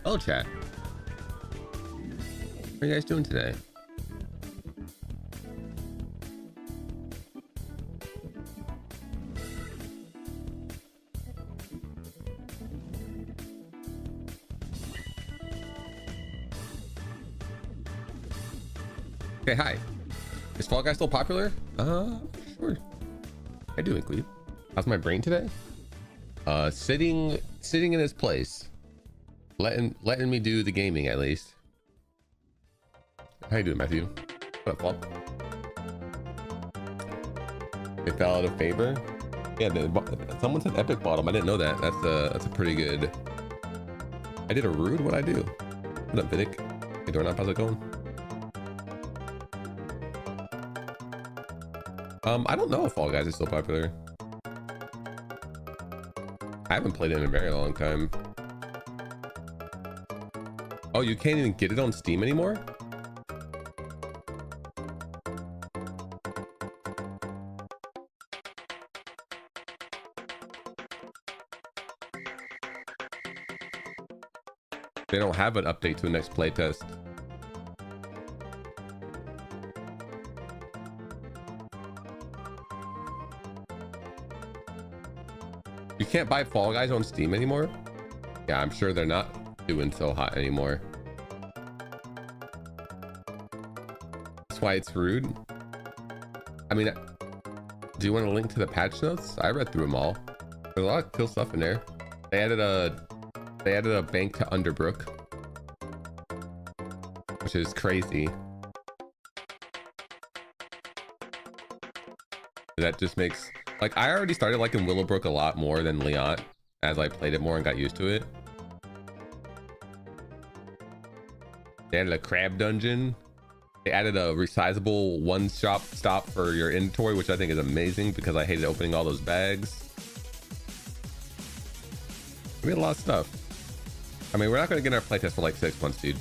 Hello, chat. What are you guys doing today? Okay, hi. Is Fall Guy still popular? Sure. I do include. How's my brain today? Sitting in his place, letting me do the gaming at least. How you doing, Matthew? What up, Paul? They fell out of favor. Yeah, someone said epic bottom. I didn't know that. That's a pretty good. I did a rude. What I do? What up, Vidic? Hey, Doorknob, how's it going? I don't know if Fall Guys is still popular. I haven't played it in a very long time. Oh, you can't even get it on Steam anymore? They don't have an update to the next playtest. You can't buy Fall Guys on Steam anymore? Yeah, I'm sure they're not doing so hot anymore. That's why it's rude. I mean, do you want a link to the patch notes? I read through them all. There's a lot of cool stuff in there. They added a bank to Underbrook, which is crazy. That just makes, like, I already started liking Willowbrook a lot more than Leon as I played it more and got used to it. They added a crab dungeon. They added a resizable stop for your inventory, which I think is amazing because I hated opening all those bags. We had a lot of stuff. I mean, we're not going to get in our playtest for like 6 months, dude.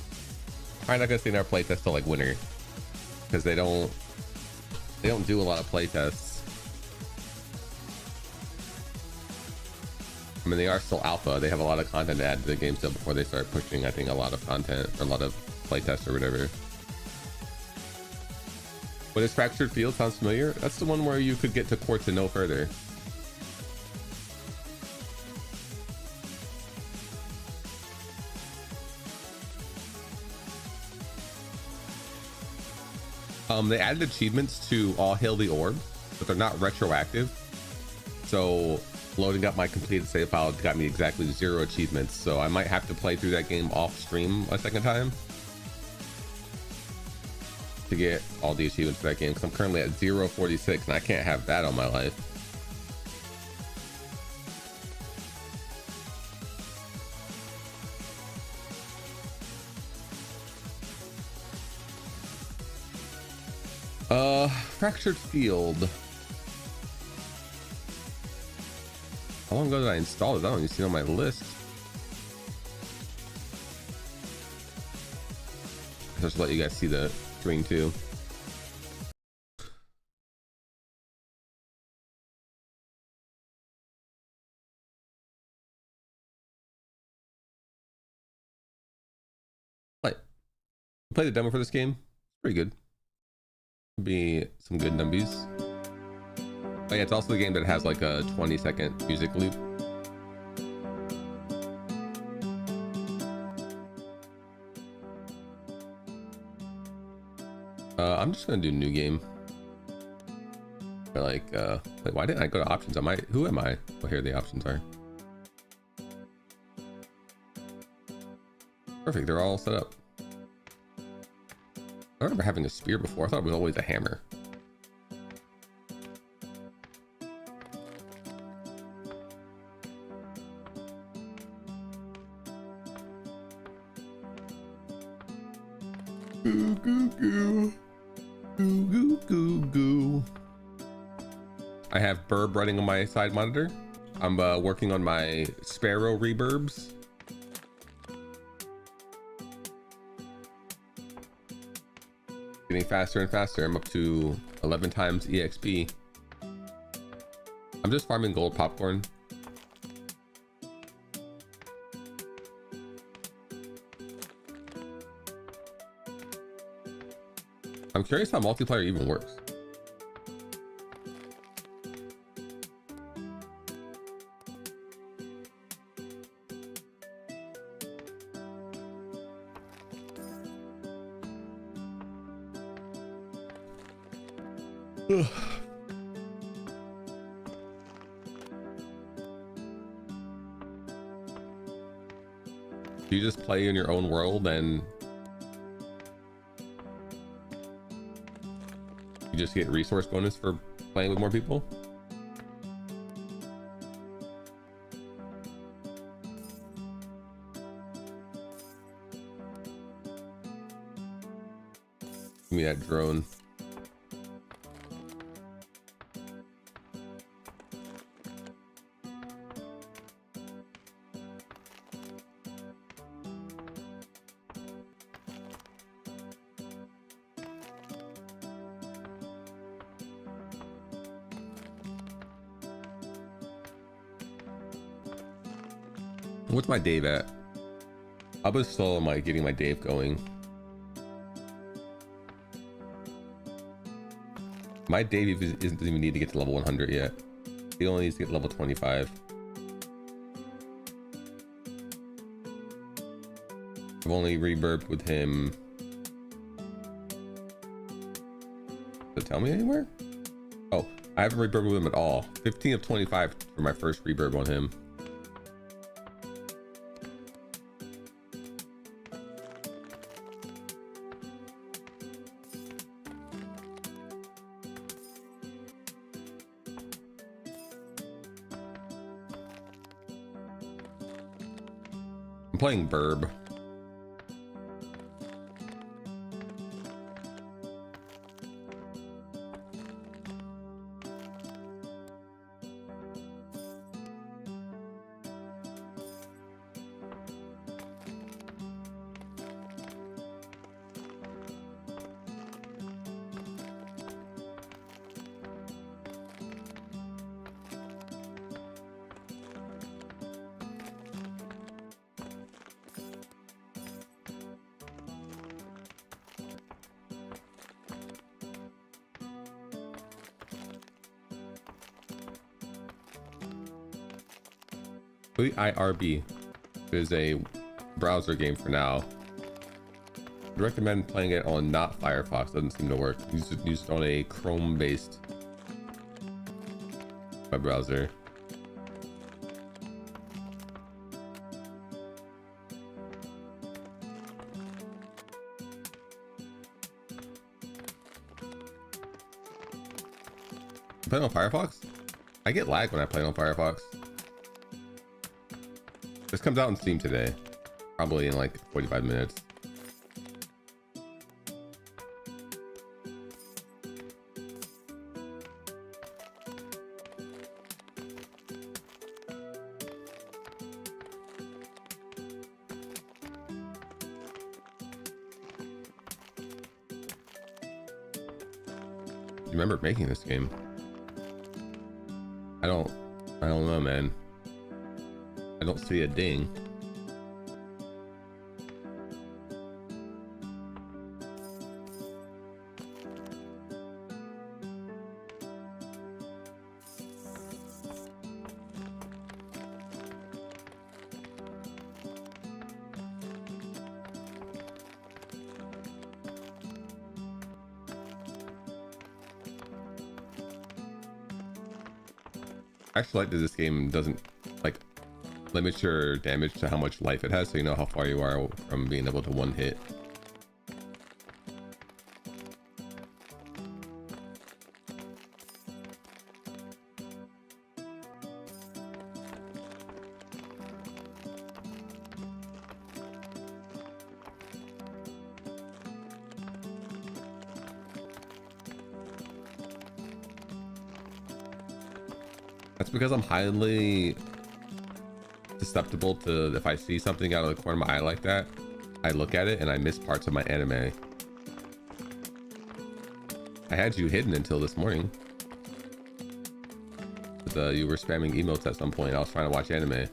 Probably not going to see in our playtest till like winter because they don't do a lot of playtests. I mean, they are still alpha. They have a lot of content to add to the game still before they start pushing, I think, a lot of content, or a lot of playtests or whatever. What is Fractured Field? Sounds familiar. That's the one where you could get to quartz and no further. They added achievements to All Hail the Orb, but they're not retroactive. So loading up my completed save file got me exactly 0 achievements. So I might have to play through that game off stream a second time to get all the achievements for that game, because I'm currently at 046 and I can't have that on my life. Fractured Field. How long ago did I install it? I don't even see it on my list. Just let you guys see the screen too. Play the demo for this game. Pretty good. Be some good numbies. Oh yeah, it's also the game that has like a 20-second music loop. I'm just gonna do new game. Like, wait, why didn't I go to options? Who am I? Well, here the options are. Perfect, they're all set up. I remember having a spear before. I thought it was always a hammer. Goo goo goo. Goo goo goo goo. I have burb running on my side monitor. I'm working on my sparrow reburbs. Getting faster and faster. I'm up to 11 times EXP. I'm just farming gold popcorn. I'm curious how multiplayer even works. Ugh. Do you just play in your own world and you just get resource bonus for playing with more people? Give me that drone. What's my Dave at? I was still am I getting my Dave going. My Dave doesn't even need to get to level 100 yet. He only needs to get level 25. I've only reburbed with him. Does it tell me anywhere? Oh, I haven't reburbed with him at all. 15 of 25 for my first reburb on him. I'm playing Burb. IRB is a browser game for now. I'd recommend playing it on not Firefox. Doesn't seem to work. Use it on a Chrome based web browser. Playing on Firefox? I get lag when I play on Firefox. This comes out on Steam today, probably in like 45 minutes. You remember making this game? I don't know, man. I don't see a ding. I actually like that this game doesn't like limit your damage to how much life it has, so you know how far you are from being able to one hit. That's because I'm highly susceptible to, if I see something out of the corner of my eye like that, I look at it and I miss parts of my anime. I had you hidden until this morning. But, you were spamming emotes at some point. I was trying to watch anime.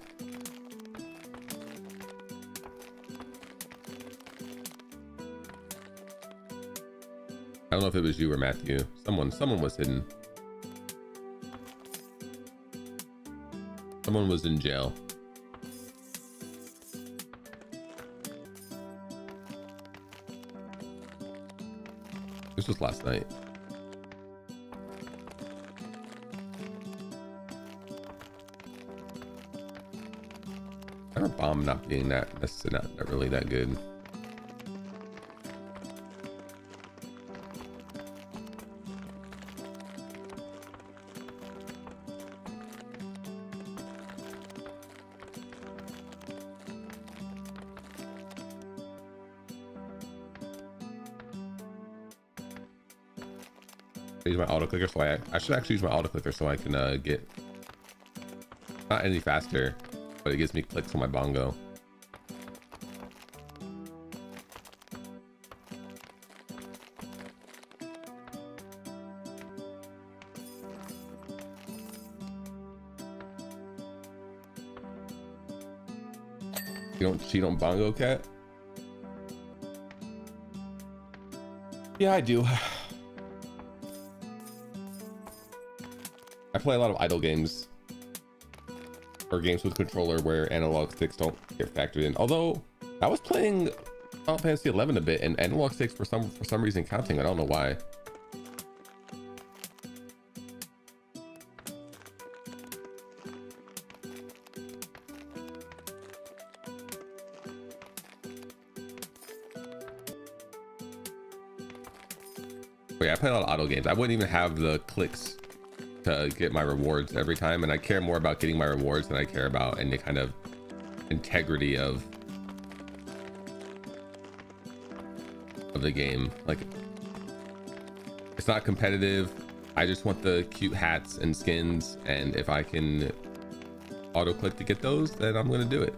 I don't know if it was you or Matthew. Someone was hidden. Someone was in jail. This was last night. I remember bomb not being that's not really that good. Use my auto clicker, so I should actually use my auto clicker so I can get not any faster, but it gives me clicks on my bongo. You don't cheat on bongo, cat? Yeah, I do. I play a lot of idle games or games with controller where analog sticks don't get factored in. Although I was playing Final Fantasy 11 a bit and analog sticks for some reason counting. I don't know why. But yeah, I play a lot of idle games. I wouldn't even have the clicks to get my rewards every time, and I care more about getting my rewards than I care about any kind of integrity of the game. Like, it's not competitive. I just want the cute hats and skins, and if I can auto click to get those, then I'm gonna do it.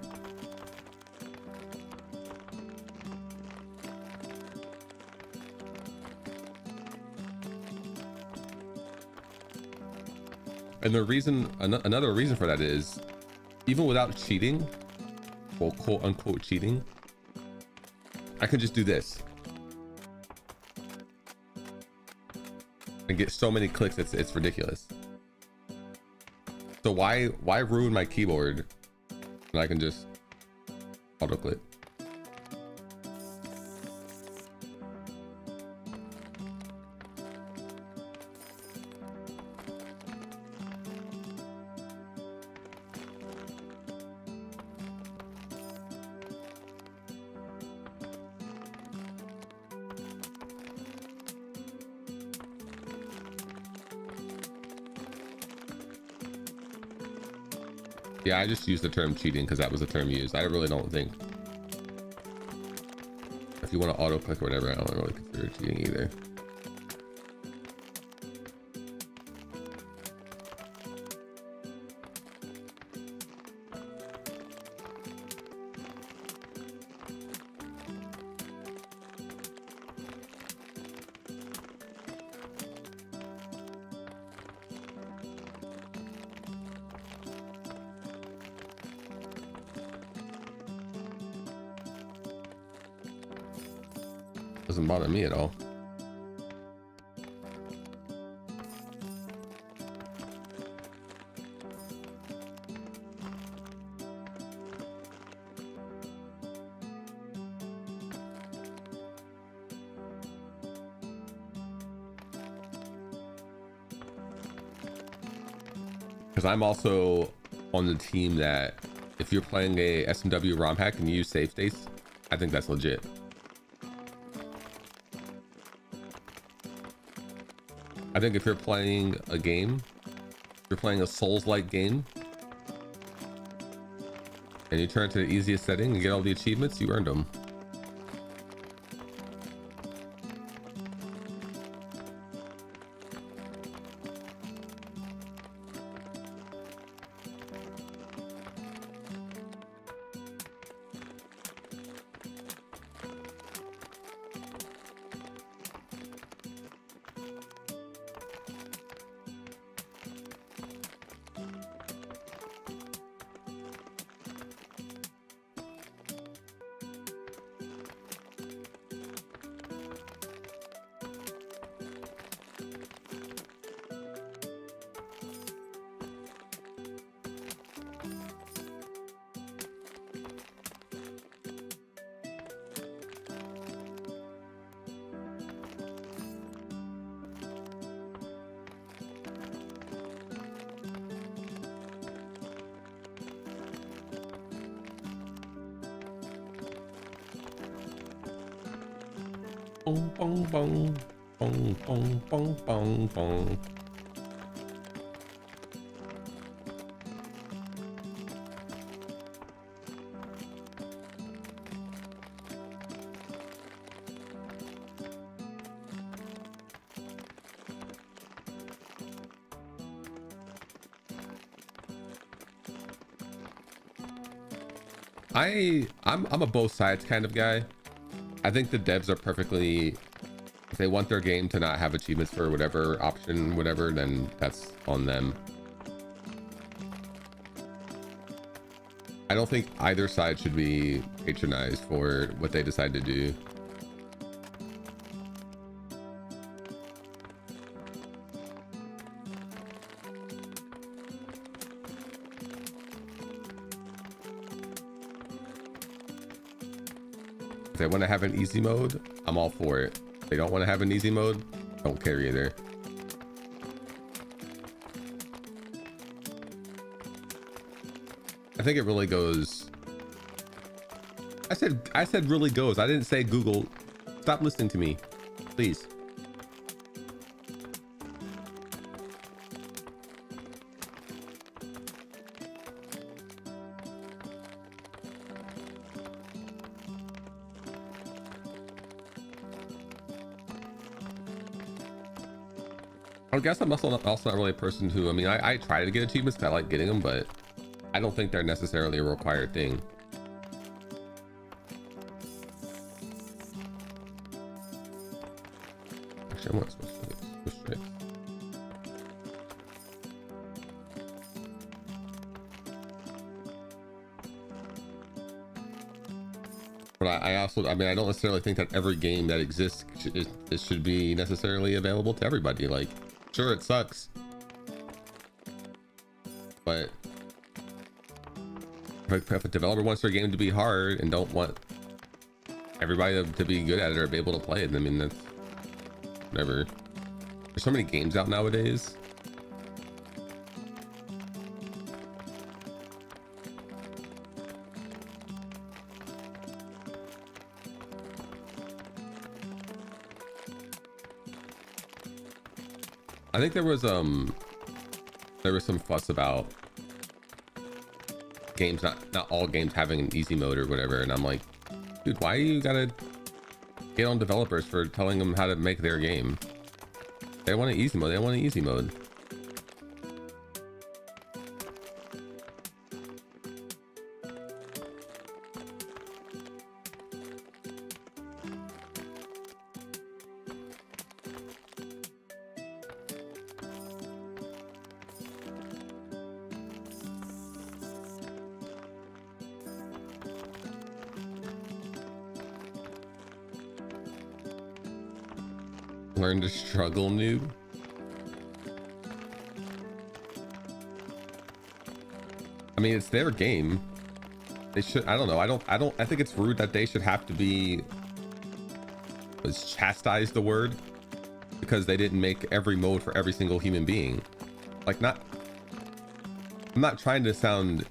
And the reason, another reason for that is, even without cheating, or quote unquote cheating, I can just do this and get so many clicks. It's ridiculous. So why ruin my keyboard when I can just auto click? Yeah, I just used the term cheating because that was the term used. I really don't think, if you want to auto click or whatever, I don't really consider it cheating either. Doesn't bother me at all. Because I'm also on the team that if you're playing a SMW ROM hack and you use save states, I think that's legit. I think if you're playing a game, if you're playing a Souls-like game, and you turn it to the easiest setting and get all the achievements, you earned them. Bong, bong, bong. Bong, bong, bong, bong, bong. I'm a both sides kind of guy. I think the devs are perfectly, if they want their game to not have achievements for whatever option, whatever, then that's on them. I don't think either side should be patronized for what they decide to do. If they want to have an easy mode, I'm all for it. If they don't want to have an easy mode, don't care either. I think it really goes. I said really goes. I didn't say Google. Stop listening to me, please. I guess I'm also not really a person who, I mean, I try to get achievements because I like getting them, but I don't think they're necessarily a required thing. Actually, I want switch straight. But I also, I mean, I don't necessarily think that every game that exists should be necessarily available to everybody. Like, sure, it sucks, but if a developer wants their game to be hard and don't want everybody to be good at it or be able to play it, I mean, that's whatever. There's so many games out nowadays. I think there was some fuss about games, not all games having an easy mode or whatever, and I'm like, dude, why you gotta get on developers for telling them how to make their game? They want an easy mode. They want an easy mode. Learn to struggle, noob. I mean, it's their game. They should, I don't know. I think it's rude that they should have to be, was chastised the word, because they didn't make every mode for every single human being. Like, I'm not trying to sound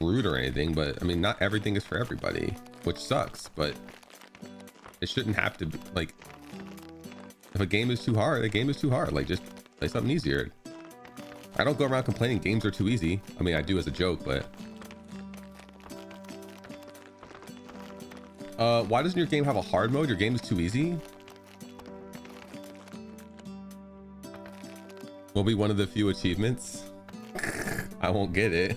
rude or anything, but I mean, not everything is for everybody, which sucks, but it shouldn't have to be. Like, if a game is too hard, a game is too hard. Like, just play something easier. I don't go around complaining games are too easy. I mean, I do as a joke, but why doesn't your game have a hard mode? Your game is too easy. Will be one of the few achievements. I won't get it.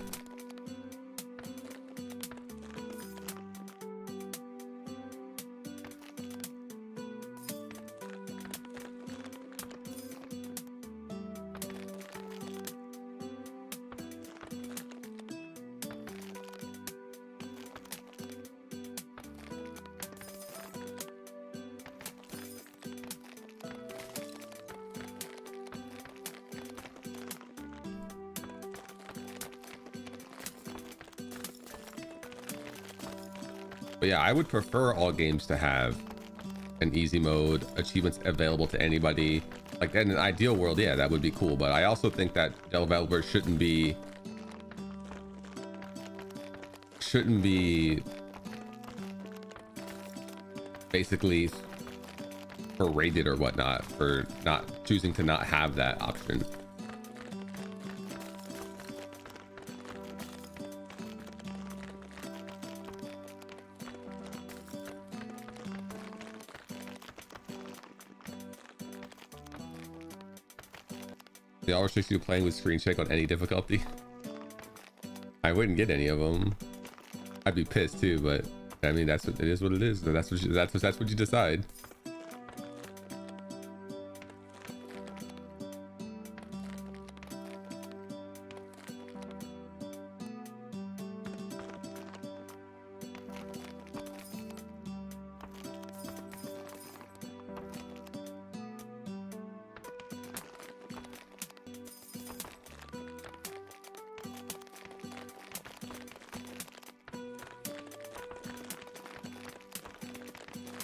But yeah, I would prefer all games to have an easy mode, achievements available to anybody. Like, in an ideal world, yeah, that would be cool. But I also think that developers shouldn't be basically berated or whatnot for not choosing to not have that option. They all restrict you playing with screen check on any difficulty. I wouldn't get any of them. I'd be pissed too, but I mean that's what it is. What it is. That's what you decide.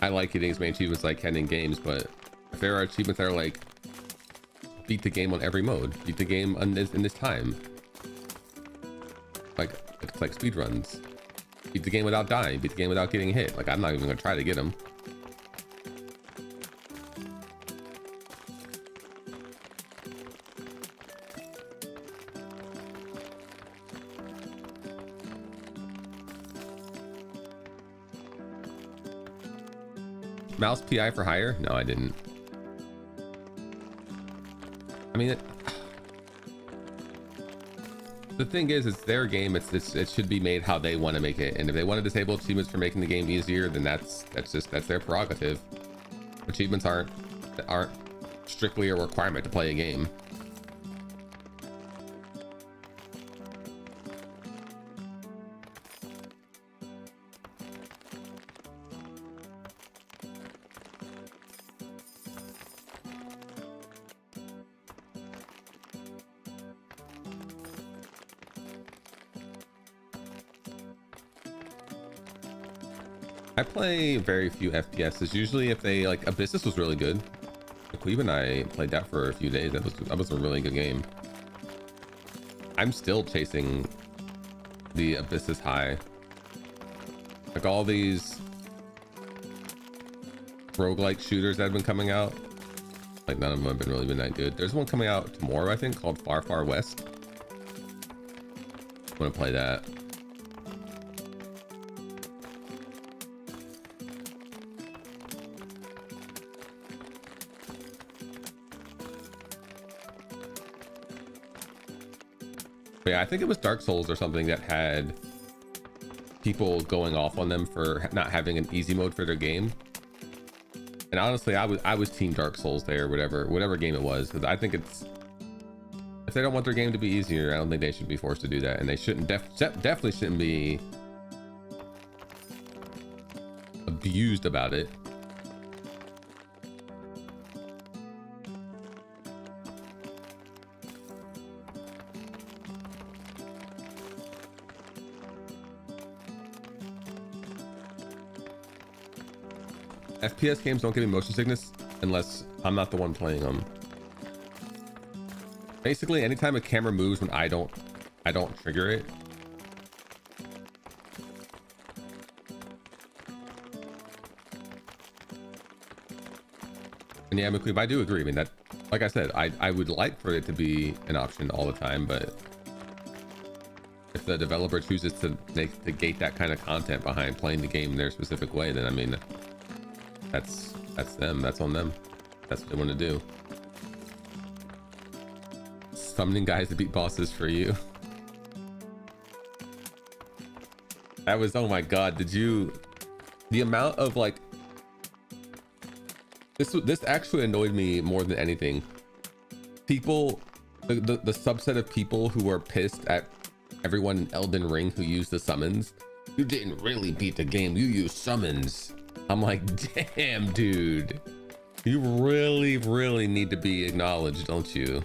I like getting as many achievements as I can in games, but if there are achievements that are like beat the game on every mode, beat the game in this time, like it's like speed runs, beat the game without dying, beat the game without getting hit. Like I'm not even gonna try to get them. Mouse PI for hire? No, I didn't. I mean, the thing is, it's their game. It should be made how they want to make it. And if they want to disable achievements for making the game easier, then that's their prerogative. Achievements aren't strictly a requirement to play a game. I play very few FPSs. Usually if they like Abyssus was really good. Queeb and I played that for a few days. That was a really good game. I'm still chasing the Abyssus high. Like all these roguelike shooters that have been coming out, like none of them have really been that good. There's one coming out tomorrow, I think, called Far Far West. I want to play that. But yeah, I think it was Dark Souls or something that had people going off on them for not having an easy mode for their game. And honestly, I was team Dark Souls there, whatever game it was, because I think it's, if they don't want their game to be easier, I don't think they should be forced to do that, and they shouldn't definitely shouldn't be abused about it. FPS games don't give me motion sickness unless I'm not the one playing them. Basically, anytime a camera moves when I don't trigger it. And yeah, McQueen, I do agree. I mean, that, like I said, I would like for it to be an option all the time, but if the developer chooses to gate that kind of content behind playing the game in their specific way, then I mean, that's them. That's on them. That's what they want to do. Summoning guys to beat bosses for you. That was, oh my god, did you, the amount of like, this actually annoyed me more than anything. People, the subset of people who are pissed at everyone in Elden Ring who used the summons. You didn't really beat the game, you used summons. I'm like, damn, dude, you really need to be acknowledged, don't you?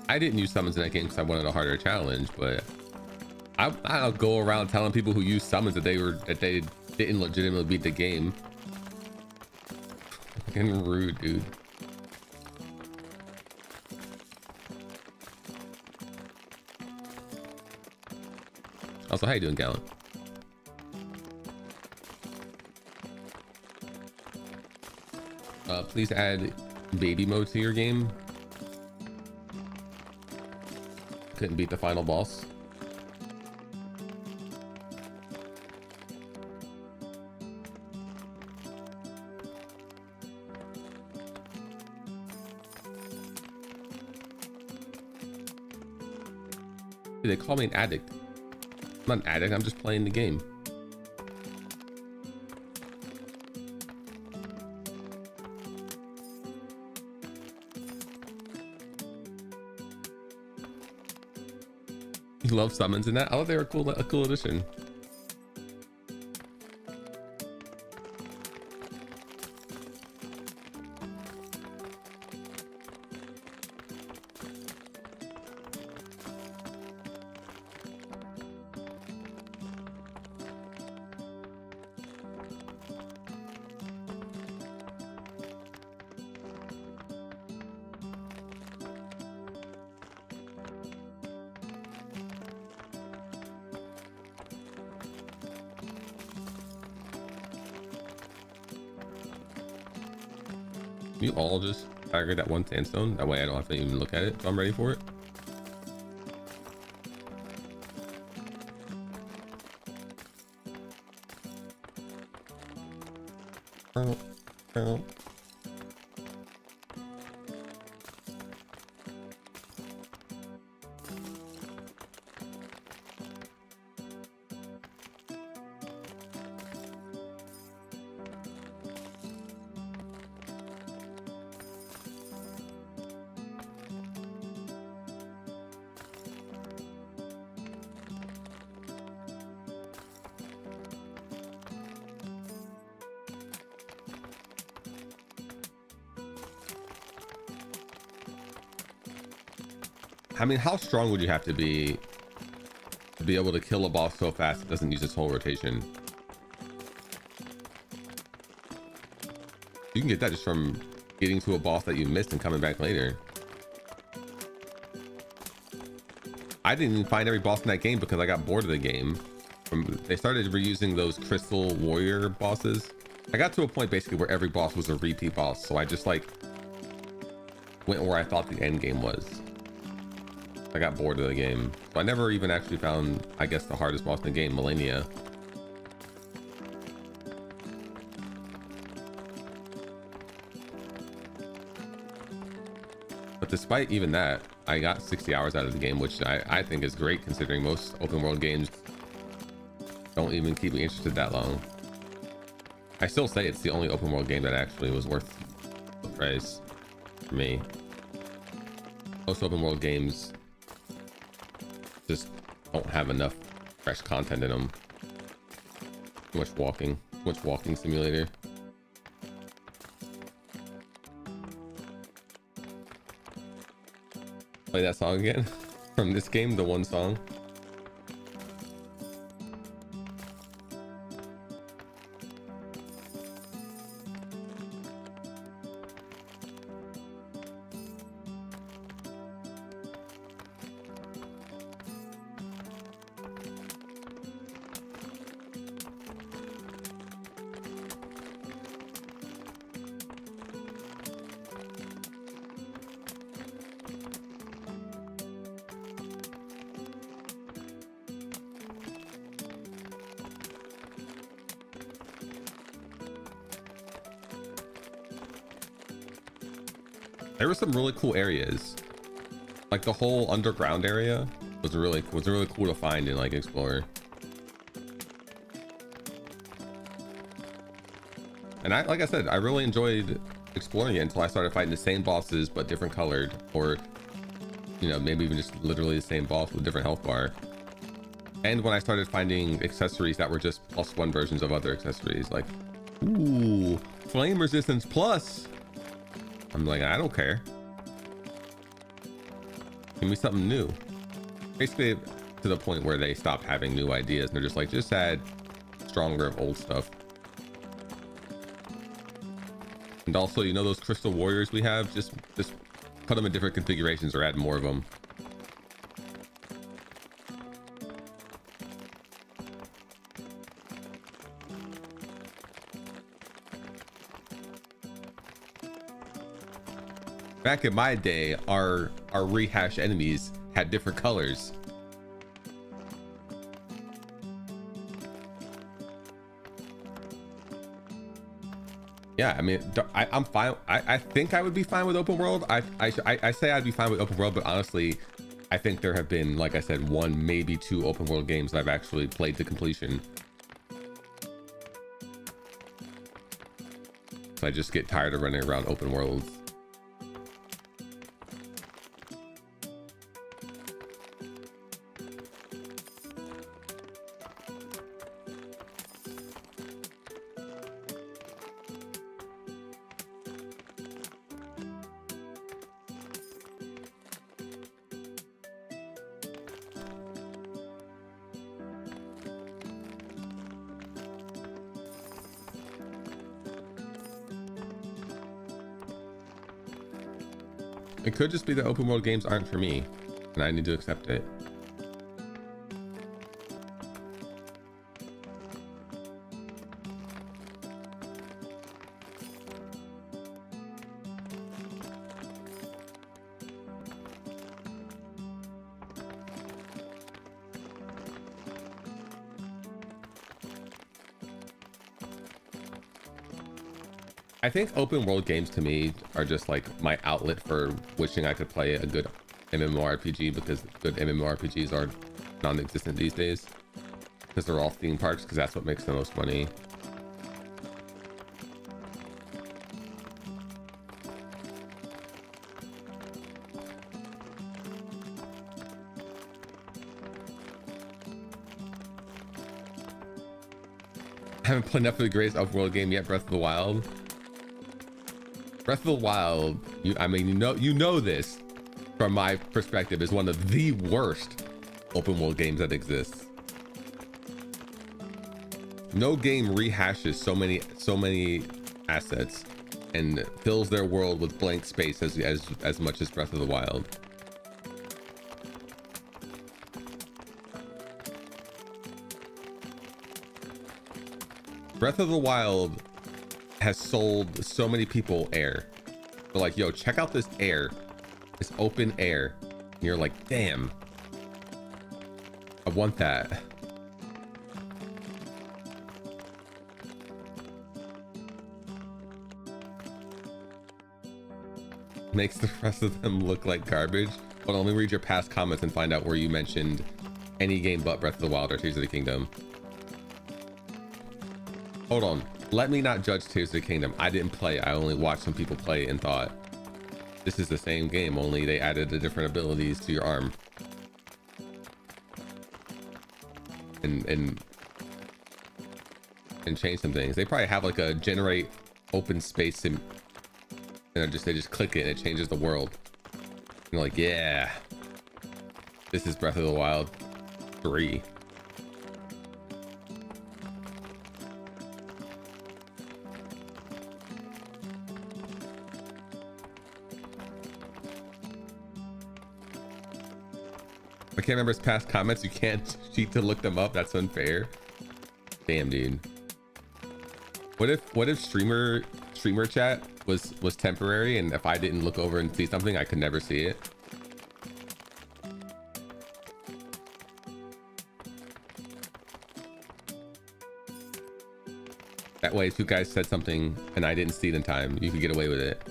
I didn't use summons in that game because I wanted a harder challenge, but I'll go around telling people who use summons that they didn't legitimately beat the game. Fucking rude, dude. Also, how you doing, Gallon? Please add baby mode to your game. Couldn't beat the final boss. They call me an addict. I'm not an addict, I'm just playing the game. You love summons in that? I thought they were cool, a cool addition. You all just target that one sandstone. That way I don't have to even look at it if I'm ready for it. I mean, how strong would you have to be able to kill a boss so fast it doesn't use its whole rotation? You can get that just from getting to a boss that you missed and coming back later. I didn't even find every boss in that game because I got bored of the game. They started reusing those crystal warrior bosses. I got to a point basically where every boss was a repeat boss, so I just like went where I thought the end game was. I got bored of the game, so I never even actually found, I guess, the hardest boss in the game, Millennia. But despite even that, I got 60 hours out of the game, which I think is great considering most open world games don't even keep me interested that long. I still say it's the only open world game that actually was worth the price for me. Most open world games just don't have enough fresh content in them. Too much walking simulator. Play that song again from this game, the one song. There were some really cool areas, like the whole underground area was really cool to find and like explore. And like I said, I really enjoyed exploring it until I started fighting the same bosses but different colored, or you know, maybe even just literally the same boss with different health bar. And when I started finding accessories that were just +1 versions of other accessories, like ooh, flame resistance plus. I'm like, I don't care. Give me something new. Basically to the point where they stopped having new ideas and they're just like, just add stronger of old stuff. And also, you know those crystal warriors we have? Just put them in different configurations or add more of them. Back in my day, our rehash enemies had different colors. Yeah, I mean, I'm fine. I think I would be fine with open world. I say I'd be fine with open world, but honestly, I think there have been, like I said, 1, maybe 2 open world games that I've actually played to completion. So I just get tired of running around open worlds. It could just be that open world games aren't for me, and I need to accept it. I think open world games to me are just like my outlet for wishing I could play a good MMORPG, because good MMORPGs are non-existent these days because they're all theme parks, because that's what makes the most money. I haven't played enough of the greatest open world game yet, Breath of the Wild. Breath of the Wild, I mean, you know this from my perspective, is one of the worst open world games that exists. No game rehashes so many assets and fills their world with blank space as much as Breath of the Wild. Breath of the Wild has sold so many people air. They're like, yo, check out this air, this open air. And you're like, damn, I want that. Makes the rest of them look like garbage. Hold on, let me read your past comments and find out where you mentioned any game but Breath of the Wild or Tears of the Kingdom. Hold on. Let me not judge Tears of the Kingdom. I didn't play. I only watched some people play and thought, this is the same game, only they added the different abilities to your arm. And change some things. They probably have like a generate open space sim, and they just click it and it changes the world. And you're like, yeah, this is Breath of the Wild 3. I can't remember his past comments. You can't cheat to look them up. That's unfair. Damn, dude. What if streamer chat was temporary, and if I didn't look over and see something, I could never see it? That way, if you guys said something and I didn't see it in time, you could get away with it.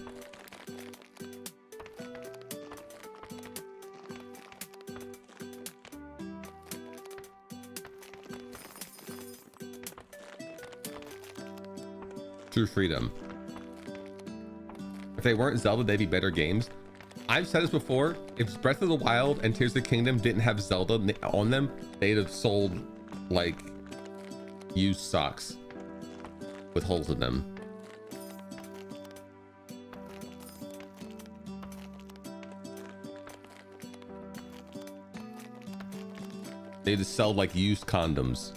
True freedom. If they weren't Zelda, they'd be better games. I've said this before. If Breath of the Wild and Tears of the Kingdom didn't have Zelda on them, they'd have sold like used socks with holes in them. They just sell like used condoms.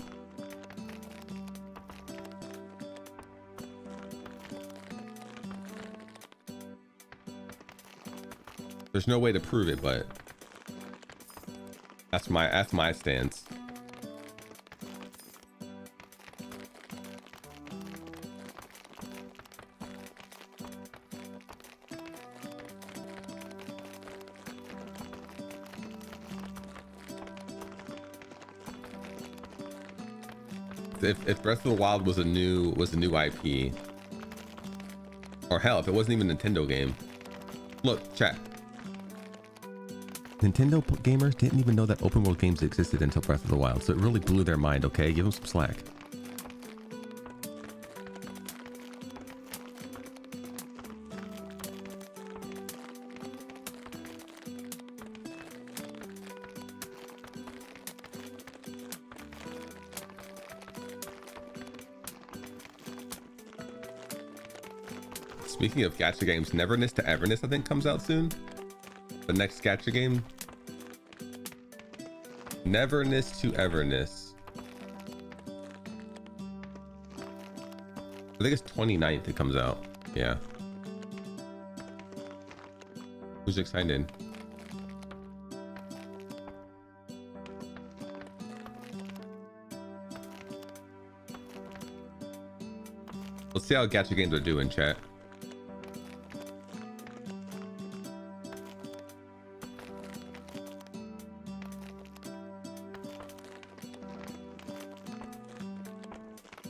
There's no way to prove it, but that's my stance. If Breath of the Wild was a new IP, or hell, if it wasn't even a Nintendo game. Look, chat. Nintendo gamers didn't even know that open world games existed until Breath of the Wild, so it really blew their mind. Okay, give them some slack. Speaking of gacha games, Neverness to Everness I think comes out soon. The next gacha game. Neverness to Everness. I think it's 29th it comes out. Yeah. Who's excited? Let's see how gacha games are doing, chat.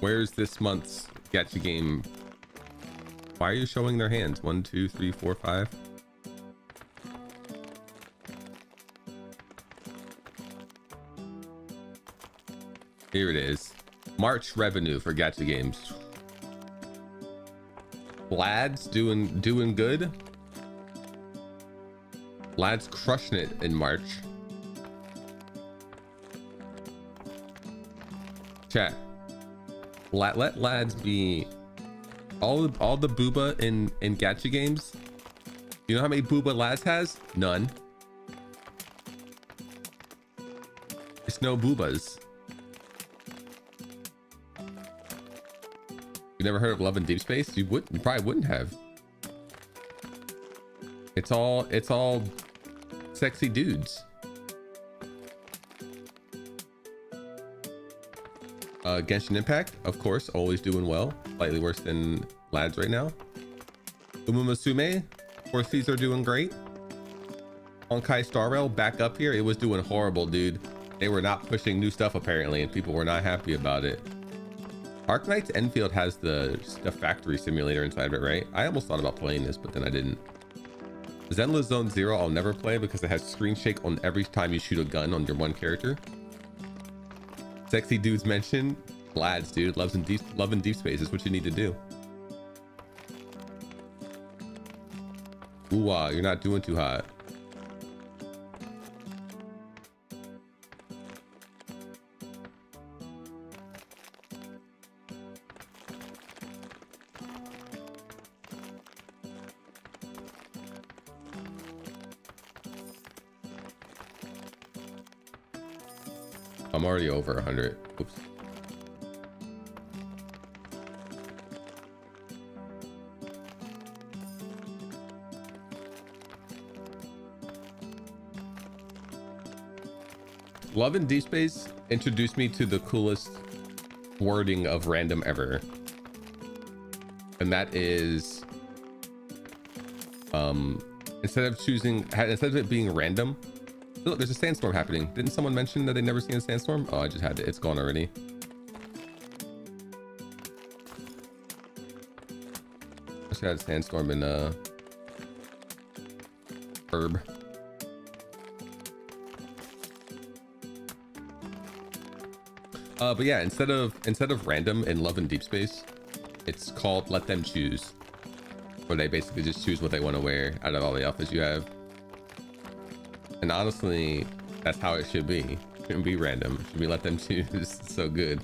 Where's this month's gacha game? Why are you showing their hands? 1, 2, 3, 4, 5. Here it is. March revenue for gacha games. Lad's doing good. Lad's crushing it in March. Chat. Let lads be all the booba in gacha games. You know how many booba lads has? None. It's no boobas. You never heard of Love in Deep Space? You probably wouldn't have. It's all sexy dudes. Genshin Impact, of course, always doing well. Slightly worse than lads right now. Umumusume, Forces are doing great. Honkai Star Rail back up here. It was doing horrible, dude. They were not pushing new stuff apparently, and people were not happy about it. Arknight's Enfield has the factory simulator inside of it, right? I almost thought about playing this, but then I didn't. Zenless Zone Zero, I'll never play because it has screen shake on every time you shoot a gun on your one character. Sexy dudes mentioned. Lads, dude. Love in deep space is what you need to do. Ooh, you're not doing too hot. I'm already over 100. Oops. Love in Deep Space introduced me to the coolest wording of random ever. And that is, instead of it being random, look, there's a sandstorm happening. Didn't someone mention that they'd never seen a sandstorm? Oh, I just had it. It's gone already. I just had a sandstorm in Herb. But yeah, instead of random in Love in Deep Space, it's called Let Them Choose, where they basically just choose what they want to wear out of all the outfits you have. And honestly, that's how it should be. It shouldn't be random. It should be let them choose. It's so good.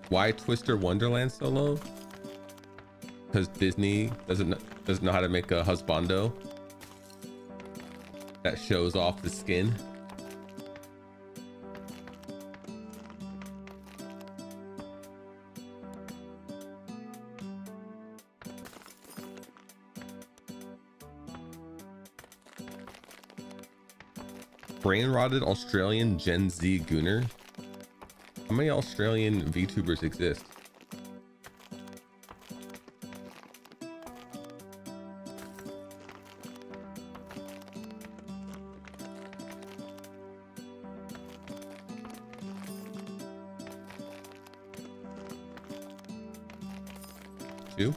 Why Twister Wonderland so low? Because Disney doesn't know how to make a husbando. that shows off the skin. Brain rotted Australian Gen Z gooner. How many Australian VTubers exist? Two?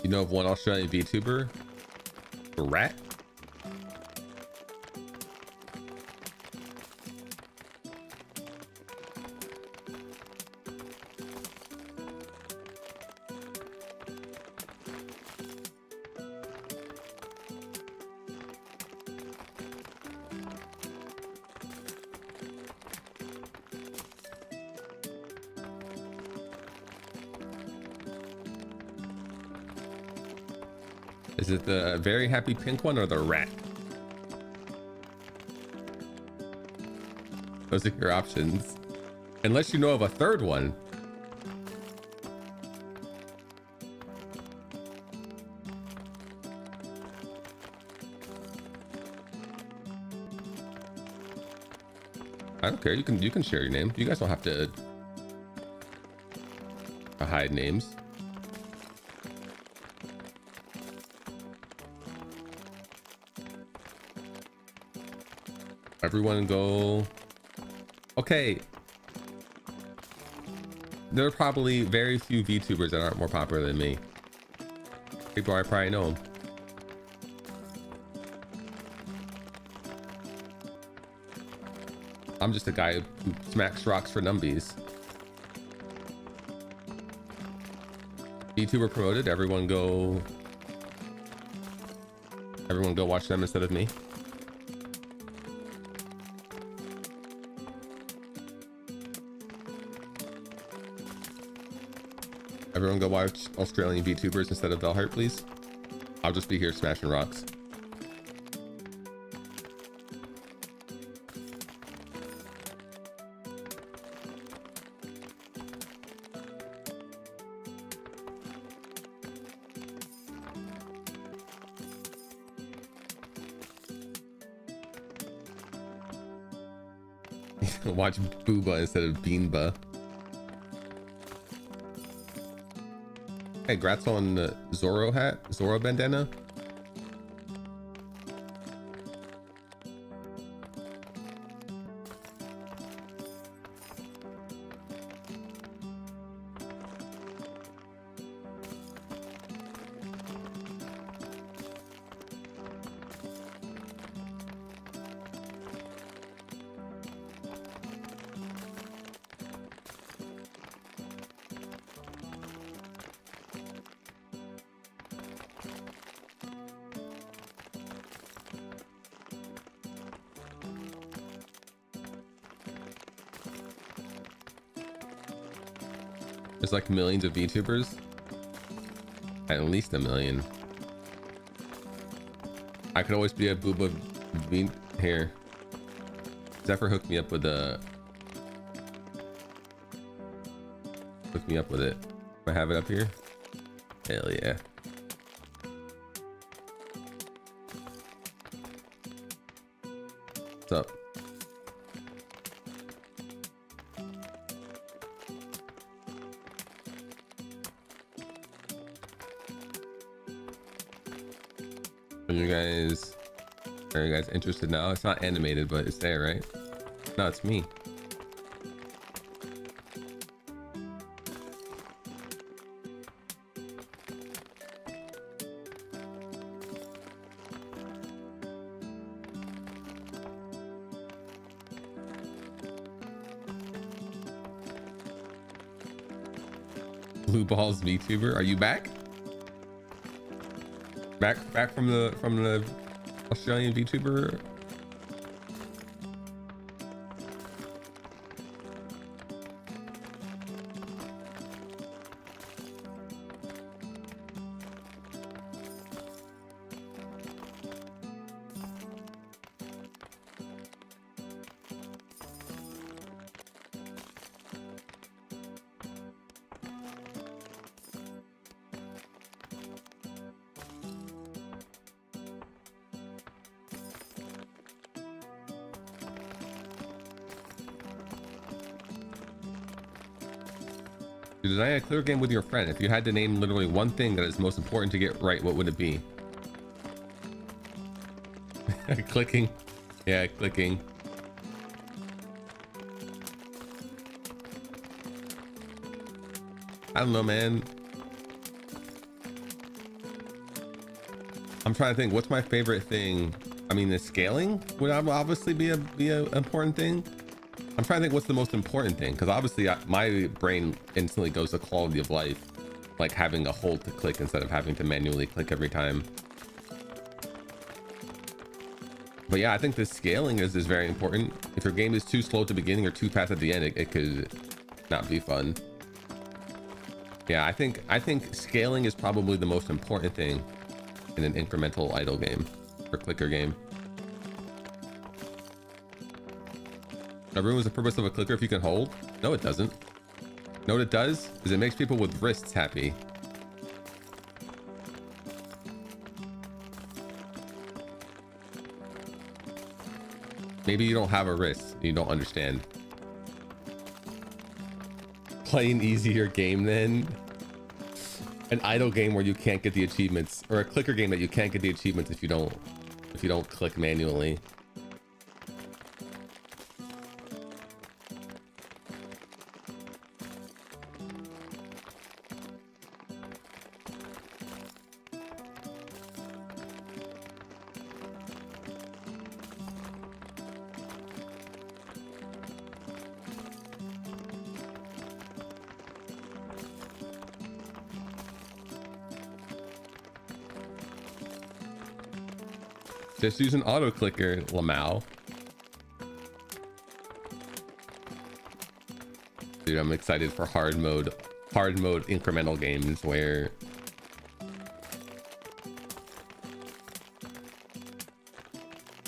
You know of one Australian VTuber? A rat? Is it the very happy pink one or the rat? Those are your options. Unless you know of a third one. I don't care. You can share your name. You guys don't have to hide names. Everyone go. Okay. There are probably very few VTubers that aren't more popular than me. People I probably know them. I'm just a guy who smacks rocks for numbies. VTuber promoted. Everyone go watch them instead of me. Everyone go watch Australian VTubers instead of Velhart, please. I'll just be here smashing rocks. Watch Booba instead of Beanba. Hey, grats on the Zorro hat, Zorro bandana. There's like millions of VTubers. At least a million. I could always be a Booba V here. Zephyr hooked me up with a. Hook me up with it. I have it up here. Hell yeah. What's up? Are you guys interested now? It's not animated, but it's there, right? No, it's me. Blue Balls VTuber, are you back? Back from the Australian VTuber. designing a clear game with your friend. If you had to name literally one thing that is most important to get right, what would it be? Clicking. Yeah, clicking. I don't know, man. I'm trying to think, what's my favorite thing? I mean, the scaling would obviously be a important thing. I'm trying to think what's the most important thing, because obviously my brain instantly goes to quality of life, like having a hold to click instead of having to manually click every time. But yeah, I think the scaling is very important. If your game is too slow at the beginning or too fast at the end, it could not be fun. Yeah, I think scaling is probably the most important thing in an incremental idle game or clicker game. Now, ruins the purpose of a clicker if you can hold? No, it doesn't. Know what it does? Is it makes people with wrists happy. Maybe you don't have a wrist. You don't understand. Play an easier game then. An idle game where you can't get the achievements, or a clicker game that you can't get the achievements if you don't click manually. Just use an auto clicker, Lamau. Dude, I'm excited for hard mode incremental games where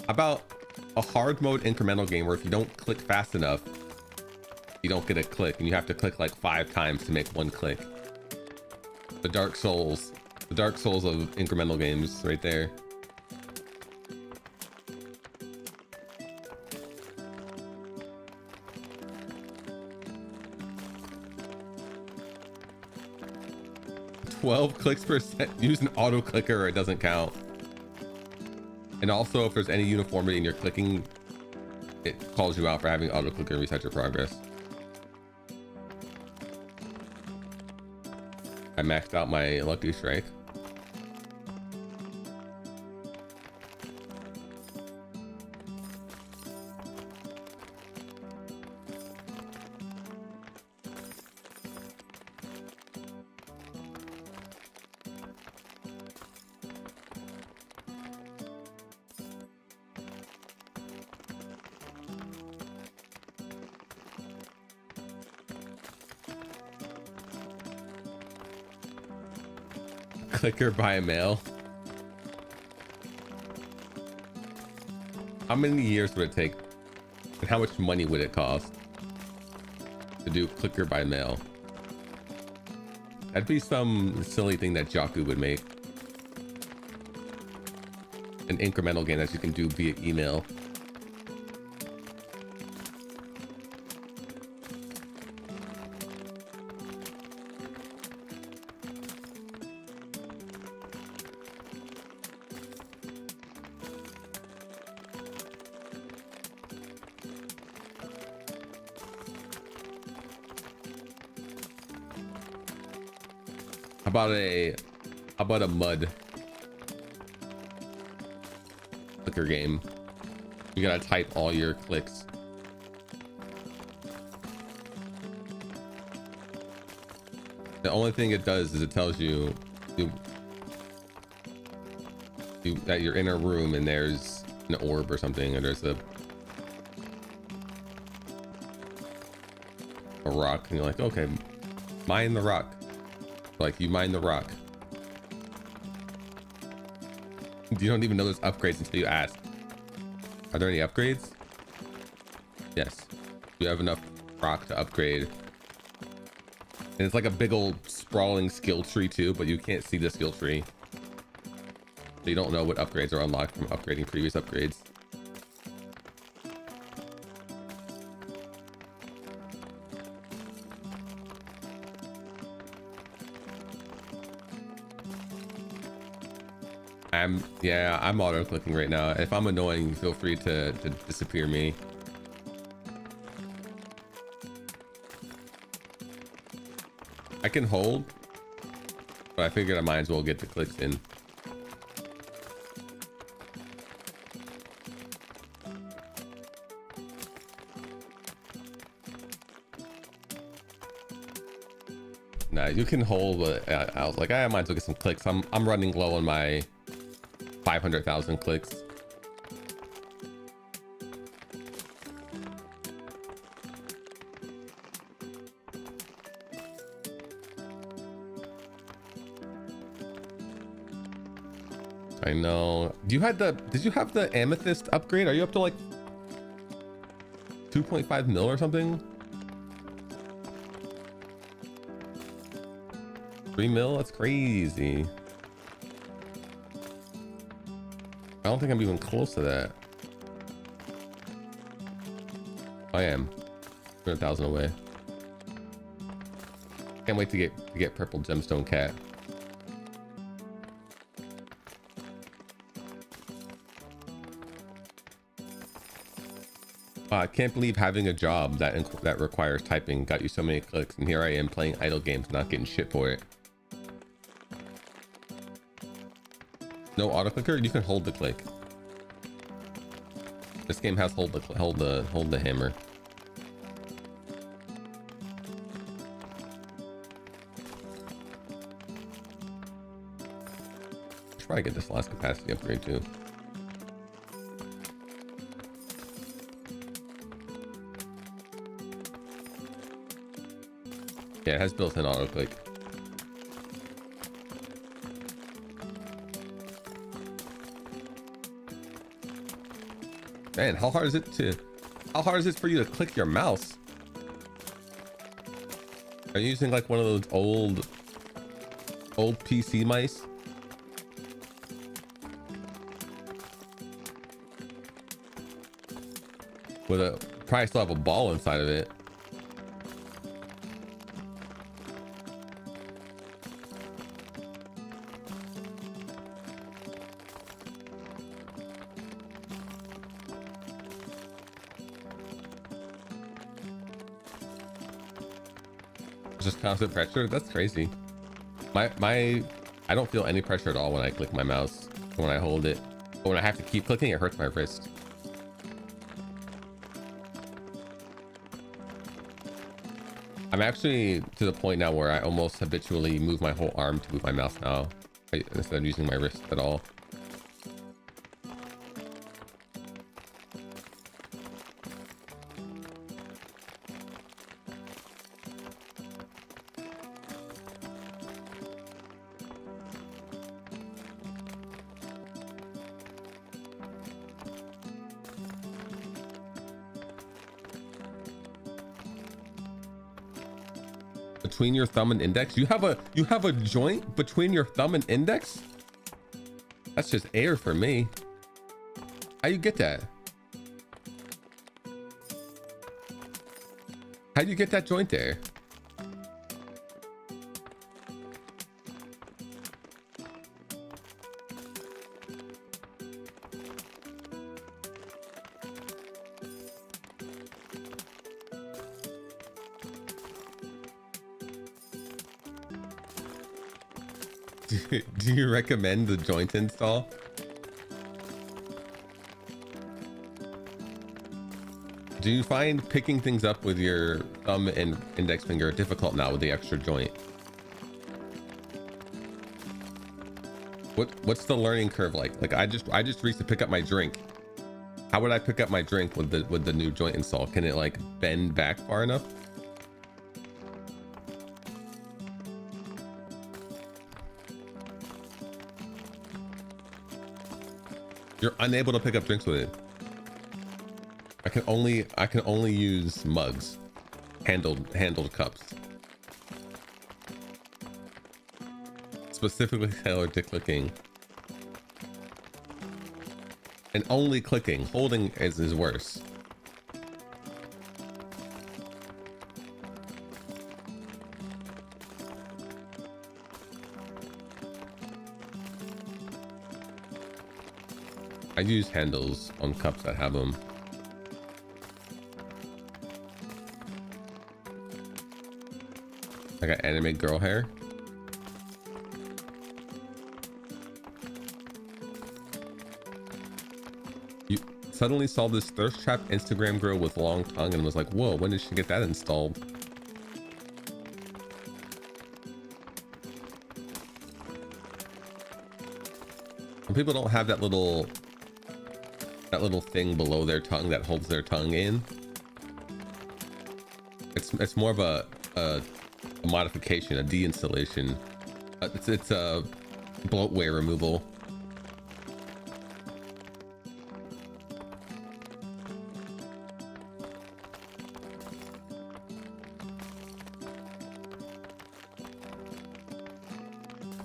about a hard mode incremental game where if you don't click fast enough, you don't get a click and you have to click like 5 times to make one click. The Dark Souls of incremental games right there. Clicks per second. Use an auto clicker or it doesn't count. And also, if there's any uniformity in your clicking, it calls you out for having auto clicker and reset your progress. I maxed out my Lucky Strike. Clicker by mail. How many years would it take and how much money would it cost to do clicker by mail? That'd be some silly thing that Jaku would make. An incremental game that you can do via email. How about a mud clicker game? You gotta type all your clicks. The only thing it does is it tells you that you're in a room and there's an orb or something, or there's a rock, and you're like, okay, mine the rock. Like, you mine the rock. You don't even know there's upgrades until you ask. Are there any upgrades? Yes. You have enough rock to upgrade. And it's like a big old sprawling skill tree too, but you can't see the skill tree. So you don't know what upgrades are unlocked from upgrading previous upgrades. I'm auto clicking right now. If I'm annoying, feel free to disappear me. I can hold, but I figured I might as well get the clicks in. Nah, you can hold, but I was like, I might as well get some clicks. I'm running low on my 500,000 clicks. I know. Did you have the amethyst upgrade? Are you up to like 2.5 mil or something? 3 mil? That's crazy. I don't think I'm even close to that. I am 200,000 away. Can't wait to get purple gemstone cat. I can't believe having a job that requires typing got you so many clicks, and here I am playing idle games, not getting shit for it. No auto clicker. You can hold the click. This game has hold the hammer. Should probably get this last capacity upgrade too. Yeah, it has built-in auto click. Man, how hard is it for you to click your mouse? Are you using like one of those old PC mice? With a probably still have a ball inside of it. Just constant pressure. That's crazy. I don't feel any pressure at all when I click my mouse, when I hold it, but when I have to keep clicking, it hurts my wrist. I'm actually to the point now where I almost habitually move my whole arm to move my mouse now, instead of using my wrist at all. Between your thumb and index? You have a joint between your thumb and index? That's just air for me. How you get that? How do you get that joint there? Do you recommend the joint install? Do you find picking things up with your thumb and index finger difficult now with the extra joint? What's the learning curve like? Like I just reached to pick up my drink. How would I pick up my drink with the new joint install? Can it like bend back far enough? You're unable to pick up drinks with it. I can only use mugs, handled cups, specifically tailored to clicking, and only clicking. Holding is worse. I use handles on cups that have them. I got anime girl hair. You suddenly saw this thirst trap Instagram girl with long tongue and was like, whoa, when did she get that installed? Some people don't have that little thing below their tongue that holds their tongue in. It's more of a modification, a deinstallation. It's a bloatware removal.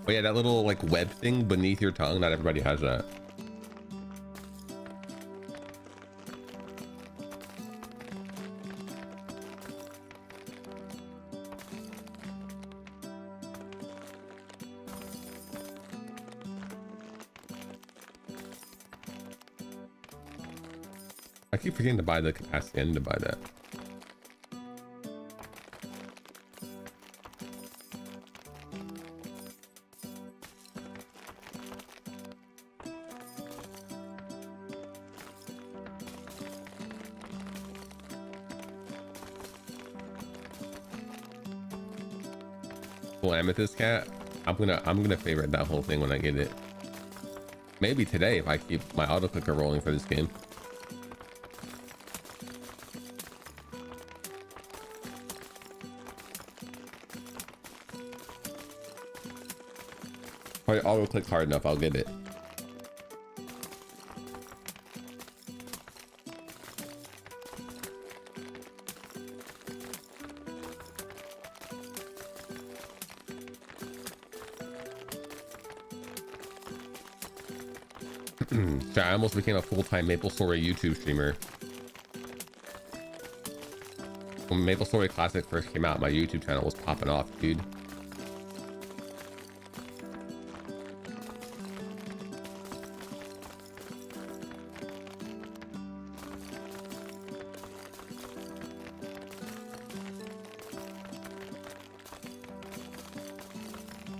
But yeah, that little like web thing beneath your tongue, not everybody has that. I keep forgetting to buy the capacity. I need to buy that. Full amethyst cat. I'm gonna favorite that whole thing when I get it. Maybe today if I keep my auto clicker rolling for this game. If I auto click hard enough, I'll get it. I almost became a full-time Maplestory YouTube streamer. When Maplestory Classic first came out, my YouTube channel was popping off, dude.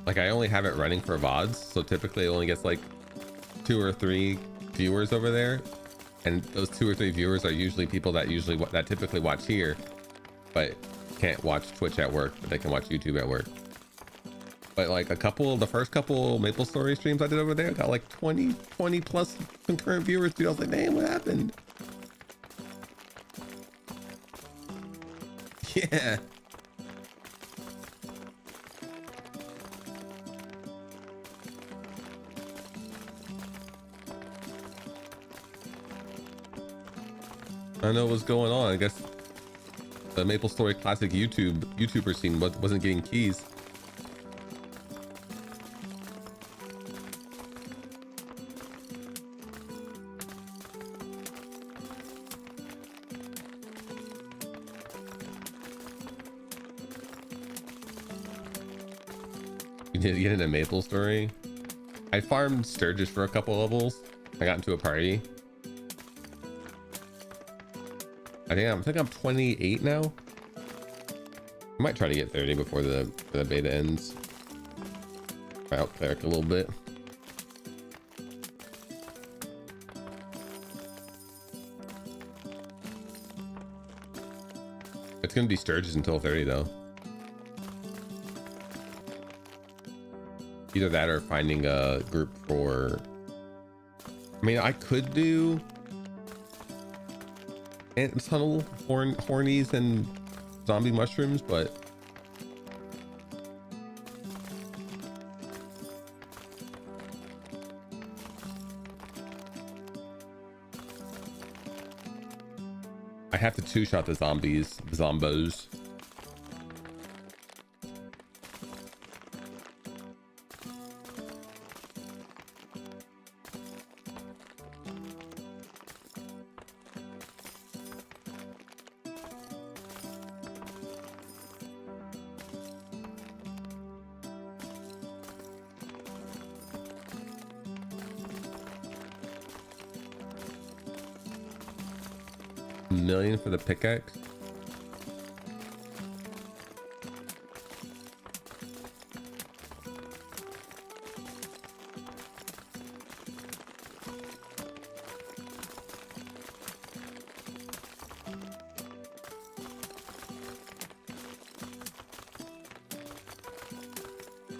Like, I only have it running for VoDs, so typically it only gets like 2 or 3 viewers over there, and those 2 or 3 viewers are usually people that typically watch here but can't watch Twitch at work, but they can watch YouTube at work. But like the first couple Maplestory streams I did over there got like 20 plus concurrent viewers, dude. I was like, damn, what happened? Yeah. I don't know what's going on. I guess the Maplestory Classic YouTuber scene wasn't getting keys. You did get into Maplestory. I farmed Sturgis for a couple levels. I got into a party. I think I'm 28 now. I might try to get 30 before the beta ends. Try out cleric a little bit. It's gonna be Sturgis until 30 though. Either that or finding a group for. I mean, I could do ant tunnel, hornies, and zombie mushrooms, but I have to two-shot the zombos. million for the pickaxe.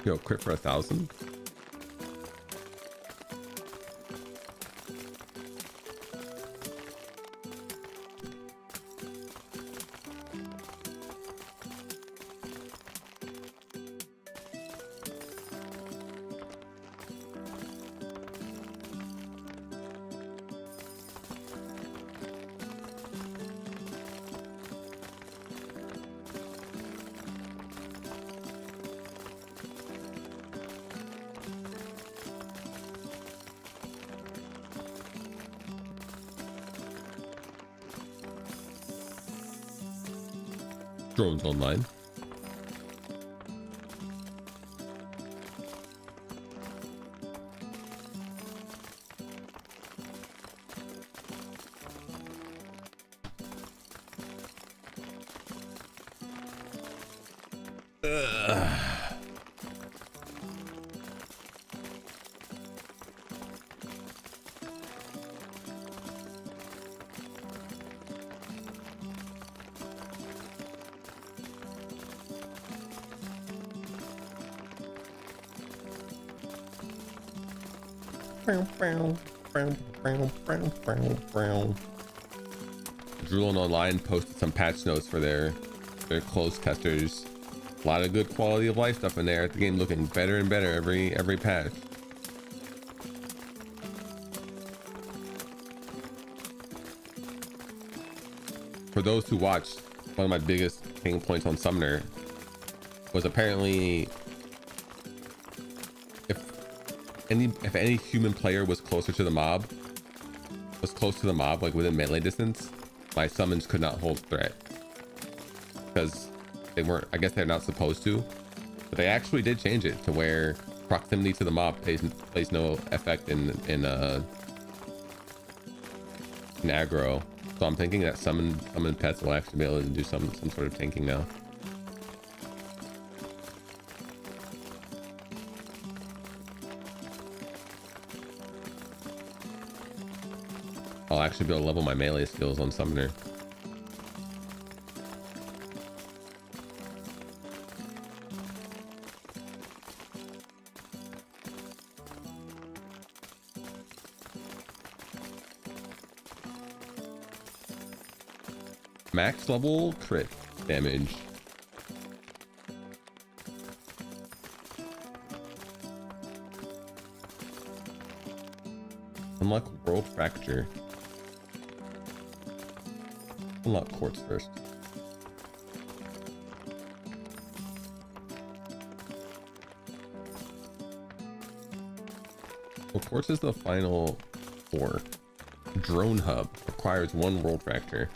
Yo, crit for 1,000. Drones online. Drooling Online posted some patch notes for their closed testers. A lot of good quality of life stuff in there. The game looking better and better every patch. For those who watched, one of my biggest pain points on Summoner was apparently if any human player was close to the mob, like within melee distance, my summons could not hold threat because they weren't. I guess they're not supposed to, but they actually did change it to where proximity to the mob plays no effect in aggro. So I'm thinking that summon pets will actually be able to do some sort of tanking now. I'll actually be able to level my melee skills on Summoner. Max level crit damage. Unlock World Fracture. Unlock Quartz first. Well, Quartz is the final 4. Drone Hub requires 1 World Fracture.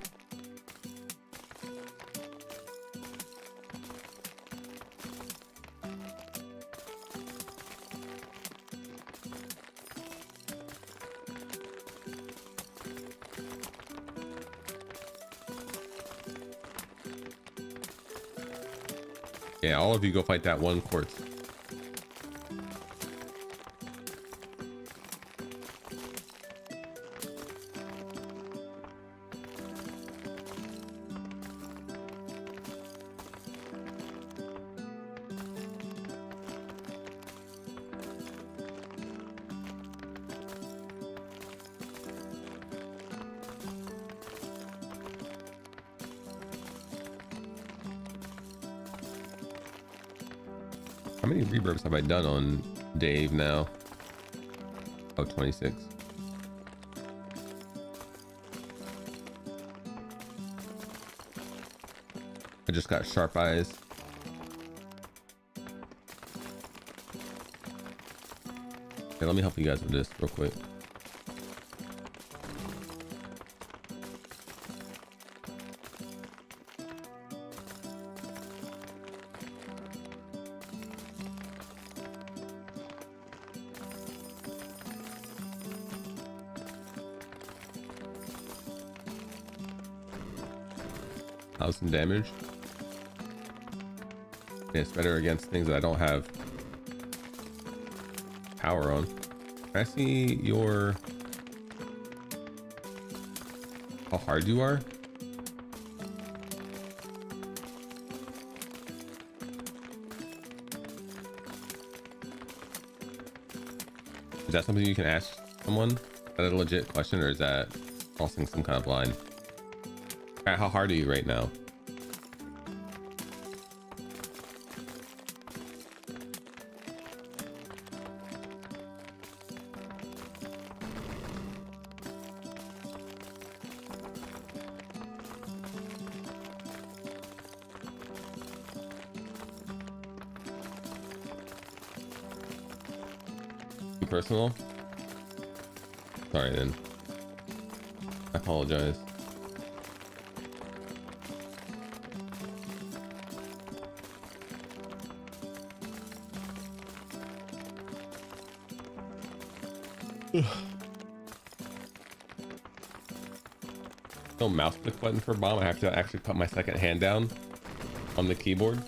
Yeah, all of you go fight that 1 quartz. How many reverbs have I done on Dave now? Oh, 26. I just got sharp eyes. Okay, let me help you guys with this real quick. 1000 damage. And it's better against things that I don't have power on. Can I see your... how hard you are? Is that something you can ask someone? Is that a legit question, or is that crossing some kind of line? Alright, how hard are you right now? Personal? Sorry then. I apologize. No mouse click button for bomb. I have to actually put my second hand down on the keyboard.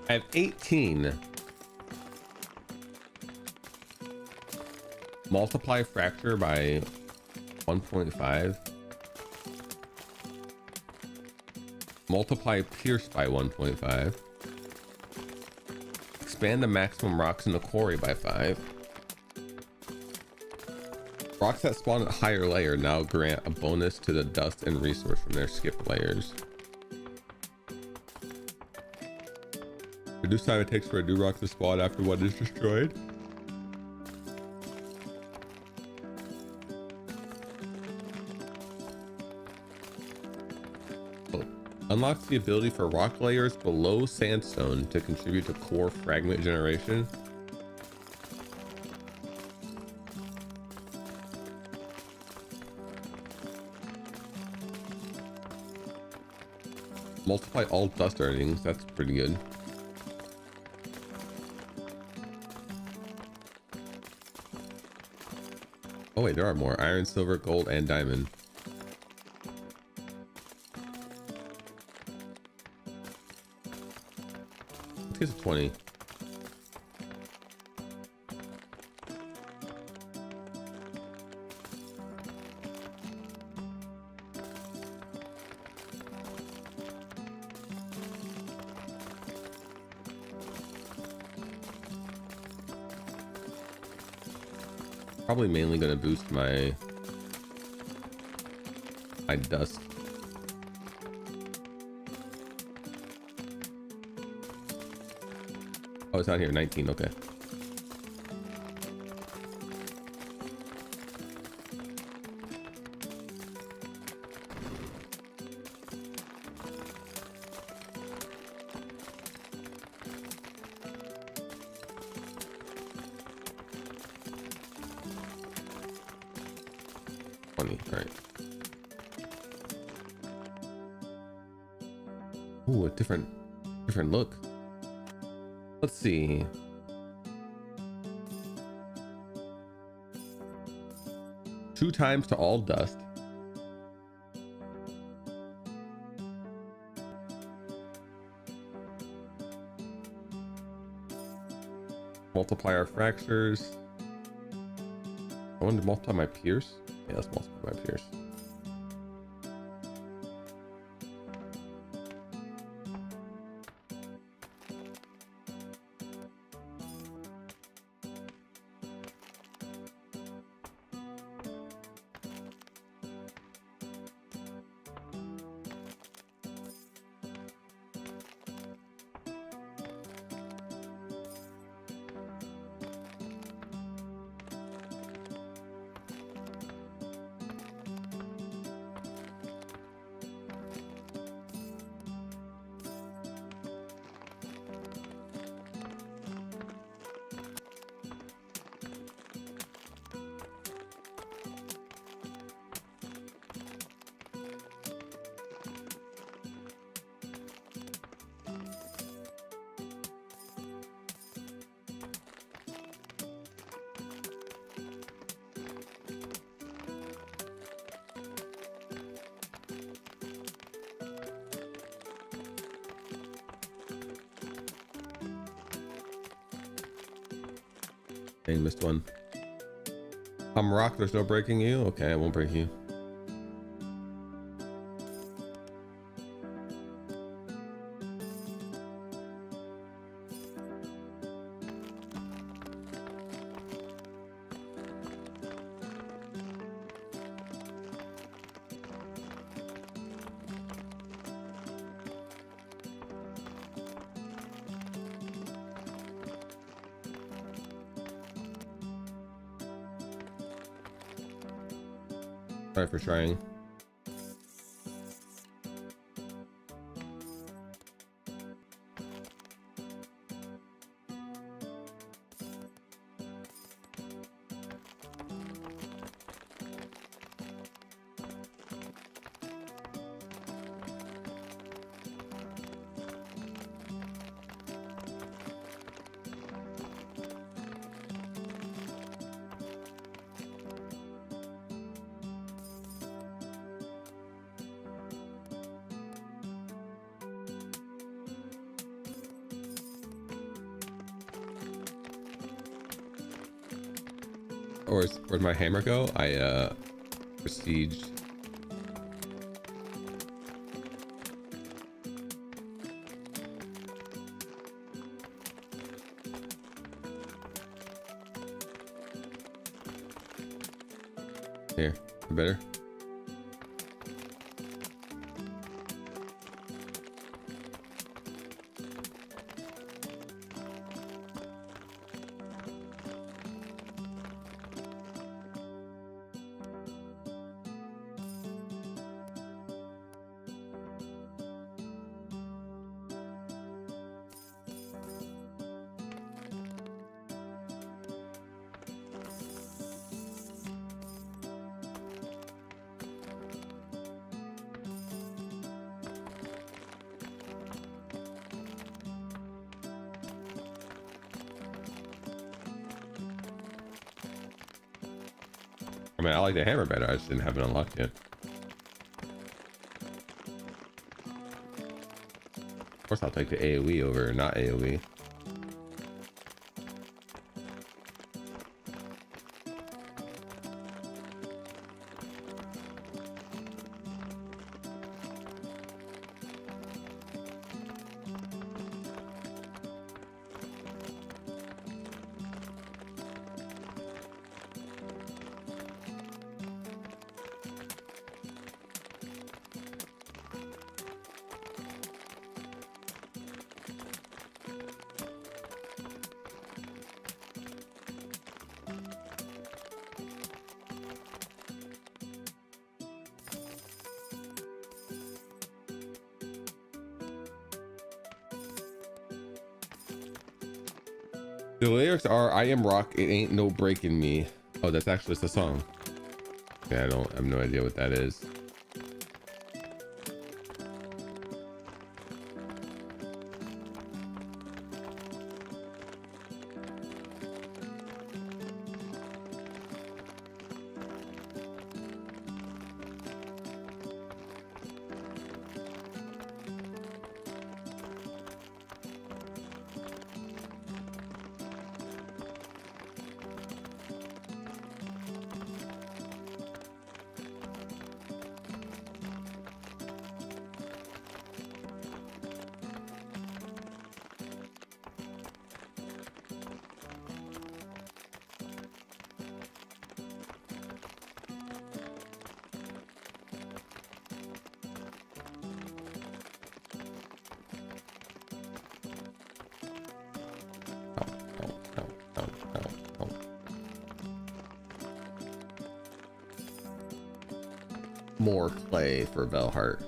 I have 18. Multiply fracture by 1.5. Multiply pierce by 1.5. Expand the maximum rocks in the quarry by 5. Rocks that spawn at a higher layer now grant a bonus to the dust and resource from their skipped layers. Reduce time it takes for a new rock to spawn after one is destroyed. Oh. Unlocks the ability for rock layers below sandstone to contribute to core fragment generation. Multiply all dust earnings. That's pretty good. Oh wait, there are more. Iron, silver, gold, and diamond. Let's get to 20. Probably mainly going to boost my dust. Oh, it's not here. 19. Okay. Right. Ooh, a different look. Let's see. Two times to all dust. Multiply our fractures. I wanted to multiply my pierce. Yeah, let's multiply my pierce. Dang, missed one. I'm rock. There's no breaking you. Okay, I won't break you. Sorry for trying. Where'd my hammer go? I prestiged. Here, better. I mean, I like the hammer better. I just didn't have it unlocked yet. Of course, I'll take the AoE over not AoE. The lyrics are, "I am rock, it ain't no breaking me." Oh, that's actually just a song. Yeah, I have no idea what that is. More clay for Velhart.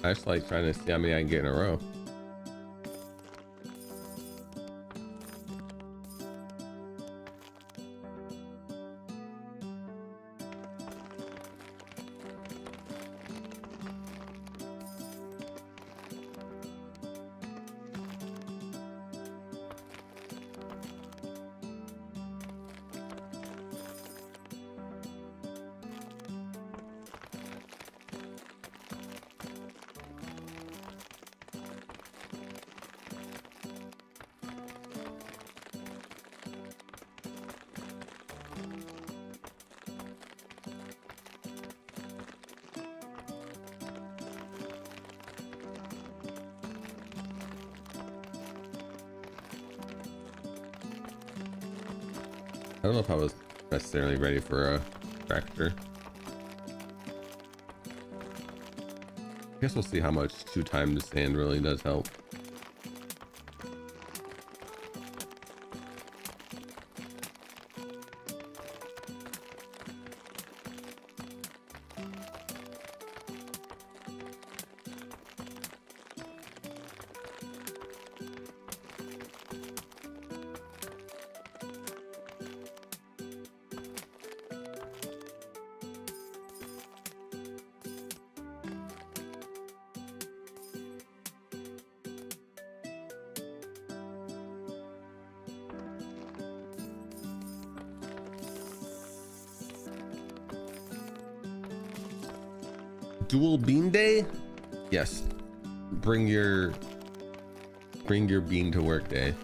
I just like trying to see how many I can get in a row. I don't know if I was necessarily ready for a tractor. I guess we'll see how much 2 times sand really does help. Dual bean day? Yes. Bring your bean to work day.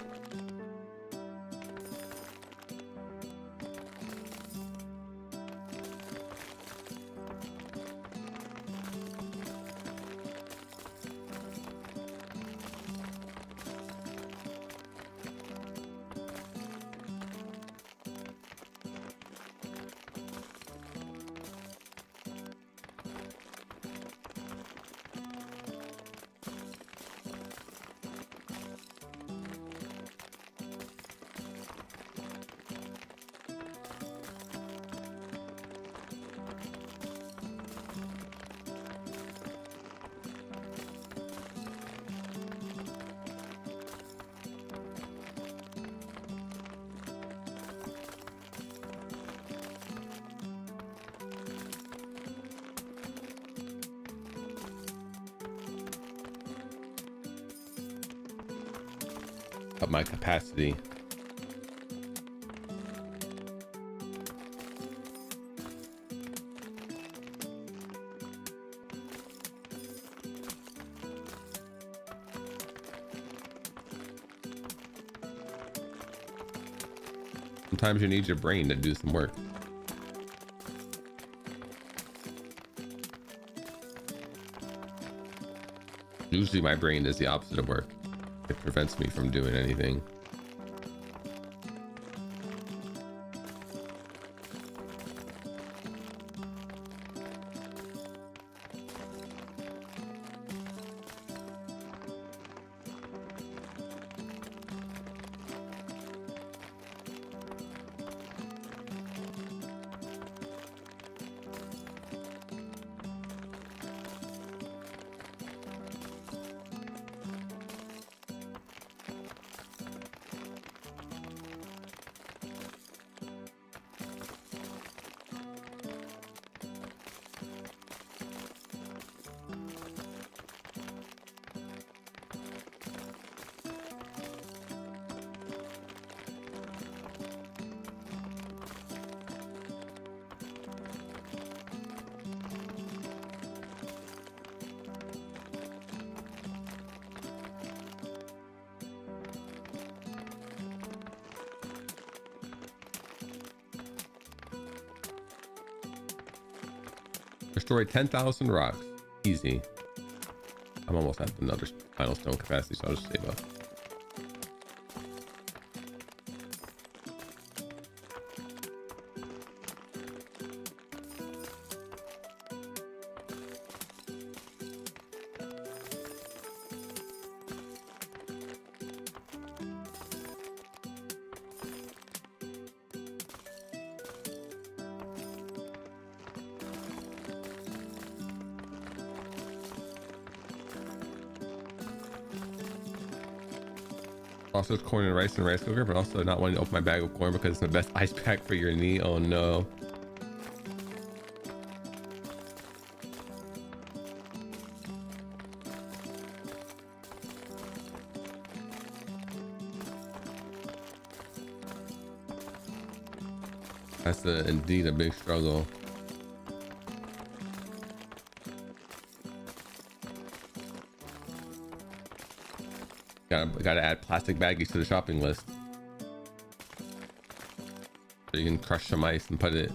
Up my capacity. Sometimes you need your brain to do some work. Usually my brain does the opposite of work. It prevents me from doing anything. Destroy 10,000 rocks. Easy. I'm almost at another final stone capacity, so I'll just save up. Also corn and rice cooker, but also not wanting to open my bag of corn because it's the best ice pack for your knee. Oh no. That's indeed a big struggle. Gotta add plastic baggies to the shopping list. So you can crush some ice and put it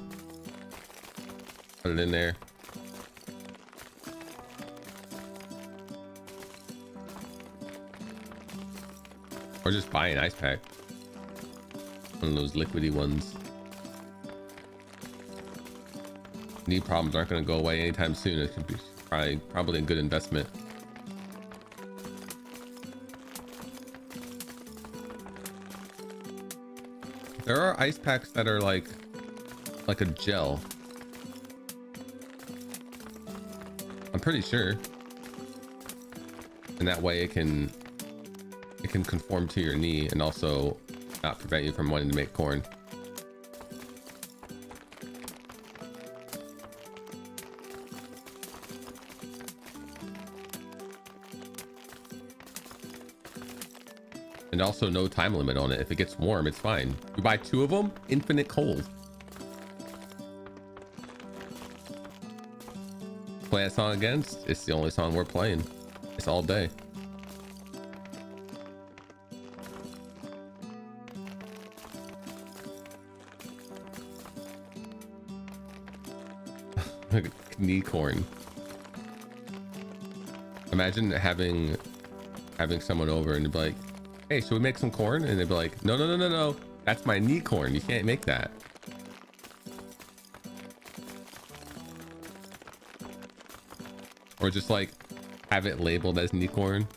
in there. Or just buy an ice pack. One of those liquidy ones. Knee problems aren't going to go away anytime soon. It could be probably a good investment. There are ice packs that are like a gel. I'm pretty sure. And that way it can conform to your knee and also not prevent you from wanting to make corn. And also no time limit on it. If it gets warm, it's fine. You buy 2 of them, infinite cold. Play that song again? It's the only song we're playing. It's all day. Knee corn. Imagine having someone over and be like, hey, should we make some corn? And they'd be like, no, that's my knee corn, you can't make that. Or just like have it labeled as knee corn.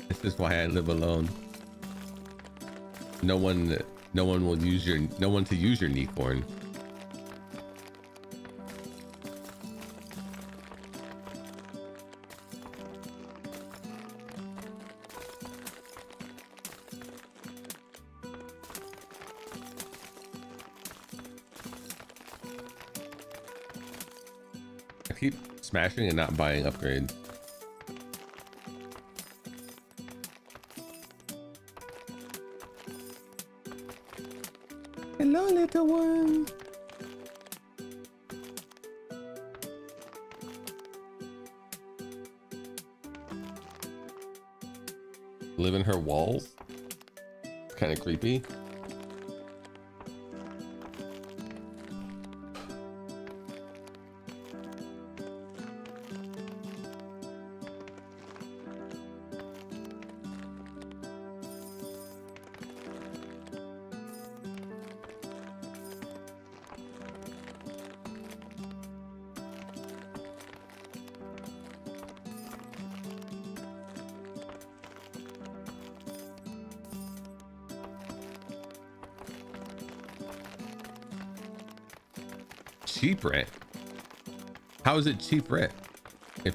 This is why I live alone. No one will use no one to use your knee corn. I keep smashing and not buying upgrades. Hello, little one. Live in her walls? It's kind of creepy. Cheap rent? How is it cheap rent? If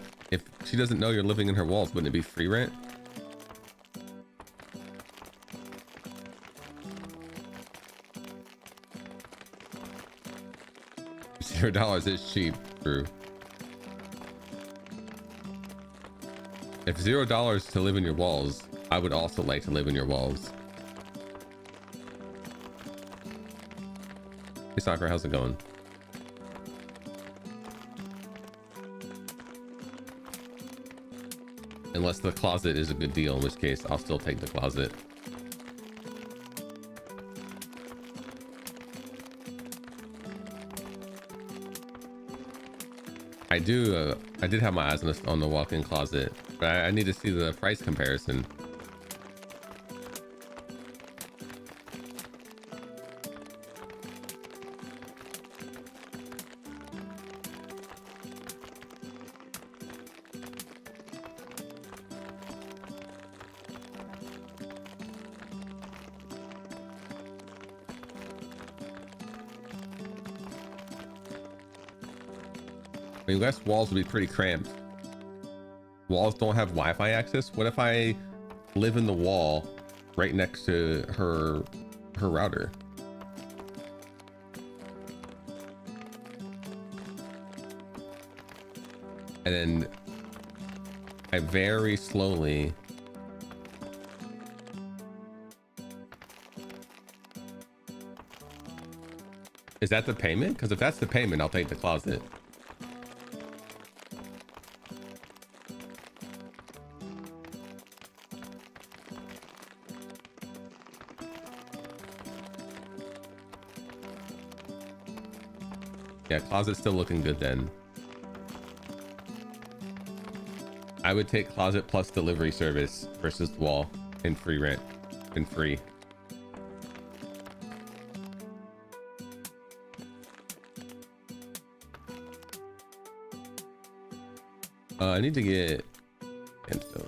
she doesn't know you're living in her walls, wouldn't it be free rent? $0 is cheap, Drew. If $0 to live in your walls, I would also like to live in your walls. Hey Soccer, how's it going? Unless the closet is a good deal, in which case I'll still take the closet. I did have my eyes on the walk-in closet, but I need to see the price comparison. I mean, glass walls would be pretty cramped. Walls don't have Wi-Fi access. What if I live in the wall right next to her router? And then I very slowly Is that the payment? Because if that's the payment, I'll take the closet. Yeah, closet's still looking good then. I would take closet plus delivery service versus wall and free rent and free. I need to get Gemstone.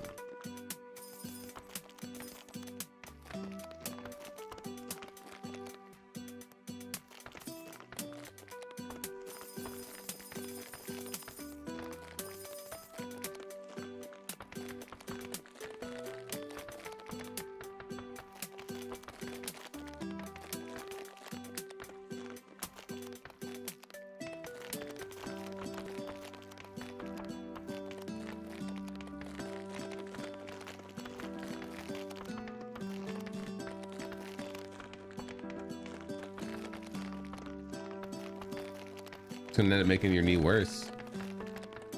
Gonna end up making your knee worse.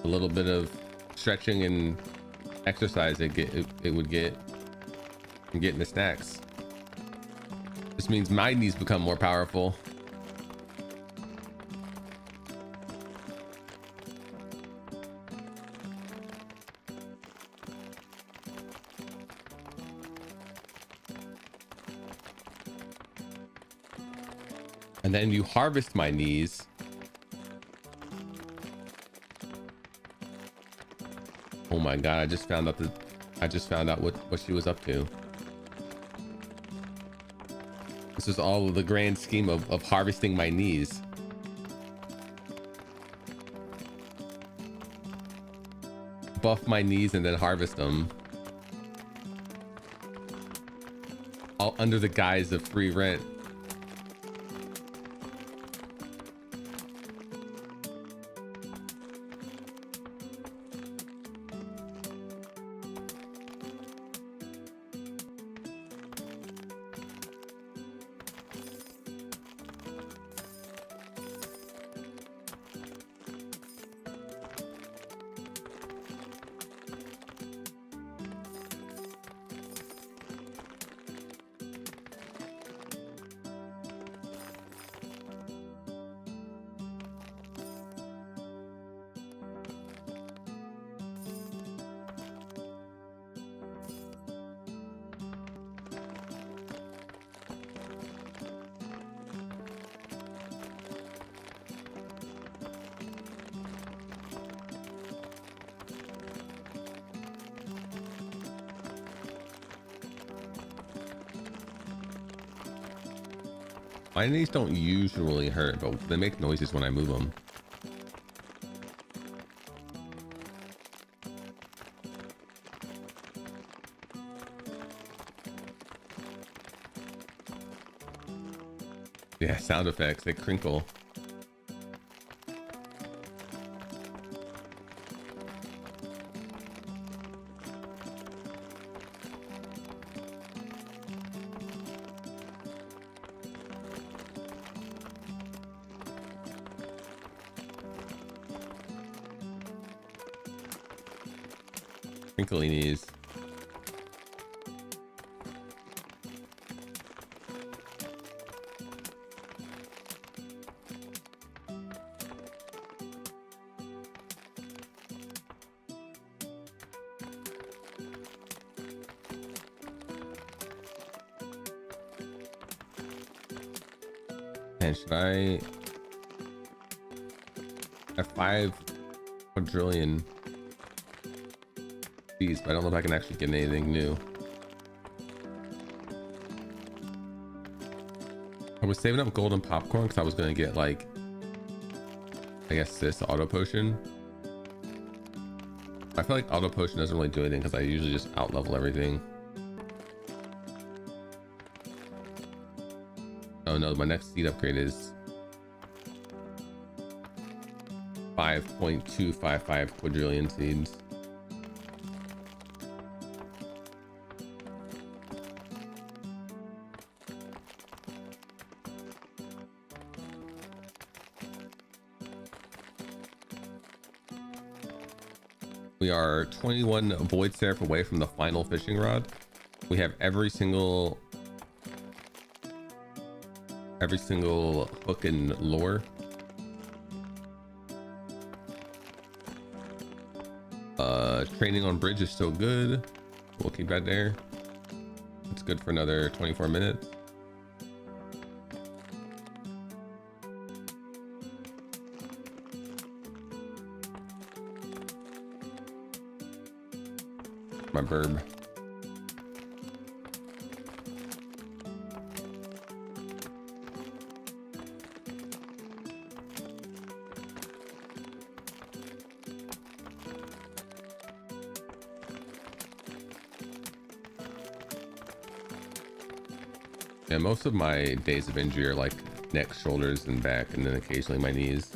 A little bit of stretching and exercise it would get from getting the snacks. This means my knees become more powerful. And then you harvest my knees. Oh my god, I just found out what she was up to. This is all of the grand scheme of harvesting my knees. Buff my knees and then harvest them. All under the guise of free rent. My knees don't usually hurt, but they make noises when I move them. Yeah, sound effects, they crinkle. Crinkly knees. And should I have 5 quadrillion fees, but I don't know if I can actually get anything new. I was saving up golden popcorn because I was going to get like I guess this auto potion. I feel like auto potion doesn't really do anything because I usually just out level everything. Oh no, my next seed upgrade is 5.255 quadrillion seeds. We are 21 void seraph away from the final fishing rod. We have every single hook and lure. Training on bridge is still good. We'll keep that there. It's good for another 24 minutes. My burb. Yeah, most of my days of injury are like neck, shoulders, and back, and then occasionally my knees.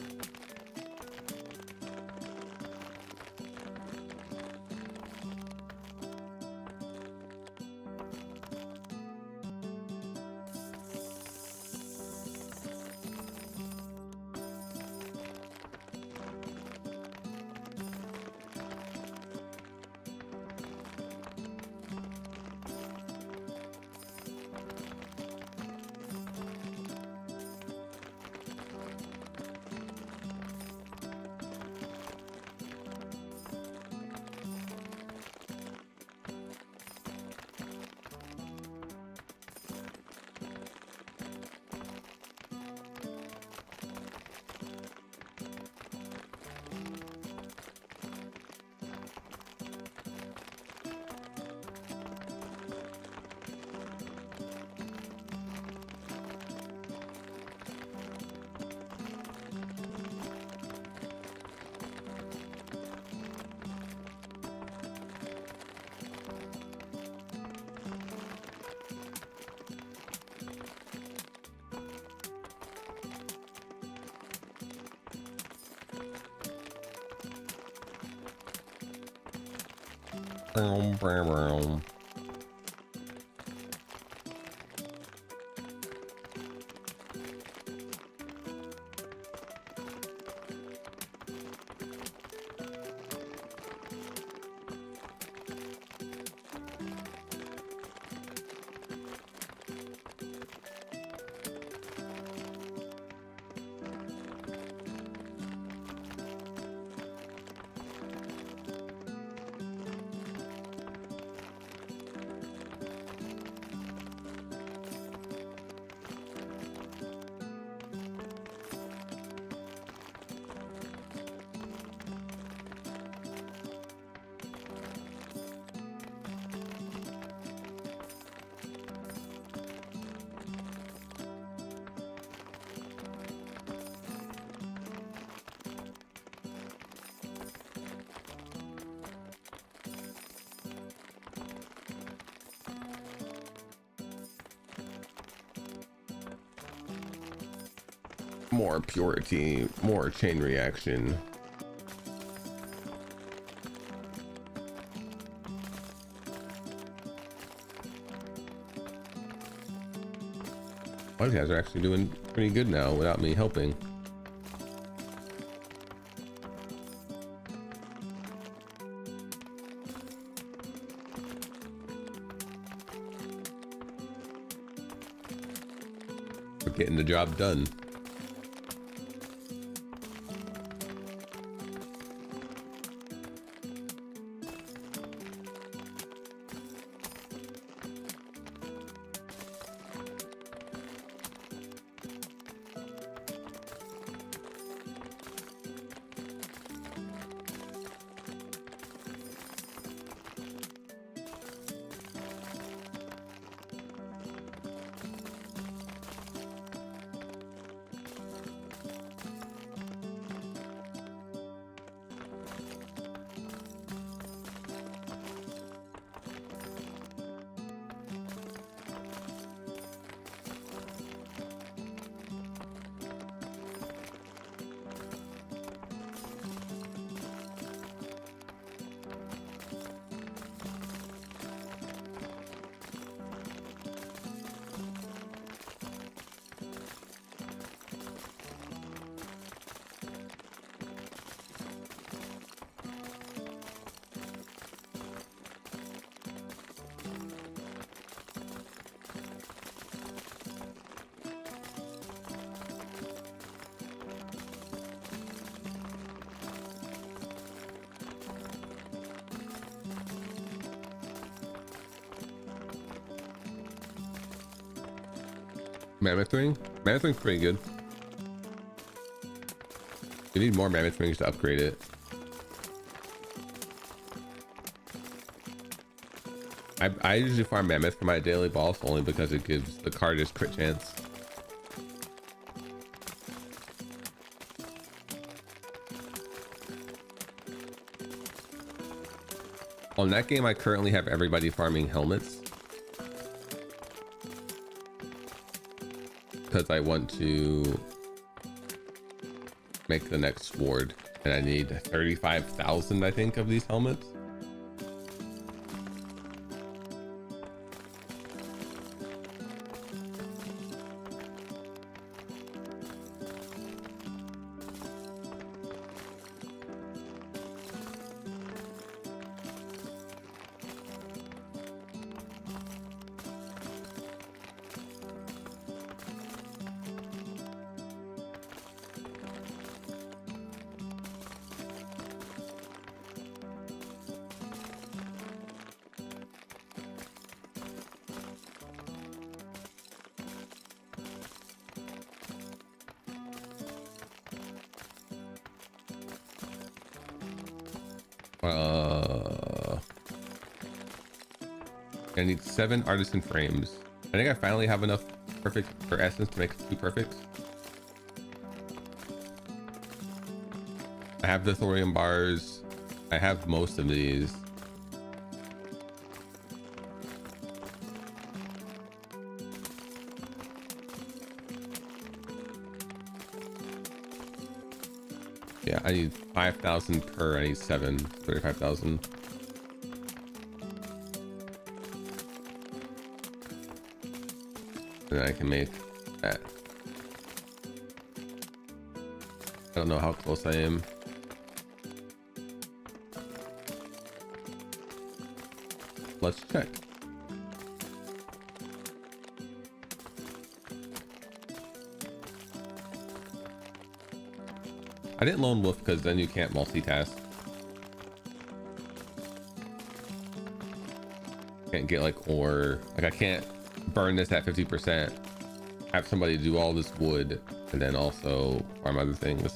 More purity, more chain reaction. These guys are actually doing pretty good now without me helping. We're getting the job done. Mammoth ring? Mammoth ring's pretty good. You need more mammoth rings to upgrade it. I usually farm mammoth for my daily boss only because it gives the card his crit chance. On that game, I currently have everybody farming helmets because I want to make the next sword, and I need 35,000, I think, of these helmets. I need 7 artisan frames. I think I finally have enough perfect for essence to make 2 perfects. I have the thorium bars. I have most of these. Yeah, I need 5,000 per. I need 7, 35,000. And I can make that. I don't know how close I am. Let's check. I didn't lone wolf because then you can't multitask. Can't get like ore. Like I can't burn this at 50%, have somebody do all this wood, and then also farm other things.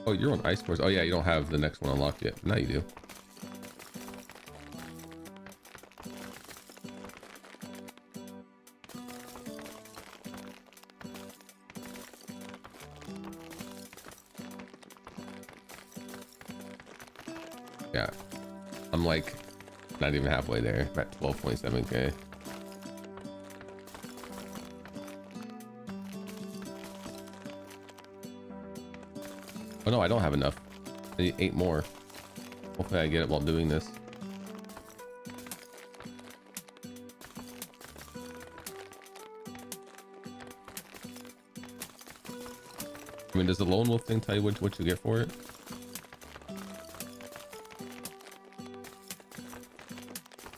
Oh, you're on ice course. Oh yeah, you don't have the next one unlocked yet. Now you do. Yeah, I'm like not even halfway there. I'm at 12.7k. Oh no, I don't have enough. I need 8 more. Hopefully I get it while doing this. I mean, does the lone wolf thing tell you what you get for it?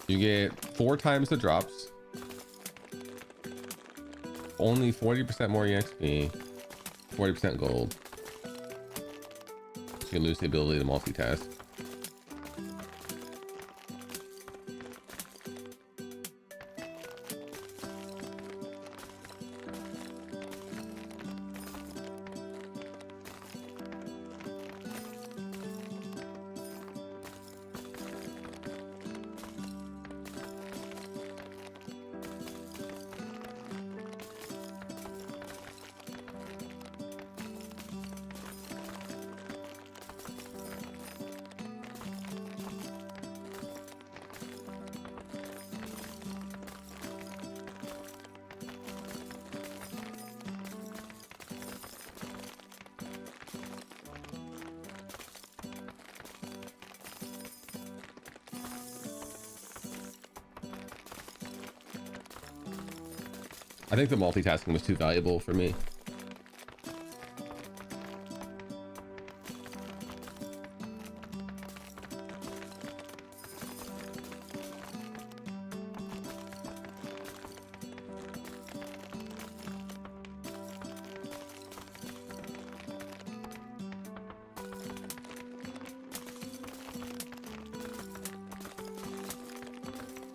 You get 4 times the drops, only 40% more EXP, 40% gold. So you can lose the ability to multitask. I think the multitasking was too valuable for me.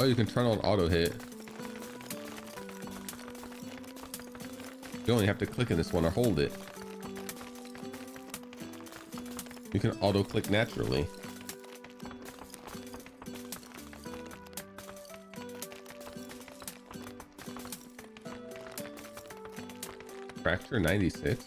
Oh, you can turn on auto hit. You only have to click in this one or hold it. You can auto click naturally. Fracture 96.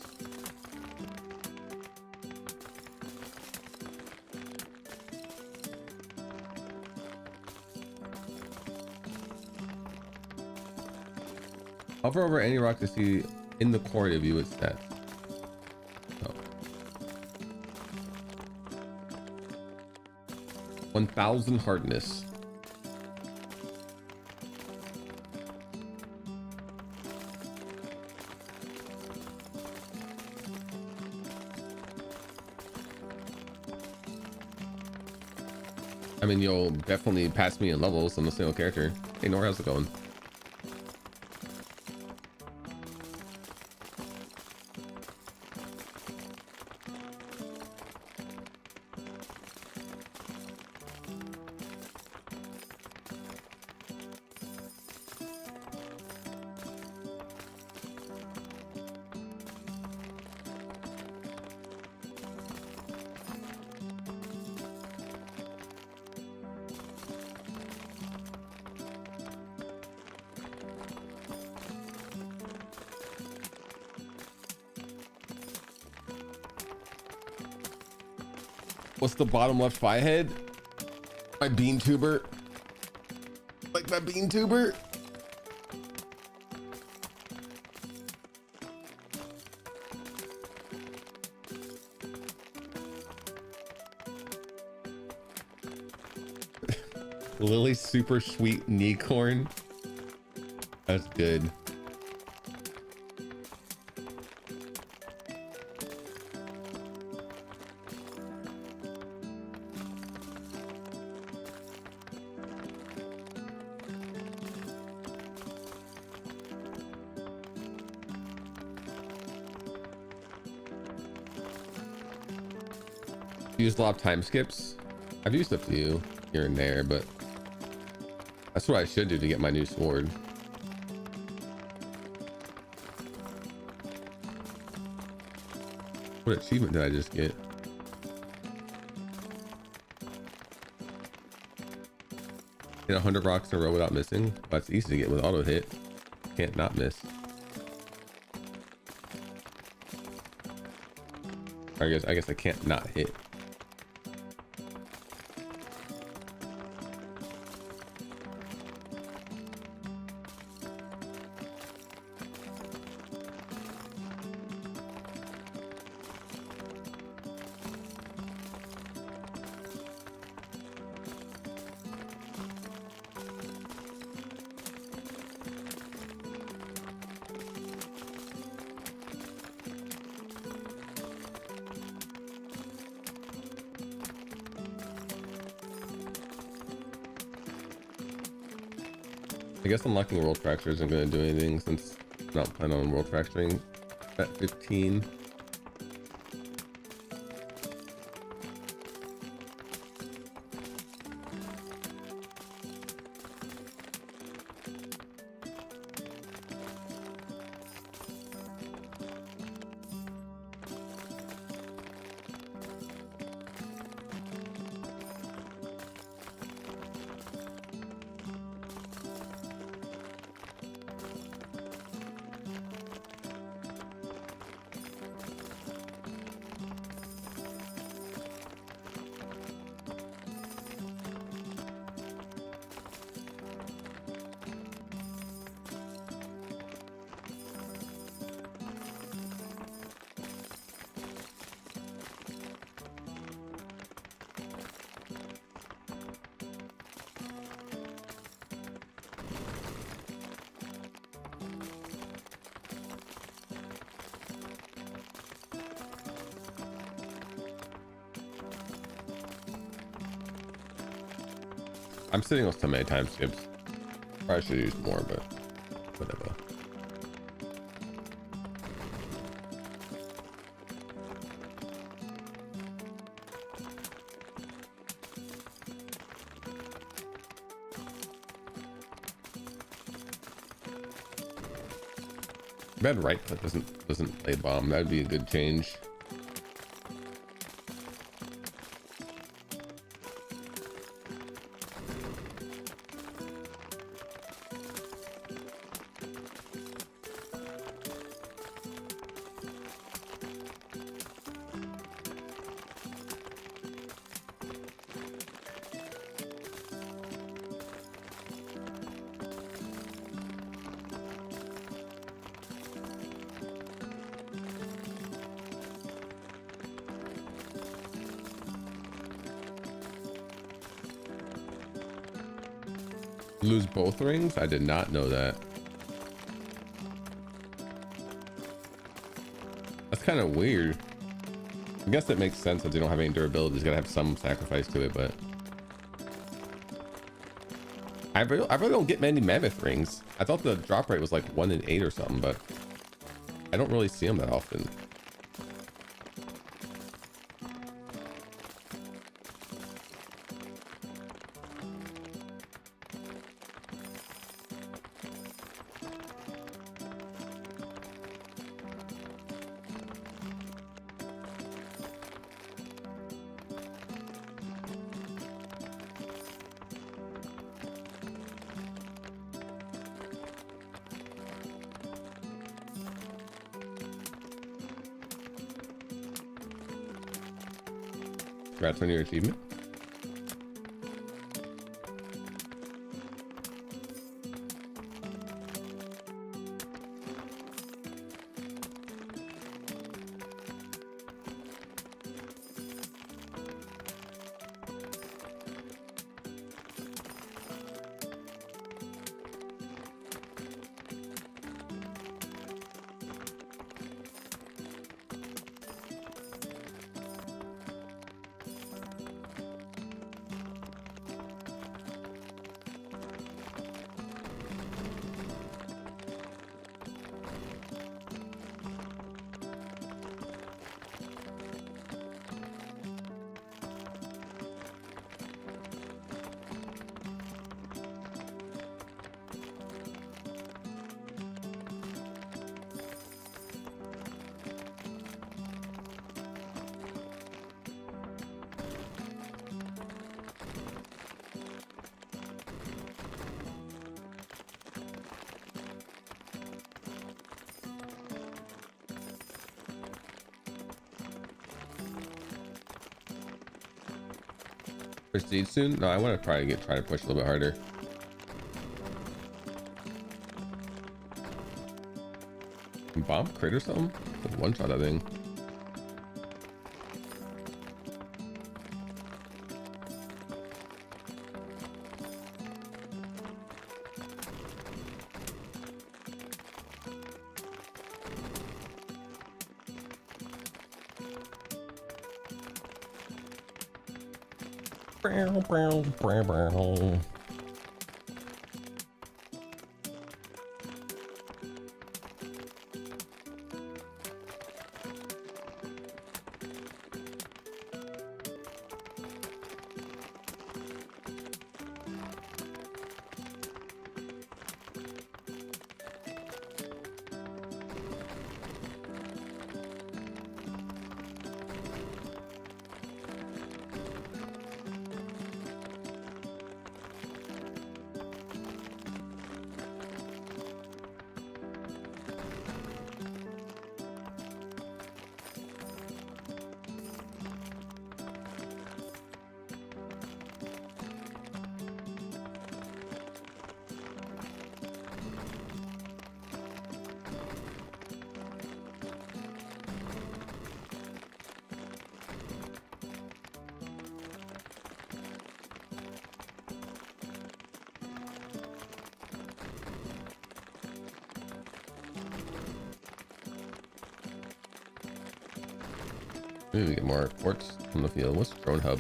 Hover over any rock to see in the core to view its stats. Oh. 1000 hardness. I mean, you'll definitely pass me in levels on a single character. Hey, Nora, how's it going? What's the bottom left pie head? My bean tuber. Like my bean tuber. Lily's super sweet knee corn. That's good. Used a lot of time skips. I've used a few here and there, but that's what I should do to get my new sword. What achievement did I just get? Hit 100 rocks in a row without missing. That's easy to get with auto hit. Can't not miss. I guess I can't not hit. I guess unlocking world fracture isn't going to do anything since I'm not planning on world fracturing at 15. I'm sitting with so many time skips. Probably should use more, but whatever. bad right click doesn't play bomb. That'd be a good change. Lose both rings? I did not know that. That's kind of weird. I guess that makes sense that they don't have any durability. It's gotta have some sacrifice to it, but I really don't get many mammoth rings. I thought the drop rate was like 1 in 8 or something, but I don't really see them that often. Congrats on your achievement. Proceed soon? No, I want to try to push a little bit harder. Bomb crit or something? One shot that thing. Maybe we get more quartz from the field. What's drone hub?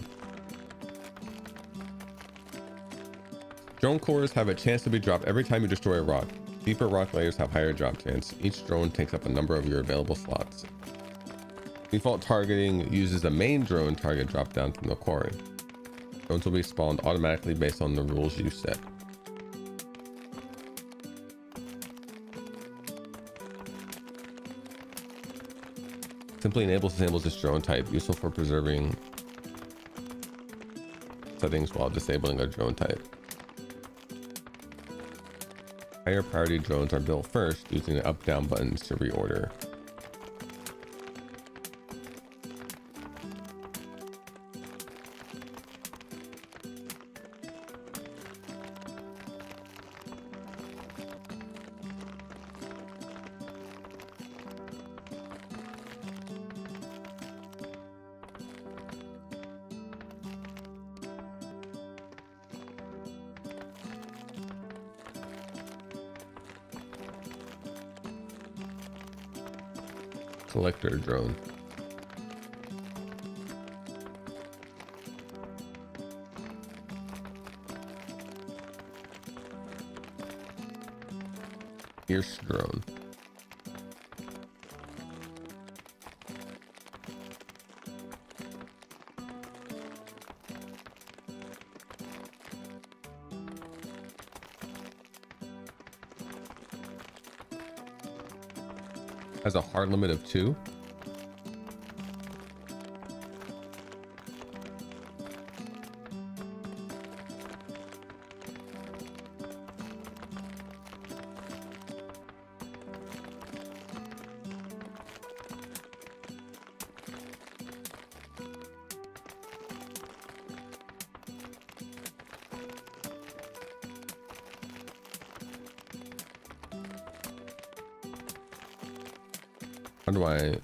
Drone cores have a chance to be dropped every time you destroy a rock. Deeper rock layers have higher drop chance. Each drone takes up a number of your available slots. Default targeting uses the main drone target drop down from the quarry. Drones will be spawned automatically based on the rules you set. Simply disables this drone type, useful for preserving settings while disabling a drone type. Higher priority drones are built first, using the up-down buttons to reorder. Collector drone. Pierce drone. Has a hard limit of 2. How do I?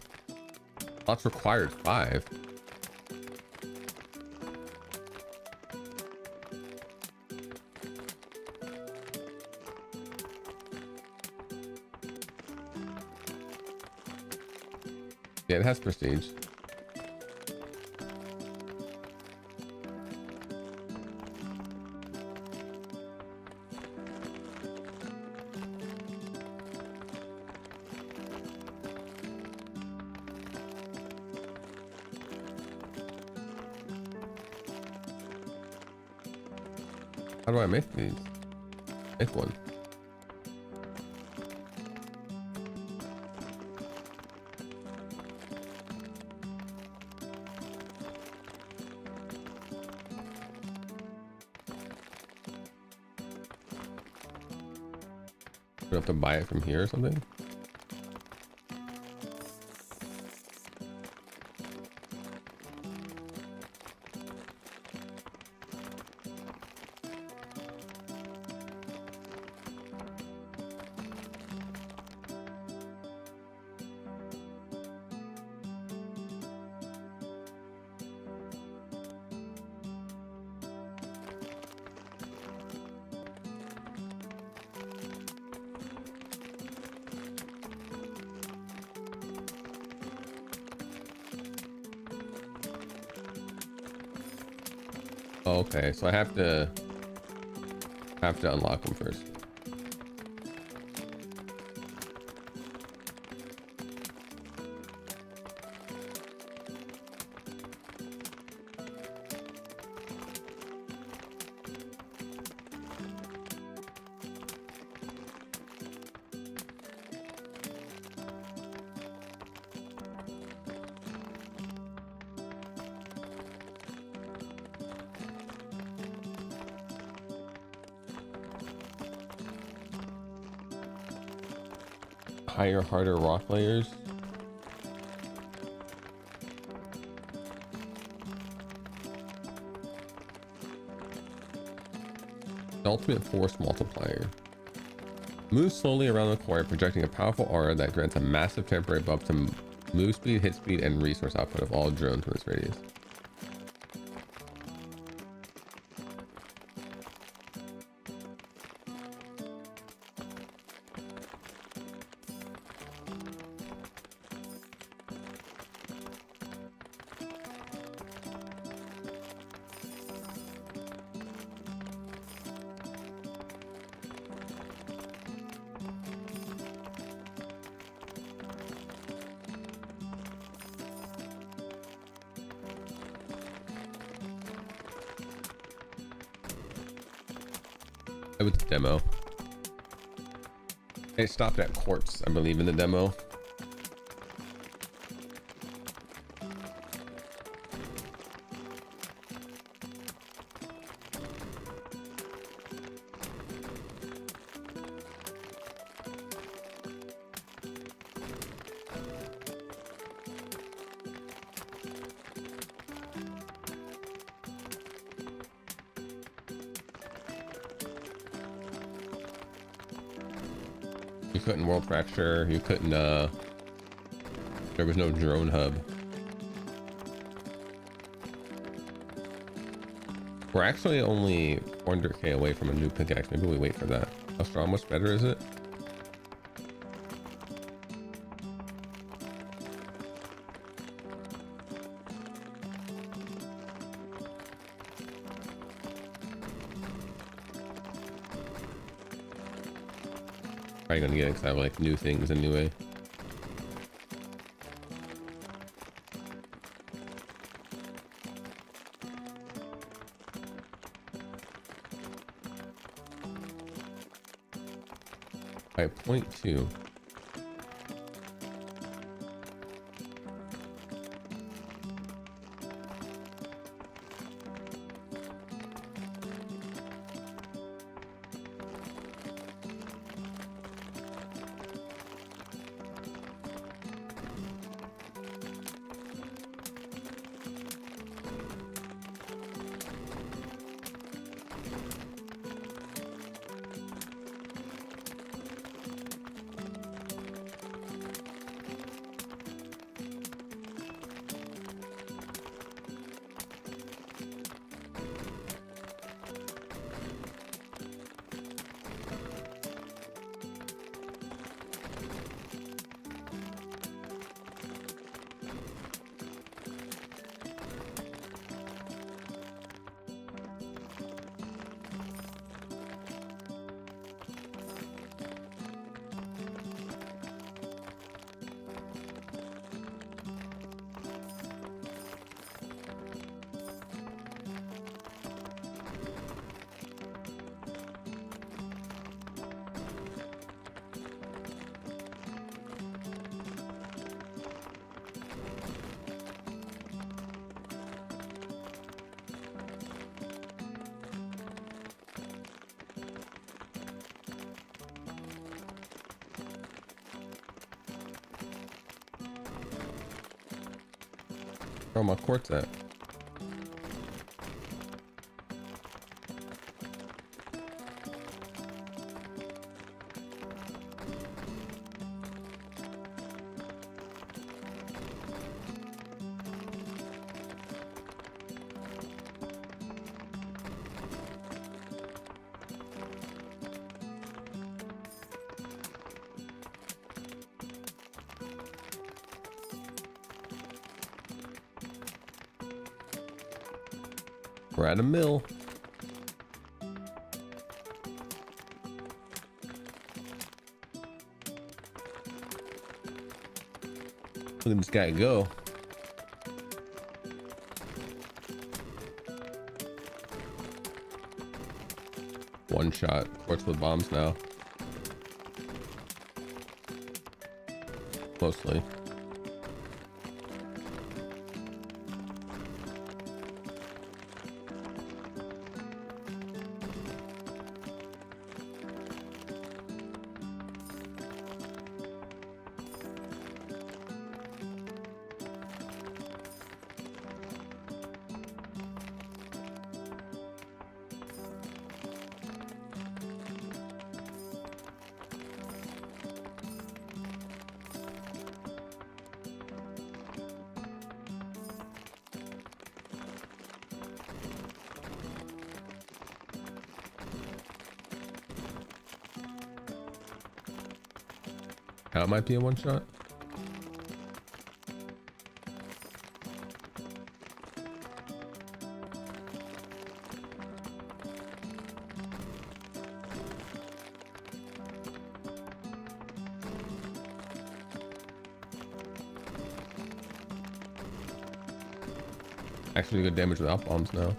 Lots required 5. Yeah, it has prestige. How do I make these? Make one. Do I have to buy it from here or something? Oh, okay, so I have to unlock them first. Higher, harder rock layers. The ultimate force multiplier. Move slowly around the core, projecting a powerful aura that grants a massive temporary buff to move speed, hit speed, and resource output of all drones in this radius. With the demo, it stopped at quartz, I believe, in the demo. You couldn't world fracture. You couldn't. There was no drone hub. We're actually only 400k away from a new pickaxe. Maybe we wait for that. How much better is it? Probably gonna get it because I have like new things anyway. By 0.2. Where are my quartz at? We're at a mill. Look at this guy go. One shot. Quartz with bombs now. Mostly. That might be a one shot. Actually good damage without bombs now.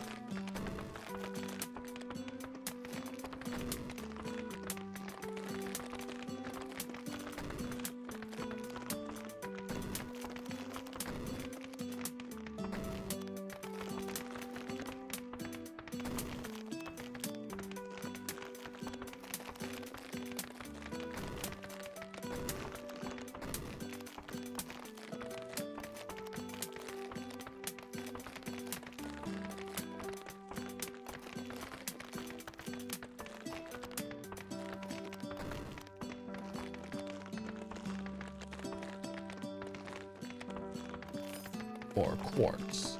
or quartz.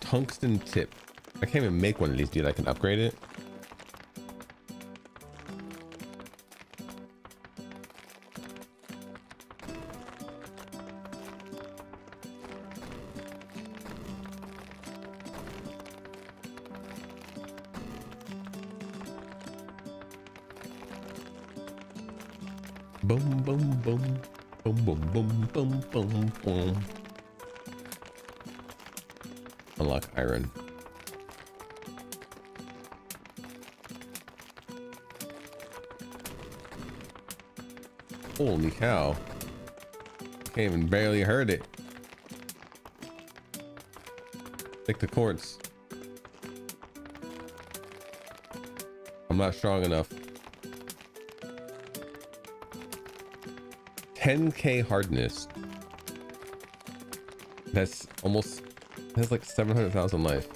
Tungsten tip. I can't even make one of these, dude. I can upgrade it. Boom, boom, boom. Boom, boom, boom, boom, boom, boom. Unlock iron. Holy cow. Can't even barely heard it. Take the quartz. I'm not strong enough. 10k hardness. That's almost, that's like 700,000 life.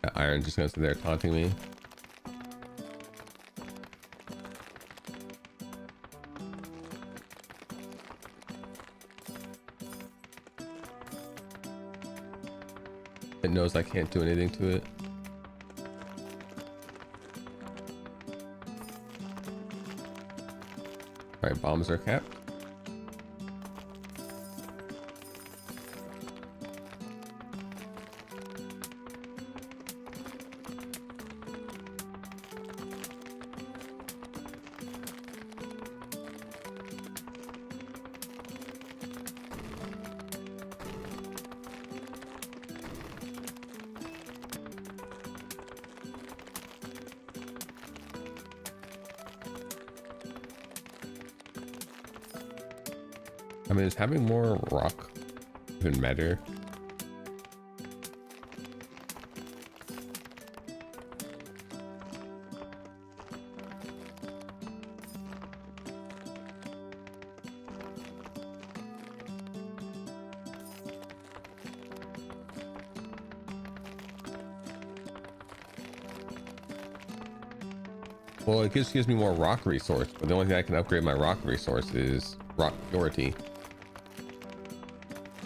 That iron just gonna sit there taunting me. It knows I can't do anything to it. All right, bombs are capped. I mean, is having more rock even matter? Well, it just gives me more rock resource, but the only thing I can upgrade my rock resource is rock purity.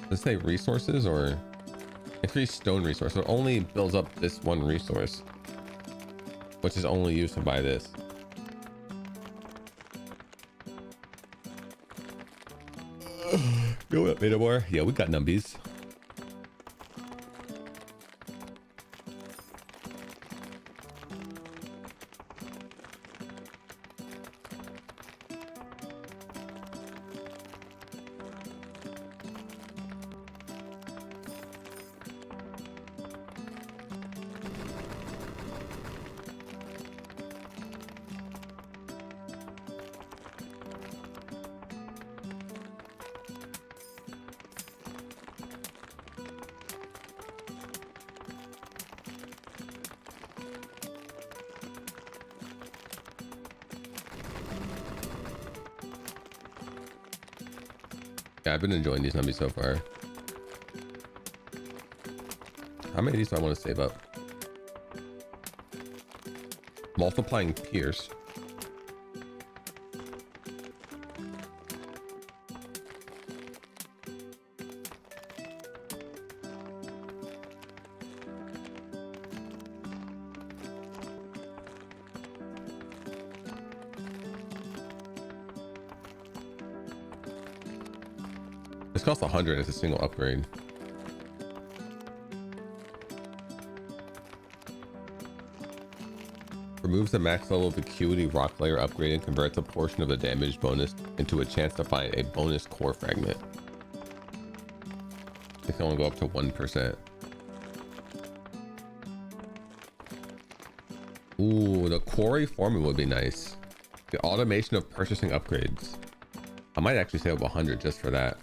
Does it say resources or increase stone resource? So it only builds up this one resource, which is only used to buy this. Go up, Beta Bar. Yeah, we got numbies. Yeah, I've been enjoying these zombies so far. How many of these do I want to save up? Multiplying Pierce. This costs 100 as a single upgrade. Removes the max level of acuity rock layer upgrade and converts a portion of the damage bonus into a chance to find a bonus core fragment. It can only go up to 1%. Ooh, the quarry foreman would be nice. The automation of purchasing upgrades. I might actually save up 100 just for that.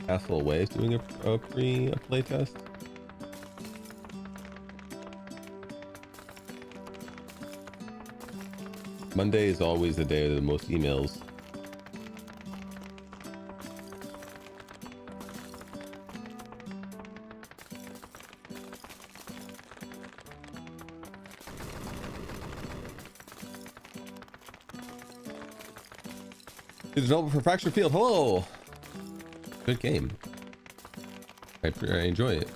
Castle Away is doing a playtest. Monday is always the day of the most emails. The developer for Fractured Field, hello! Good game. I enjoy it.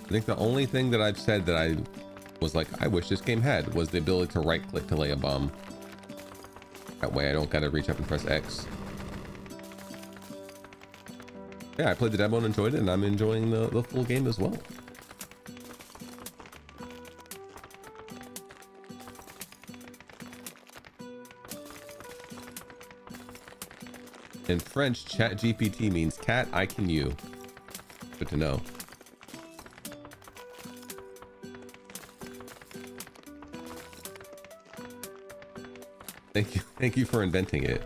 I think the only thing that I've said that I was like, I wish this game had, was the ability to right click to lay a bomb. That way I don't gotta reach up and press X. Yeah, I played the demo and enjoyed it, and I'm enjoying the full game as well. In French, chat GPT means cat, I can you. Good to know. Thank you for inventing it.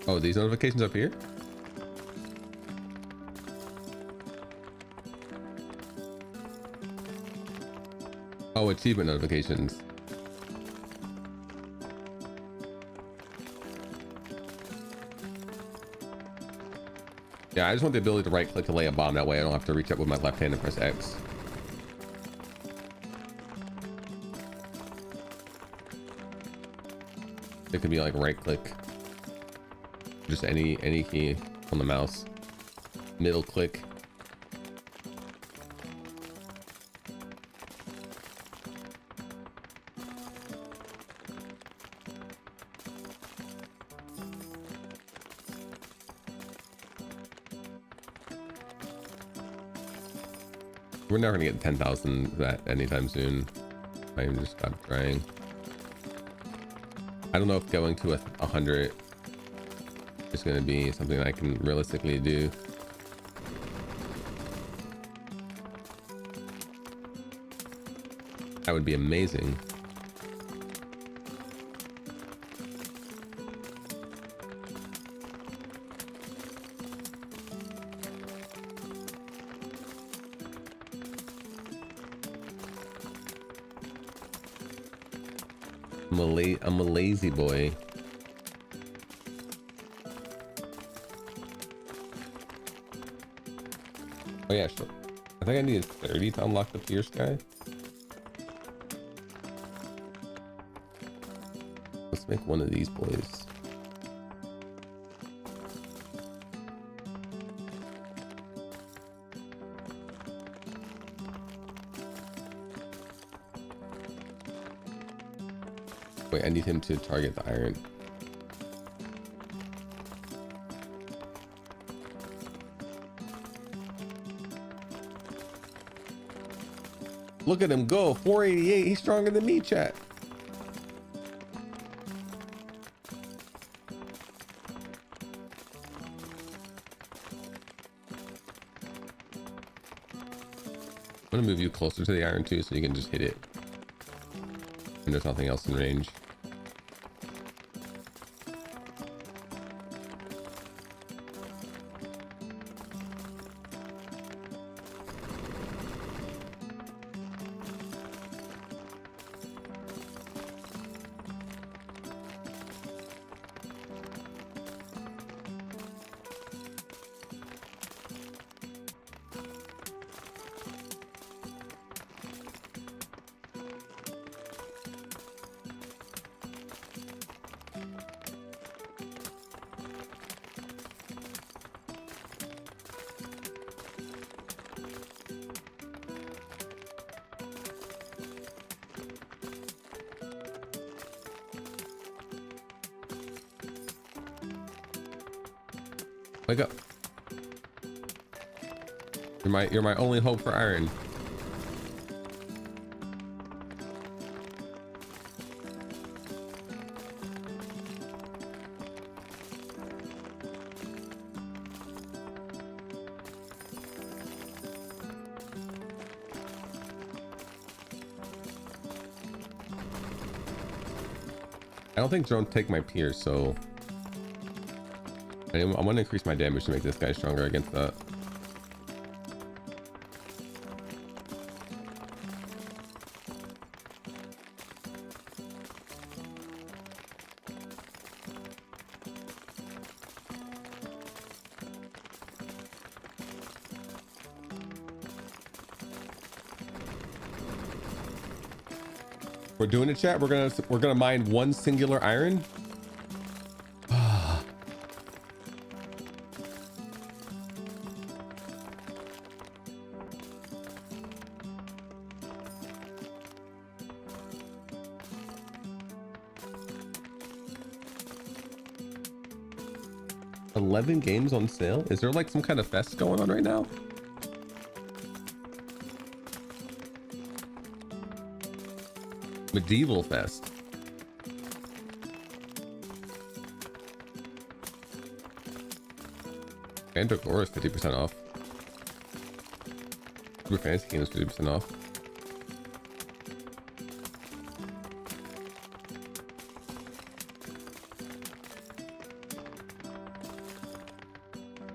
Oh, these notifications up here? Oh, achievement notifications. Yeah, I just want the ability to right click to lay a bomb. That way I don't have to reach up with my left hand and press X. It could be like right click. Just any key on the mouse. Middle click. We're never gonna get 10,000 that anytime soon. I even just stopped trying. I don't know if going to 100 is gonna be something I can realistically do. That would be amazing. I'm a lazy boy. Oh yeah, sure. I think I needed 30 to unlock the Pierce guy. Let's make one of these boys. Wait, I need him to target the iron. Look at him go, 488. He's stronger than me, chat. I'm gonna move you closer to the iron too, so you can just hit it. And there's nothing else in range. Wake up. You're my only hope for iron. I don't think drones take my pierce, so I want to increase my damage to make this guy stronger against that. We're doing it, chat. We're gonna mine one singular iron. 11 games on sale? Is there like some kind of fest going on right now? Medieval fest. Mandragora is 50% off. Super Fantasy Game is 50% off.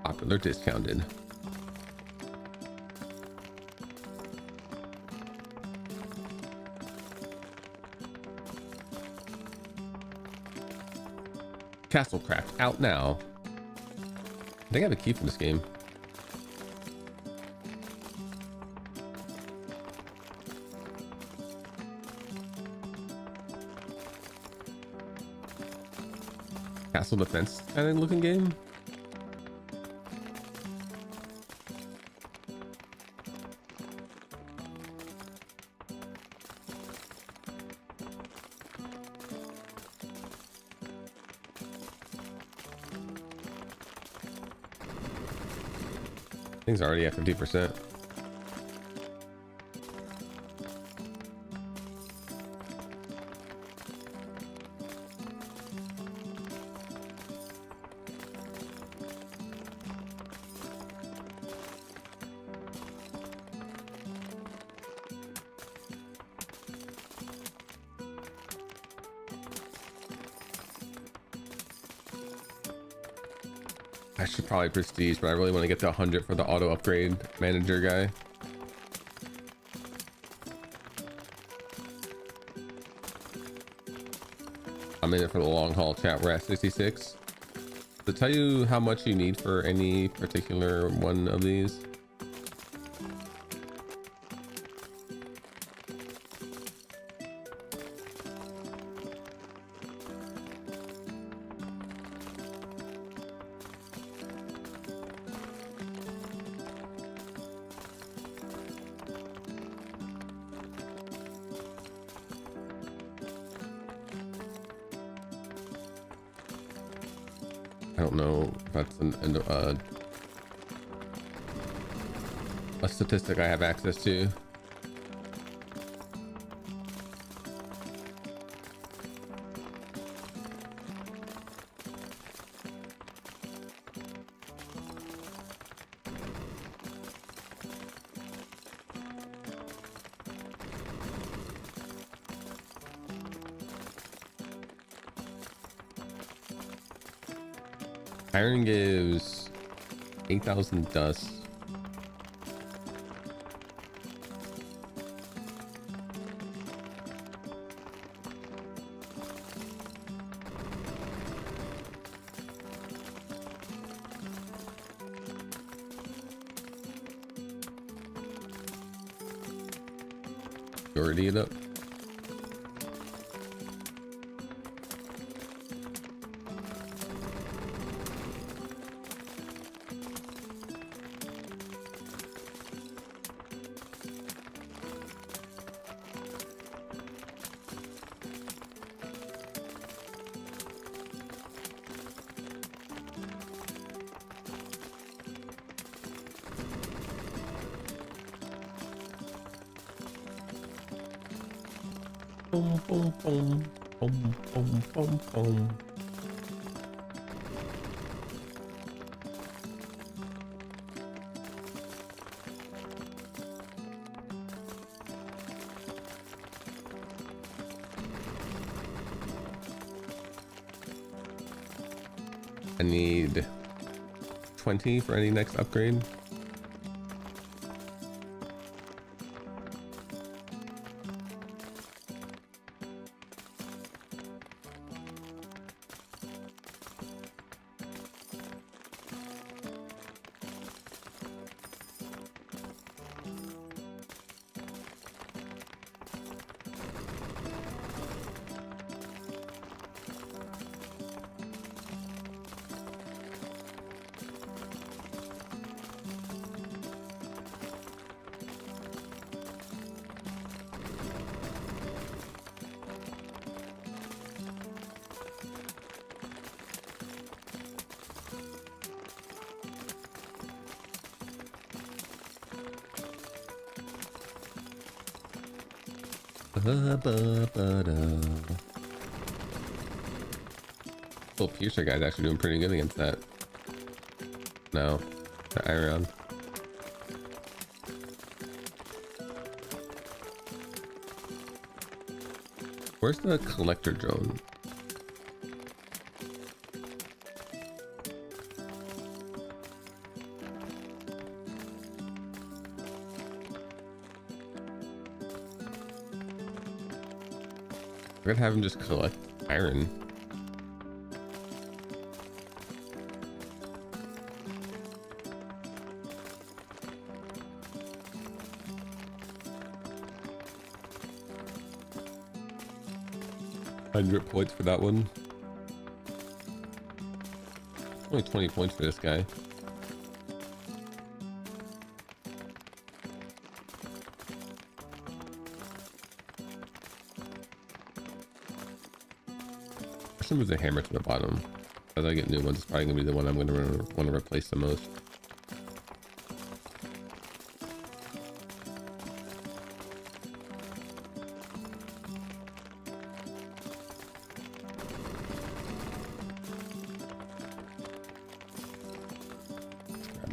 Popular discounted. Castlecraft out now. I think I have a key for this game. Castle Defense kind of looking game. Things already at 50%. I should probably prestige, but I really want to get to 100 for the auto upgrade manager guy. I'm in it for the long haul, chat. We're at 66. To tell you how much you need for any particular one of these. I don't know if that's a statistic I have access to. Iron gives 8,000 dust. You already it up? Boom, boom, boom, boom, boom, boom, boom. I need 20 for any next upgrade. Oh, Piercer guy's actually doing pretty good against that. No, the Iron. Where's the collector drone? We're gonna have him just collect iron. $100 points for that one. Only 20 points for this guy. Move the hammer to the bottom. As I get new ones, it's probably gonna be the one I'm gonna want to replace the most.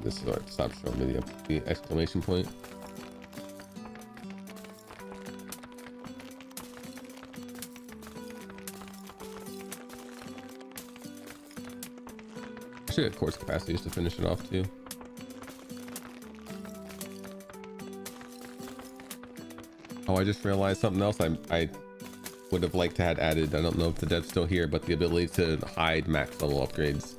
This is what stop showing me the exclamation point. At quartz capacity just to finish it off too. Oh, I just realized something else I would have liked to have added. I don't know if the dev's still here, but the ability to hide max level upgrades.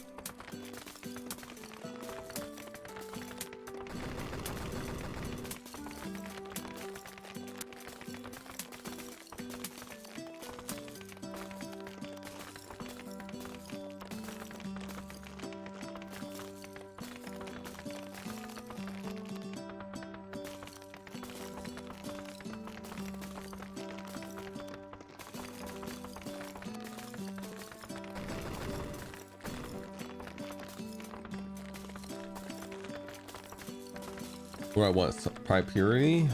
Where I want probably purity.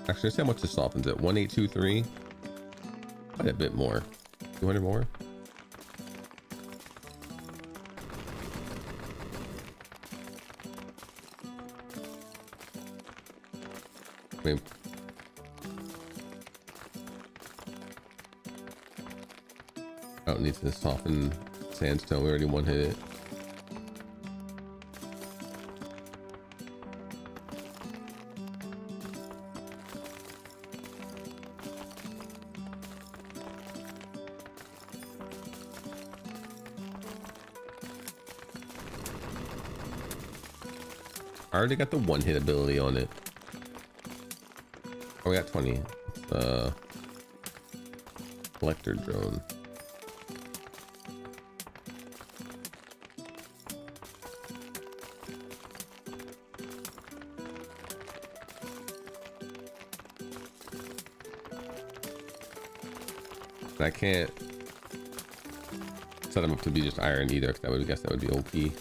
Actually, let's see how much this softens it. 1823. Quite a bit more. 200 more. I mean, I don't need to soften sandstone. We already one hit it. I already got the one hit ability on it. Oh, we got 20. Collector drone. And I can't set them up to be just iron either, because I would guess that would be OP.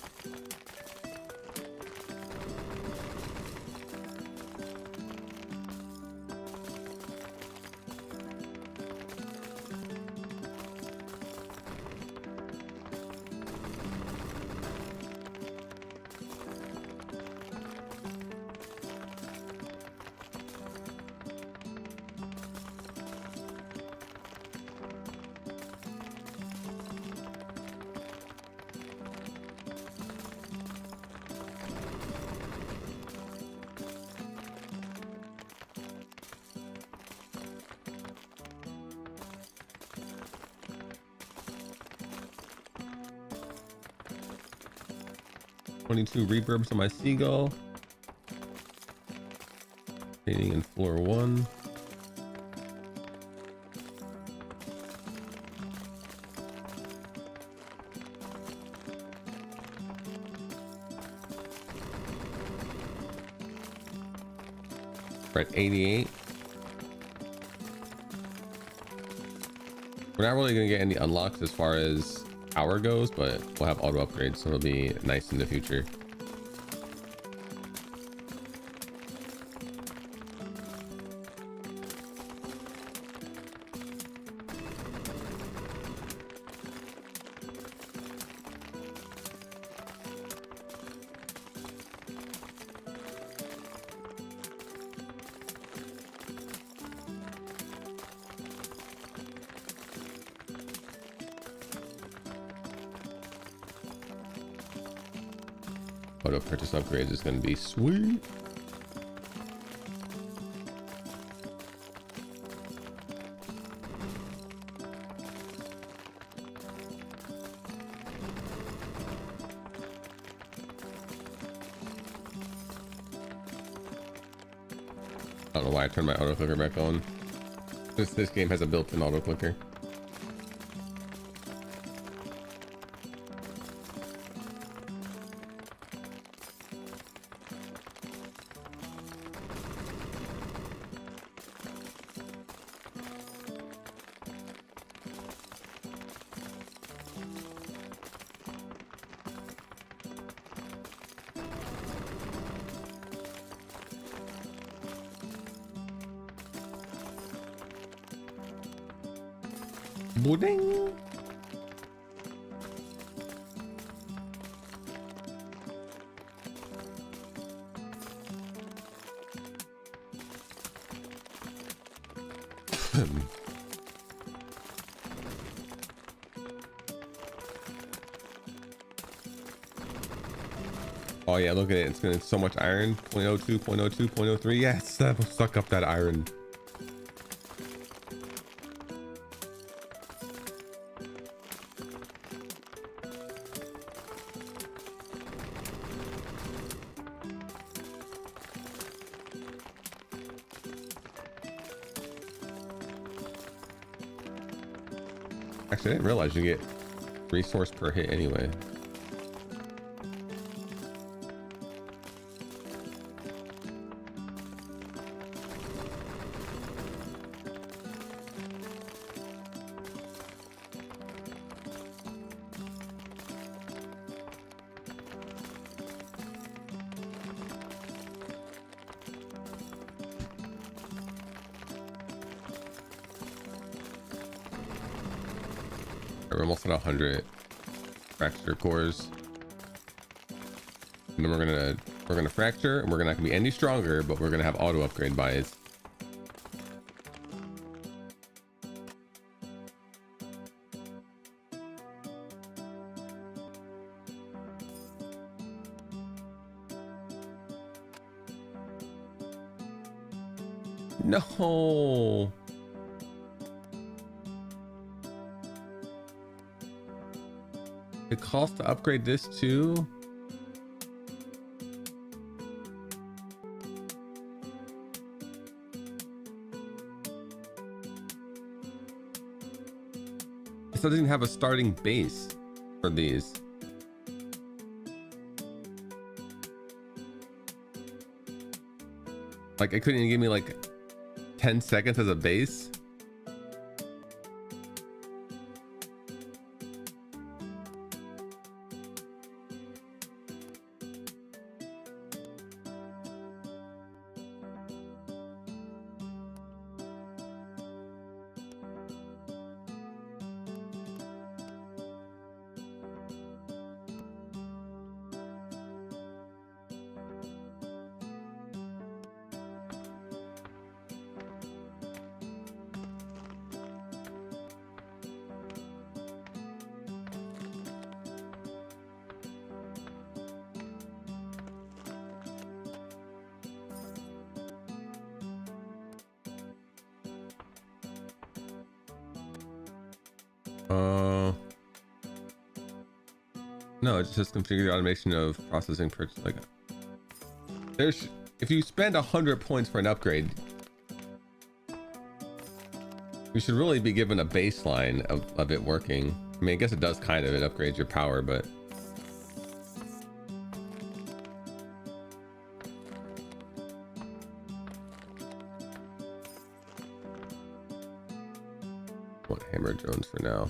Two reverbs on my seagull. Painting in floor 1. We're at 88. We're not really gonna get any unlocks as far as power goes, but we'll have auto upgrades, so it'll be nice in the future. Auto purchase upgrades is going to be sweet. I don't know why I turned my auto clicker back on. This game has a built-in auto clicker. Pudding. Oh yeah, look at it. It's gonna so much iron. 0.02, 0.02, 0.03. Yes, that will suck up that iron. Actually, I didn't realize you get resource per hit anyway. We're almost at 100 fracture cores. And then we're gonna fracture, and we're not gonna be any stronger, but we're gonna have auto upgrade buys. No. It costs to upgrade this too. This doesn't even have a starting base for these. Like, it couldn't even give me like 10 seconds as a base. No, it just says configure the automation of processing purchase. Like, if you spend 100 points for an upgrade, you should really be given a baseline of it working. I mean, I guess it does kind of, it upgrades your power, but I want hammer drones for now.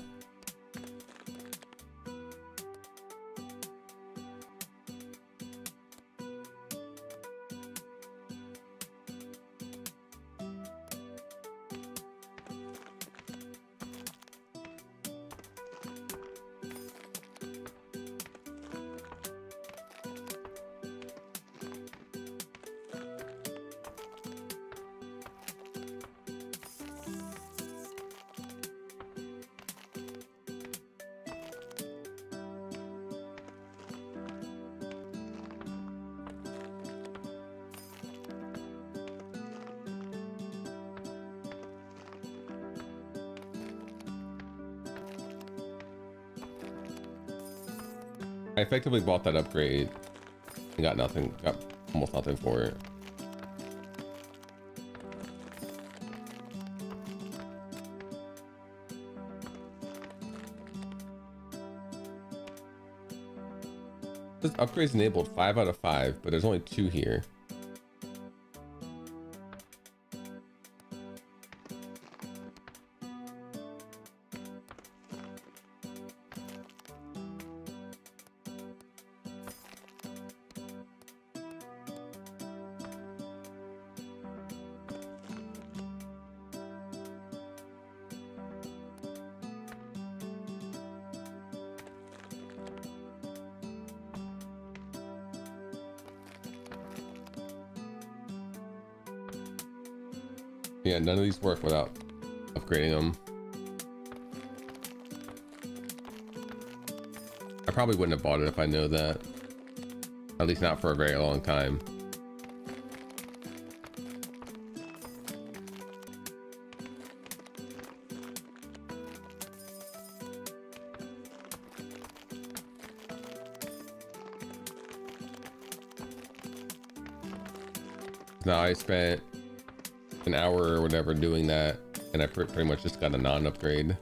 I effectively bought that upgrade and got nothing, got almost nothing for it. This upgrade's enabled 5 out of 5, but there's only 2 here. Yeah, none of these work without upgrading them. I probably wouldn't have bought it if I know that. At least not for a very long time. Now I spent an hour or whatever doing that, and I pretty much just got a non-upgrade.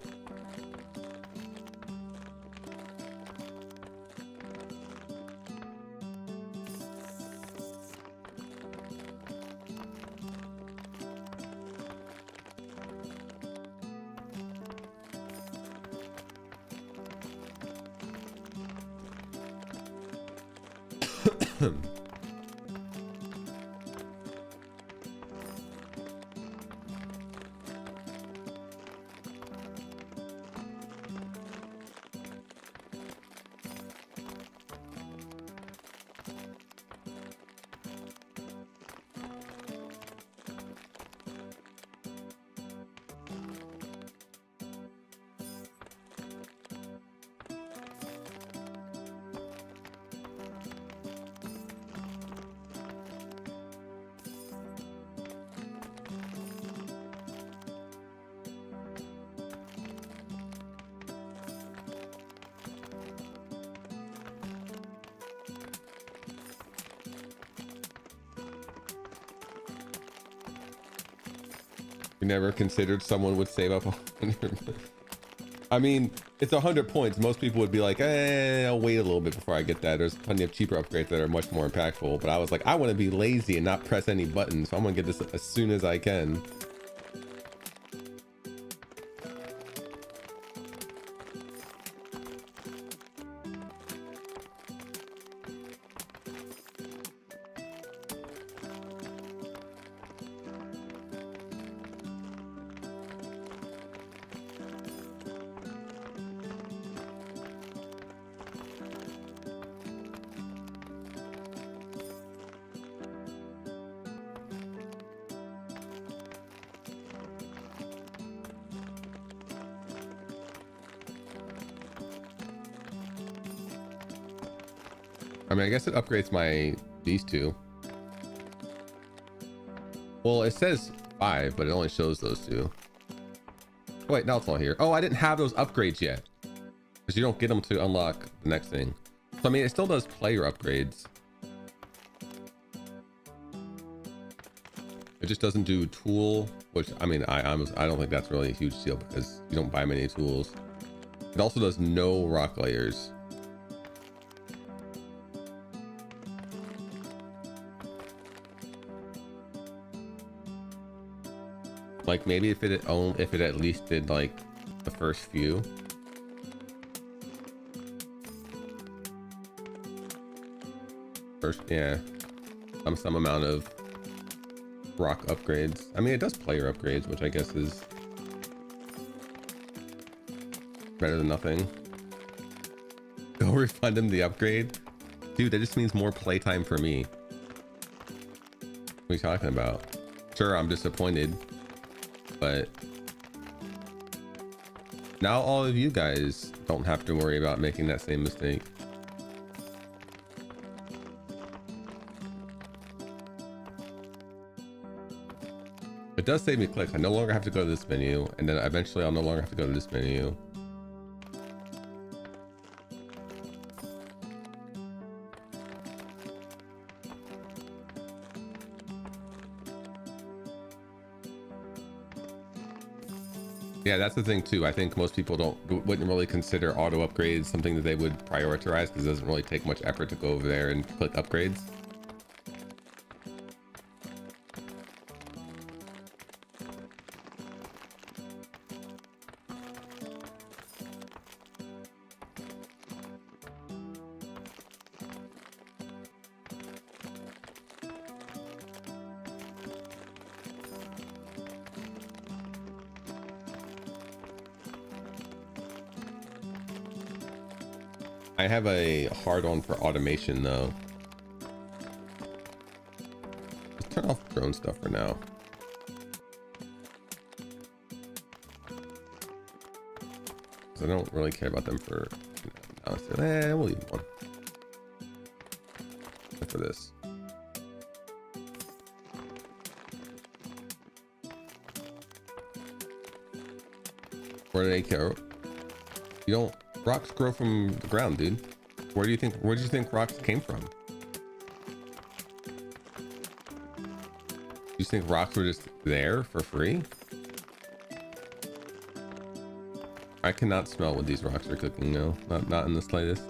You never considered someone would save up 100. I mean, it's 100 points. Most people would be like, I'll wait a little bit before I get that. There's plenty of cheaper upgrades that are much more impactful. But I was like, I want to be lazy and not press any buttons. So I'm going to get this as soon as I can. I mean, I guess it upgrades these two. Well, it says 5, but it only shows those two. Oh, wait, now it's all here. Oh, I didn't have those upgrades yet. Because you don't get them to unlock the next thing. So, I mean, it still does player upgrades. It just doesn't do tool, which, I mean, I don't think that's really a huge deal because you don't buy many tools. It also does no rock layers. Like maybe if it at least did like the first few. Yeah, some amount of rock upgrades. I mean, it does player upgrades, which I guess is better than nothing. Go refund him the upgrade, dude. That just means more playtime for me. What are you talking about? Sure, I'm disappointed. But now all of you guys don't have to worry about making that same mistake. It does save me clicks. I no longer have to go to this menu, and then eventually I'll no longer have to go to this menu. Yeah, that's the thing too. I think most people wouldn't really consider auto upgrades something that they would prioritize because it doesn't really take much effort to go over there and click upgrades. I have a hard on for automation though. Let's turn off drone stuff for now. Because I don't really care about them for, we'll leave one. For this. Where do they care? You don't. Rocks grow from the ground, dude. Where do you think rocks came from? You think rocks were just there for free? I cannot smell what these rocks are cooking now. Not in the slightest.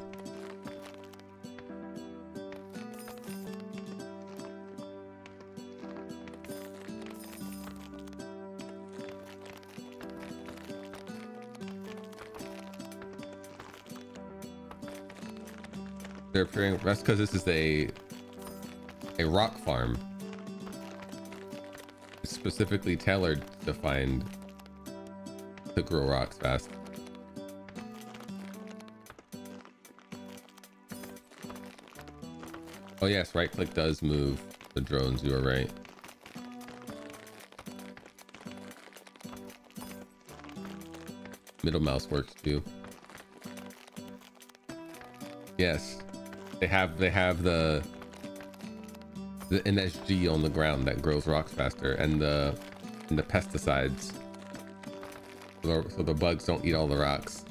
They're appearing. That's because this is a rock farm. It's specifically tailored to grow rocks fast. Oh yes, right click does move the drones. You are right. Middle mouse works too. Yes. They have the NSG on the ground that grows rocks faster, and the pesticides, so the bugs don't eat all the rocks.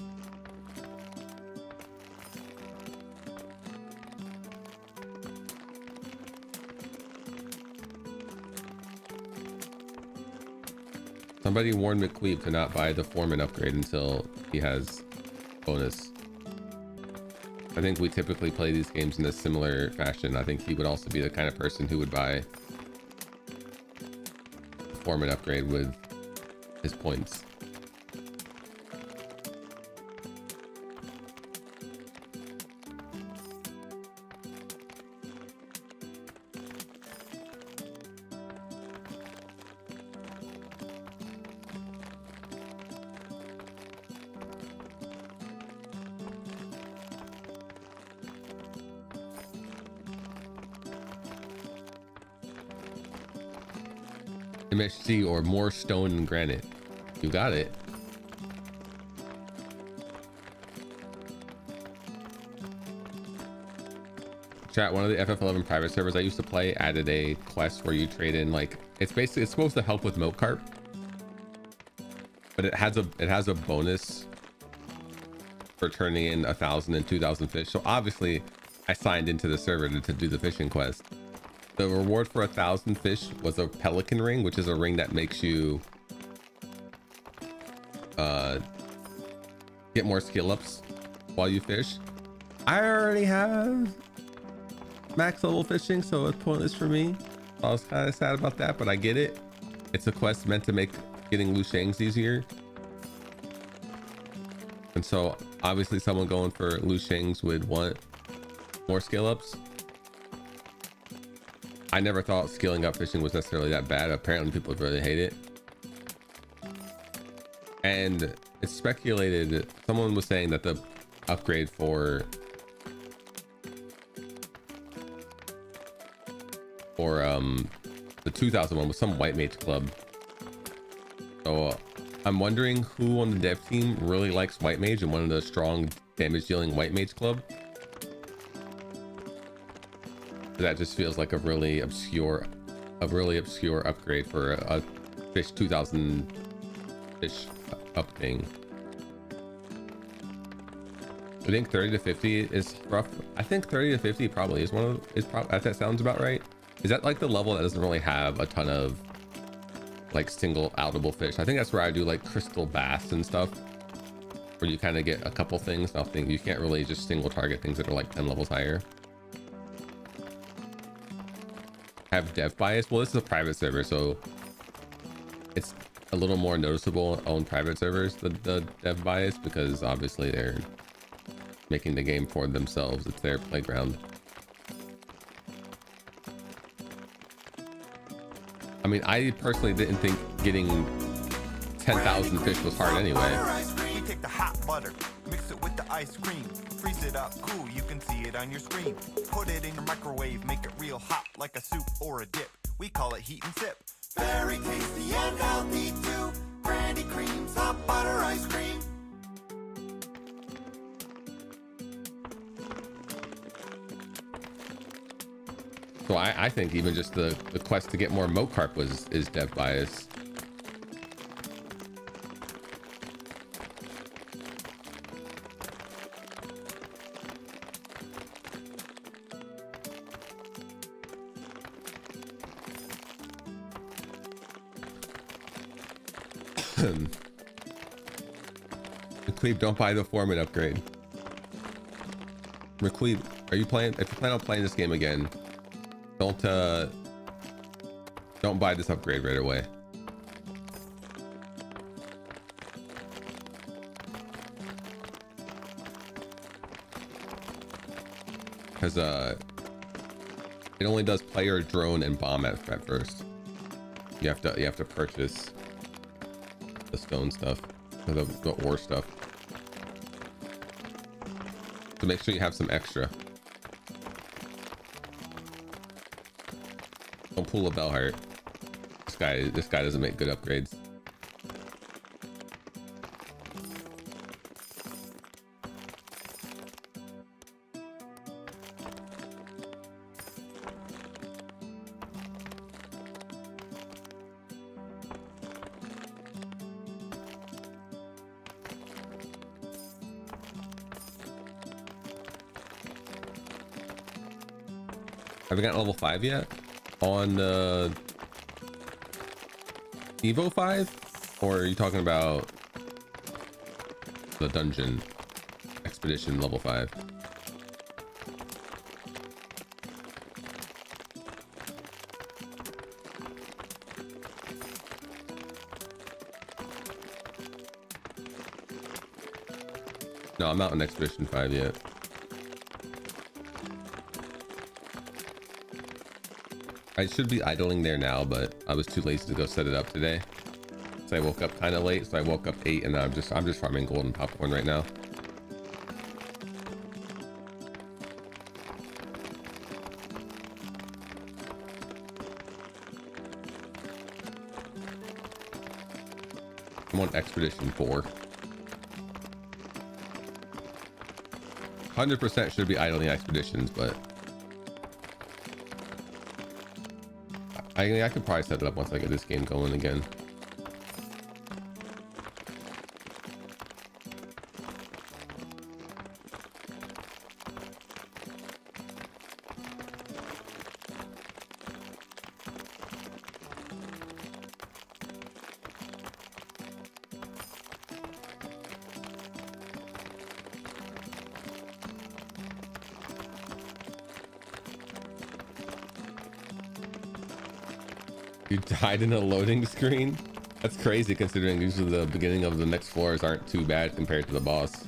Somebody warned McQueeb to not buy the foreman upgrade until he has bonus. I think we typically play these games in a similar fashion. I think he would also be the kind of person who would buy the foreman upgrade with his points. MHC or more stone and granite. You got it. Chat, one of the FF11 private servers I used to play added a quest where you trade in, like, it's supposed to help with milk carp, but it has a bonus for turning in 1,000 and 2,000 fish. So obviously I signed into the server to do the fishing quest. The reward for 1,000 fish was a pelican ring, which is a ring that makes you get more skill ups while you fish. I already have max level fishing, so it's pointless for me. I was kind of sad about that, but I get it. It's a quest meant to make getting Lu Shangs easier. And so obviously someone going for Lu Shangs would want more skill ups. I never thought scaling up fishing was necessarily that bad. Apparently people really hate it. And it's speculated, someone was saying that the upgrade for the 2000 one was some white mage club. So I'm wondering who on the dev team really likes white mage and wanted a strong damage dealing white mage club. That just feels like a really obscure upgrade for a fish 2000 fish up thing. I think 30 to 50 is rough. I think 30 to 50 probably is that sounds about right. Is that like the level that doesn't really have a ton of like single outable fish? I think that's where I do like crystal bass and stuff, where you kind of get a couple things. Nothing, you can't really just single target things that are like 10 levels higher. Have dev bias. Well, this is a private server, so it's a little more noticeable on private servers, the dev bias, because obviously they're making the game for themselves. It's their playground. I mean, I personally didn't think getting 10,000 fish was hard anyway. We take the hot butter, mix it with the ice cream, freeze it up cool, you can see it on your screen. Put it in your microwave, make it real hot like a soup or a dip. We call it heat and sip. Very tasty and healthy too. Brandy creams, hot butter ice cream. So I think even just the quest to get more moat carp is dev bias. McQueeb, don't buy the foreman upgrade. McQueeb, if you plan on playing this game again, don't buy this upgrade right away. Because it only does player, drone, and bomb at first. You have to purchase the stone stuff, or the ore stuff. So make sure you have some extra. Don't pull a bell heart. This guy doesn't make good upgrades. Have we gotten level 5 yet? On Evo 5? Or are you talking about the dungeon expedition level 5? No, I'm not on expedition 5 yet. I should be idling there now, but I was too lazy to go set it up today. So I woke up kind of late, so I woke up 8 and I'm just farming golden popcorn right now. I'm on expedition 4. 100% should be idling expeditions, but I could probably set it up once I get this game going again. You died in a loading screen? That's crazy considering usually the beginning of the next floors aren't too bad compared to the boss.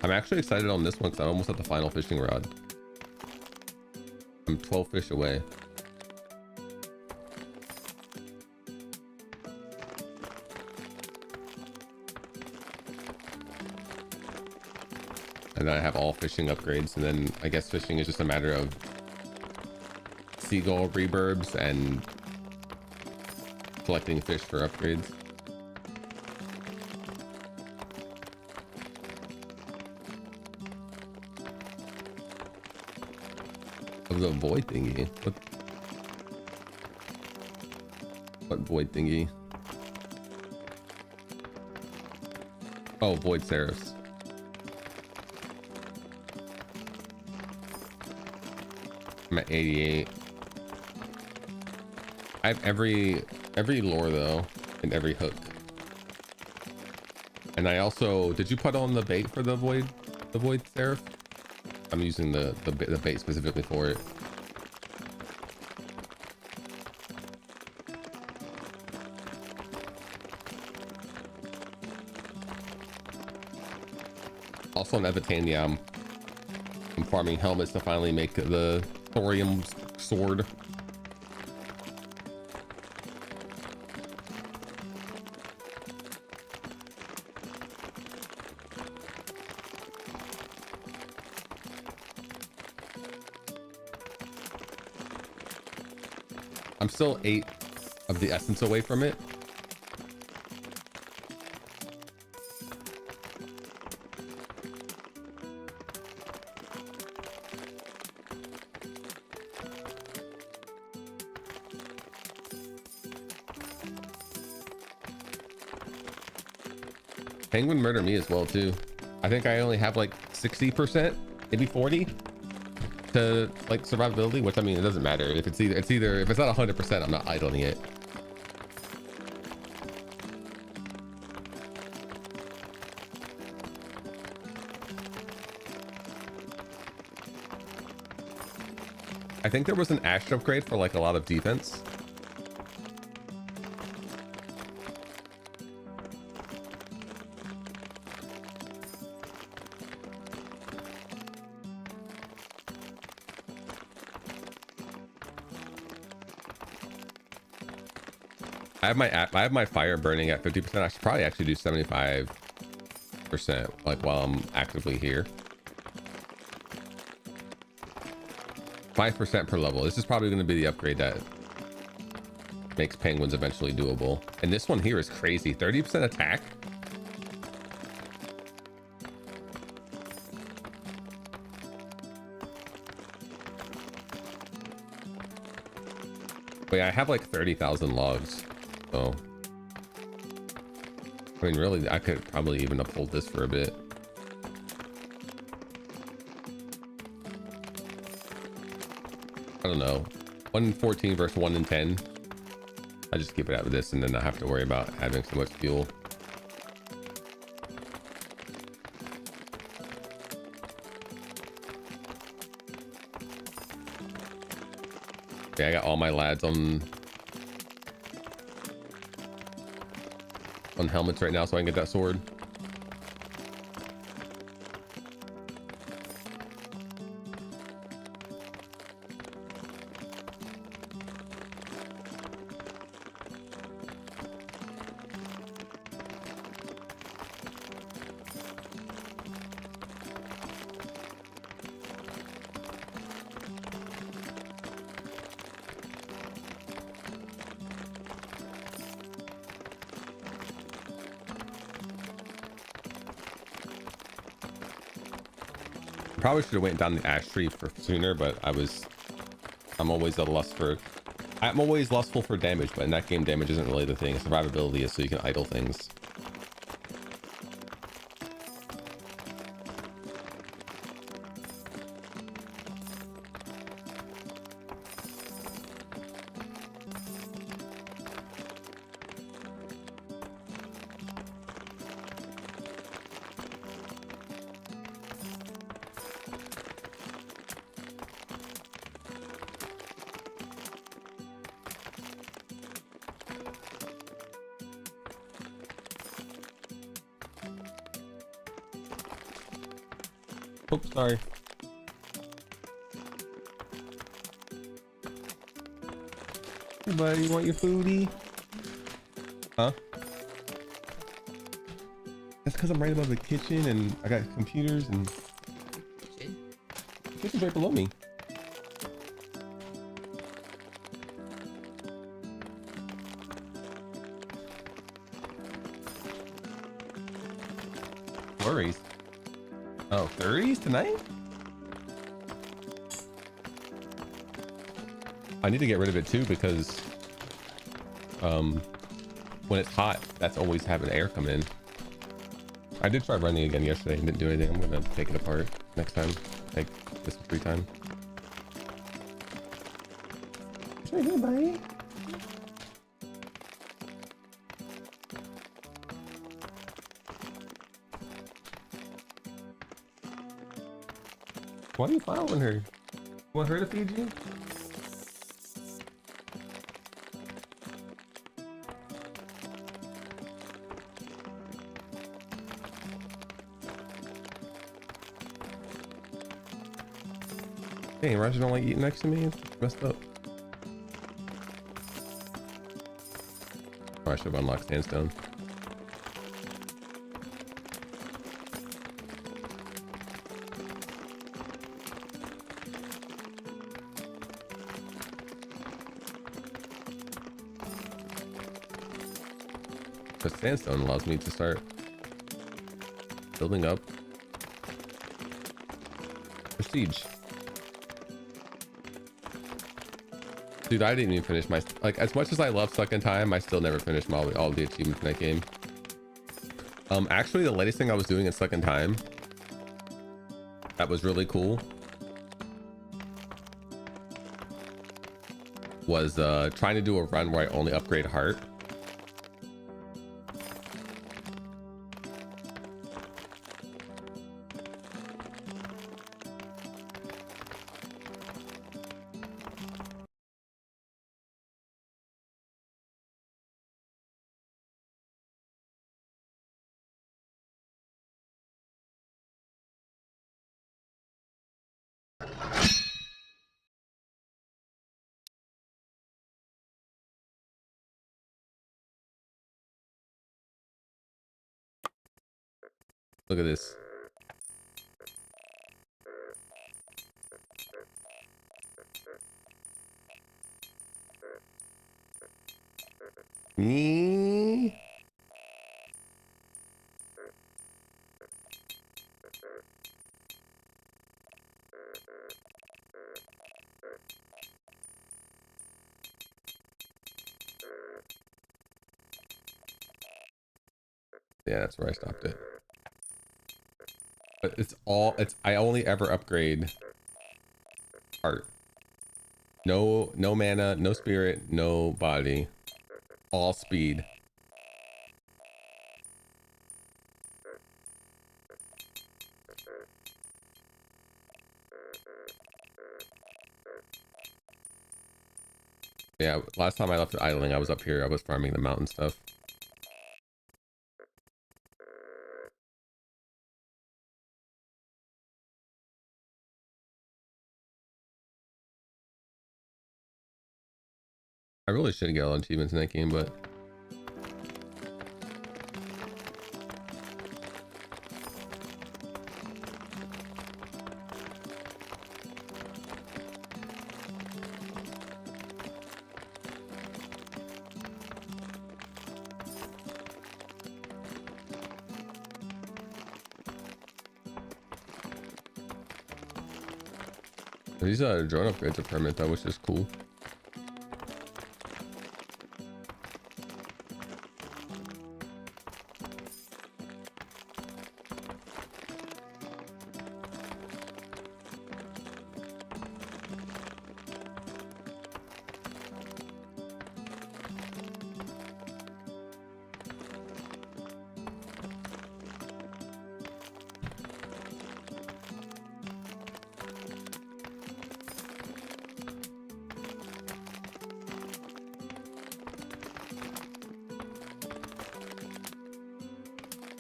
I'm actually excited on this one because I'm almost at the final fishing rod. I'm 12 fish away. And then I have all fishing upgrades, and then I guess fishing is just a matter of seagull reburbs and collecting fish for upgrades. Of the void thingy. What void thingy? Oh, void seraphs. I'm at 88. I have every lore though, and every hook. And I also, did you put on the bait for the void seraph? I'm using the bait specifically for it. Also in Evitania, I'm farming helmets to finally make the thorium sword. I'm still 8 of the essence away from it. Penguin murder me as well too. I think I only have like 60%, maybe 40 to like survivability, which I mean it doesn't matter if it's either if it's not 100%, I'm not idling it. I think there was an ash upgrade for like a lot of defense. I have my fire burning at 50%. I should probably actually do 75% like while I'm actively here. 5% per level. This is probably going to be the upgrade that makes penguins eventually doable. And this one here is crazy. 30% attack. But yeah, I have like 30,000 logs. So I mean, really, I could probably even uphold this for a bit. I don't know. 1 in 14 versus 1 in 10. I just keep it out with this and then I have to worry about having so much fuel. Yeah, I got all my lads on helmets right now so I can get that sword. Probably should have went down the ash tree for sooner, but I'm always lustful for damage, but in that game damage isn't really the thing. Survivability is so you can idle things. Oh, sorry. Hey, buddy, you want your foodie? Huh? That's because I'm right above the kitchen and I got computers and... The kitchen's right below me. Worries. Oh, 30s tonight? I need to get rid of it too because when it's hot, that's always having air come in. I did try running again yesterday and didn't do anything. I'm gonna take it apart next time. Like this free time. It's right here, buddy. Why are you following her? Want her to feed you? Hey, Roger don't like eating next to me? It's messed up. Oh, I should have unlocked sandstone. Because sandstone allows me to start building up prestige. Dude, I didn't even finish my, like, as much as I love Stuck in Time, I still never finished all the achievements in that game. Actually, the latest thing I was doing in Stuck in Time that was really cool was trying to do a run where I only upgrade heart. Look at this. Me. Yeah, that's where I stopped it. But I only ever upgrade heart. No mana, no spirit, no body. All speed. Yeah, last time I left it idling, I was up here. I was farming the mountain stuff. I really should get all the achievements in that game, but these drone upgrades are permanent though, which is cool.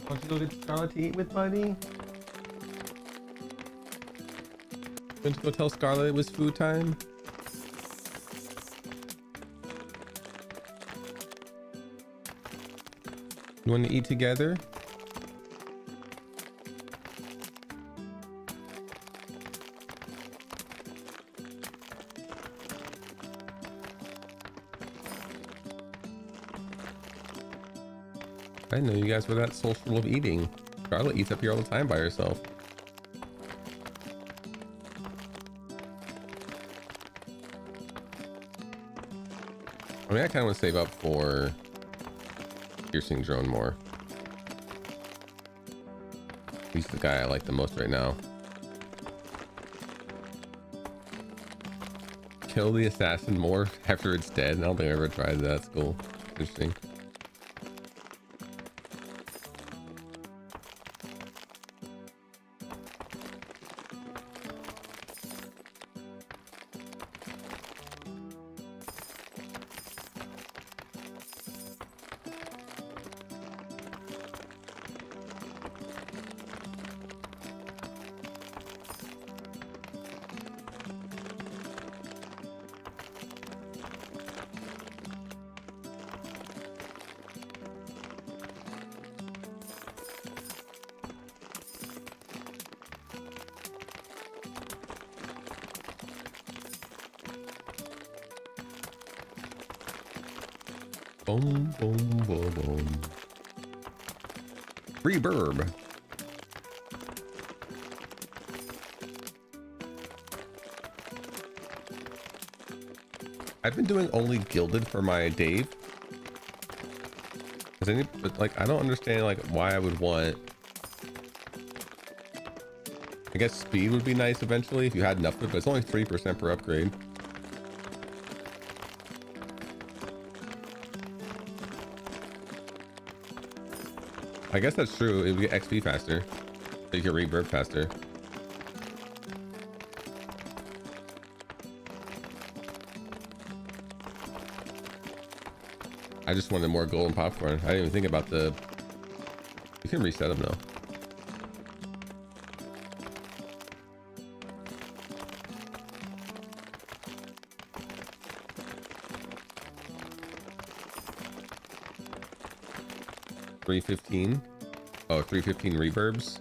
Want to go get Scarlet to eat with, buddy? Want to go tell Scarlet it was food time? You want to eat together? I didn't know you guys were that social of eating. Scarlet eats up here all the time by herself. I mean, I kind of want to save up for piercing drone more. He's the guy I like the most right now. Kill the assassin more after it's dead. I don't think I ever tried that. That's cool. Interesting. Boom, boom, boom, boom. Reverb. I've been doing only gilded for my Dave. But like, I don't understand like why I would want. I guess speed would be nice eventually if you had enough of it, but it's only 3% per upgrade. I guess that's true. It would get XP faster. So you can reverb faster. I just wanted more golden popcorn. I didn't even think about the... You can reset them now. $315. Oh, $315 reverbs.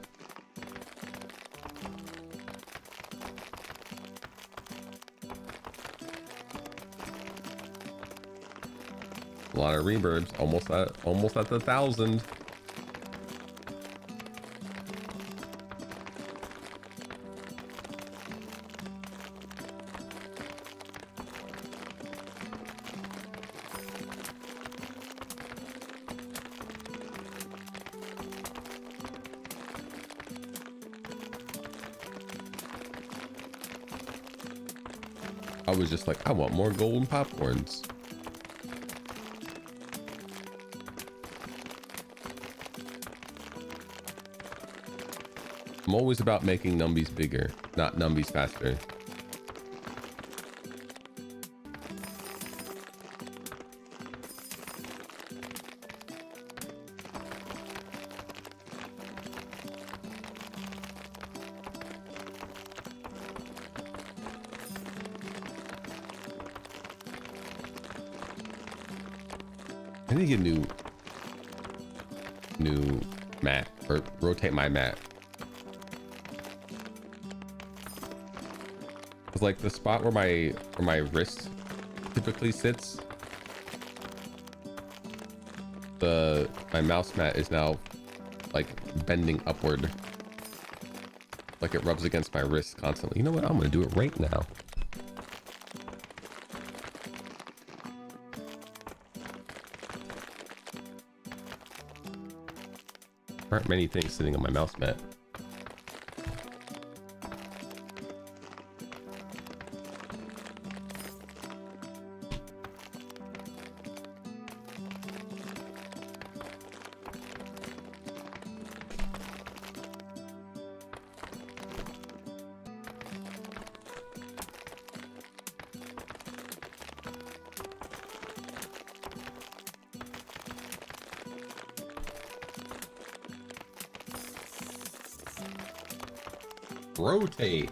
A lot of reverbs. Almost at the 1,000. I was just like, I want more golden popcorns. I'm always about making numbies bigger, not numbies faster. I need to get new mat, or rotate my mat. It's like the spot where my wrist typically sits. My mouse mat is now like bending upward, like it rubs against my wrist constantly. You know what? I'm gonna do it right now. There aren't many things sitting on my mouse mat. Rotate.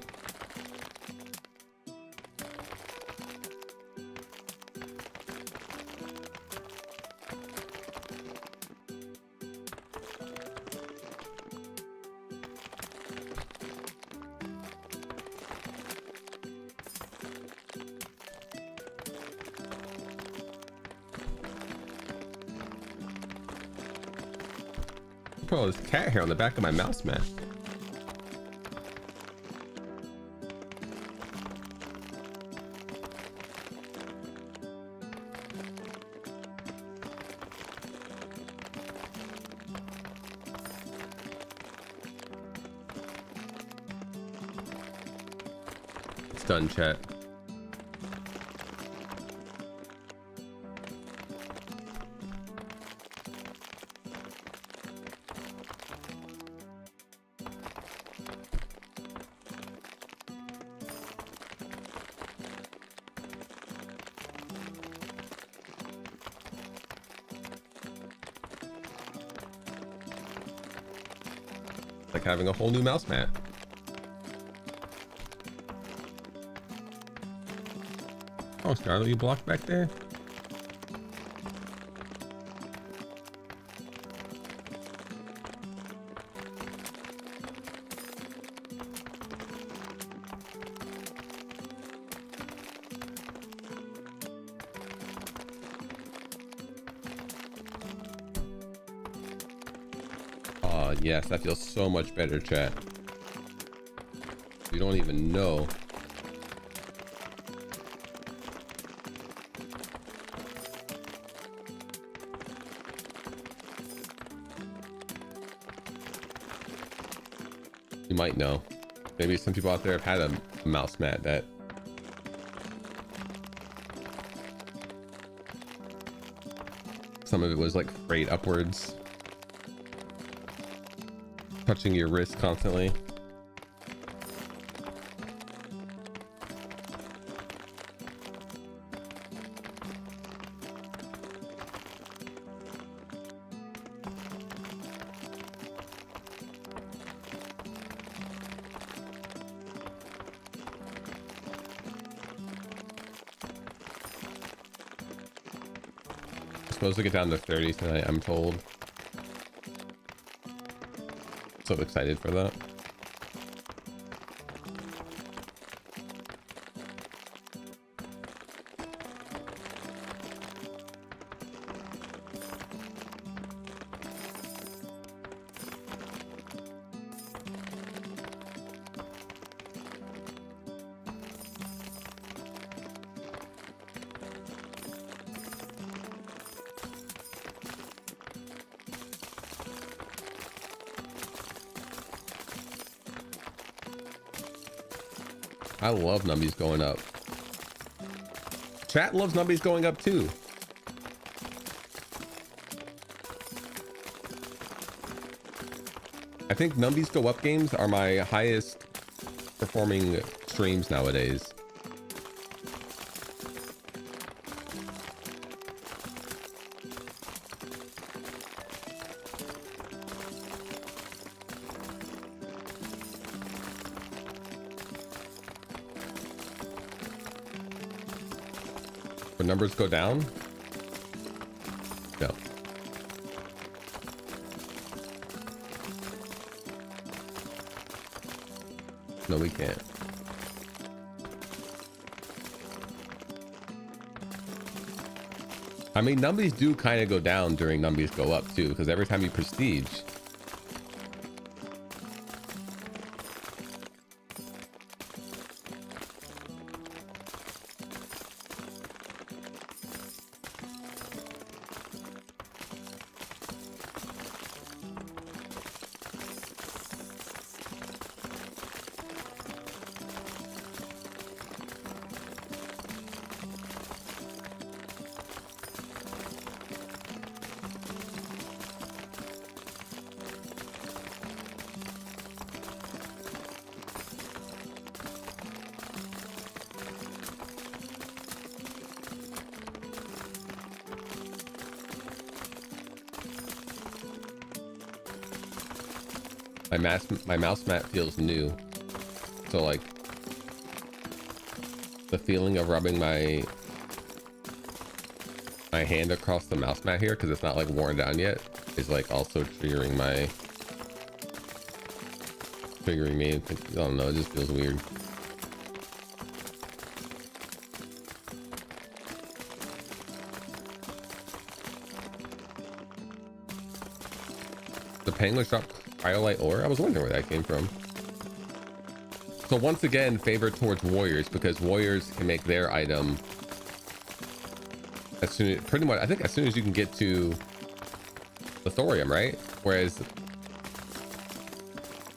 Oh, there's cat hair on the back of my mouse mat. Done, chat. Like having a whole new mouse mat. Oh, Scarlet, you blocked back there? Oh, yes, that feels so much better, chat. You don't even know. You might know. Maybe some people out there have had a mouse mat that some of it was like frayed upwards, touching your wrist constantly. Supposed to get down to 30 tonight, I'm told. So excited for that. I love numbies going up. Chat loves numbers going up too. I think numbies go up games are my highest performing streams nowadays. When numbers go down? No. No, we can't. I mean, numbies do kind of go down during numbies go up too, because every time you prestige, my mouse mat feels new, so like the feeling of rubbing my hand across the mouse mat here, because it's not like worn down yet, is like also triggering me. I don't know, it just feels weird. The penguins drop Cryolite ore? I was wondering where that came from. So once again, favored towards warriors, because warriors can make their item as soon as, pretty much, I think as soon as you can get to the thorium, right? Whereas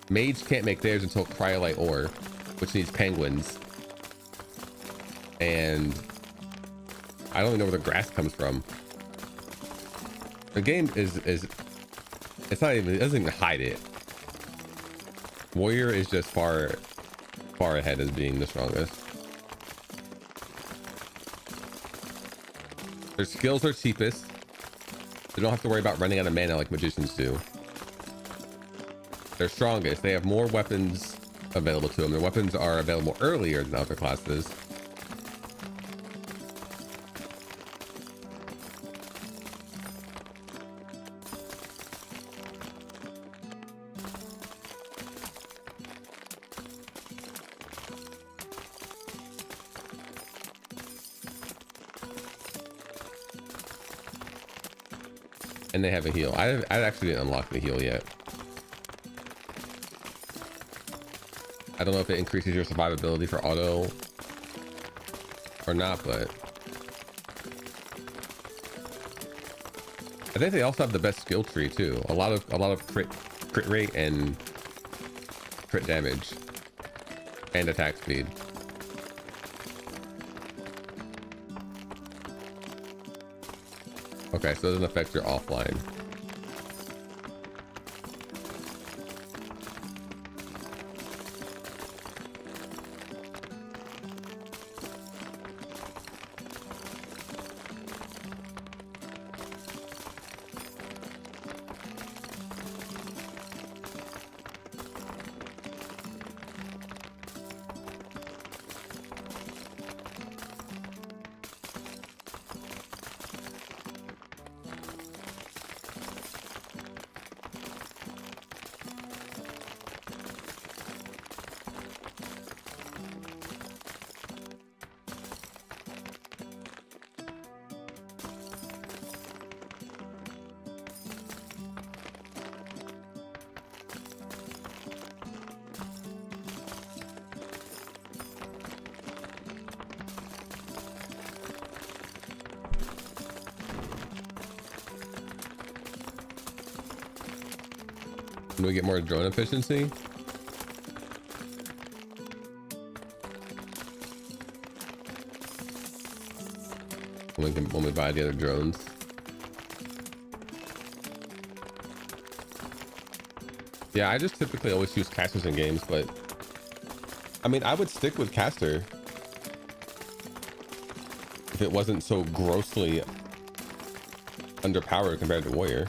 mage can't make theirs until Cryolite ore, which needs penguins. And I don't even know where the grass comes from. The game is it's not even, it doesn't even hide it. Warrior is just far ahead as being the strongest. Their skills are cheapest. They don't have to worry about running out of mana like magicians do. They're strongest. They have more weapons available to them. Their weapons are available earlier than other classes. And they have a heal. I actually didn't unlock the heal yet. I don't know if it increases your survivability for auto or not, but I think they also have the best skill tree too. A lot of crit rate and crit damage and attack speed. Okay, so it doesn't affect your offline. Do we get more drone efficiency? when we buy the other drones. Yeah, I just typically always use casters in games, but I mean, I would stick with caster if it wasn't so grossly underpowered compared to warrior.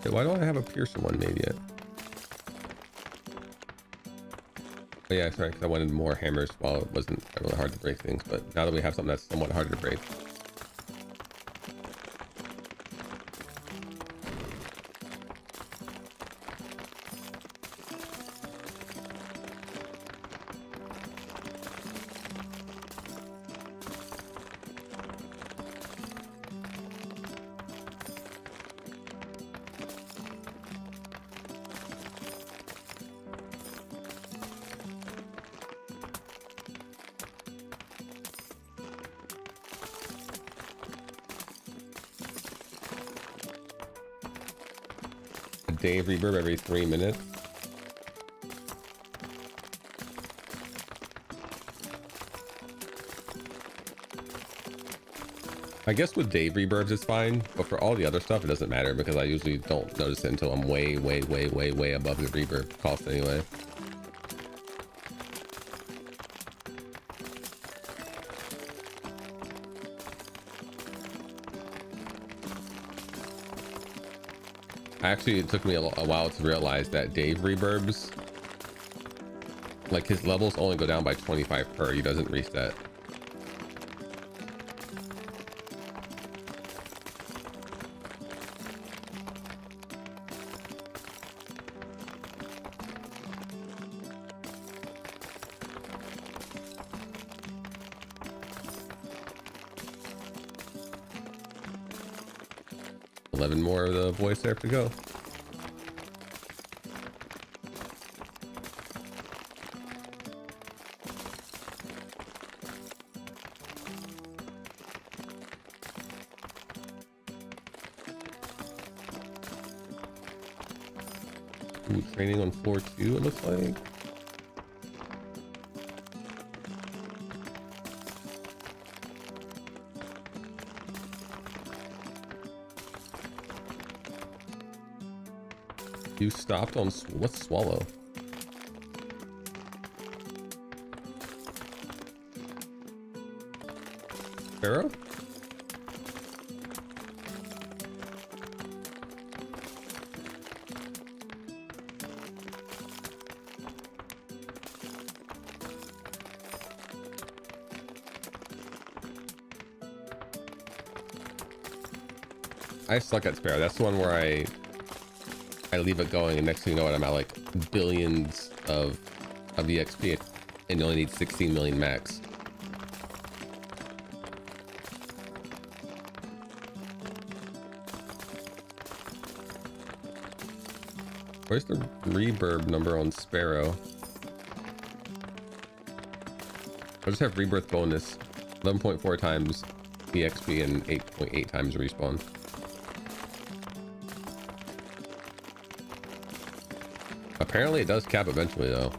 Why don't I have a Pearson one made yet? Oh yeah, sorry, because I wanted more hammers while it wasn't really hard to break things, but now that we have something that's somewhat harder to break. Dave reverb every 3 minutes. I guess with Dave reverbs it's fine, but for all the other stuff it doesn't matter because I usually don't notice it until I'm way above the reverb cost anyway. Actually, it took me a while to realize that Dave reverbs, like his levels only go down by 25 per, he doesn't reset. More of the voice there to go. Ooh, training on floor 2 it looks like. You stopped on what's swallow? Pharaoh? I suck at Sparrow. That's the one where I leave it going, and next thing you know, I'm at like billions of EXP, and you only need 16 million max. Where's the reverb number on Sparrow? I just have rebirth bonus, 11.4 times EXP and 8.8 times respawn. Apparently it does cap eventually though.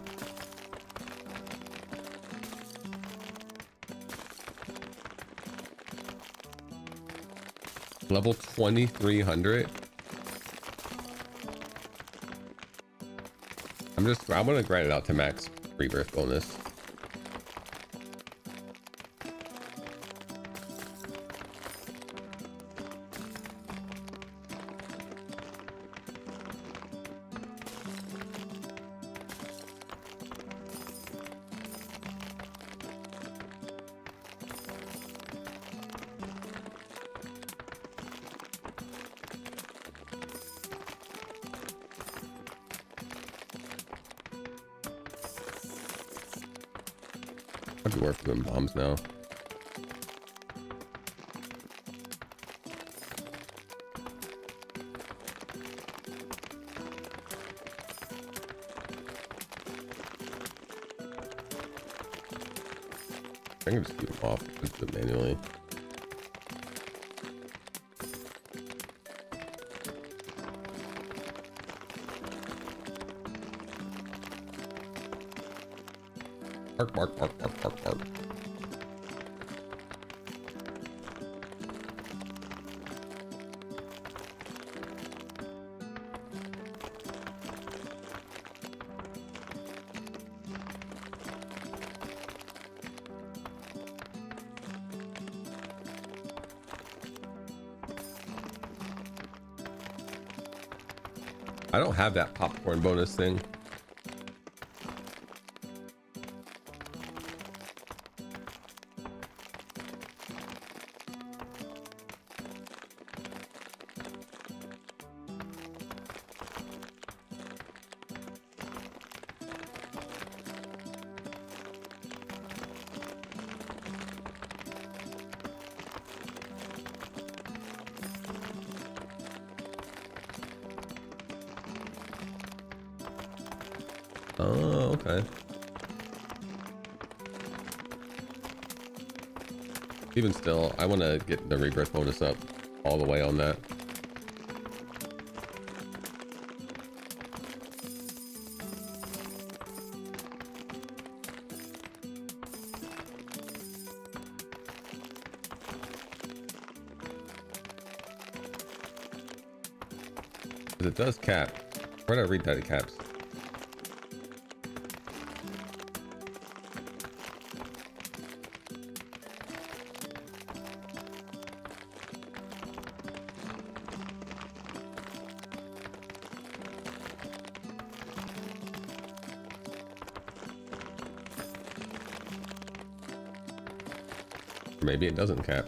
Level 2300. I'm gonna grind it out to max rebirth bonus. I'd be worth doing bombs now. I can just keep them off, just do it manually. Bark, bark, bark, bark, bark, bark. I don't have that popcorn bonus thing. Oh, okay. Even still, I want to get the rebirth bonus up all the way on that. Because it does cap. Where did I read that it caps? Maybe it doesn't cap.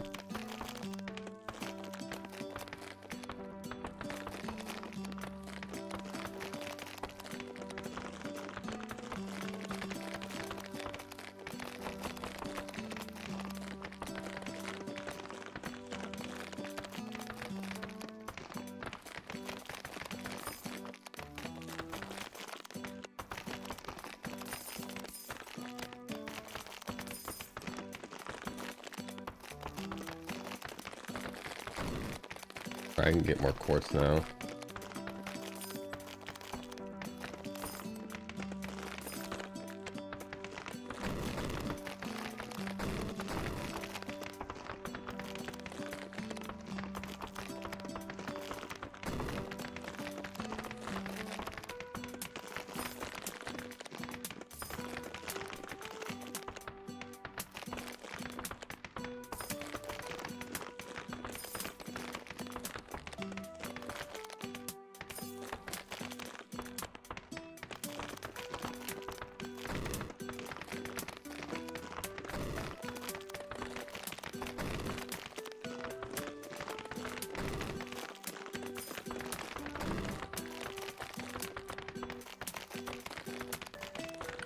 I can get more quartz now.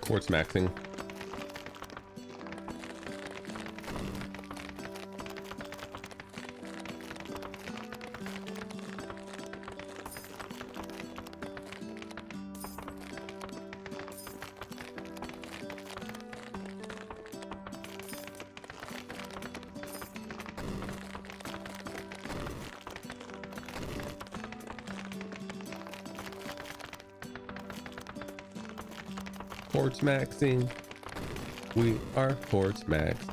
Quartz maxing. Quartz maxing. We are quartz max.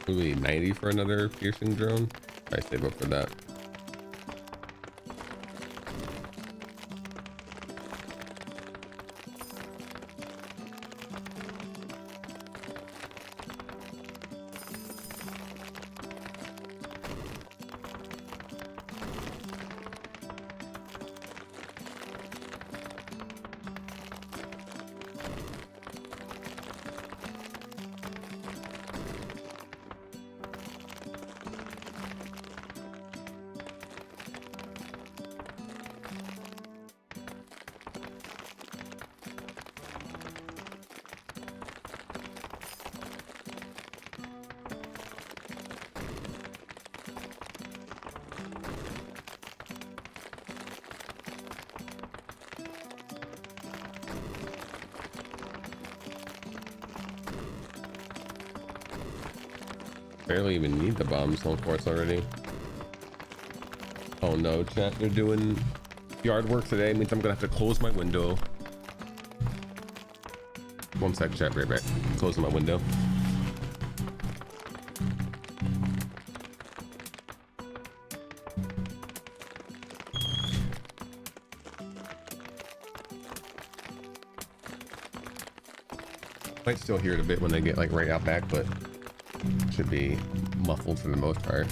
We need 90 for another piercing drone. I save up for that. Barely even need the bombs home force already. Oh no, chat, they're doing yard work today. Means I'm gonna have to close my window. One sec, chat, right back. Closing my window. Might still hear it a bit when they get like right out back, but should be muffled for the most part.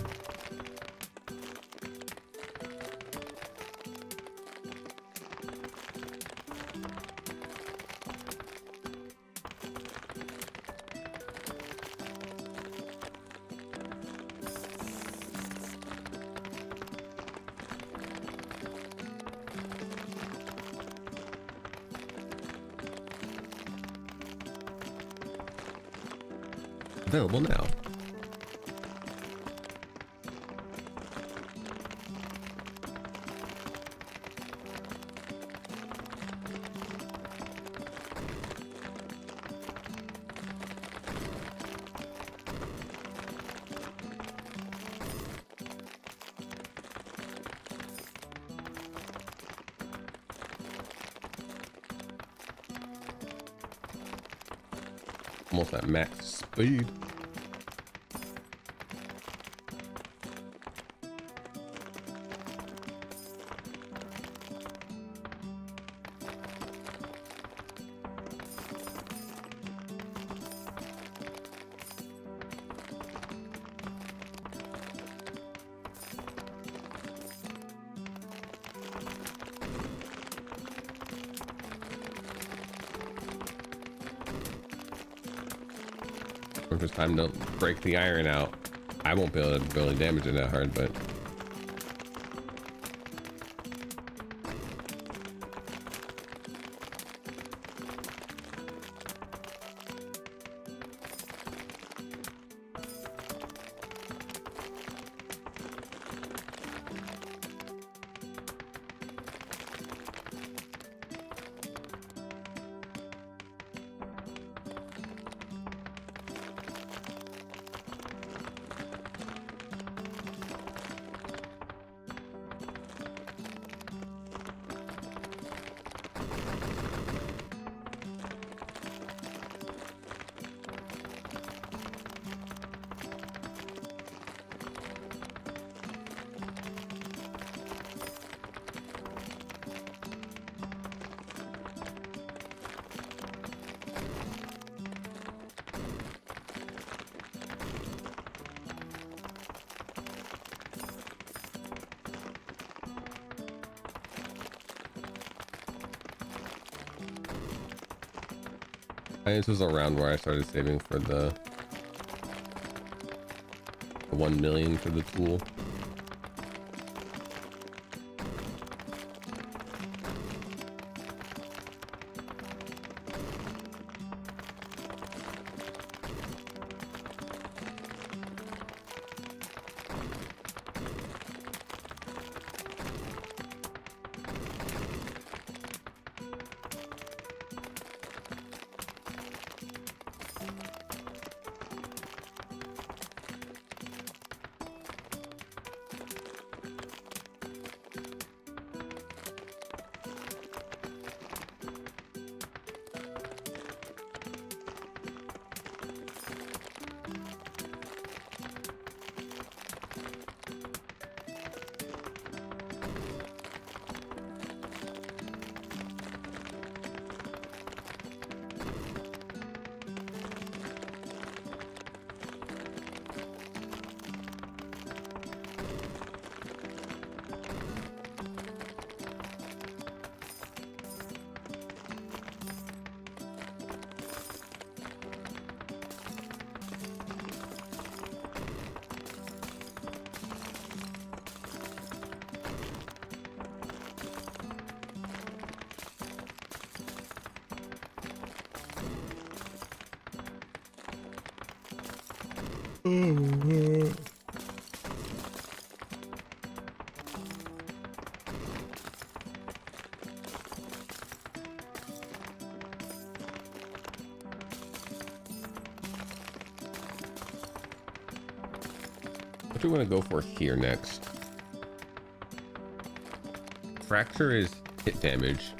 Available now. Almost at max speed. If it's time to break the iron out, I won't be able to really damage it that hard, but this was around where I started saving for the 1 million for the tool. What do we want to go for here next? Fracture is hit damage.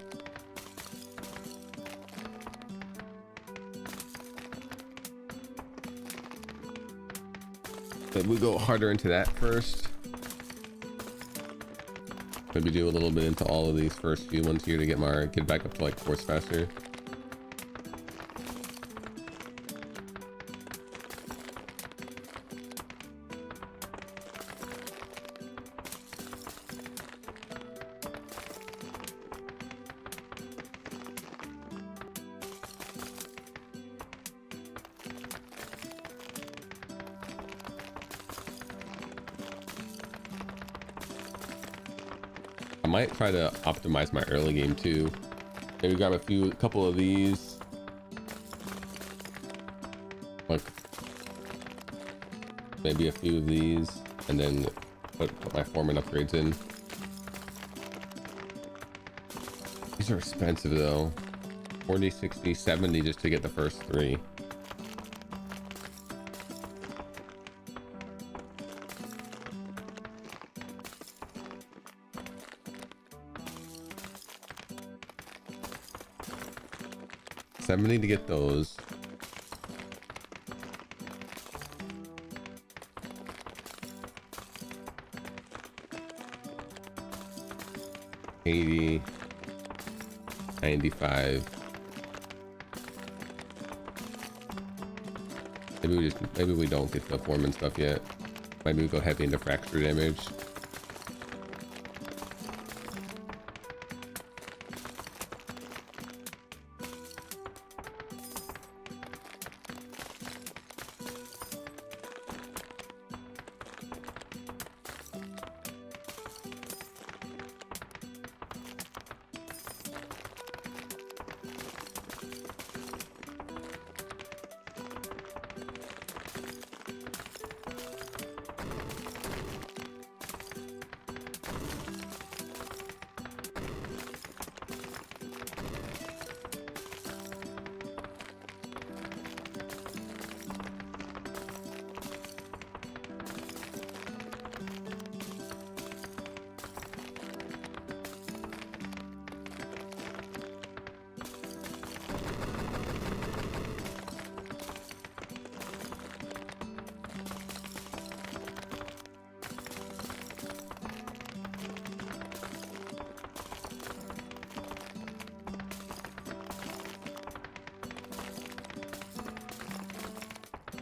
Maybe we go harder into that first. Maybe do a little bit into all of these first few ones here to get back up to like force faster. I might try to optimize my early game too. Maybe grab a couple of these. Like maybe a few of these, and then put my foreman upgrades in. These are expensive though. 40, 60, 70 just to get the first 3. $70 to get those. $80, $95. Maybe we don't get the foreman stuff yet. Maybe we go heavy into fracture damage.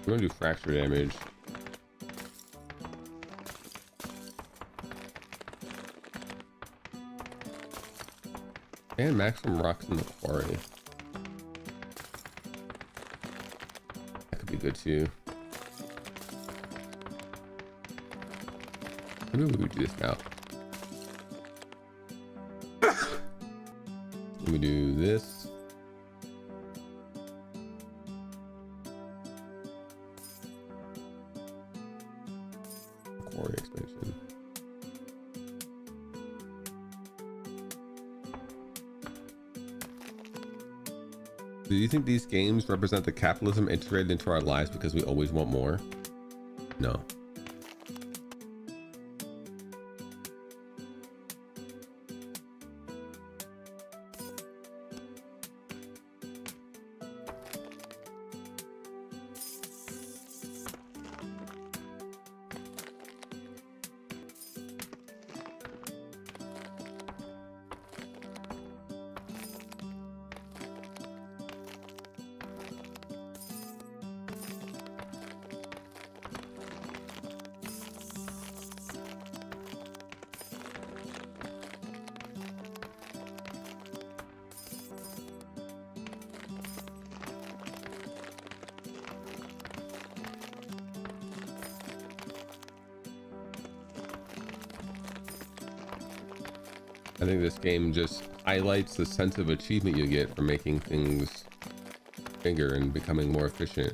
We're gonna do fracture damage. And maximum rocks in the quarry. That could be good too. Maybe we would do this now. We do this. Quarry expansion. Do you think these games represent the capitalism integrated into our lives because we always want more? No. I think this game just highlights the sense of achievement you get from making things bigger and becoming more efficient.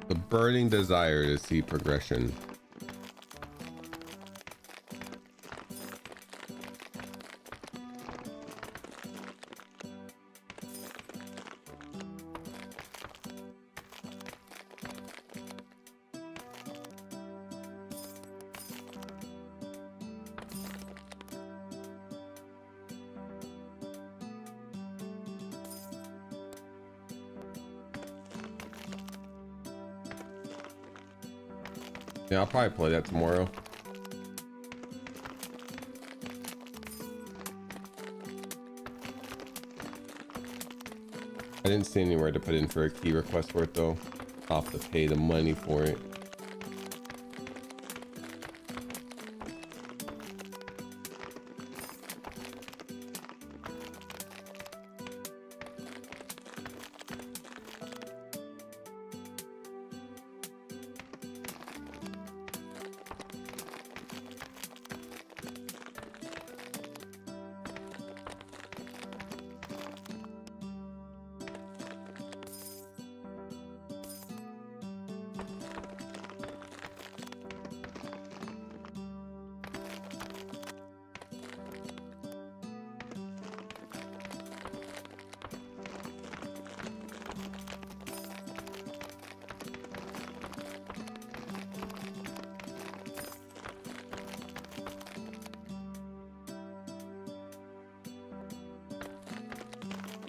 The burning desire to see progression. Yeah, I'll probably play that tomorrow. I didn't see anywhere to put in for a key request for it though. I'll have to pay the money for it.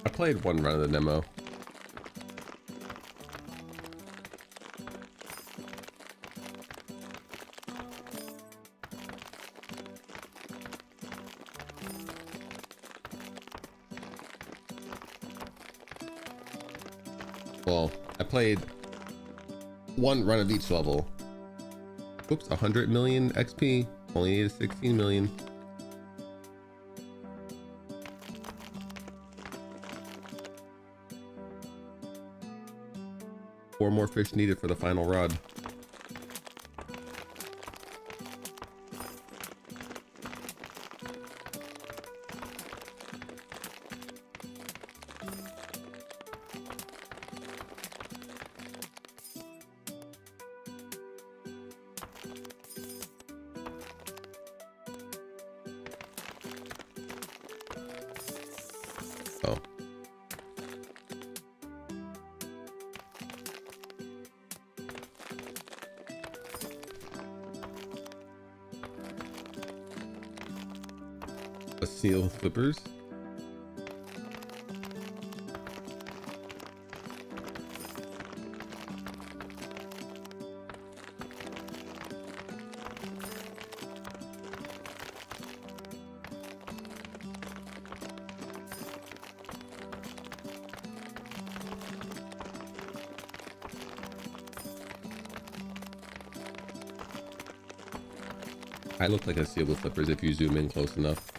I played one run of the demo. Well, I played one run of each level. Oops, 100 million XP. Only needed 16 million. Four more fish needed for the final rod. Oh. A seal flippers. I look like a seal with flippers if you zoom in close enough.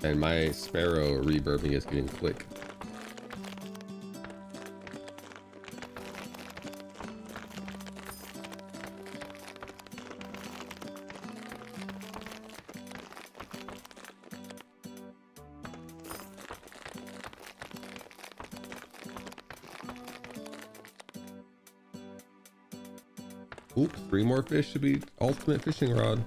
And my sparrow reverbing is getting quick. Oop, 3 more fish should be ultimate fishing rod.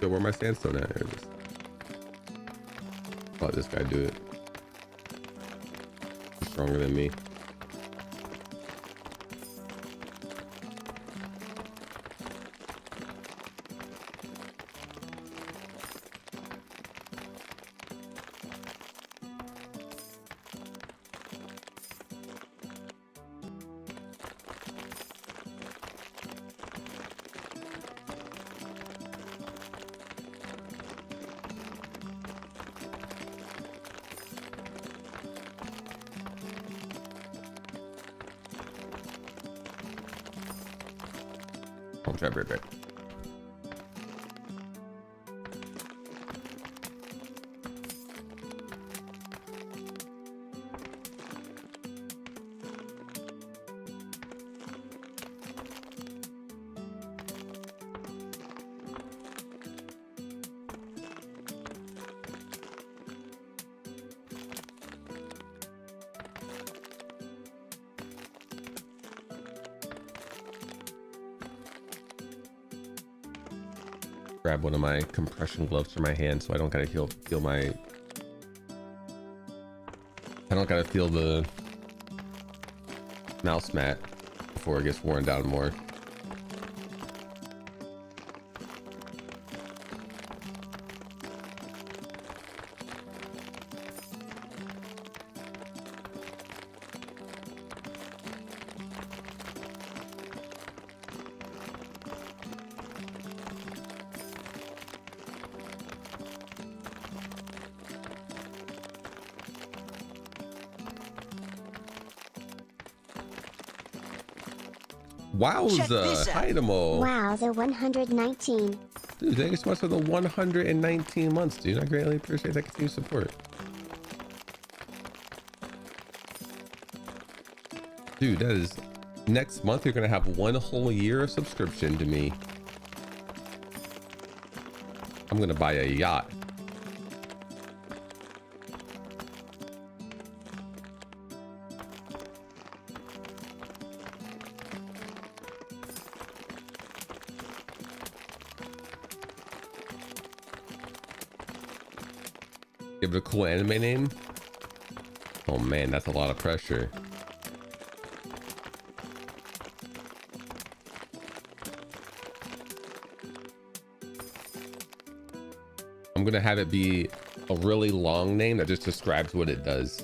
So where my sandstone at? Here it is. Let this guy do it. He's stronger than me. I'll try right back. Grab one of my compression gloves for my hand so I don't gotta feel my I don't gotta feel the mouse mat before it gets worn down more. Wowza, Hidemo. Wow, the 119. Dude, thank you so much for the 119 months, dude. I greatly appreciate that continued support. Dude, that is next month you're gonna have 1 whole year of subscription to me. I'm gonna buy a yacht. Give it a cool anime name. Oh man, that's a lot of pressure. I'm gonna have it be a really long name that just describes what it does.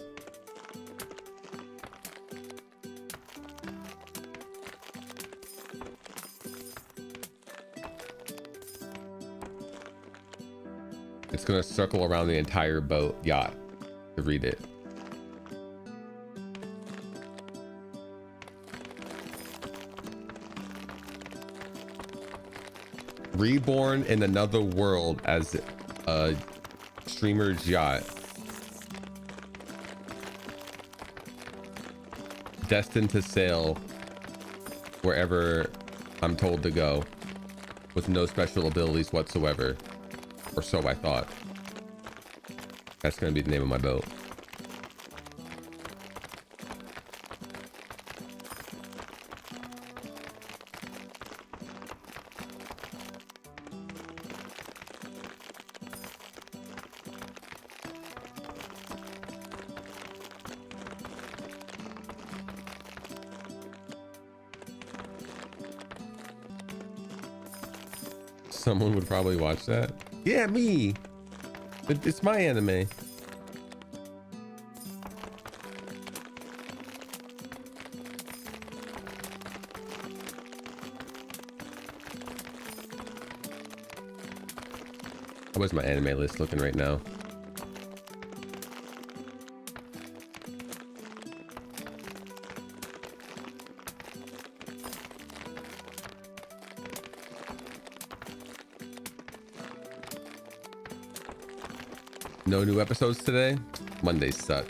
It's gonna circle around the entire boat yacht to read it. Reborn in another world as a streamer's yacht. Destined to sail wherever I'm told to go with no special abilities whatsoever. Or so I thought. That's gonna be the name of my boat. Someone would probably watch that. Yeah, me. It's my anime. How is my anime list looking right now? No new episodes today. Mondays suck.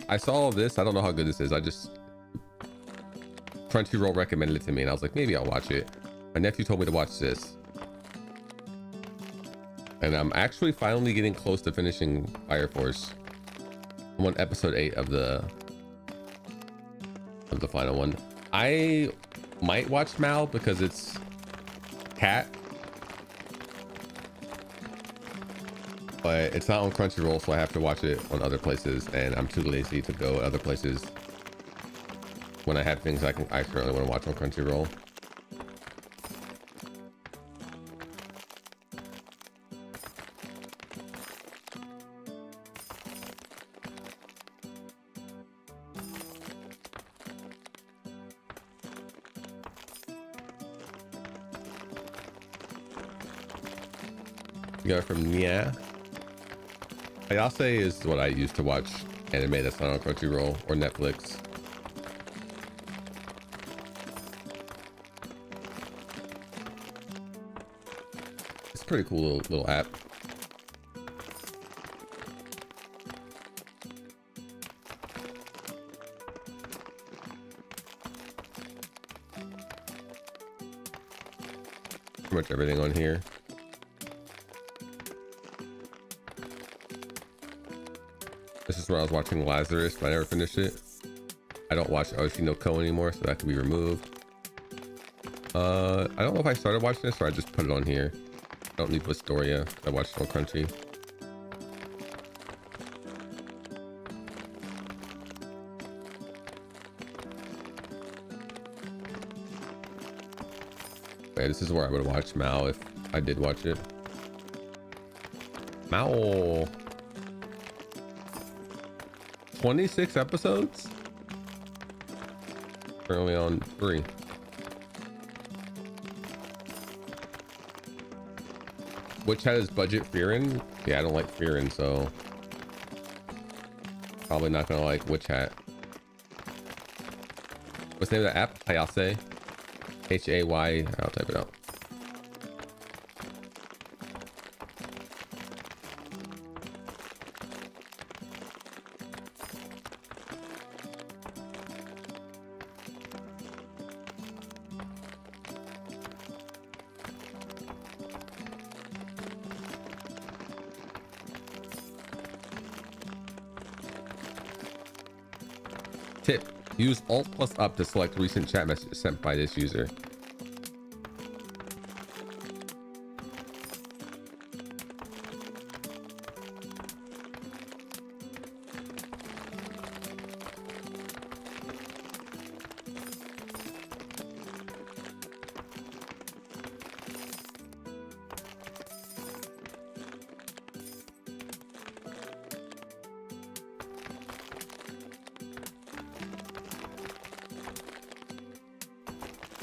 I saw all this. I don't know how good this is. Crunchyroll recommended it to me and I was like, maybe I'll watch it. My nephew told me to watch this. And I'm actually finally getting close to finishing Fire Force. I'm on episode 8 of the final one. I might watch Mal because it's cat. But it's not on Crunchyroll, so I have to watch it on other places, and I'm too lazy to go other places when I have things I currently want to watch on Crunchyroll. You got it from Nia. Ayase is what I use to watch anime that's not on Crunchyroll or Netflix. It's a pretty cool little app. Pretty much everything on here. This is where I was watching Lazarus, but I never finished it. I don't watch Oshi no Ko anymore, so that can be removed. I don't know if I started watching this or I just put it on here. I don't need Blistoria. I watched it on Crunchy. Okay, this is where I would watch Mao if I did watch it. Mao. 26 episodes? We're only on 3. Which had his budget Fearin? Yeah, I don't like Fearin, so probably not gonna like Witch Hat. What's the name of the app? Hayase. Hay. I'll type it out. Tip: use Alt plus up to select recent chat messages sent by this user.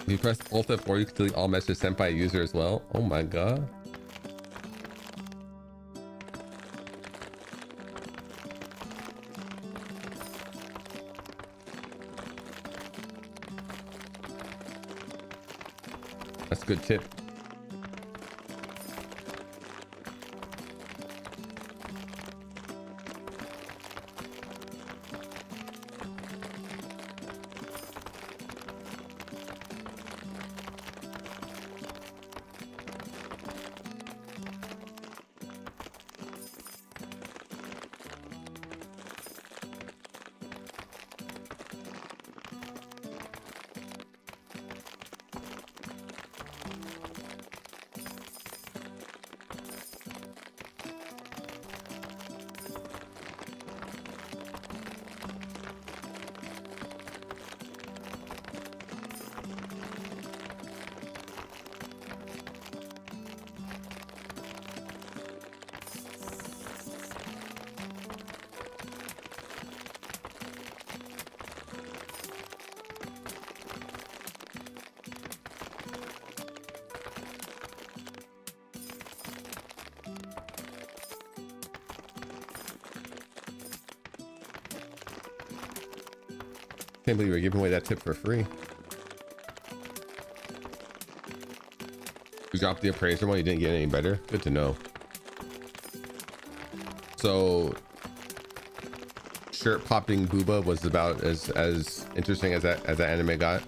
If you press Alt F4, you can delete all messages sent by a user as well. Oh my god. That's a good tip. Can't believe we're giving away that tip for free. You dropped the appraiser one, you didn't get any better. Good to know. So shirt popping booba was about as interesting as that anime got.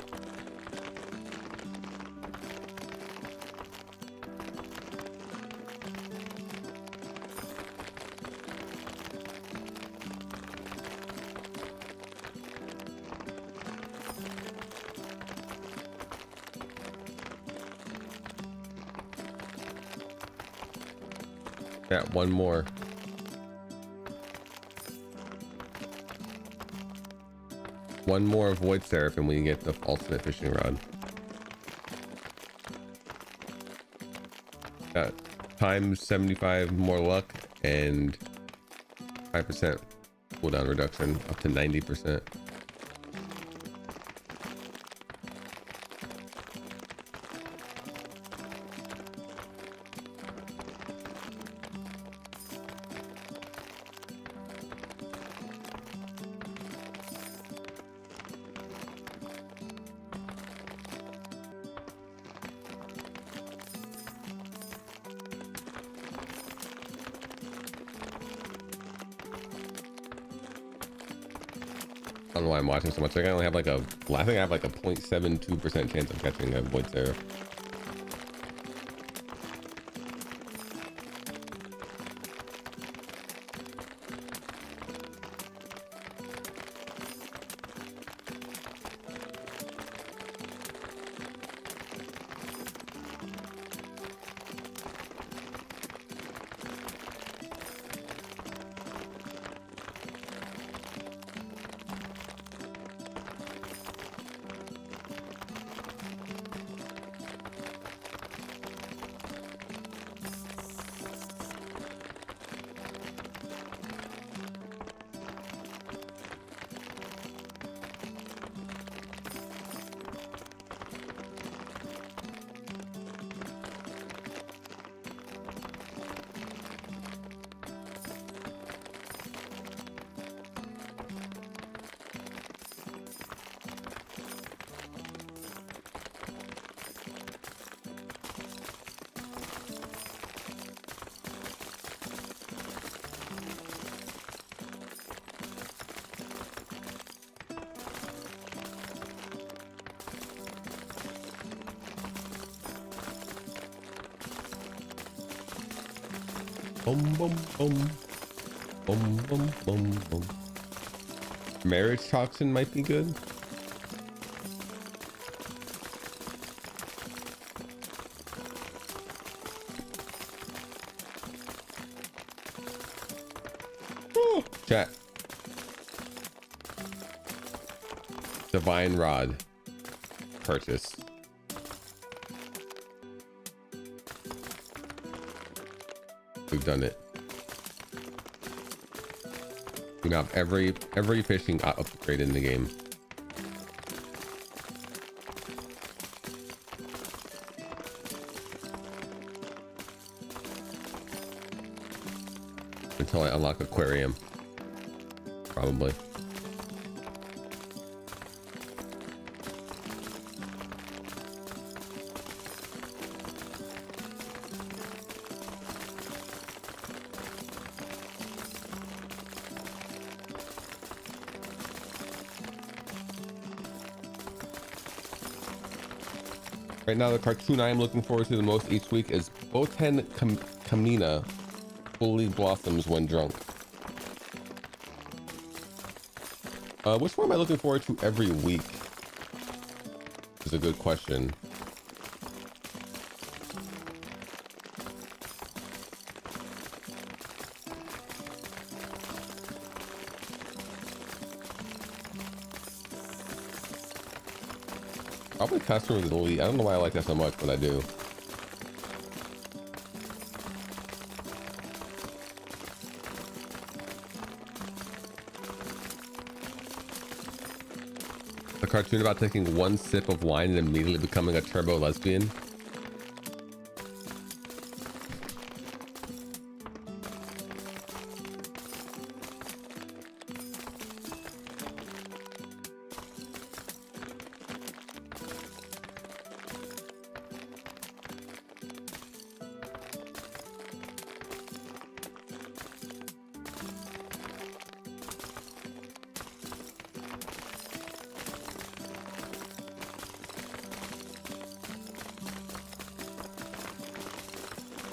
Yeah, one more. One more Void Seraph and we get the ultimate fishing rod. Got times 75 more luck and 5% cooldown reduction up to 90%. I don't know why I'm watching so much. I think I only have like I think I have like a 0.72% chance of catching a Void Seraph. Boom, boom, boom. Boom, boom, boom, boom. Marriage toxin might be good. Woo. Chat. Divine Rod. Purchase. We've done it. We now have every fishing upgrade in the game. Until I unlock aquarium. Probably. Right now, the cartoon I am looking forward to the most each week is Boten Kamina fully blossoms when drunk. Which one am I looking forward to every week? Is a good question. Probably Customer with the Elite. I don't know why I like that so much, but I do. A cartoon about taking one sip of wine and immediately becoming a turbo lesbian.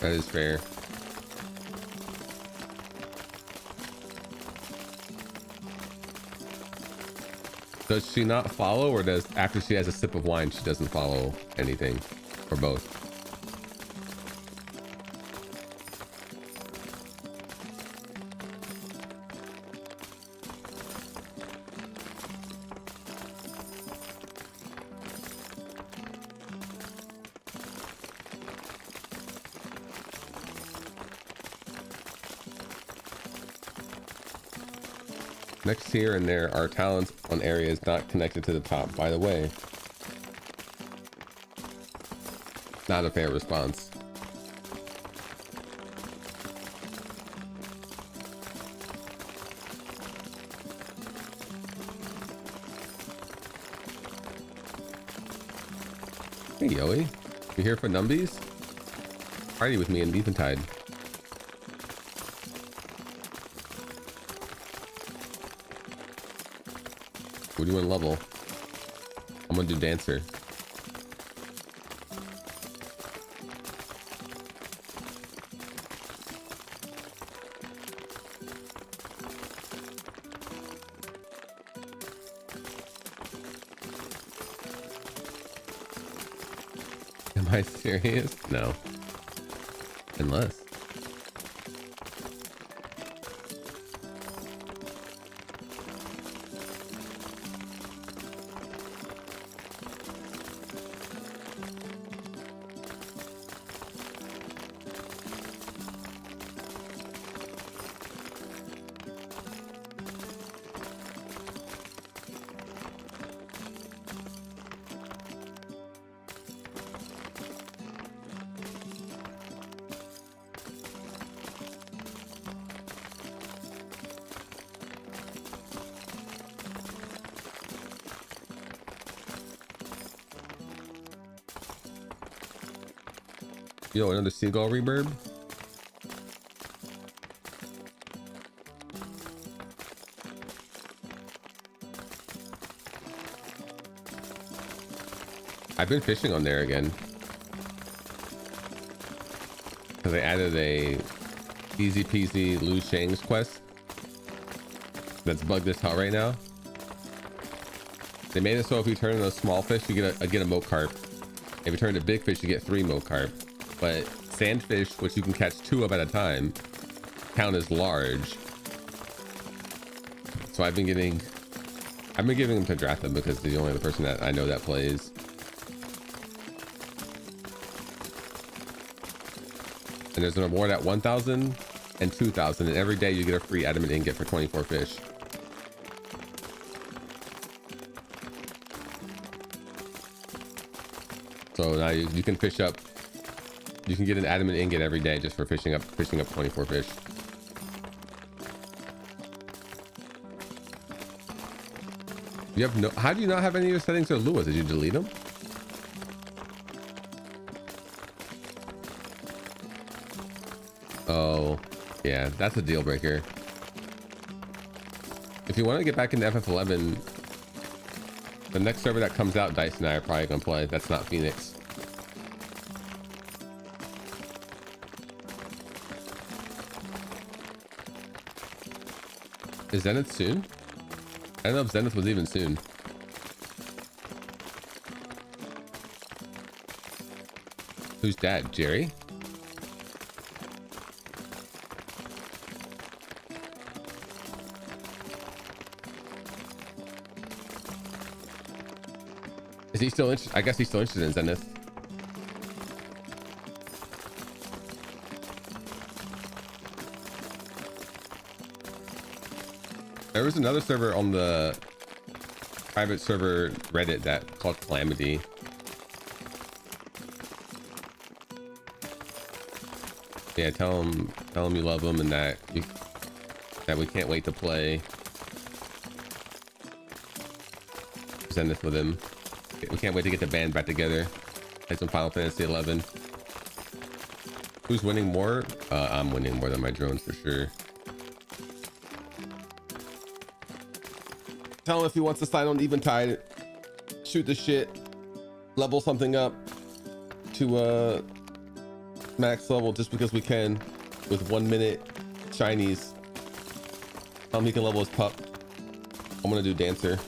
That is fair. Does she not follow, or does after she has a sip of wine she doesn't follow anything, or both? Next here and there are talents on areas not connected to the top. By the way, not a fair response. Hey Yoey, you here for numbies? Party with me in Eventide. We're doing level. I'm gonna do dancer. Am I serious? No. Unless. Yo, another seagull reverb. I've been fishing on there again because I added a easy peasy lose Shangs quest that's bugged as hell right now. They made it so if you turn into a small fish, you get a mocarp. If you turn into big fish, you get 3 mocarp. But sandfish, which you can catch 2 of at a time, count as large. So I've been giving them to Dratha because he's the only other person that I know that plays. And there's an reward at 1,000 and 2,000, and every day you get a free adamant ingot for 24 fish. So now you can fish up. You can get an adamant ingot every day just for fishing up 24 fish. You have no. How do you not have any of your settings for Lua? Did you delete them? Oh, yeah, that's a deal breaker. If you want to get back into FF11, the next server that comes out, Dice and I are probably gonna play. That's not Phoenix. Is Zenith soon? I don't know if Zenith was even soon. Who's dad? Jerry? Is he still interested? I guess he's still interested in Zenith. There was another server on the private server Reddit that called Calamity. Yeah, tell him you love him and that we can't wait to play Zenith with him. We can't wait to get the band back together. Play some Final Fantasy 11. Who's winning more? I'm winning more than my drones for sure. Tell him if he wants to sign on Eventide, shoot the shit, level something up to max level just because we can with 1 minute shinies. He can level his pup. I'm gonna do dancer.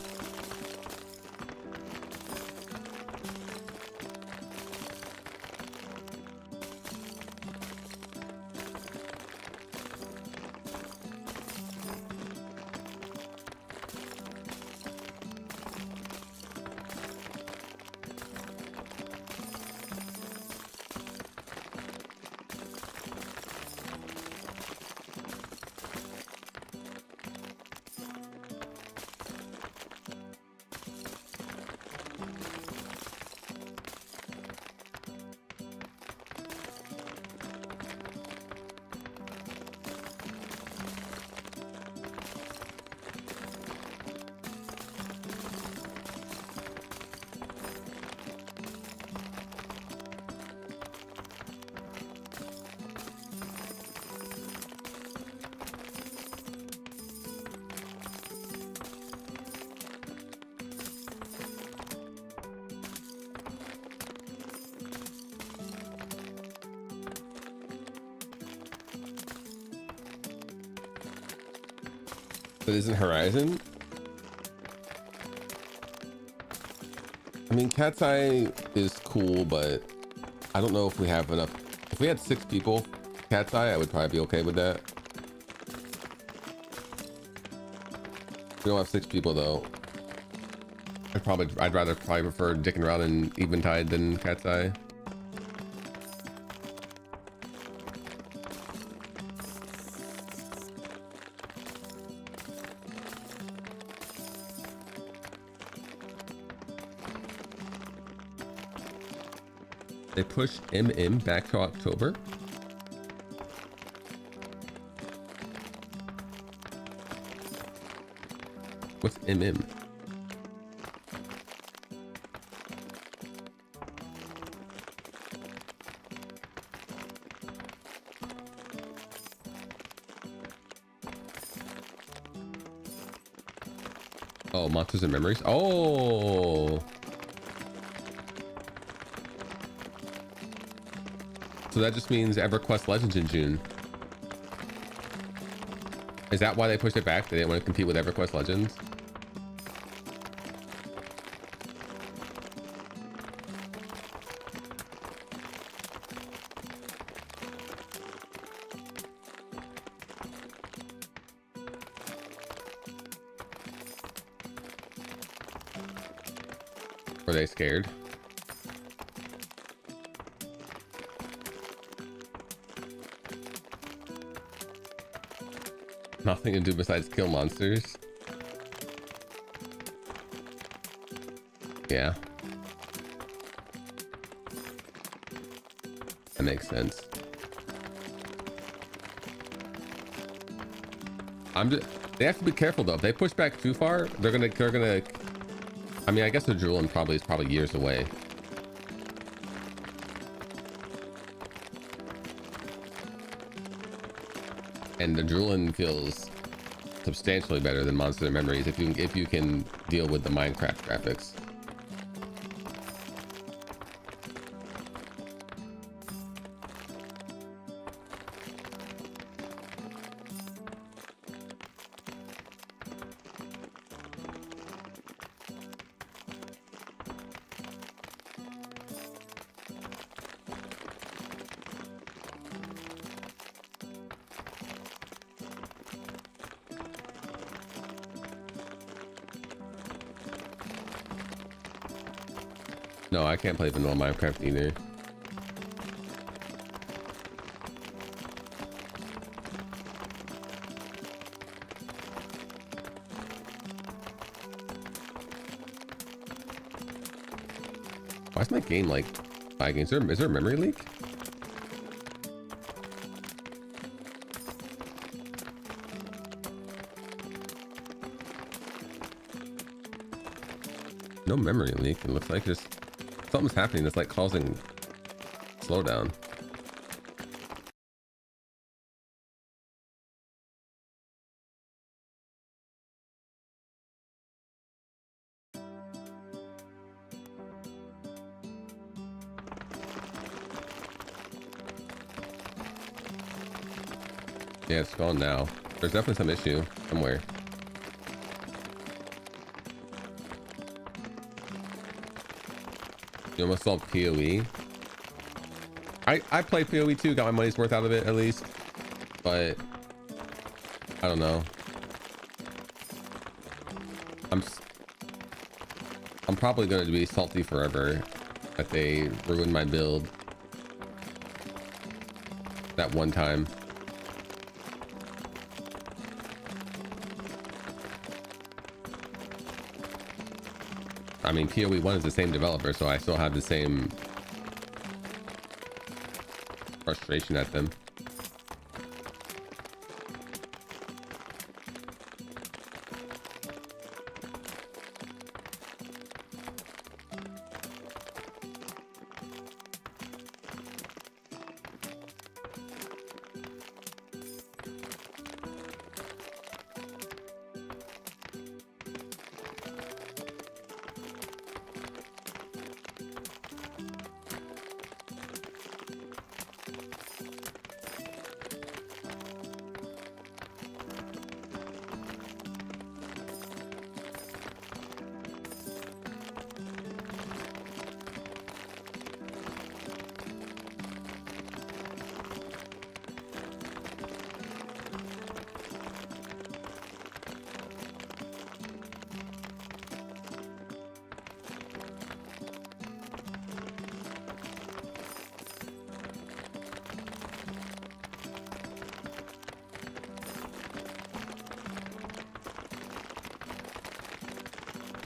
But isn't Horizon? I mean, Cat's Eye is cool, but I don't know if we have enough. If we had 6 people, Cat's Eye, I would probably be okay with that. We don't have 6 people though. I'd rather probably prefer dicking around in Eventide than Cat's Eye. They pushed MM back to October. What's MM? Oh, Monsters and Memories. Oh. So that just means EverQuest Legends in June. Is that why they pushed it back? They didn't want to compete with EverQuest Legends? Were they scared? Nothing to do besides kill monsters. Yeah. That makes sense. They have to be careful though. If they push back too far, they're gonna I mean, I guess the Drooling is probably years away. And the Drooling feels substantially better than Monster Memories if you can deal with the Minecraft graphics. No, I can't play vanilla Minecraft either. Why is my game like lagging? Is there a memory leak? No memory leak. It looks like just something's happening that's like causing slowdown. Yeah, it's gone now. There's definitely some issue somewhere. You almost saw PoE. I played PoE too, got my money's worth out of it at least, but I don't know. I'm probably going to be salty forever that they ruined my build that one time. I mean, PoE 1 is the same developer, so I still have the same frustration at them.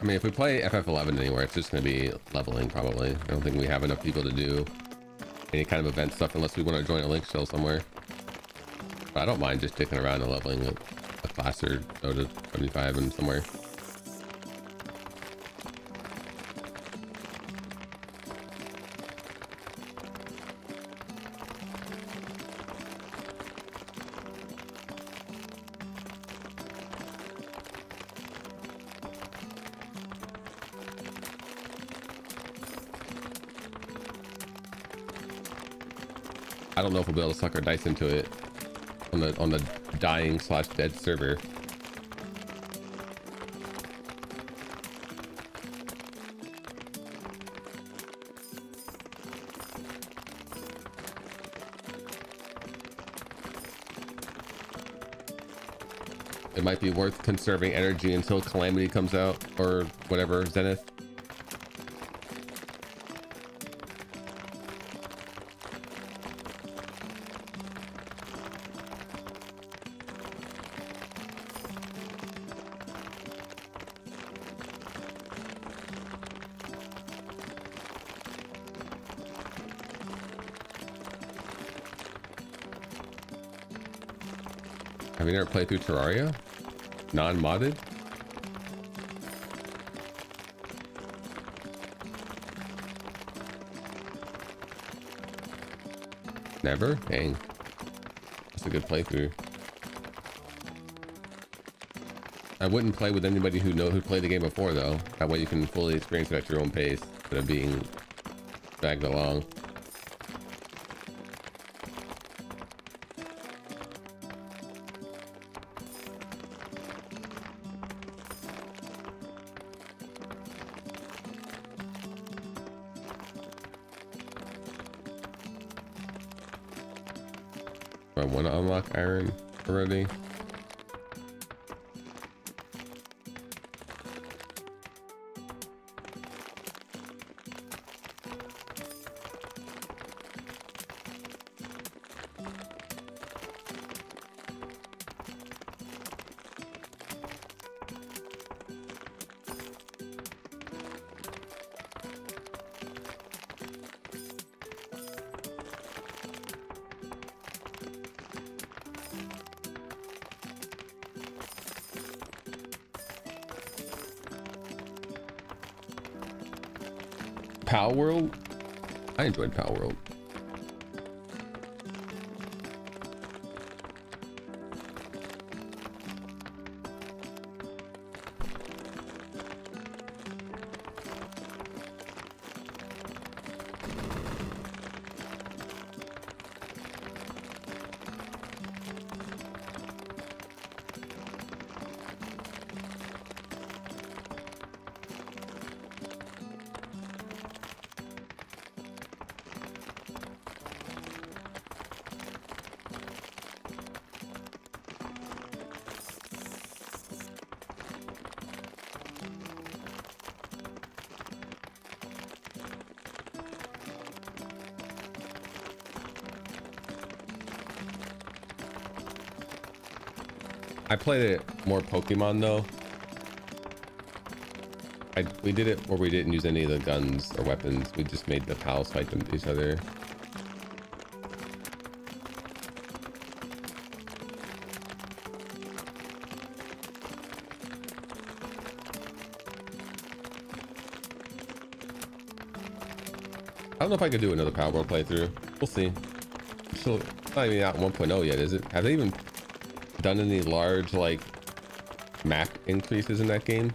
I mean, if we play FF11 anywhere, it's just going to be leveling probably. I don't think we have enough people to do any kind of event stuff unless we want to join a link show somewhere. But I don't mind just sticking around and leveling a class or go to 75 and somewhere. I don't know if we'll be able to suck our dice into it on the dying / dead server. It might be worth conserving energy until Calamity comes out or whatever, Zenith. Have you never played through Terraria? Non-modded? Never? Dang. That's a good playthrough. I wouldn't play with anybody who played the game before though. That way you can fully experience it at your own pace instead of being dragged along. I want to unlock iron already. Power World? I enjoyed Power World. I played it more Pokemon though. We did it where we didn't use any of the guns or weapons. We just made the pals fight each other. I don't know if I could do another Power World playthrough. We'll see. So it's not even out 1.0 yet, is it? Have they even done any large like map increases in that game?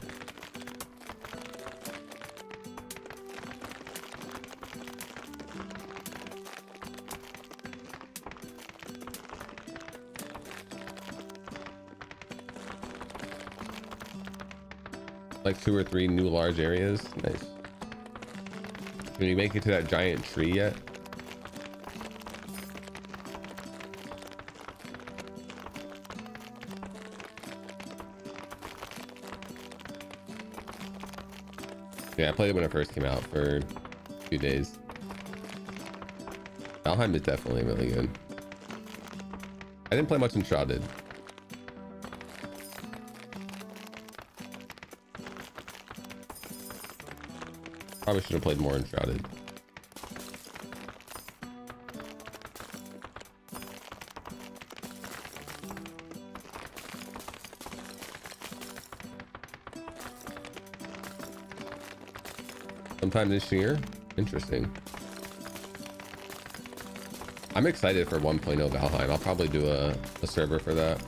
Like 2 or 3 new large areas. Nice. Can you make it to that giant tree yet? Yeah, I played it when it first came out for a few days. Valheim is definitely really good. I didn't play much Enshrouded. Probably should have played more Enshrouded. Sometime this year? Interesting. I'm excited for 1.0 Valheim. I'll probably do a server for that.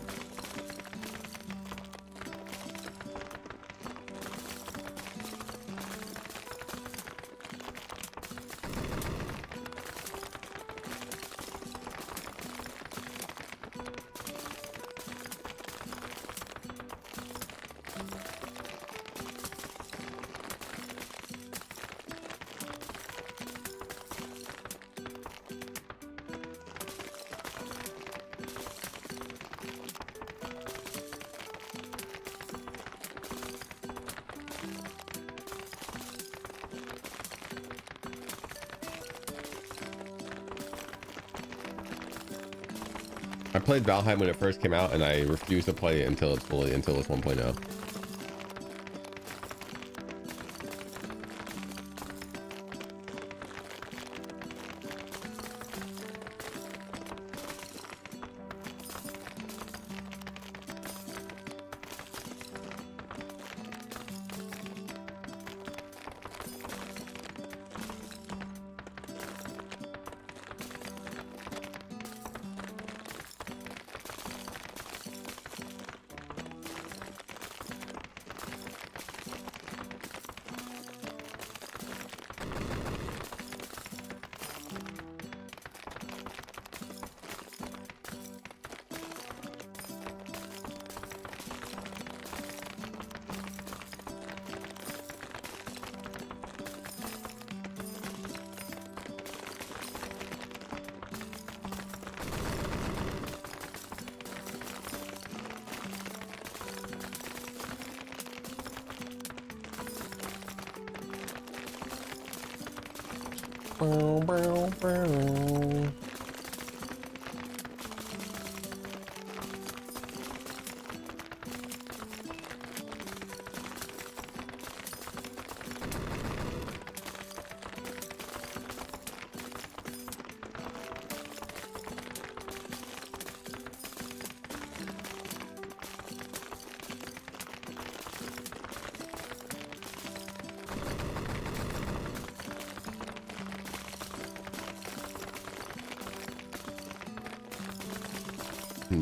I played Valheim when it first came out, and I refused to play it until it's 1.0.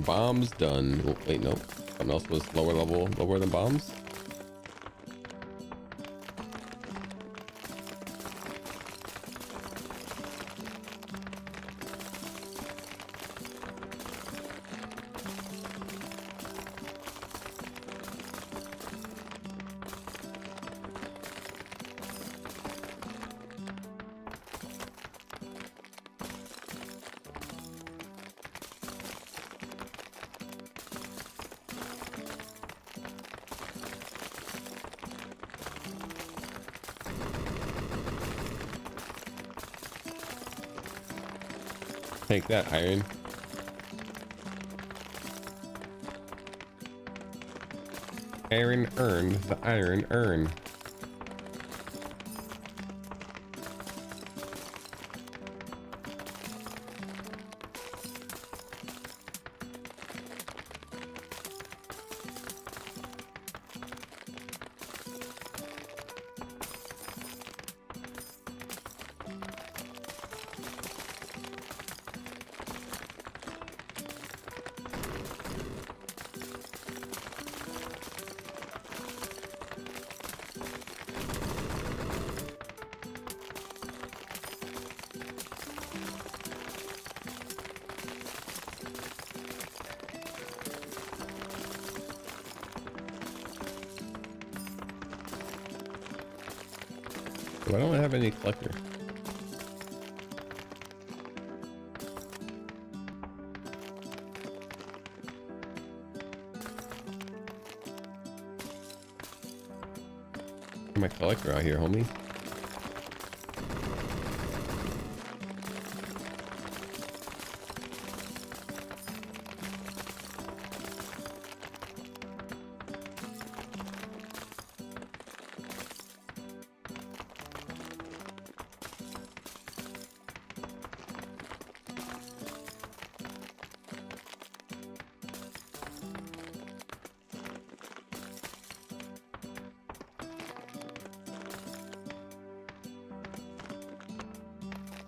Bombs done. Oh, wait, no. Something else was lower level, lower than bombs. Take that, iron. Iron urn, the iron urn. Why don't I have any collector? My collector out here, homie.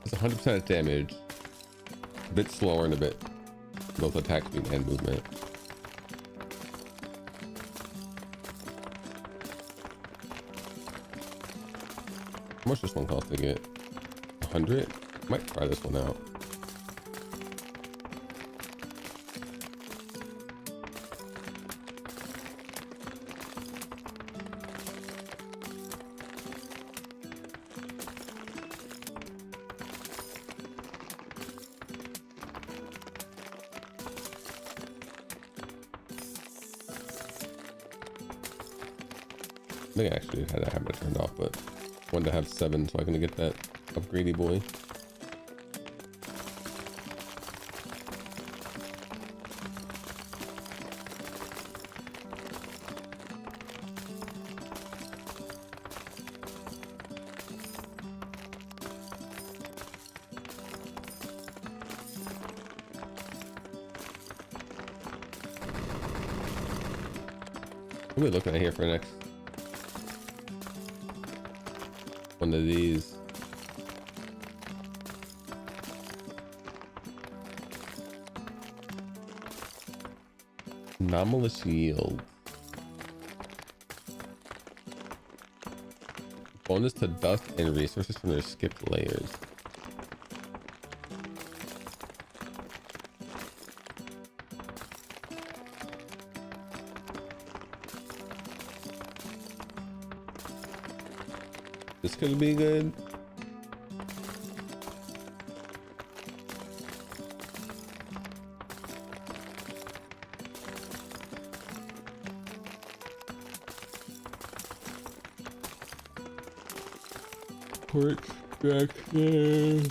It's 100% damage, a bit slower and a bit both attack speed and movement. How much does this one cost to get? 100? Might try this one out. I think I actually had to have it turned off, but wanted to have 7 so I can get that upgradey boy. What are we looking at here for next? One of these. Anomalous yield. Bonus to dust and resources from their skipped layers. This could be good. Port back there.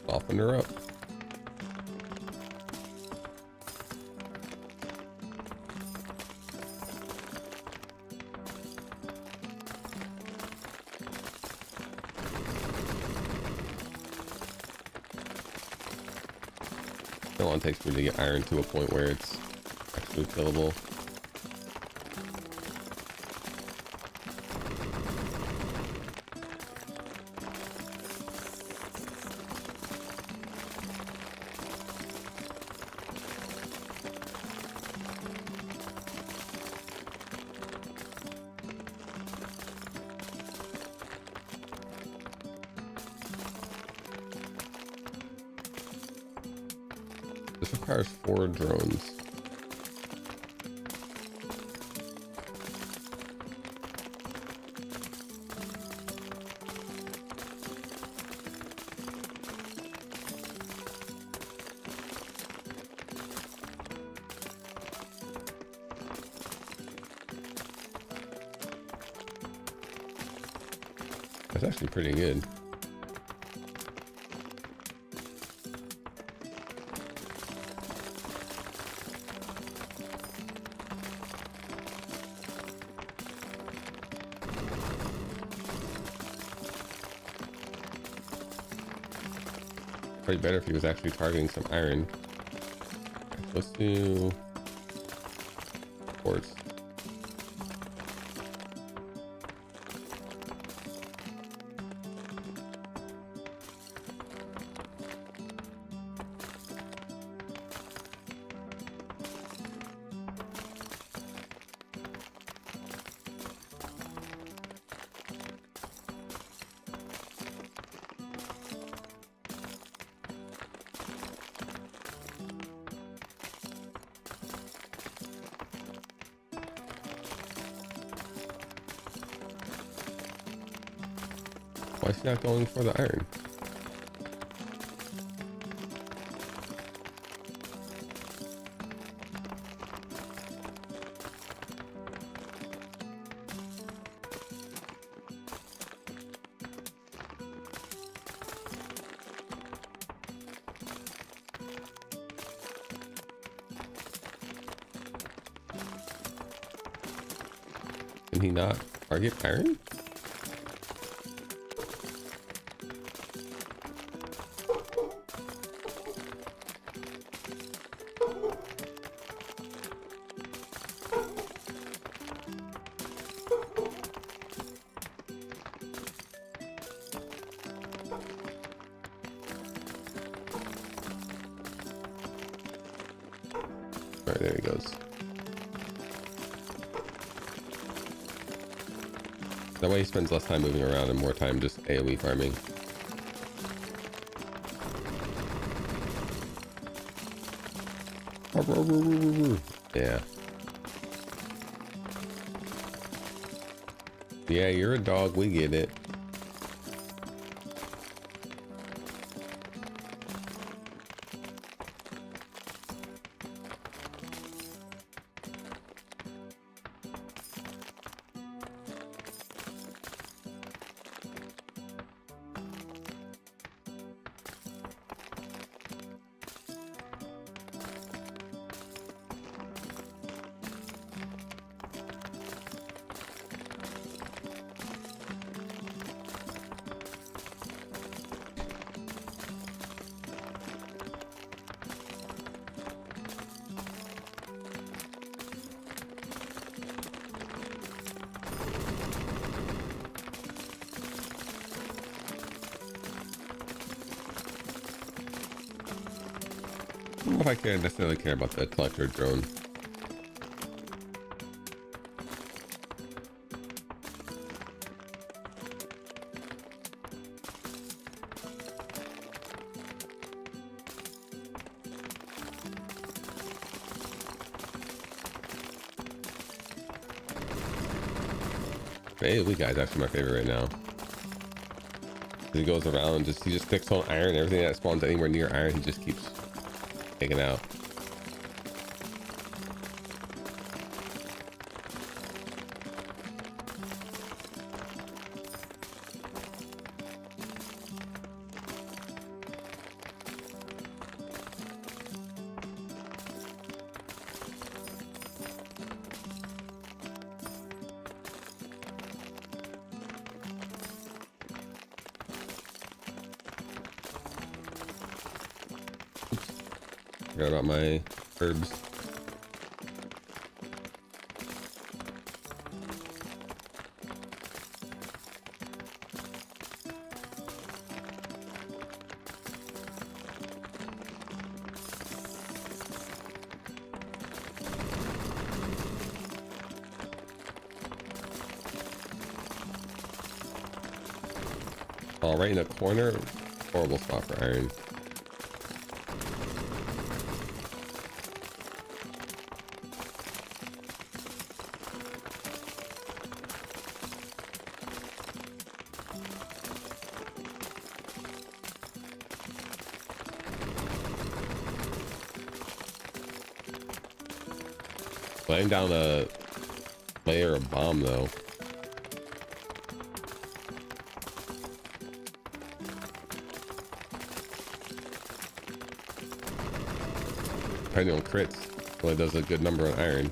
Soften her up. How long it takes for me to get iron to a point where it's actually killable. This requires 4 drones. That's actually pretty good. Probably better if he was actually targeting some iron. Let's do quartz. Why is he not going for the iron? Can he not target iron? Alright, there he goes. That way he spends less time moving around and more time just AoE farming. Yeah. Yeah, you're a dog, we get it. I don't know if I necessarily care about the collector drone. Hey, we guy's actually my favorite right now. He goes around and he just picks on iron. Everything that spawns anywhere near iron, he just keeps taking out. Forgot about my herbs. Oh, right in the corner. Horrible spot for iron. Laying down a layer of bomb though. Probably on crits. Only does a good number on iron.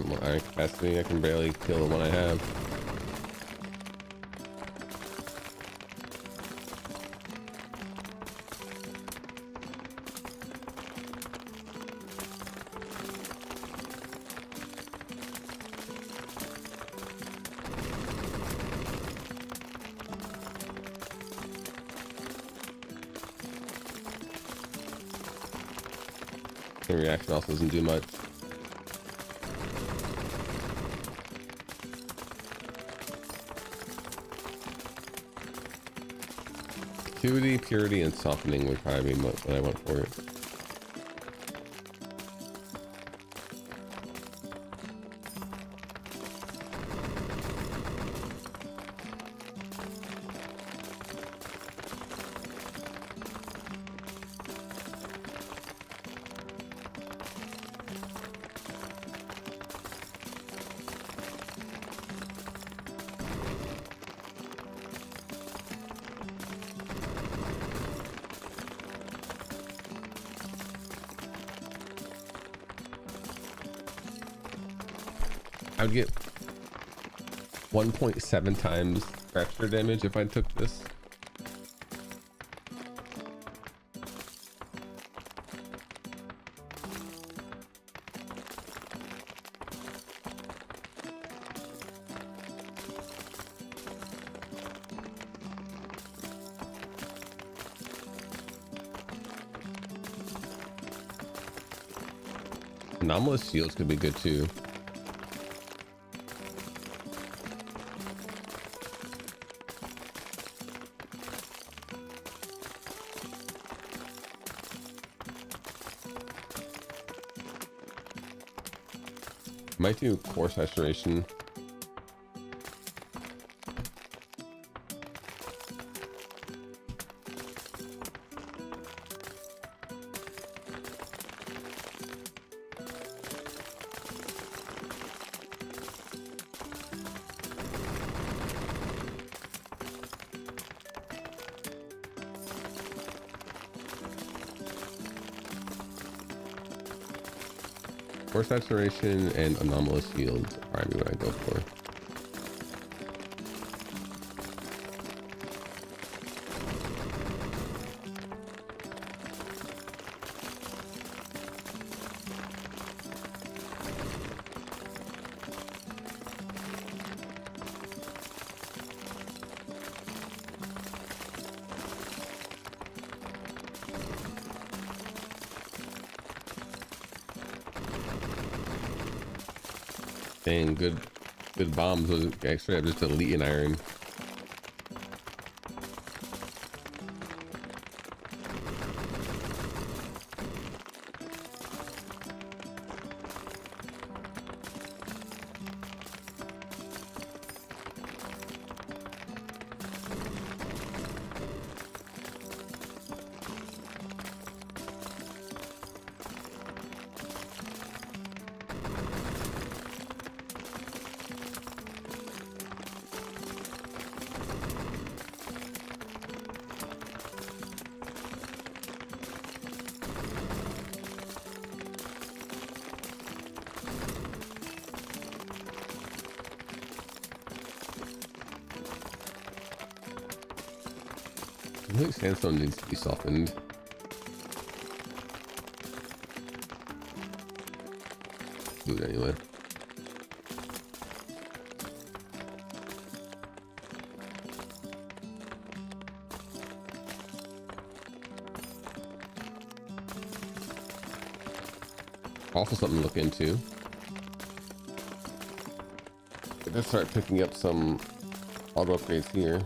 More iron capacity. I can barely kill the one I have. The reaction also doesn't do much. Acuity, purity, and softening would probably be what I went for it. I would get 1.7 times fracture damage if I took this. Anomalous shields could be good too. Might do core saturation. Core saturation and anomalous yields are probably what I go for. Dang, good bombs. Those actually have just elite in iron. I think sandstone needs to be softened. Do it anyway. Also something to look into. Let's start picking up some auto upgrades here.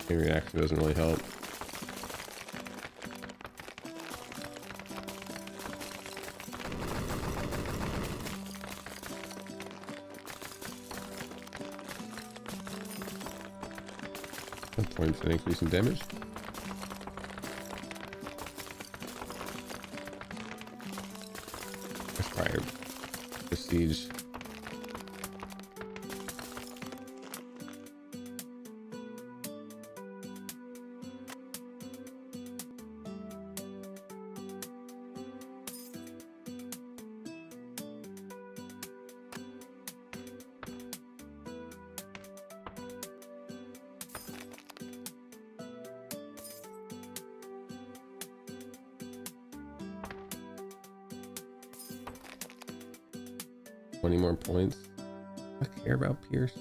Chain reaction doesn't really help. A 20% increase in damage. Aspire. Prestige. More points. I care about Pierce.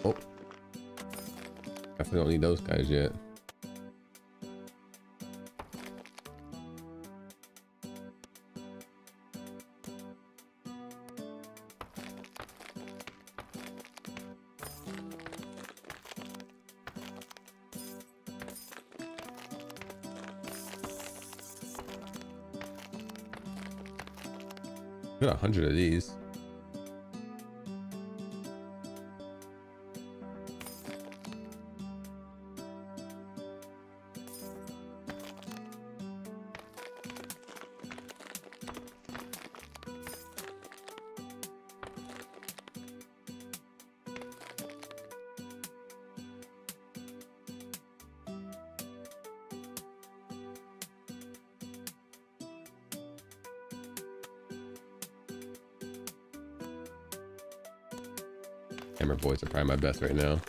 Oh, definitely don't need those guys yet. Got 100 of these. Camera boys are probably my best right now.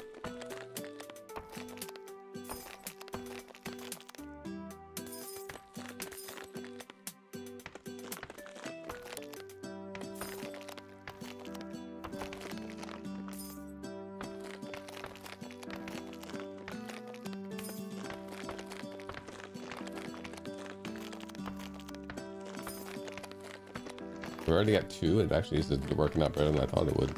We already got 2. It actually is working out better than I thought it would.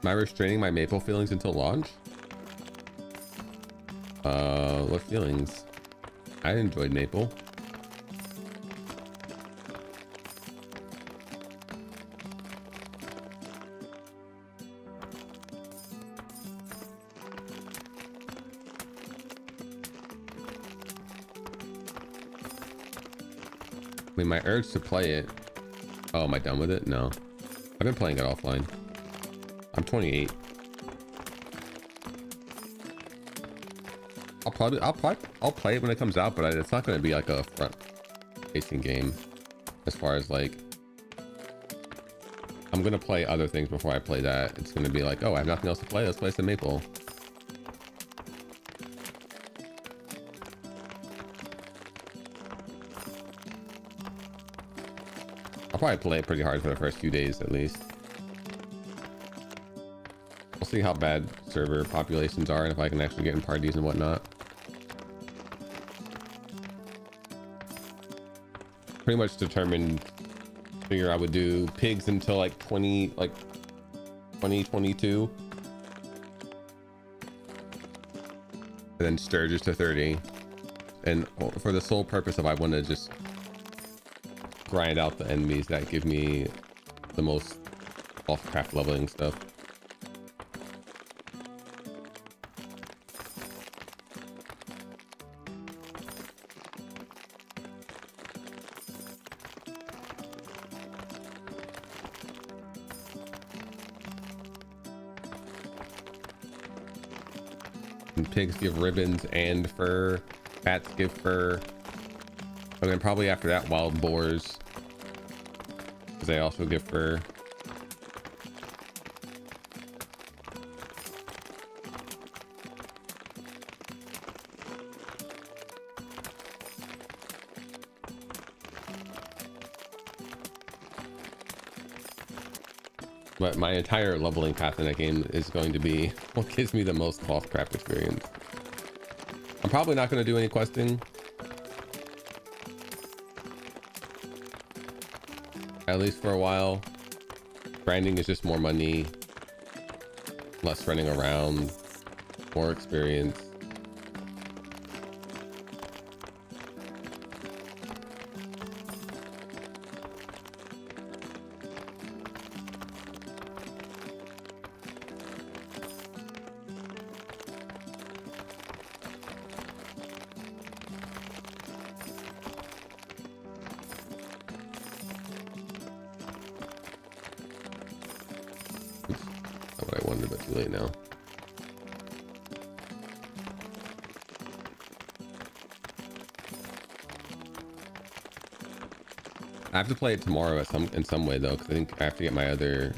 Am I restraining my Maple feelings until launch? What feelings? I enjoyed Maple. I mean, my urge to play it. Oh, am I done with it? No. I've been playing it offline. I'm 28. I'll play it when it comes out, but it's not going to be like a front-facing game. As far as like, I'm going to play other things before I play that. It's going to be like, oh, I have nothing else to play. Let's play some Maple. I'll probably play it pretty hard for the first few days at least. We'll see how bad server populations are and if I can actually get in parties and whatnot. Pretty much determined, figure I would do pigs until like 2022. And then Sturgis to 30. And for the sole purpose of I want to just grind out the enemies that give me the most off-craft leveling stuff. Pigs give ribbons and fur, bats give fur, and then probably after that wild boars, because they also give fur. But my entire leveling path in that game is going to be what gives me the most cloth craft experience. I'm probably not going to do any questing. At least for a while. Grinding is just more money, less running around, more experience. Now I have to play it tomorrow in some way though, because I think I have to get my other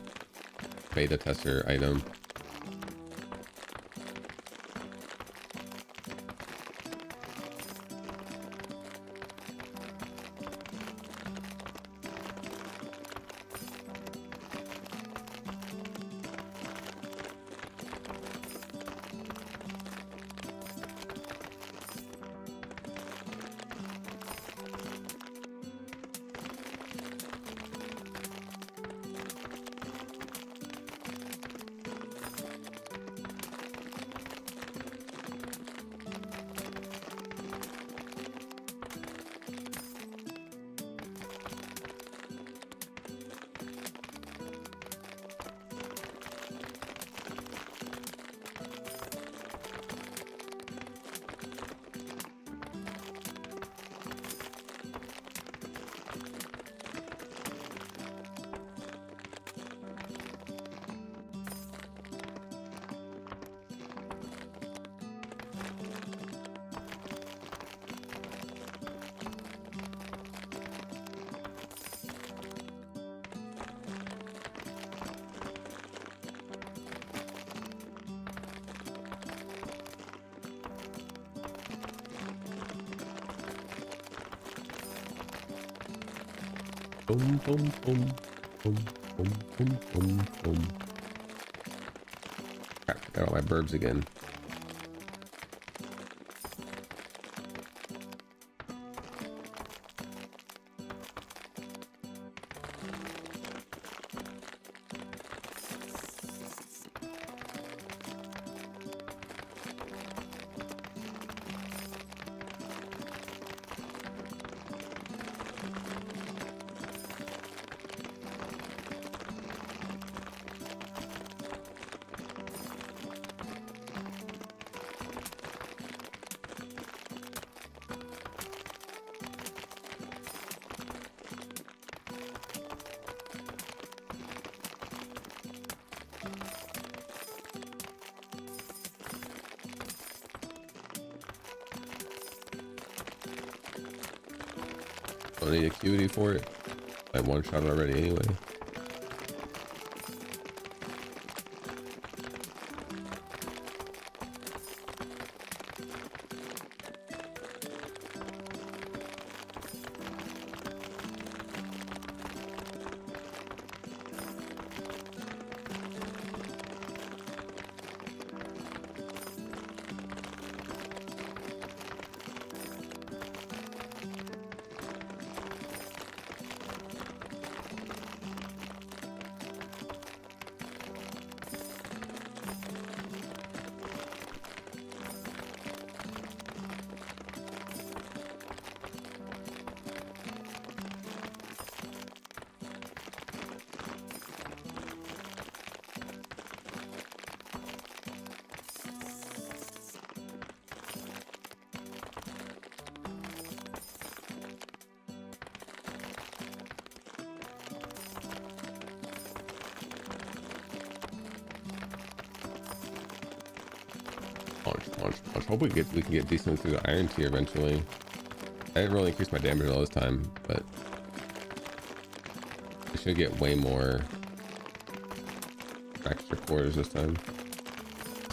beta tester item. Boom, boom, boom, boom, boom, boom, boom, boom. Crap, I got all my burbs again. Don't need acuity for it. I one shot already anyway. Launch. Hope we can get decent through the iron tier eventually. I didn't really increase my damage all this time, but I should get way more extra cores this time.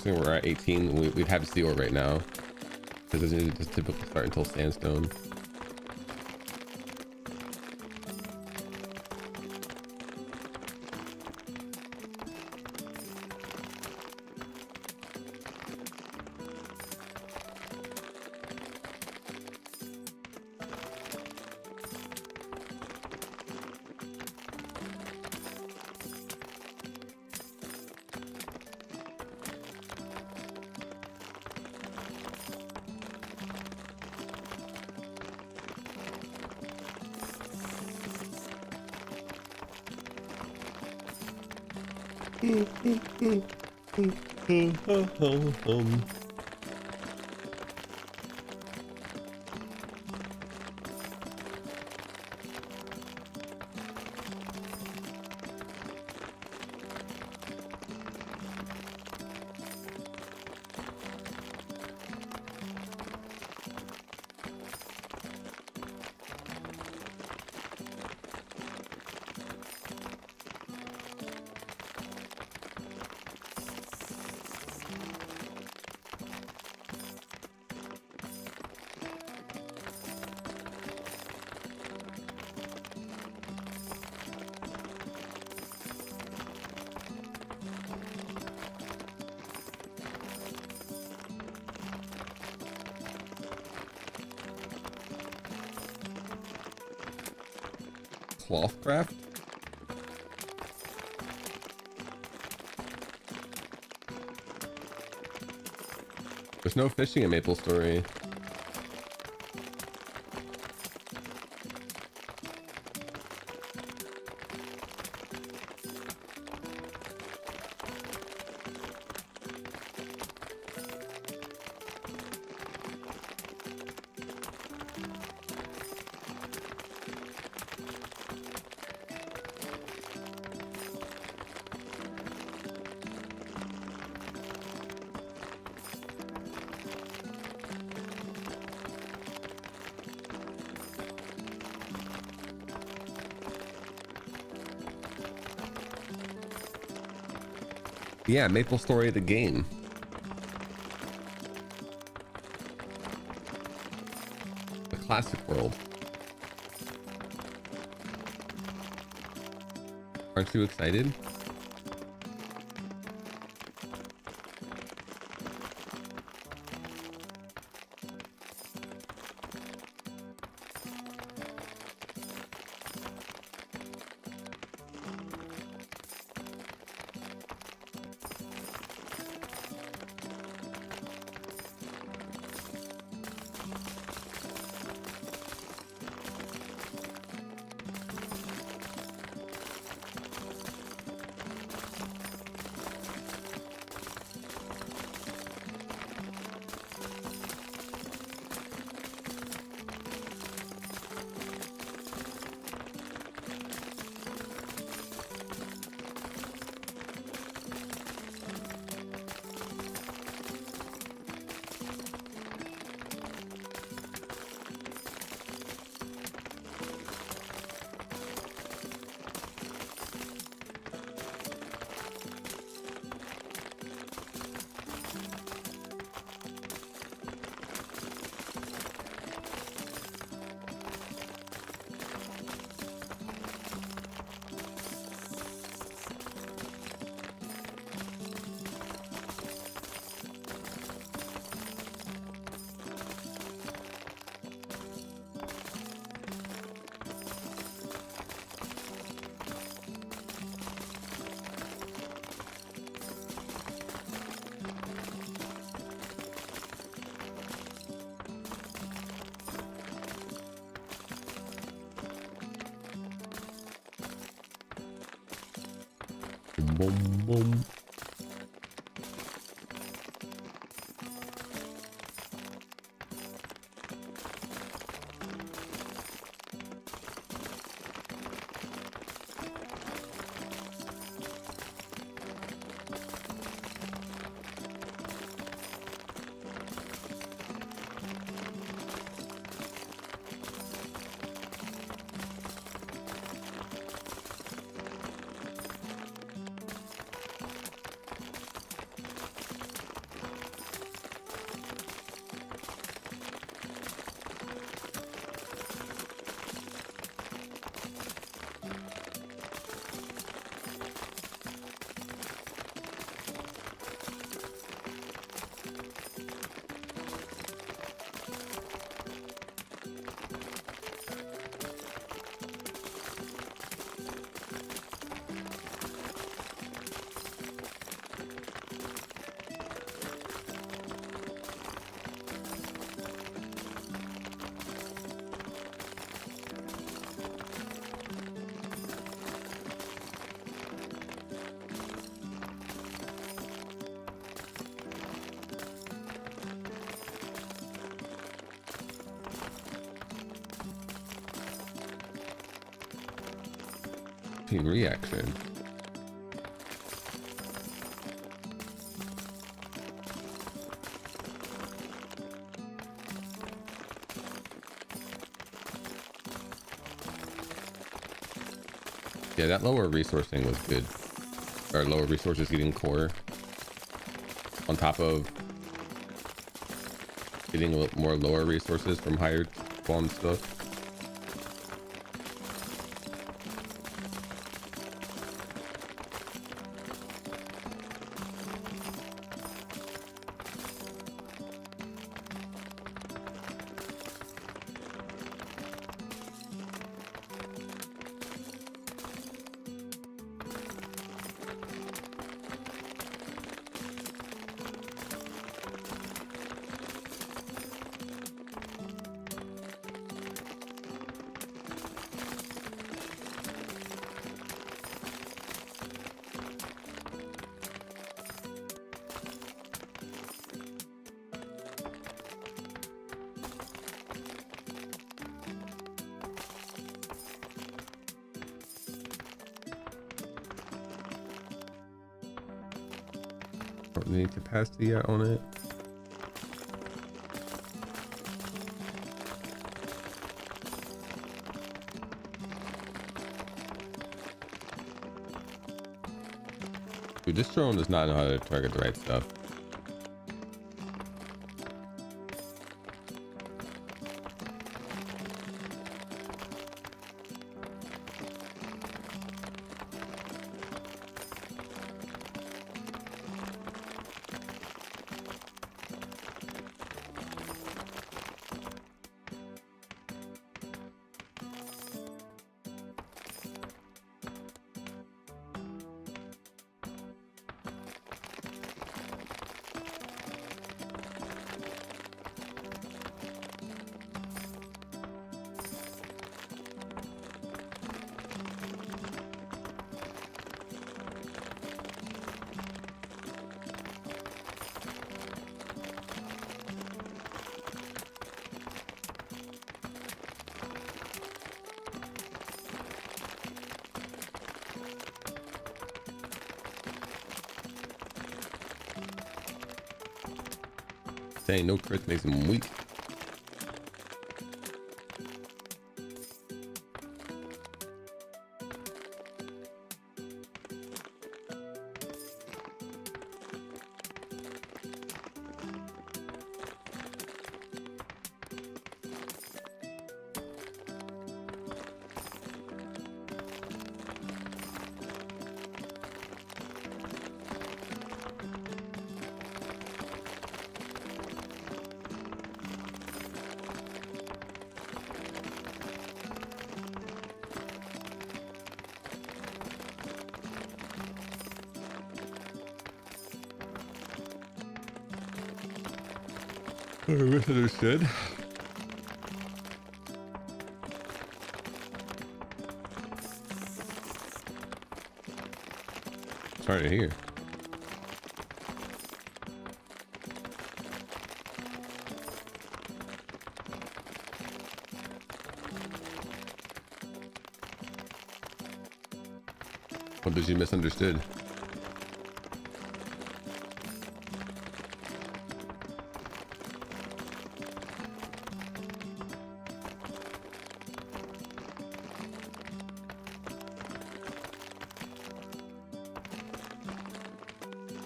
So we're at 18. We'd have Steel right now because it doesn't typically start until Sandstone. Clothcraft? There's no fishing in Maplestory. Yeah, Maplestory the game. The classic world. Aren't you excited? Boom, boom. Reaction. Yeah, that lower resource thing was good. Or lower resources getting core on top of getting more lower resources from higher spawn stuff. Don't need capacity yet on it. Dude, this drone does not know how to target the right stuff. Saying no crits makes him weak. Misunderstood. Sorry to hear. What did you misunderstood?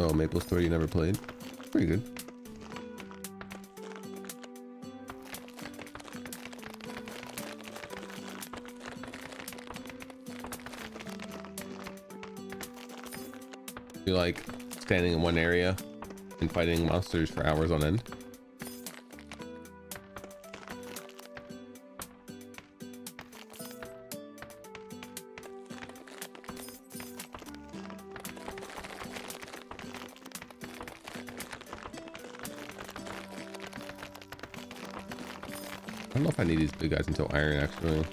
Oh, Maplestory you never played? Pretty good. You like standing in one area and fighting monsters for hours on end? I don't know if I need these big guys until iron, actually.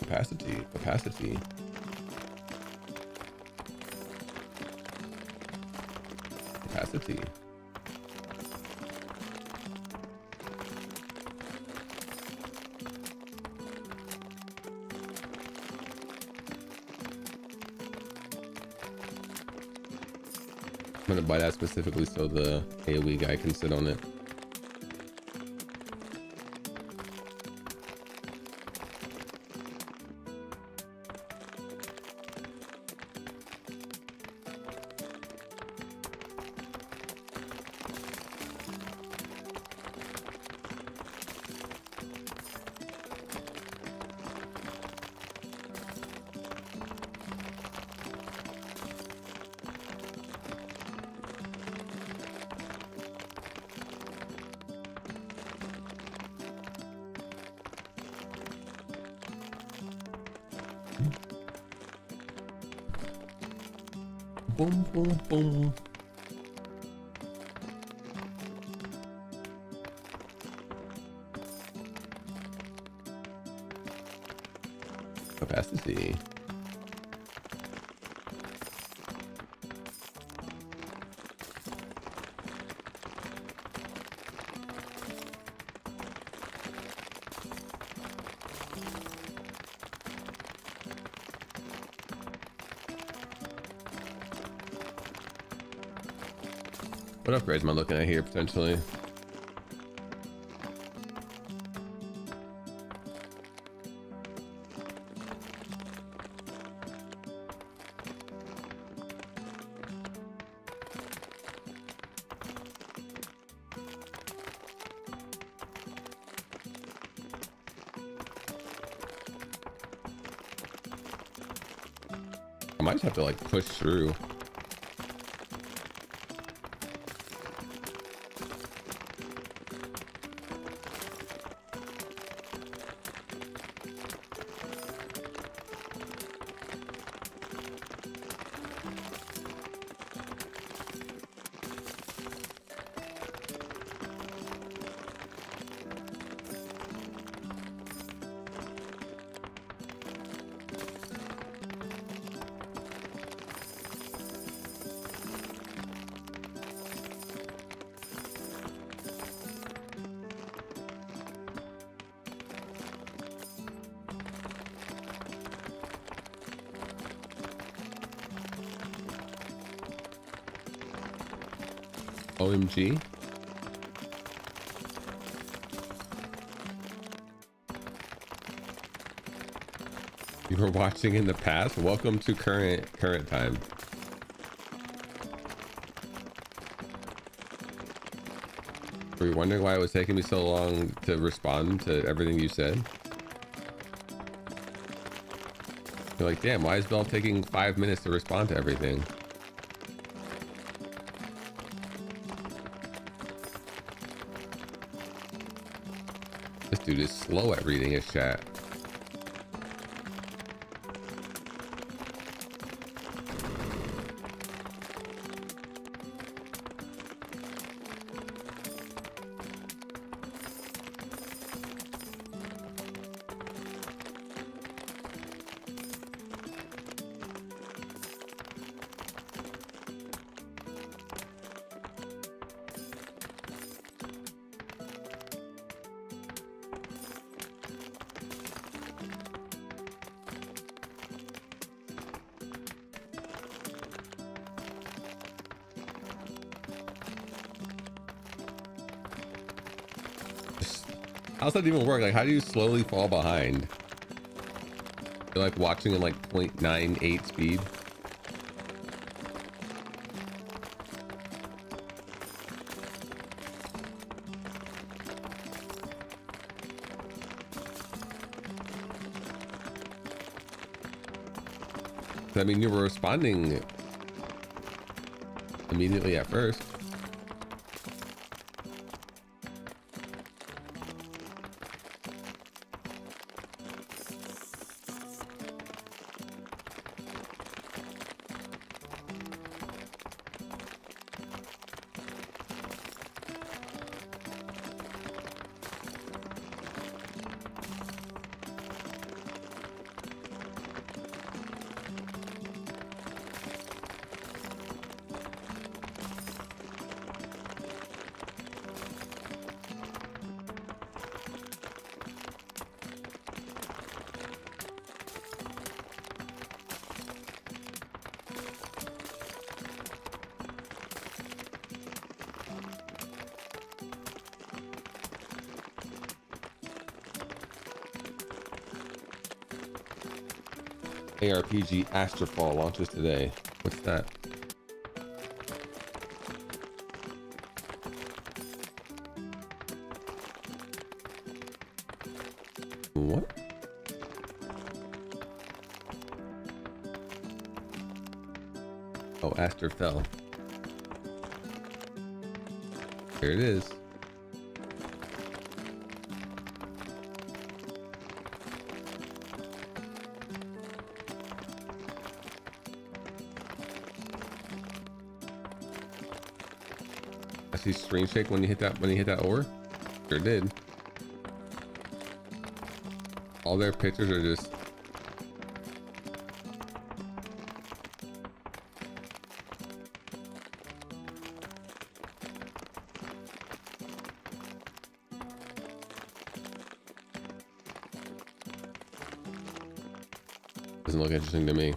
Capacity. I'm gonna buy that specifically so the AoE guy can sit on it. Boom, boom, boom. Capacity. What upgrades am I looking at here potentially? I might just have to like push through. OMG. You were watching in the past? Welcome to current time. Were you wondering why it was taking me so long to respond to everything you said? You're like, damn, why is Bell taking 5 minutes to respond to everything? This dude is slow at reading his chat. How's that even work? Like, how do you slowly fall behind? You're like watching in like 0.98 speed. I mean, you were responding immediately at first. ARPG Astrofall launches today. What's that? What? Oh, Aster fell. Here it is. I see screen shake when you hit that ore. Sure did. All their pictures are just doesn't look interesting to me.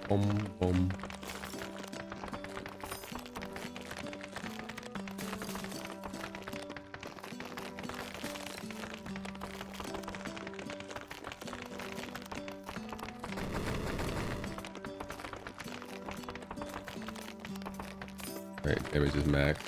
Boom. All right, damage is max.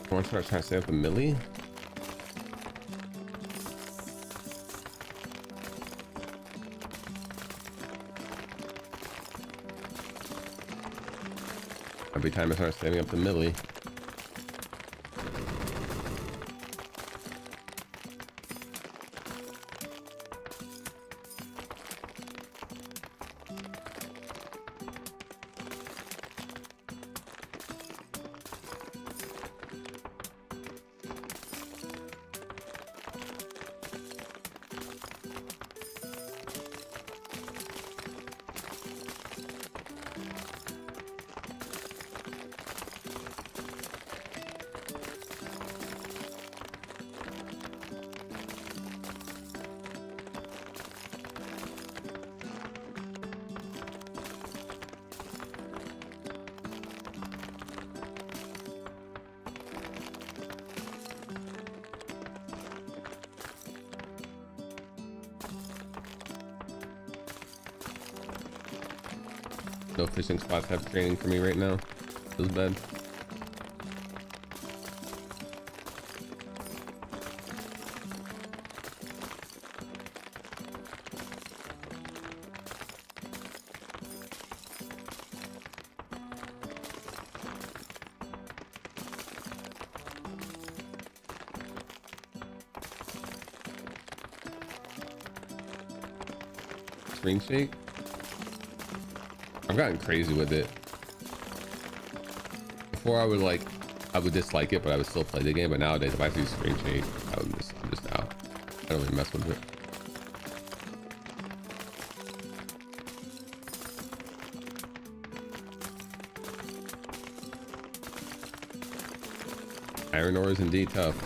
I want to start trying to set up a millie. Every time I start setting up the millie. No fishing spots have training for me right now. Feels bad. Screen shake? I've gotten crazy with it. Before I would dislike it, but I would still play the game. But nowadays, if I see screen shake, I'm just out. I don't really mess with it. Iron ore is indeed tough.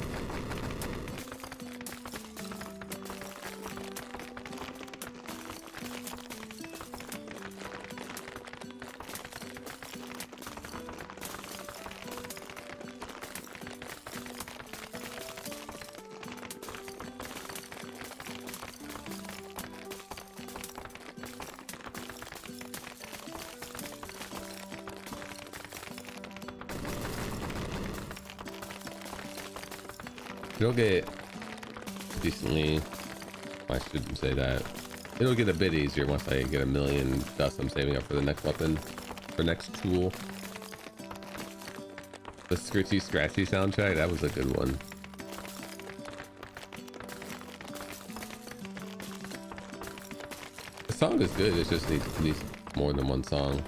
It'll get decently, I shouldn't say that. It'll get a bit easier once I get a million dust I'm saving up for the next weapon, for next tool. The Scritchy Scratchy soundtrack, that was a good one. The song is good, it just needs more than one song.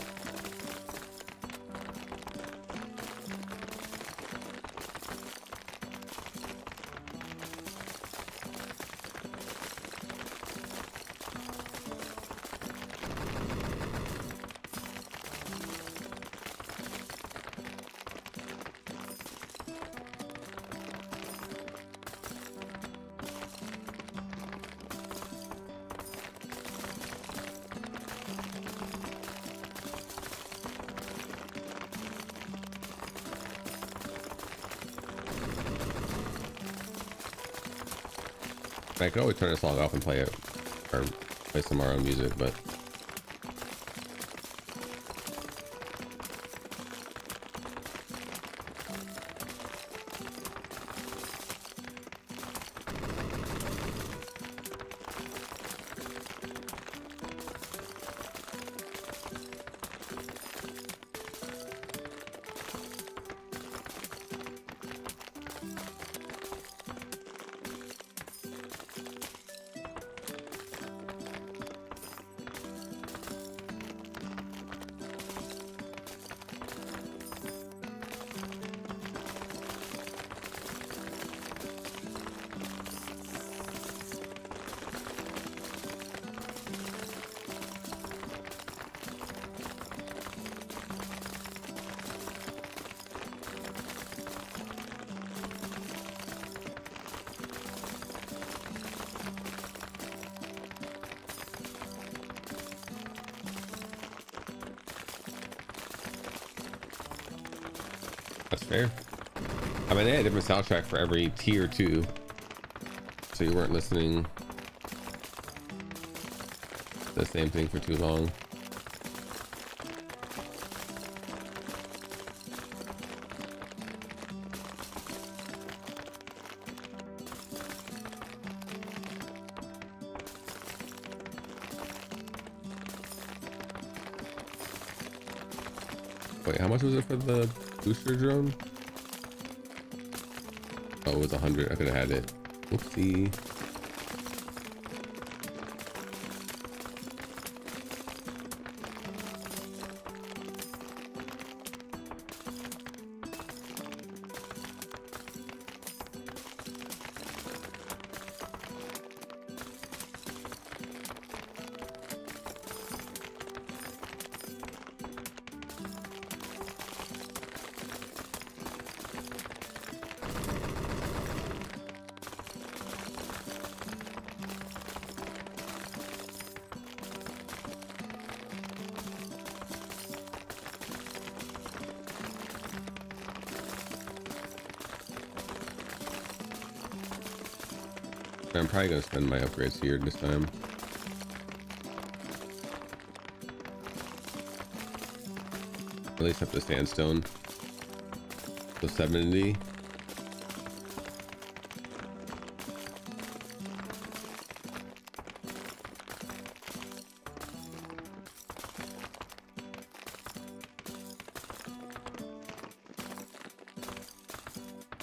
I could always turn this song off and play it, or play some of our own music, but that's fair. I mean, they had a different soundtrack for every tier too, so you weren't listening to the same thing for too long. Wait, how much was it for the booster drone? Oh, it was 100. I could have had it. Oopsie. I'm probably gonna spend my upgrades here this time. At least up to sandstone. So 70.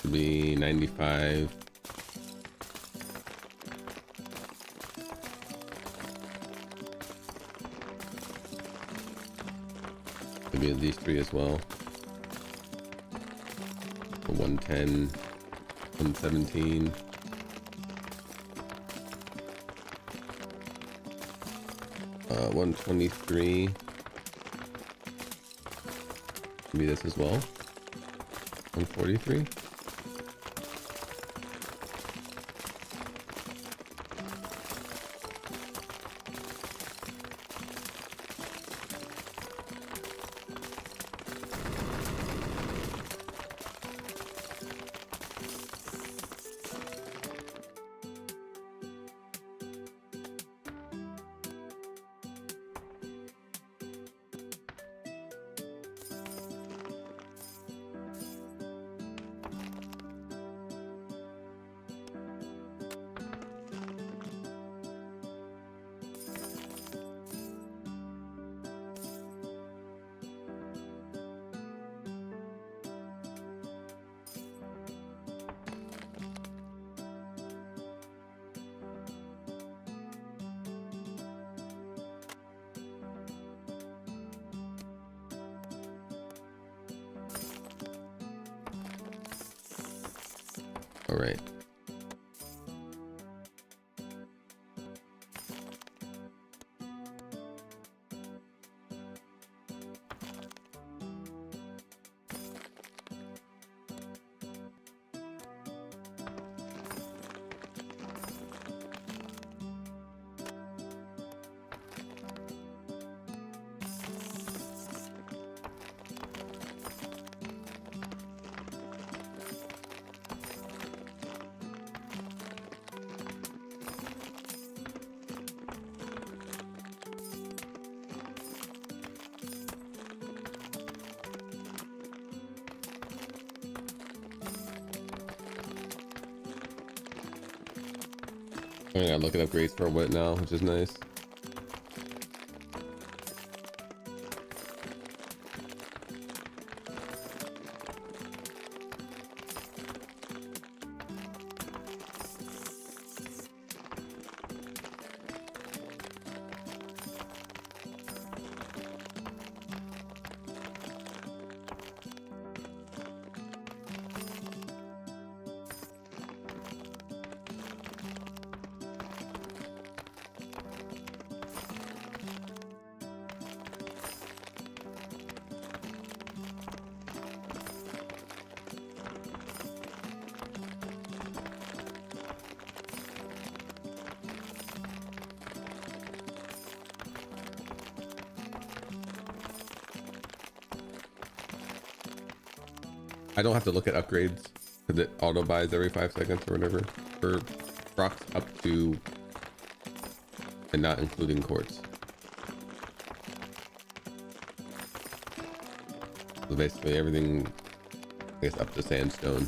Should be 95. Maybe these three as well. 110, 117. Uh, 123. Maybe this as well. 143. All right. I gotta look at upgrades for a wet now, which is nice. I don't have to look at upgrades because it auto buys every 5 seconds or whatever for rocks up to and not including quartz. So basically everything, I guess, up to sandstone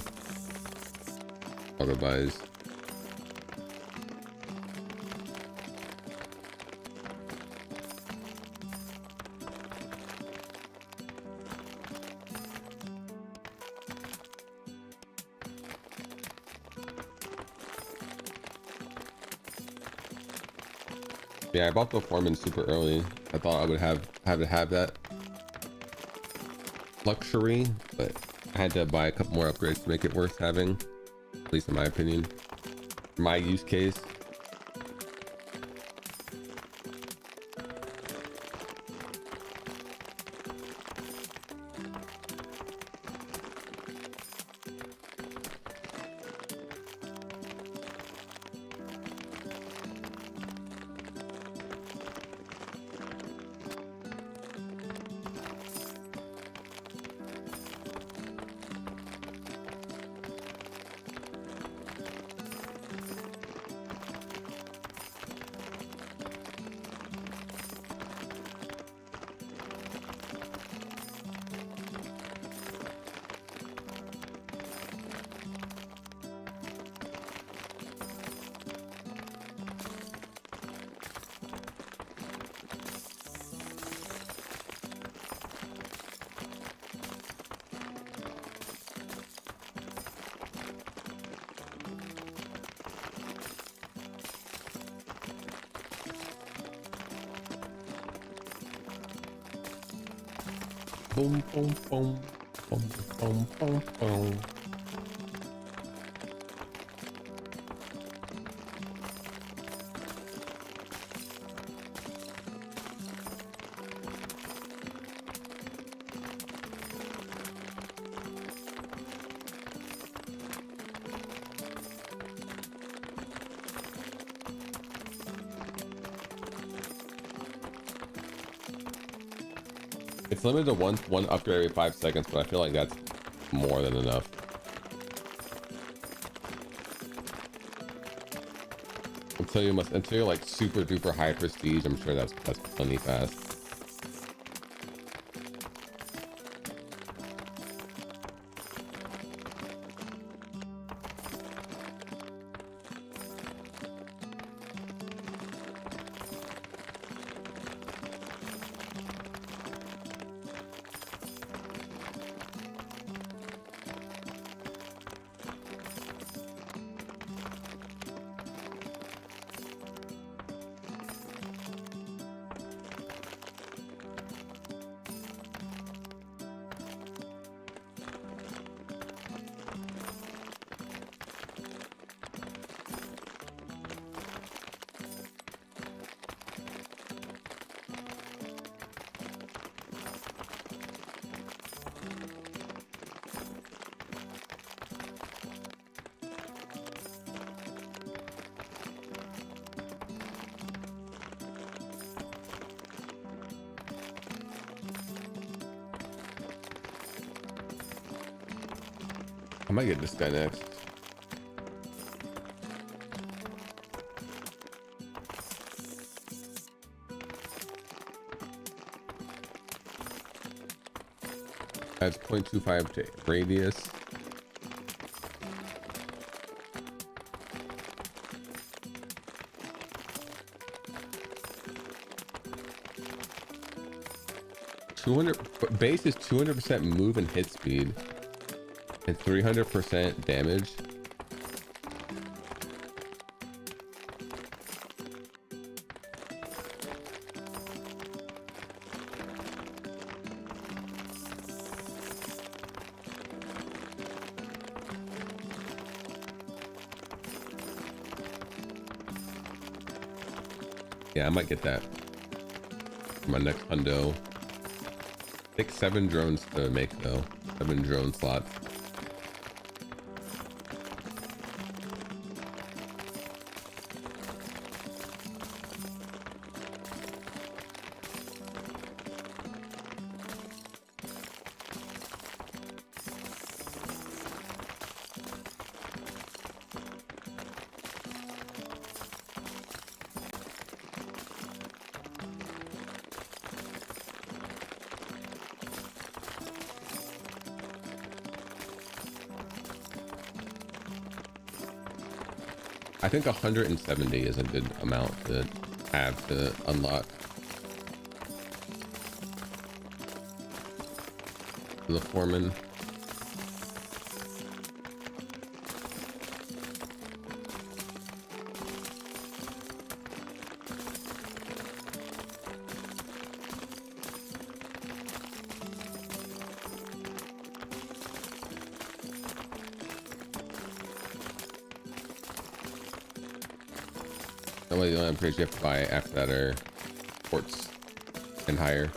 auto buys. Yeah, I bought the foreman super early. I thought I would have that luxury, but I had to buy a couple more upgrades to make it worth having, at least in my opinion. For my use case. Boom, boom, boom, boom, boom, boom, boom. It's limited to one upgrade every 5 seconds, but I feel like that's more than enough. Until you're like super duper high prestige, I'm sure that's plenty fast. I might get this guy next. Adds 0.25 to radius. Base is 200% move and hit speed and 300% damage. Yeah, I might get that for my next hundo. Take 7 drones to make though. 7 drone slots. I think 170 is a good amount to have to unlock the foreman. The only upgrades you have to buy after that are ports and higher.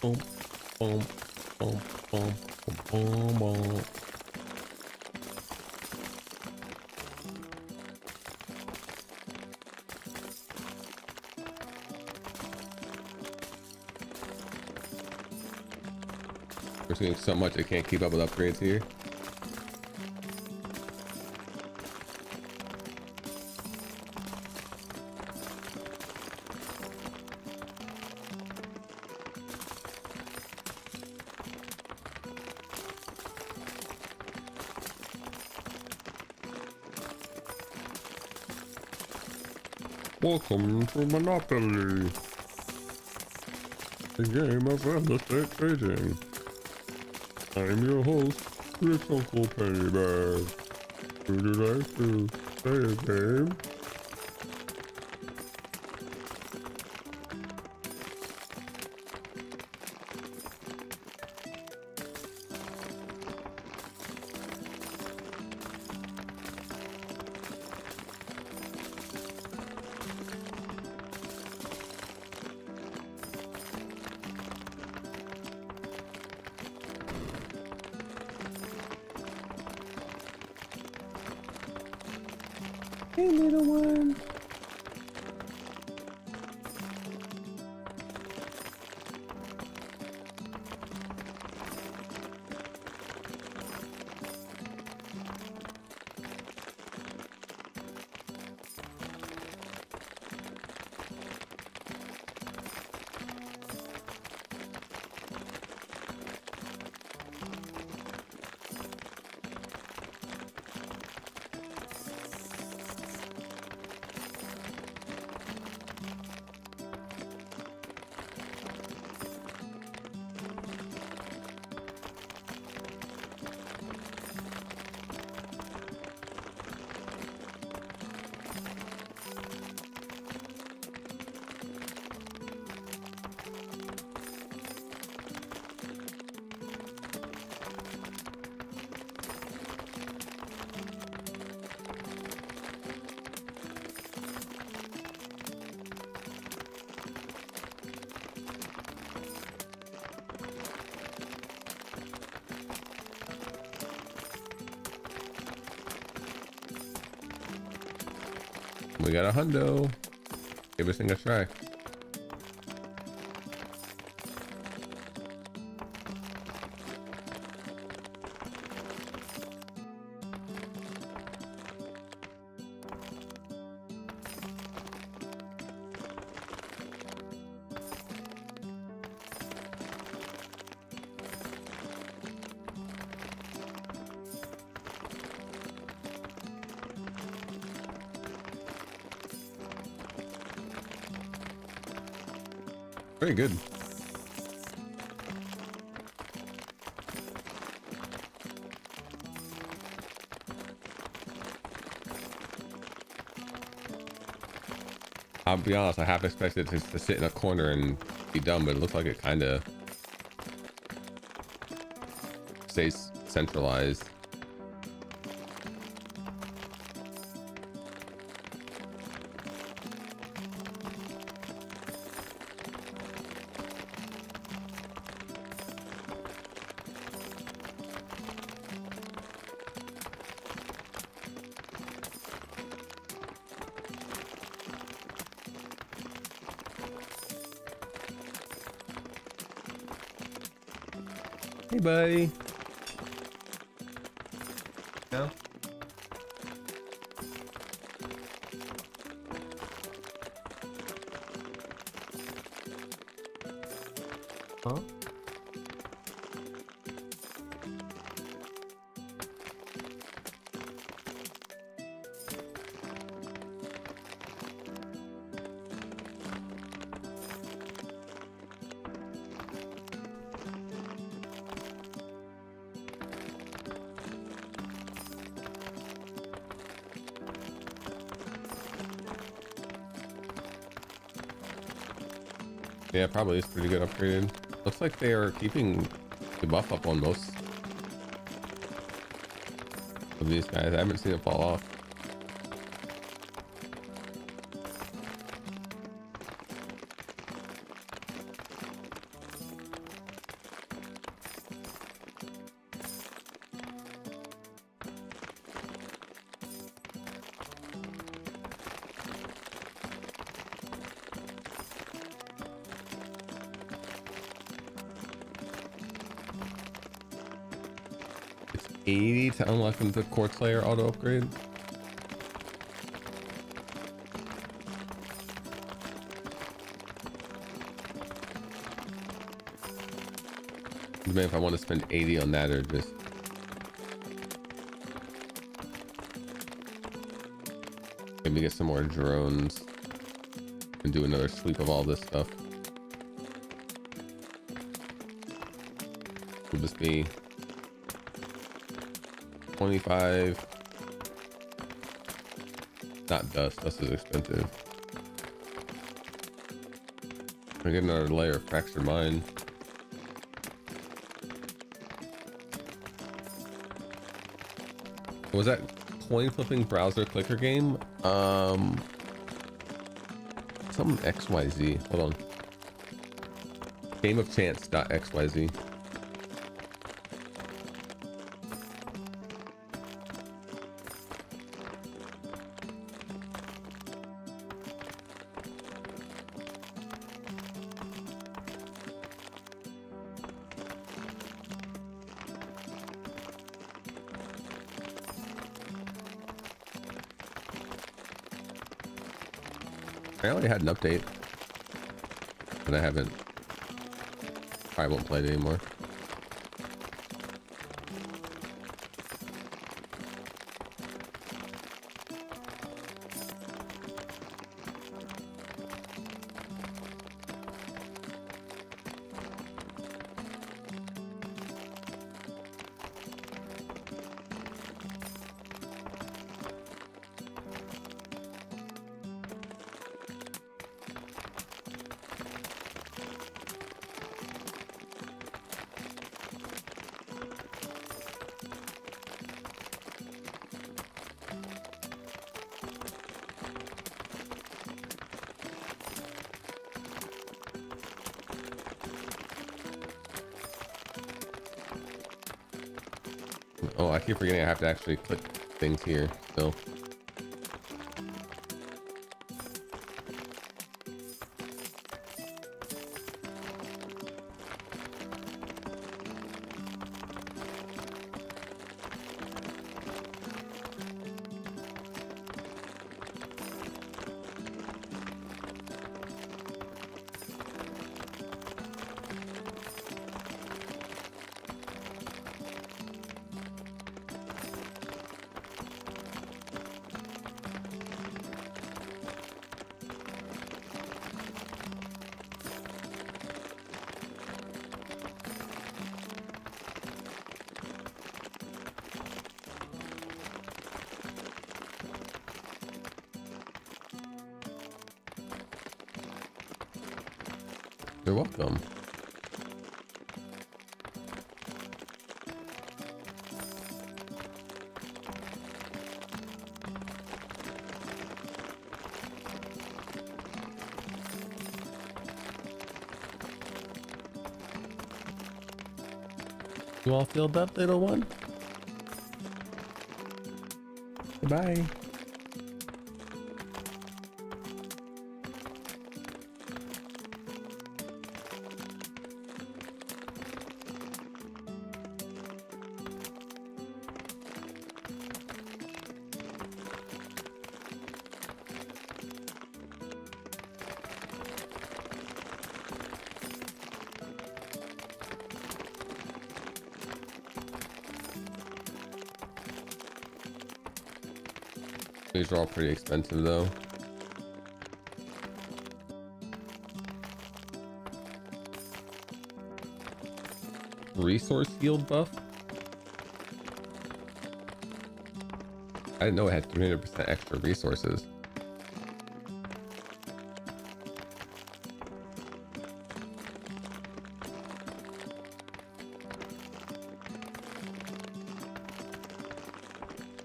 Boom, boom, boom, boom, boom, boom. We're seeing so much I can't keep up with upgrades here. Welcome to Monopoly, a game of real estate trading. I'm your host, Rich Uncle Pennybag. Would you like to play a game? Hey, little one. We got a hundo. Give this thing a try. Very good. I'll be honest, I half expected it to sit in a corner and be done, but it looks like it kind of stays centralized. Hey, buddy. No? Huh? Yeah, probably is pretty good upgraded. Looks like they are keeping the buff up on most of these guys. I haven't seen it fall off. It's 80 to unlock the quartz layer auto upgrade. Maybe if I want to spend 80 on that or just maybe get some more drones and do another sweep of all this stuff. Will this be 25? Not dust. Dust is expensive. I get another layer of fractured mine. Was that coin flipping browser clicker game? Something XYZ. Hold on. Game of chance.xyz. I already had an update, but I haven't. Probably won't play it anymore. Oh, I keep forgetting I have to actually click things here still. You're welcome. You all filled up, little one? Goodbye. These are all pretty expensive though. Resource yield buff? I didn't know it had 300% extra resources.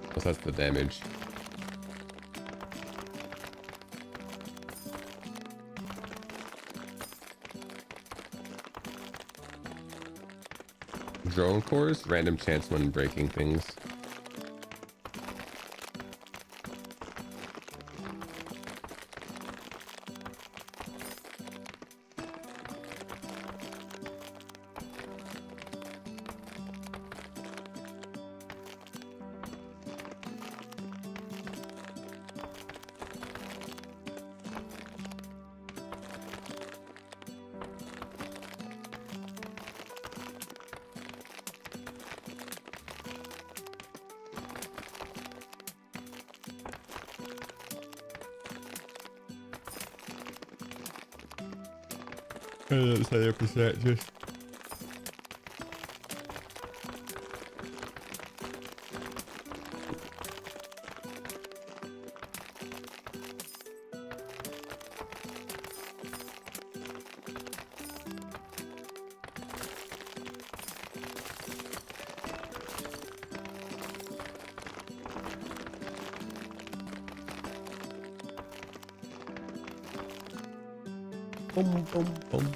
Plus that's the damage. Drone cores, random chance when breaking things. That's 100% just. Boom, boom, boom.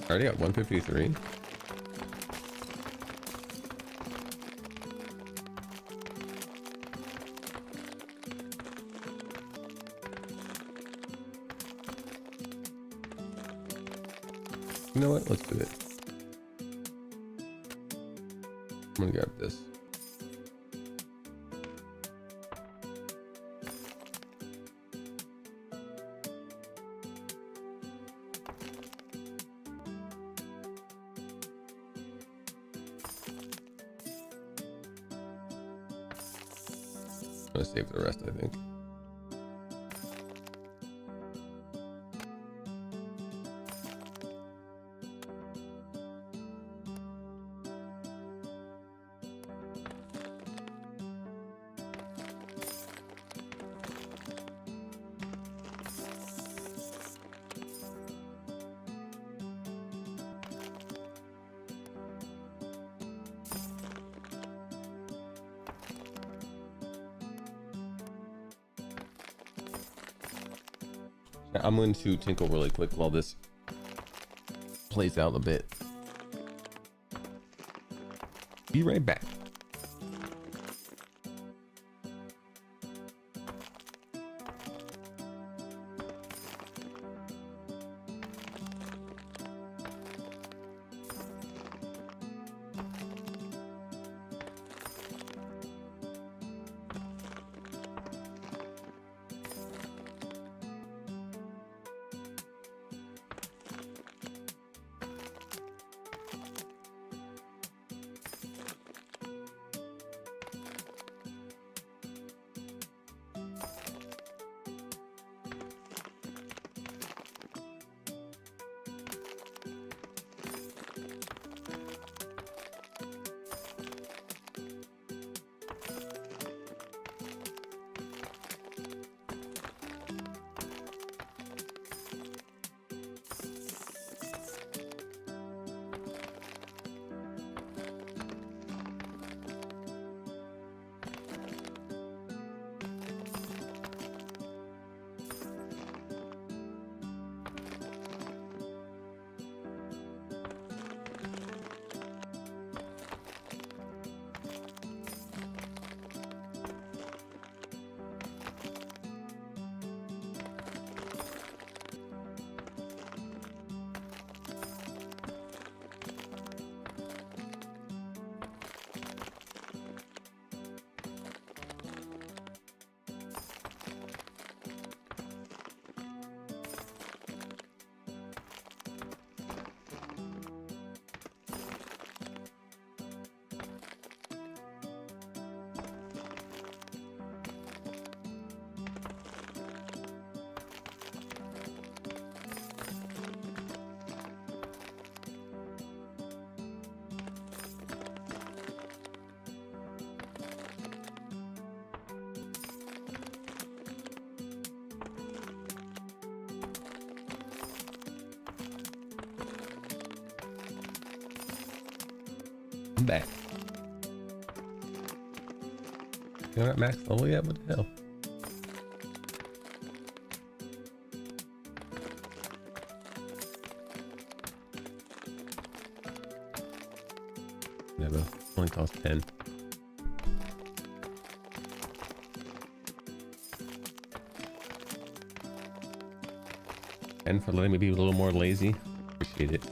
I already got 153. You know what? Let's do it. I'm gonna grab this. I'm gonna save the rest, I think. I'm going to tinkle really quick while this plays out a bit. Be right back. I'm back. You're not max level yet? What the hell? Never. Only cost 10. And for letting me be a little more lazy. Appreciate it.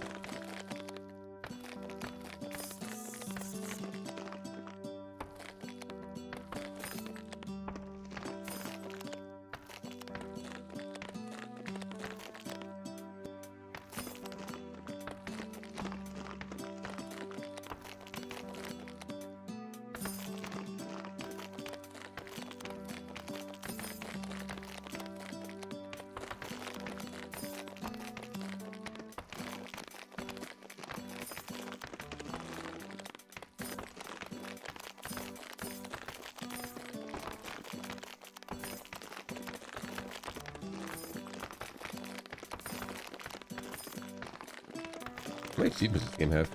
How many achievements does this game have?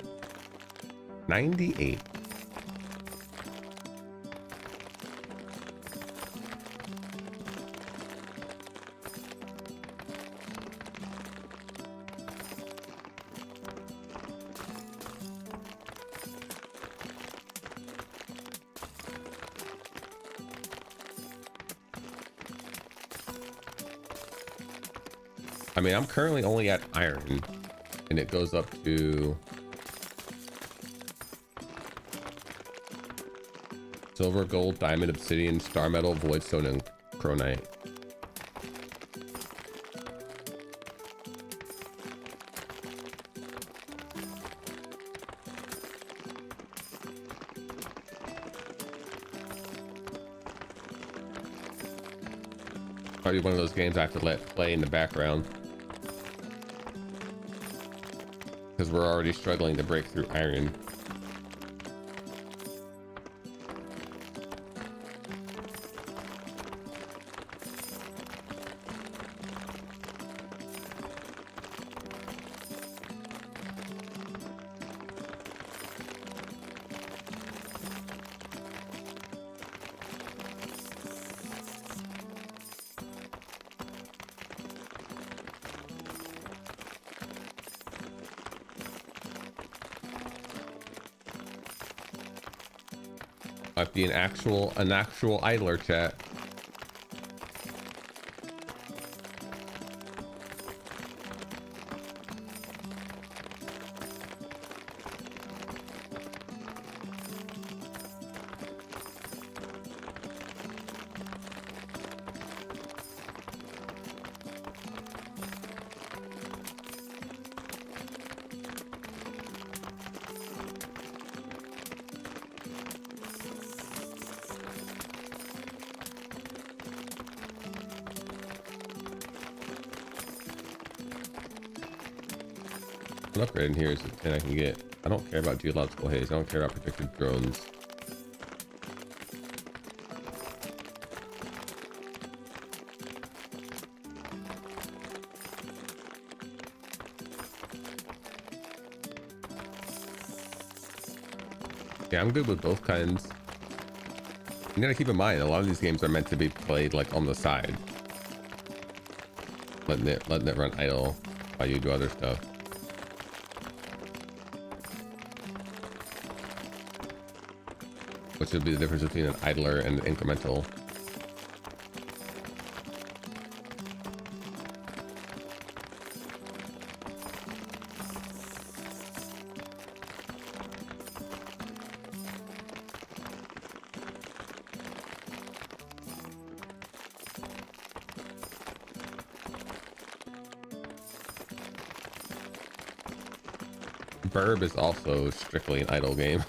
98. I mean, I'm currently only at iron. And it goes up to silver, gold, diamond, obsidian, star metal, voidstone, and chronite. Probably one of those games I have to let play in the background. Because we're already struggling to break through iron. Might be an actual idler, chat. An upgrade in here is 10 I can get. I don't care about geological haze. I don't care about protected drones. Yeah, I'm good with both kinds. You gotta keep in mind, a lot of these games are meant to be played like on the side. Letting it run idle while you do other stuff. Which would be the difference between an idler and an incremental. Burb is also strictly an idle game.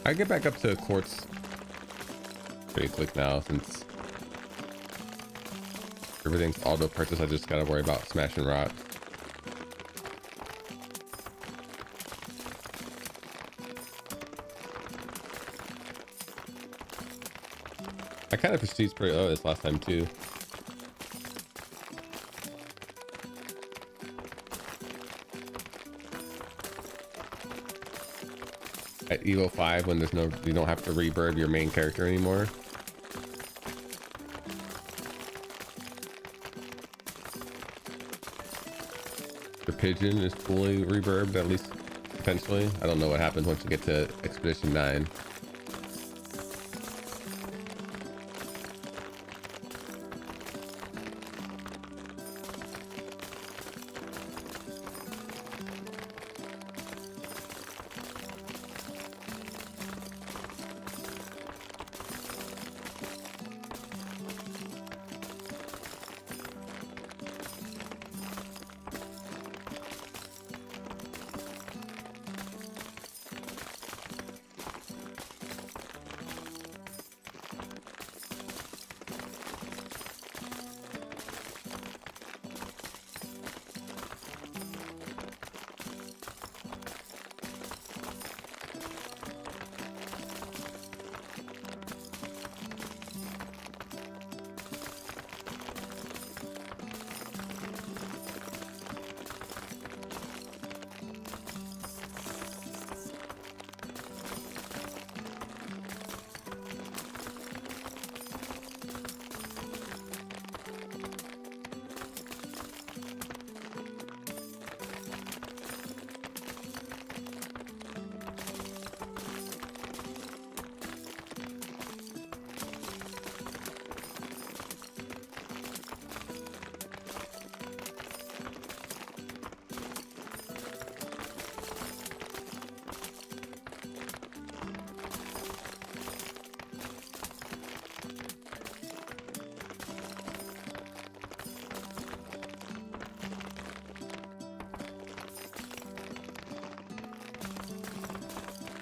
I get back up to quartz pretty quick now since everything's auto purchase. I just gotta worry about smashing rocks. I kind of prestige pretty low this last time too. At Evo 5 when there's no, you don't have to reverb your main character anymore. The pigeon is fully reverbed, at least potentially. I don't know what happens once you get to Expedition 9.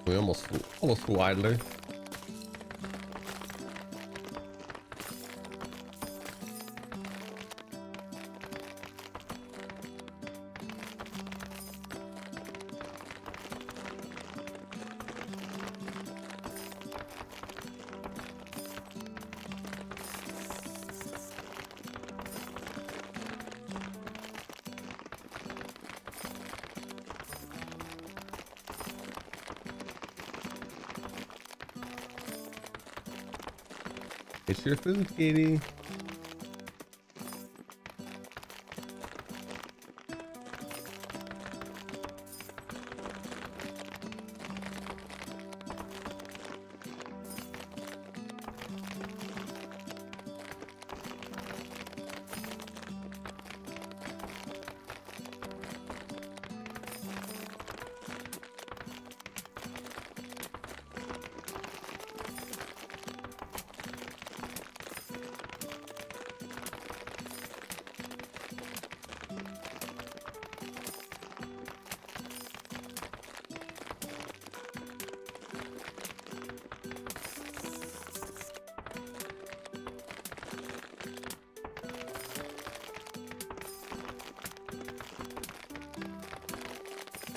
We almost full idler. It's your food, Katie.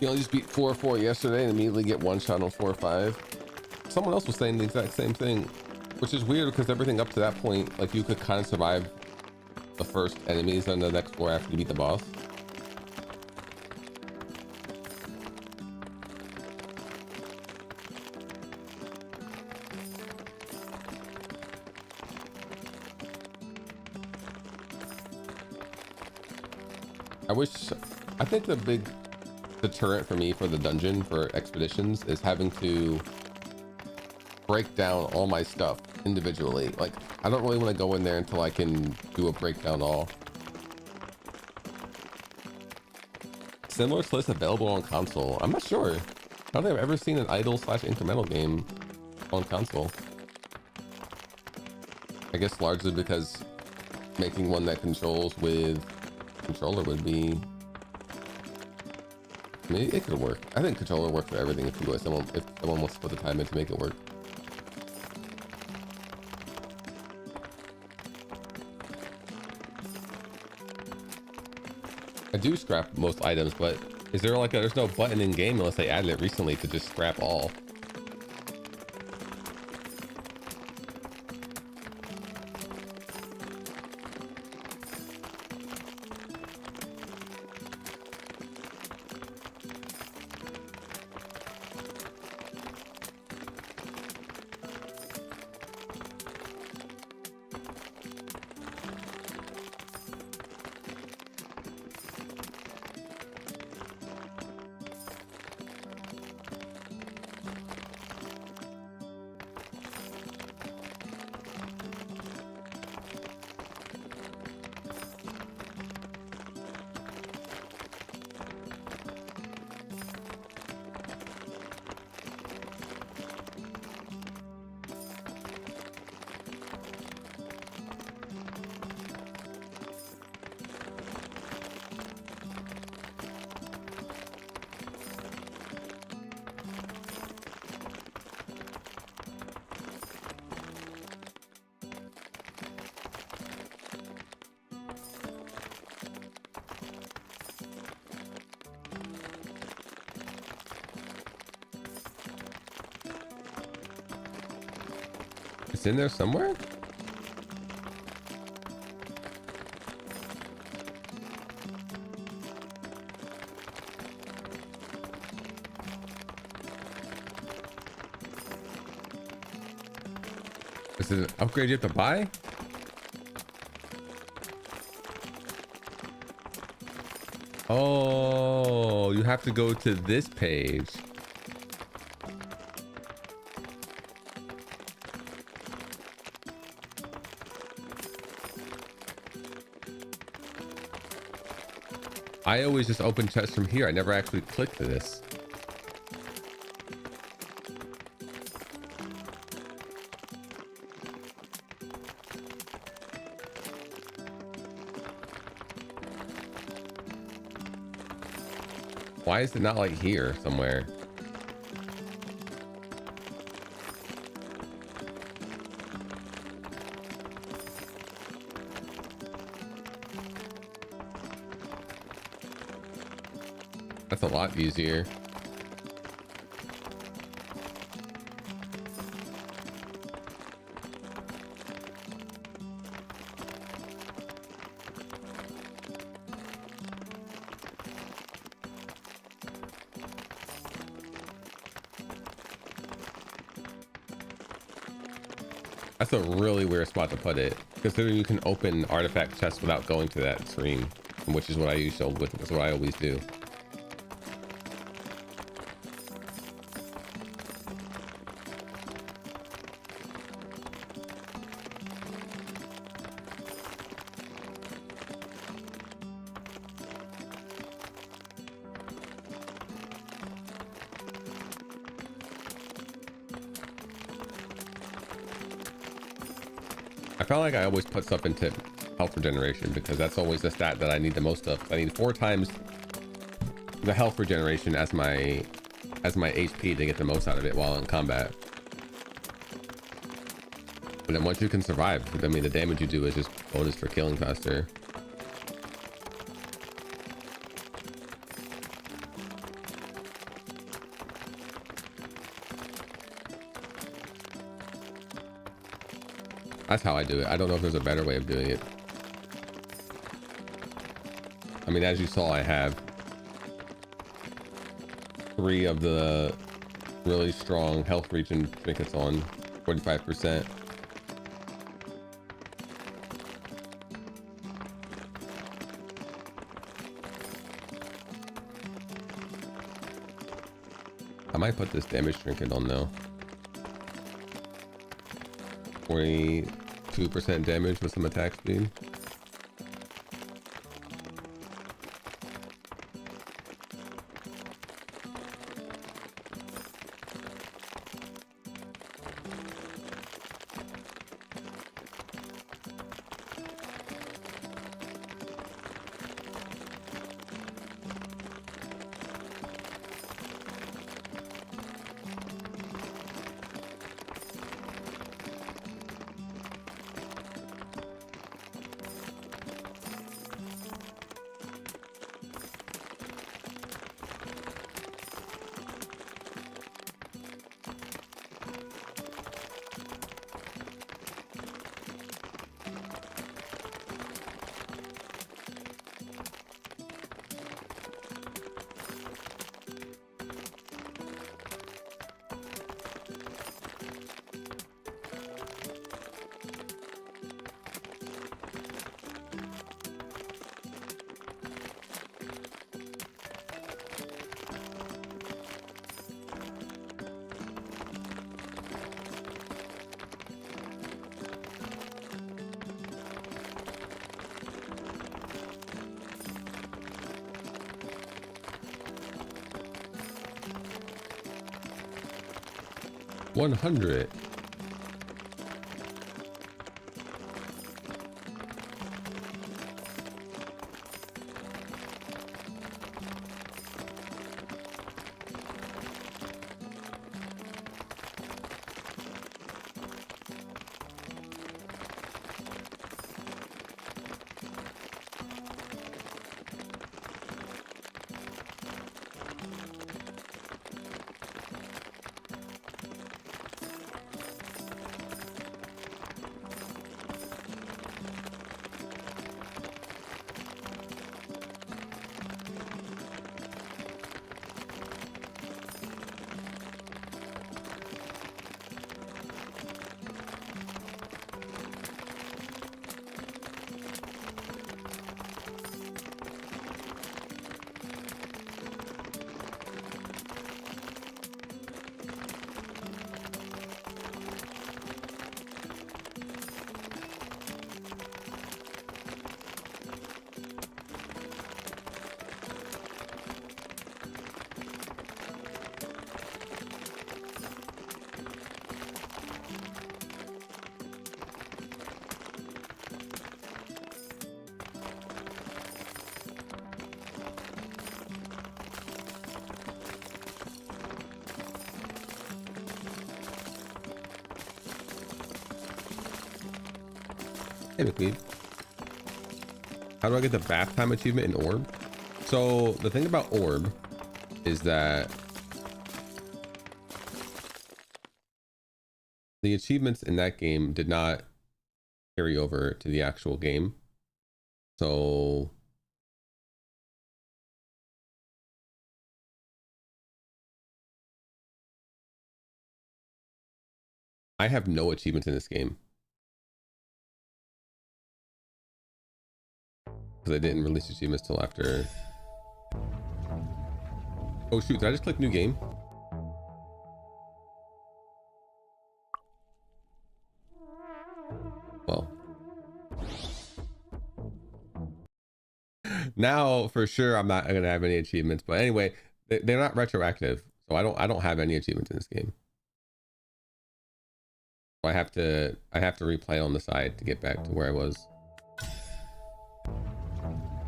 You know, I just beat 4-4 yesterday and immediately get one shot on 4-5. Someone else was saying the exact same thing, which is weird because everything up to that point, like you could kind of survive the first enemies on the next floor after you beat the boss. I think the big deterrent for me for the dungeon for expeditions is having to break down all my stuff individually. Like, I don't really want to go in there until I can do a breakdown all. Similar to this available on console. I'm not sure. I don't think I've ever seen an idle / incremental game on console. I guess largely because making one that controls with controller would be, I mean, it could work. I think controller works for everything if someone wants to put the time in to make it work. I do scrap most items, but is there like there's no button in game unless they added it recently to just scrap all. It's in there somewhere? Is it an upgrade you have to buy? Oh, you have to go to this page. I always just open chests from here. I never actually clicked to this. Why is it not like here somewhere? That's a lot easier. That's a really weird spot to put it, considering you can open artifact chests without going to that screen, which is what I usually with. That's what I always do. I feel like I always put stuff into health regeneration because that's always the stat that I need the most of. I need 4 times the health regeneration as my HP to get the most out of it while in combat. But then once you can survive, I mean, the damage you do is just bonus for killing faster. That's how I do it. I don't know if there's a better way of doing it. I mean, as you saw, I have 3 of the really strong health regen trinkets on, 45%. I might put this damage trinket on now. 42% damage with some attack speed. $100. Hey, McQueen. How do I get the bath time achievement in Orb? So the thing about Orb is that the achievements in that game did not carry over to the actual game. So I have no achievements in this game. because they didn't release achievements till after. Oh shoot, did I just click new game? Well, now for sure I'm not gonna have any achievements, but anyway, they're not retroactive, so I don't have any achievements in this game. So I have to replay on the side to get back to where I was.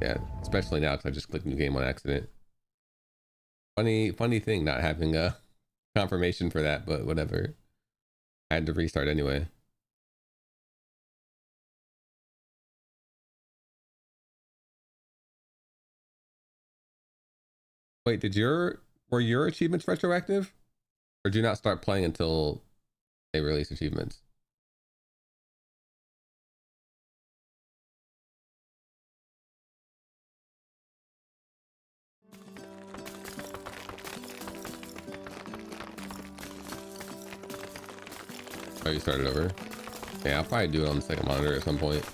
Yeah, especially now because I just clicked new game on accident. Funny thing not having a confirmation for that, but whatever. I had to restart anyway. Wait, were your achievements retroactive? Or did you not start playing until they release achievements? Oh, you started over? Yeah, I'll probably do it on the second monitor at some point.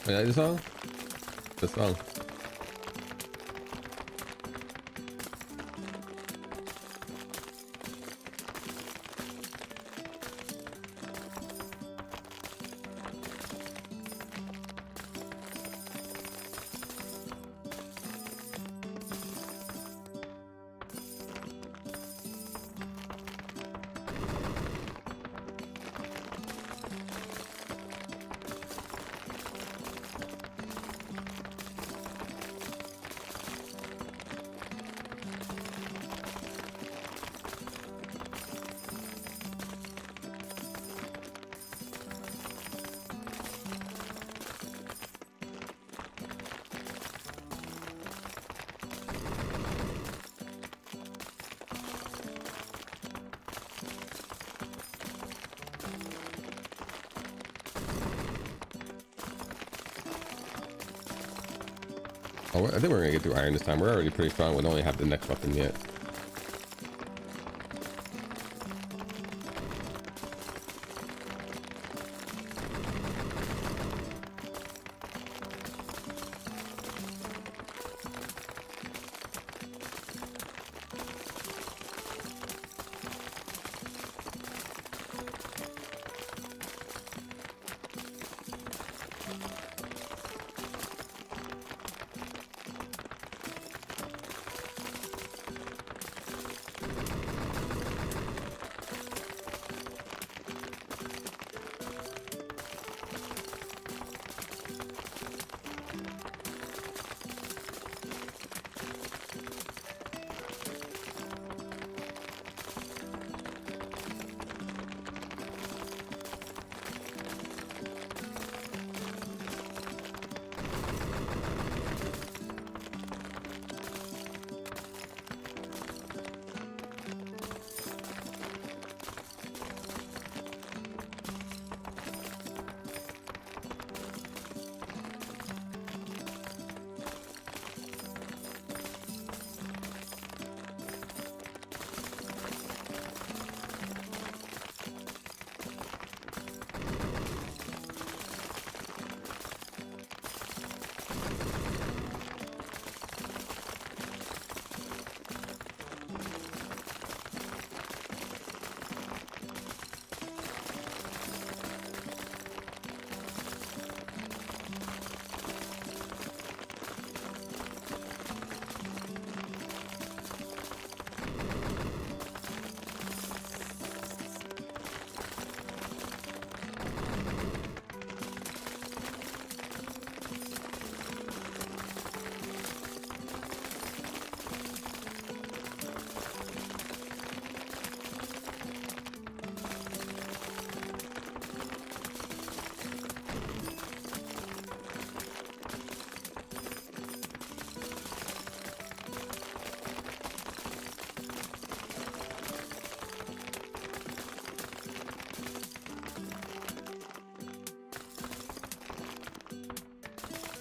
You like the song? The song. Oh, I think we're gonna get through iron this time. We're already pretty strong. We don't only have the next weapon yet.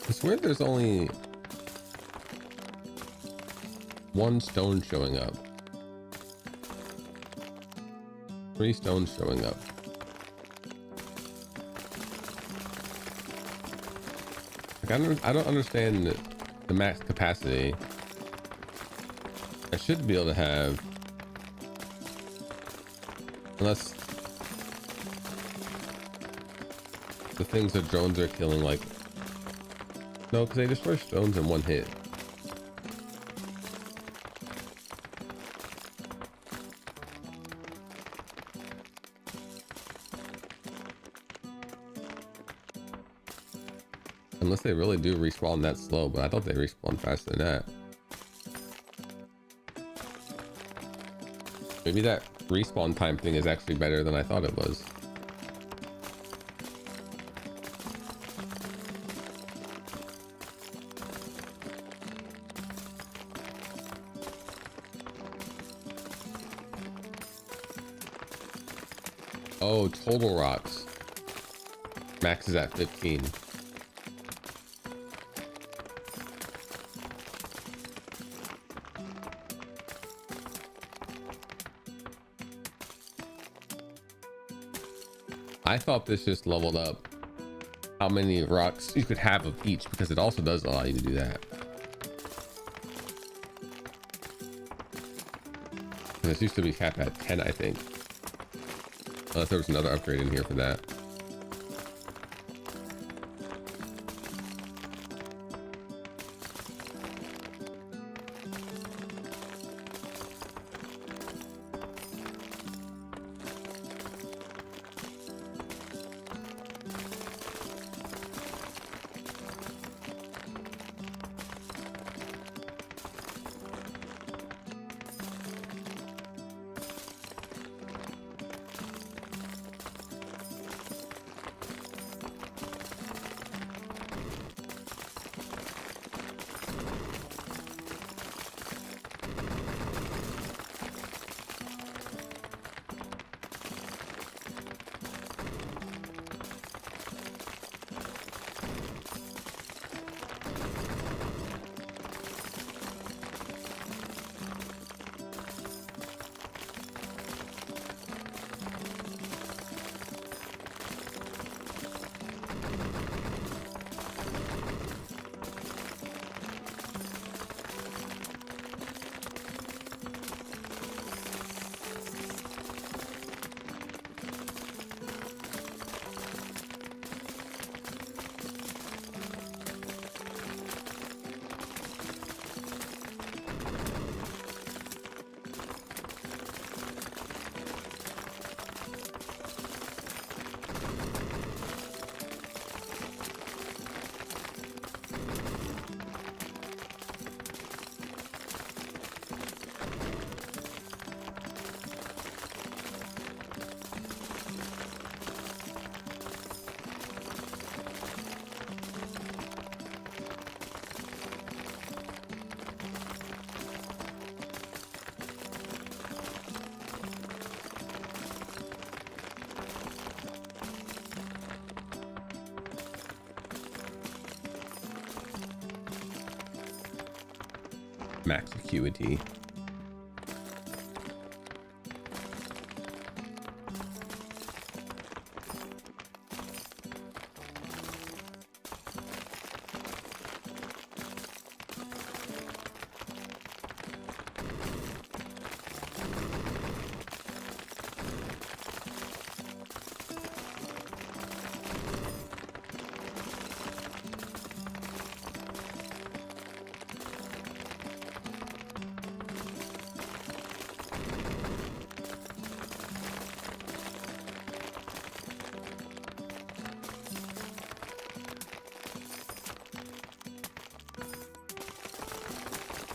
I swear there's only one stone showing up. 3 stones showing up. Like, I don't understand the max capacity. I should be able to have, unless the things that drones are killing, like, no, because they destroy stones in one hit. Unless they really do respawn that slow, but I thought they respawn faster than that. Maybe that respawn time thing is actually better than I thought it was. Oh, total rocks. Max is at 15. I thought this just leveled up how many rocks you could have of each, because it also does allow you to do that. This used to be capped at 10, I think. Unless there was another upgrade in here for that. Max acuity.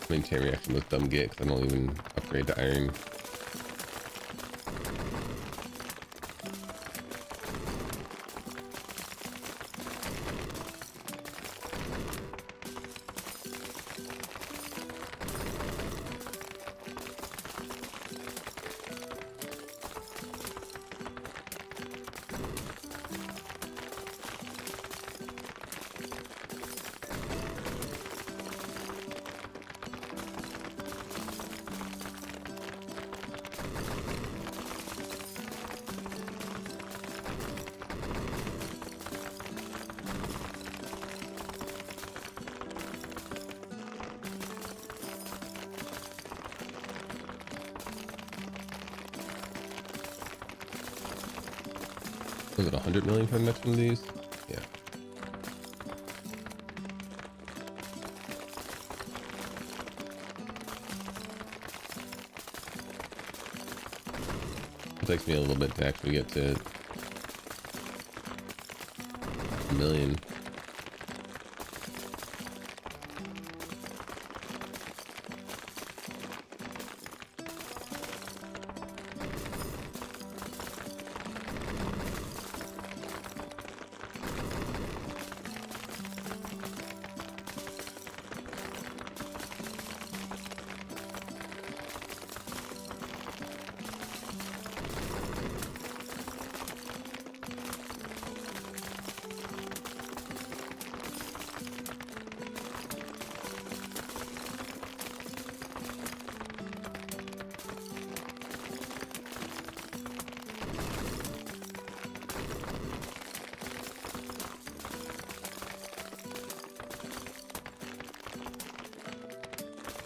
I mean, chain reaction was dumb get because I don't even upgrade to iron. Was it 100 million for the next one of these? Yeah. It takes me a little bit to actually get to a million.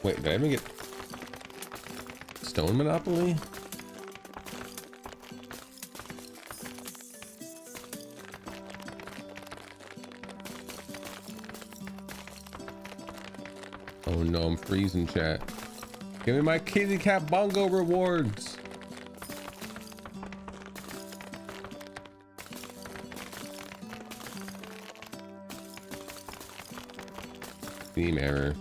Wait, did I even get Stone Monopoly? Oh no, I'm freezing, chat. Give me my kitty cat bongo rewards. Theme error.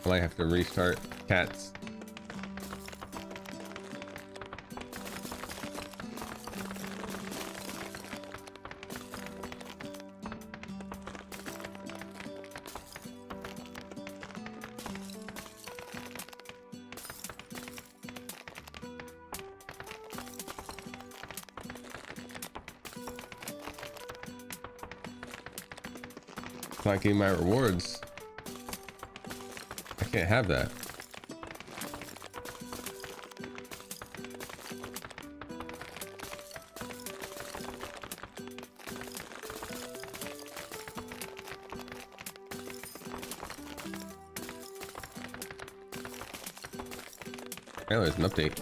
I might have to restart cats. It's not getting my rewards. I can't have that. Oh, there's an update.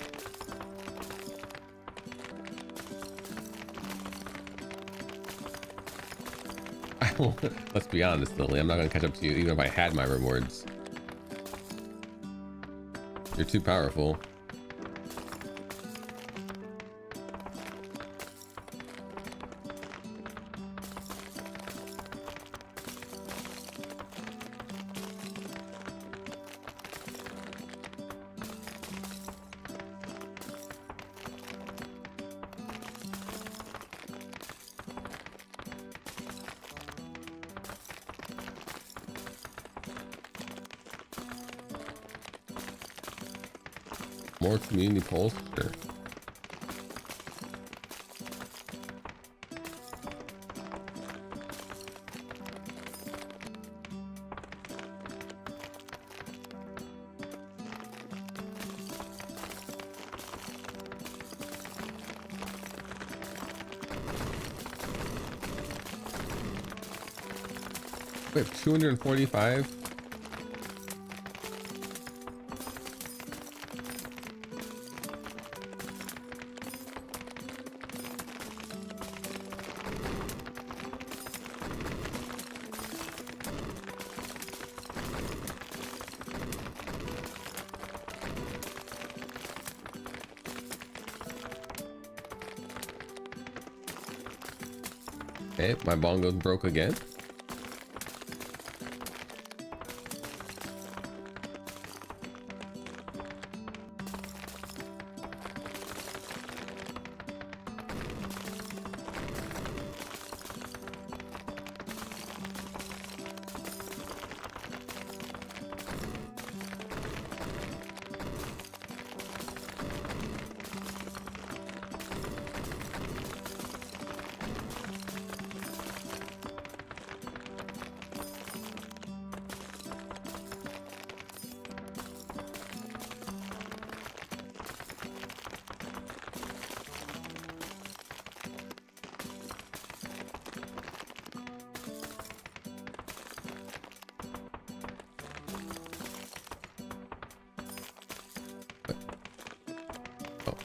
Let's be honest, Lily. I'm not gonna catch up to you even if I had my rewards. You're too powerful. More community polls? Sure. We have 245. Okay, my bongo broke again. Oh.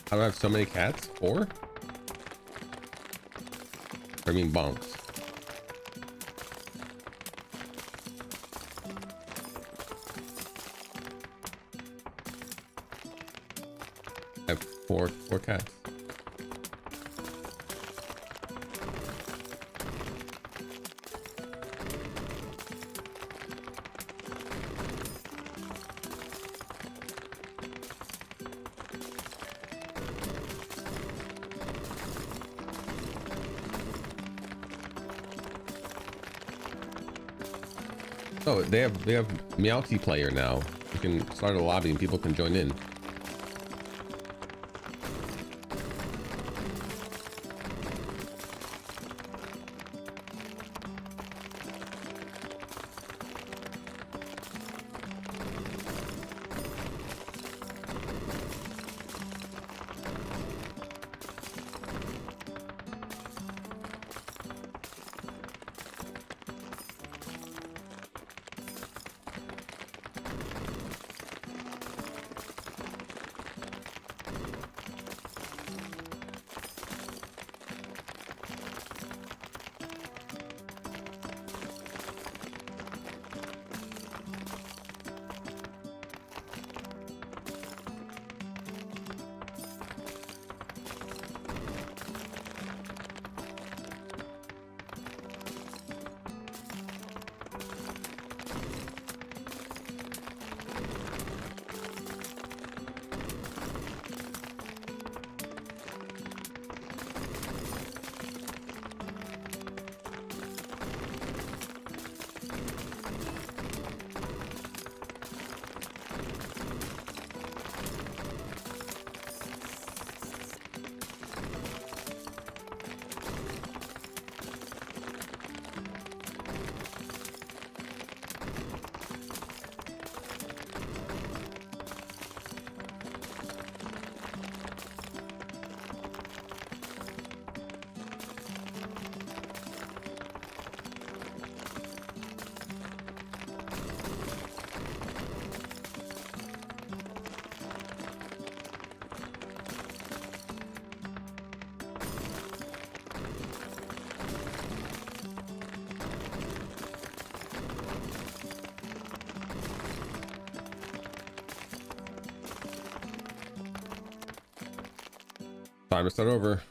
How do I have so many cats? 4? I mean bonks. I have four cats. Oh, they have multiplayer now. You can start a lobby and people can join in. Time to start over.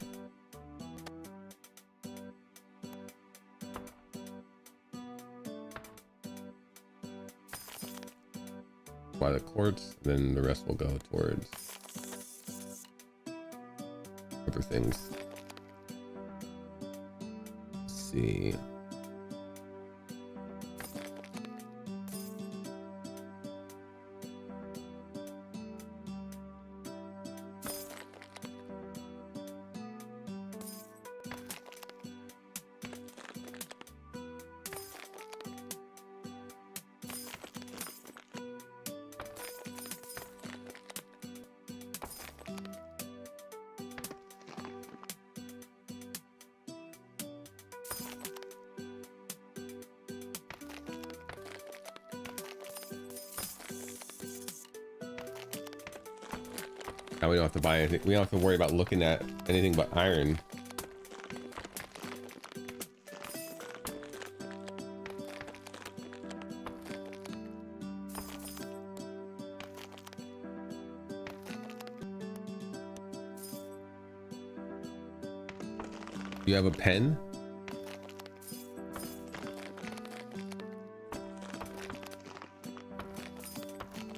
By the quartz, then the rest will go towards other things. Let's see. Now we don't have to buy anything. We don't have to worry about looking at anything but iron. You have a pen?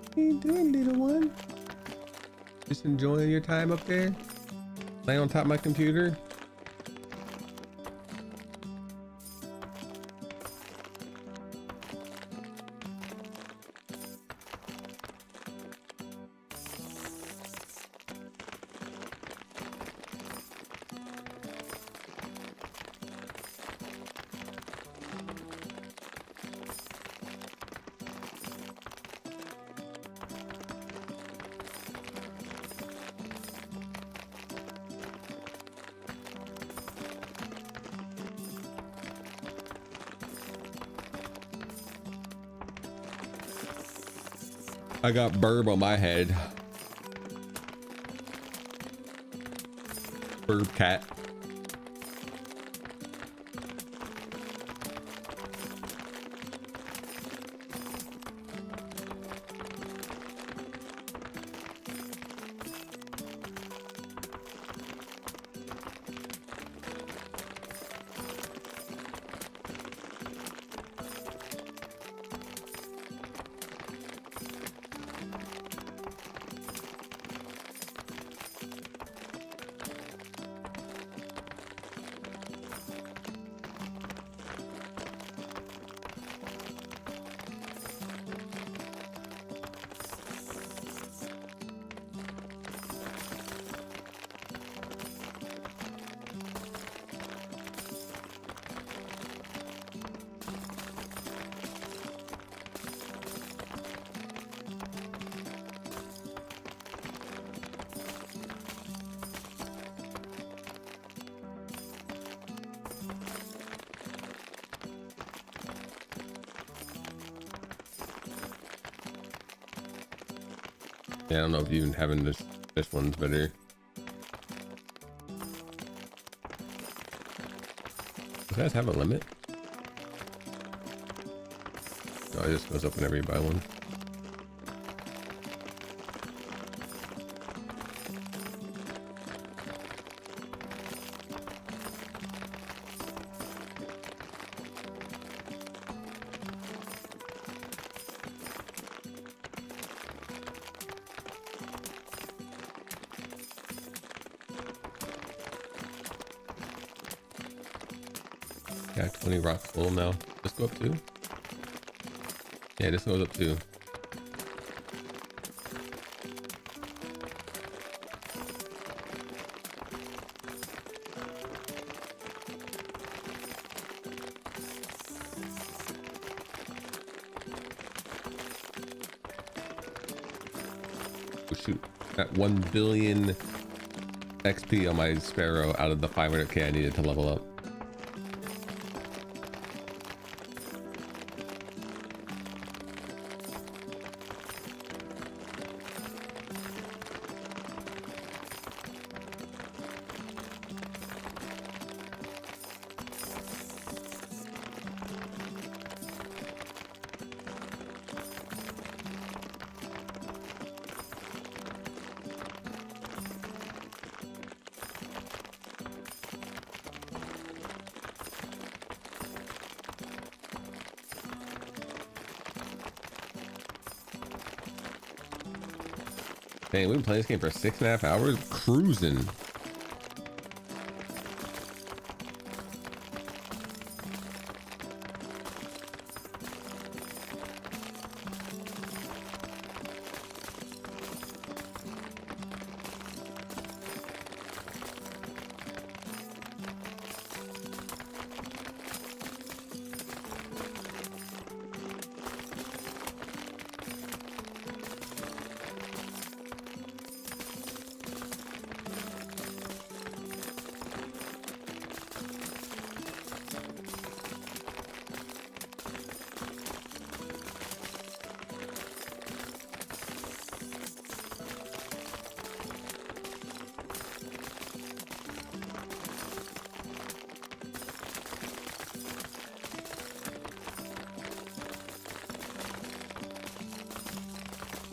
What are you doing, little one? Just enjoying your time up there? Laying on top of my computer? I got burb on my head. Burb cat. Yeah, I don't know if even having this one's better. Does guys have a limit? No, it just goes up whenever you buy one. Yeah, 20 rocks full now. Just go up 2. Yeah, this goes up 2. Oh shoot, got 1 billion XP on my sparrow out of the 500k I needed to level up. Dang, we've been playing this game for 6.5 hours, cruising.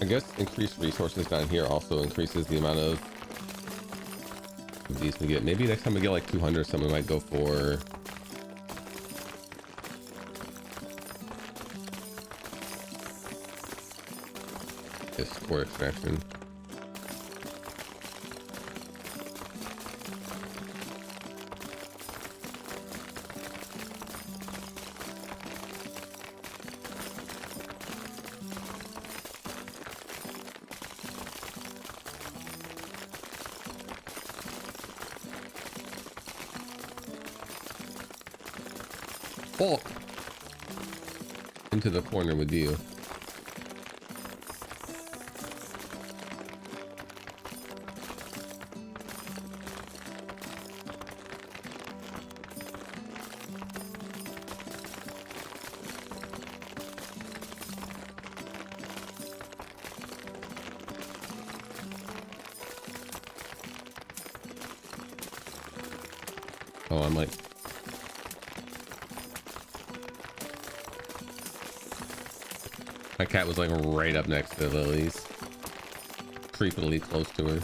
I guess increased resources down here also increases the amount of these we get. Maybe next time we get like 200 or something, we might go for this core extraction. Oh, into the corner with you. Oh, I'm like... My cat was like right up next to Lily's. Creepily close to her.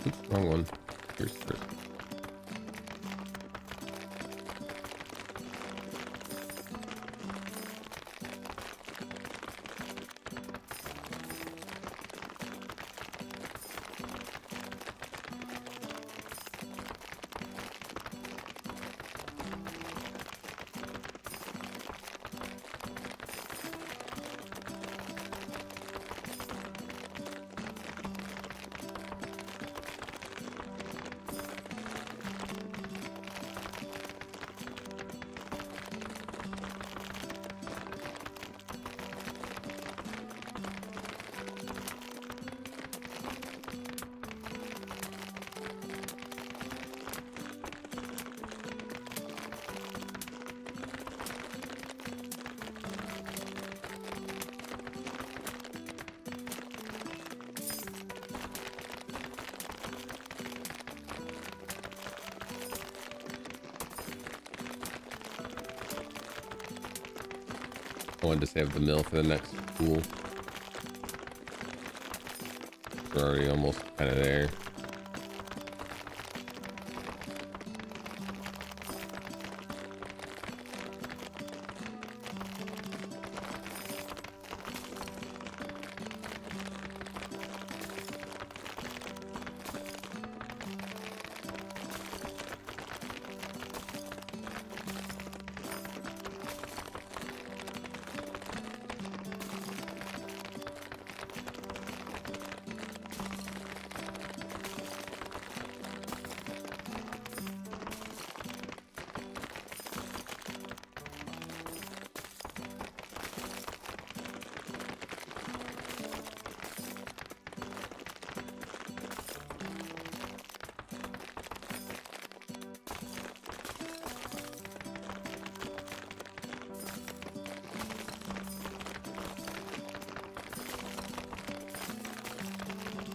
Oops, wrong one. Here's first. I wanted to save the mill for the next pool. We're already almost kind of there.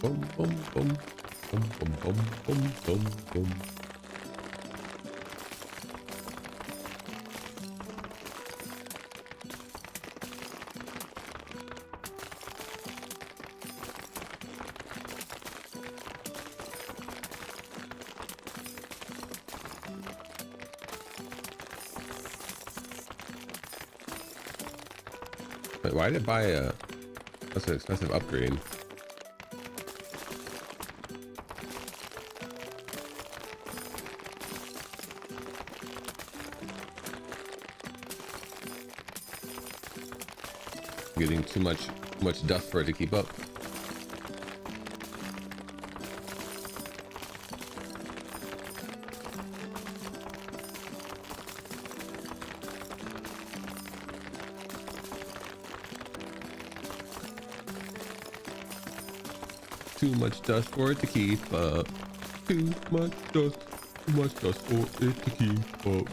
Boom, boom, boom, boom, boom, boom, boom, boom, boom. Wait, why did I buy a... That's an expensive upgrade. Getting too much dust for it to keep up. Too much dust for it to keep up. Too much dust for it to keep up.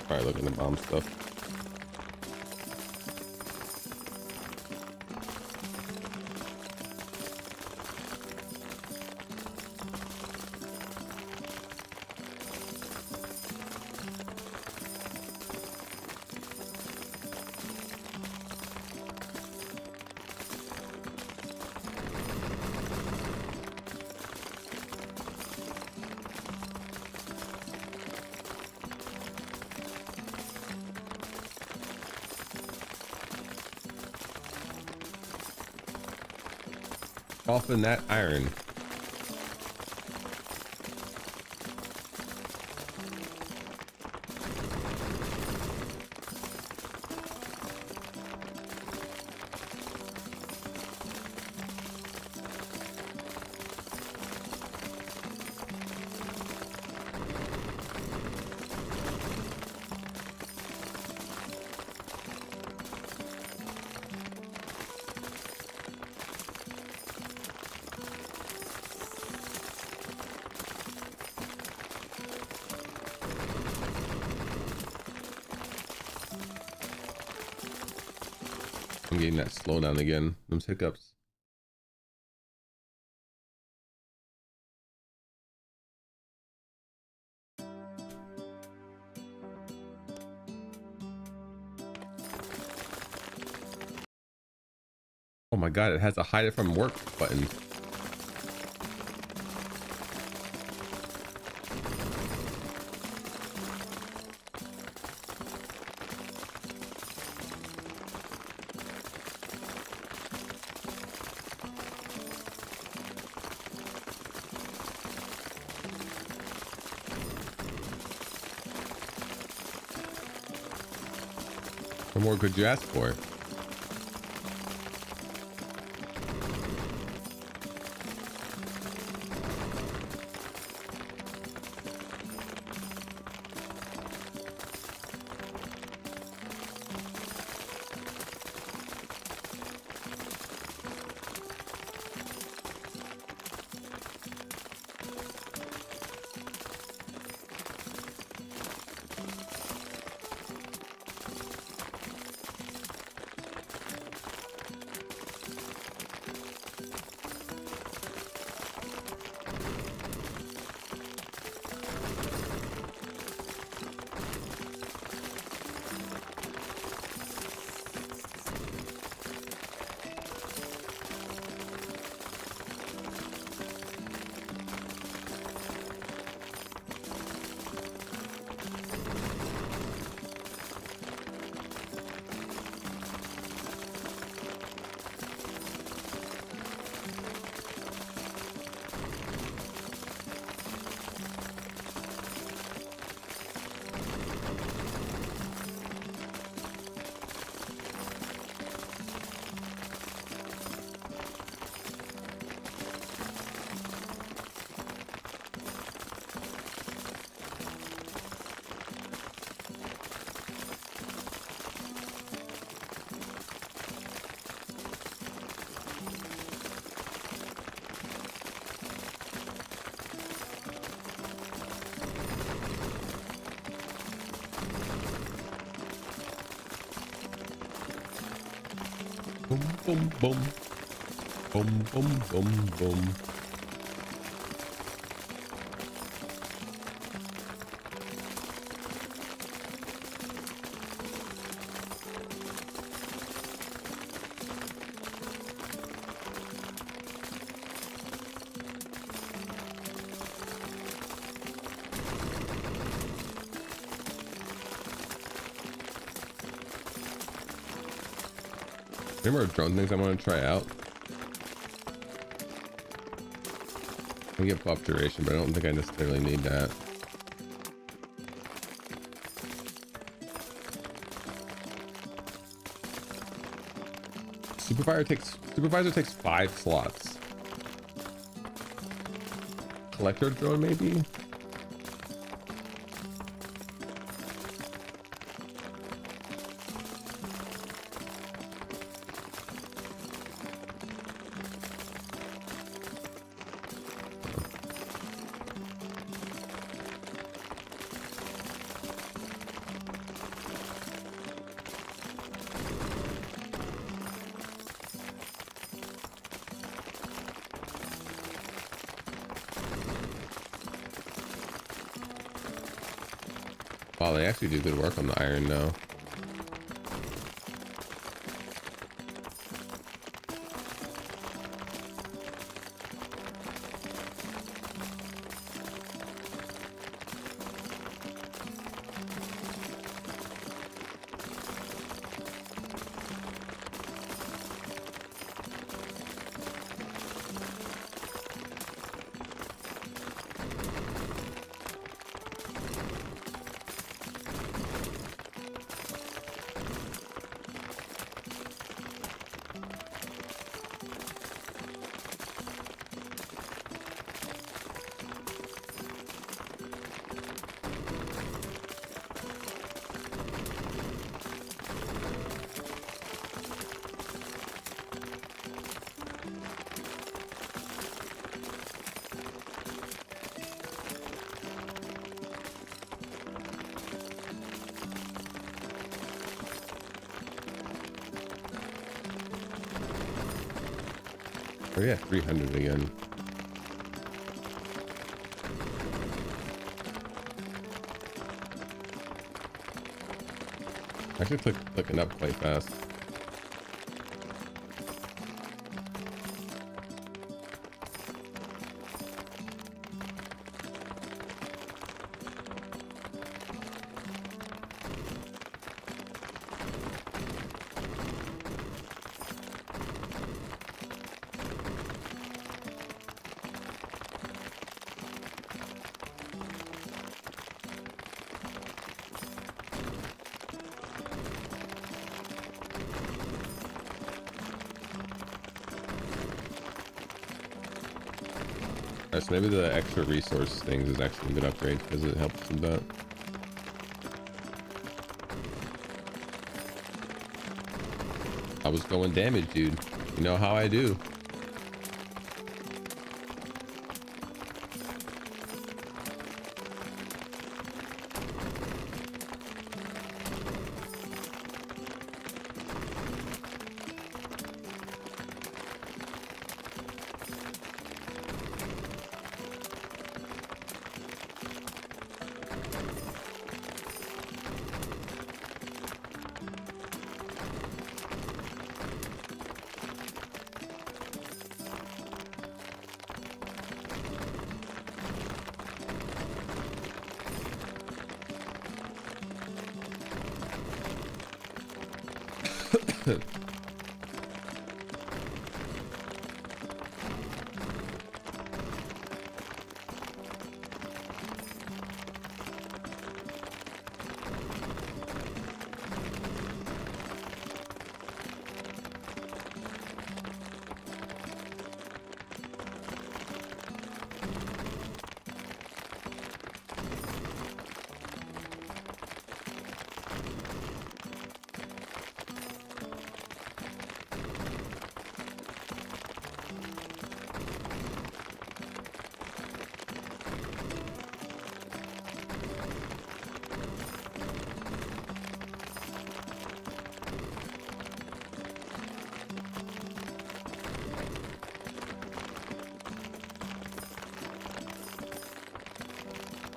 Probably looking at bomb stuff. Soften that iron. I'm getting that slowdown again. Those hiccups. Oh my god, it has a hide it from work button. What more could you ask for? Boom, boom, boom. Boom, boom, boom, boom. Any more drone things I want to try out? I get buff duration, but I don't think I necessarily need that. Supervisor takes 5 slots. Collector drone maybe? Wow, they actually do good work on the iron now. Oh yeah, 300 again. Actually clicking up quite fast. So maybe the extra resource things is actually a good upgrade because it helps with that. I was going damage, dude. You know how I do.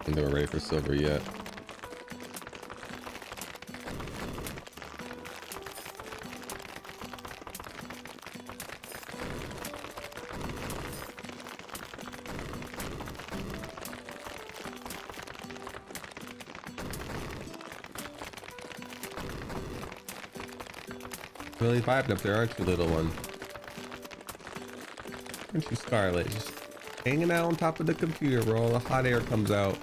I think we're ready for silver yet. Really vibing up there, aren't you, little one? Aren't you, Scarlet? Just hanging out on top of the computer where all the hot air comes out.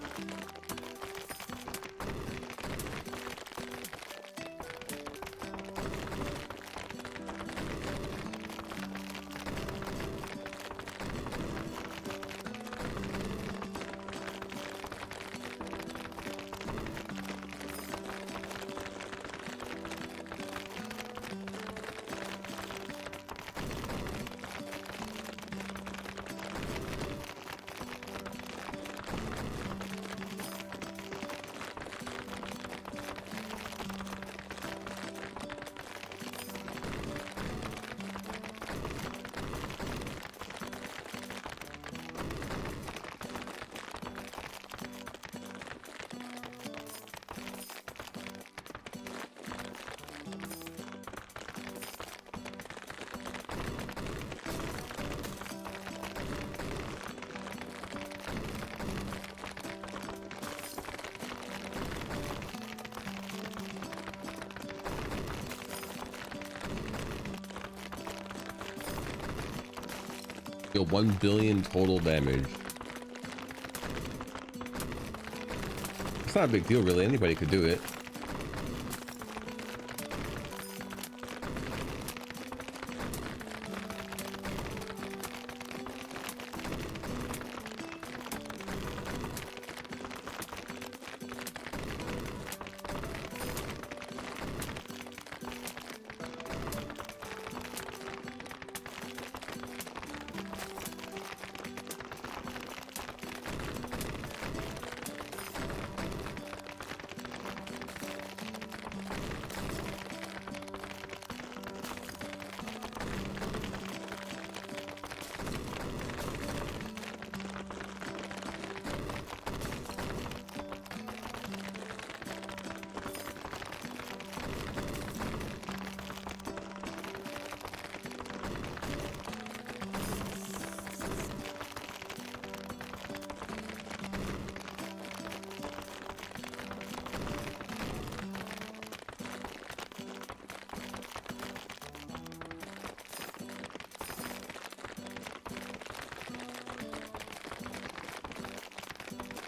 Deal 1 billion total damage. It's not a big deal, really. Anybody could do it.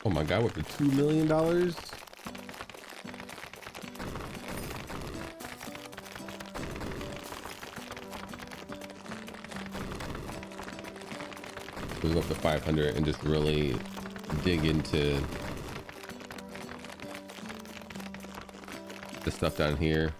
Oh my god, what, for $2 million? We go up to 500 and just really dig into the stuff down here.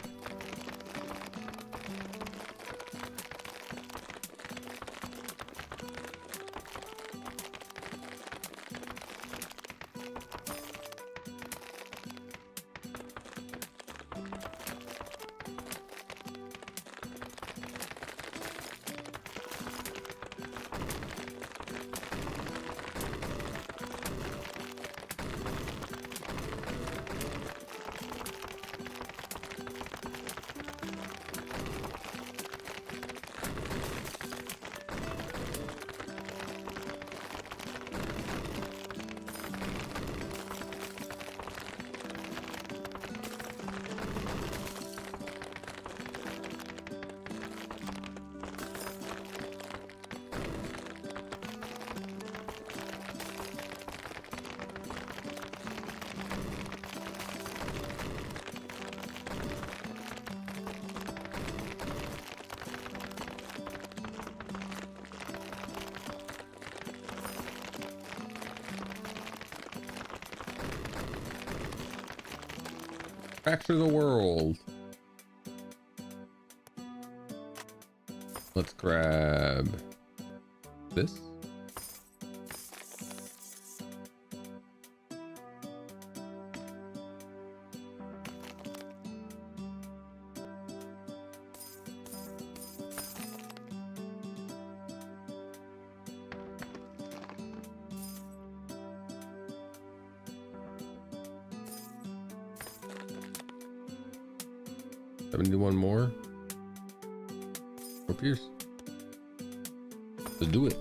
Fracture the world. Let's grab this. One more. Pierce. Let's do it.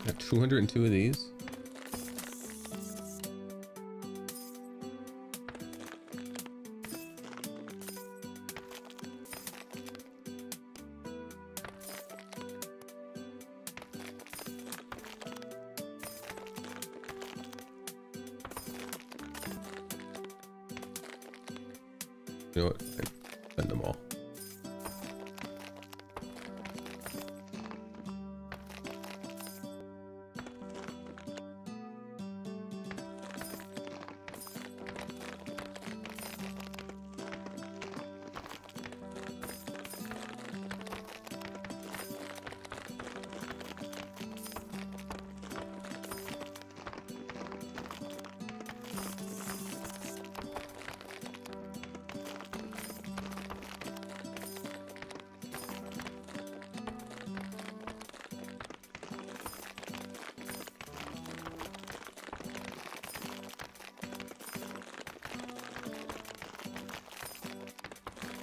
Got 202 of these. You know what? Send them all.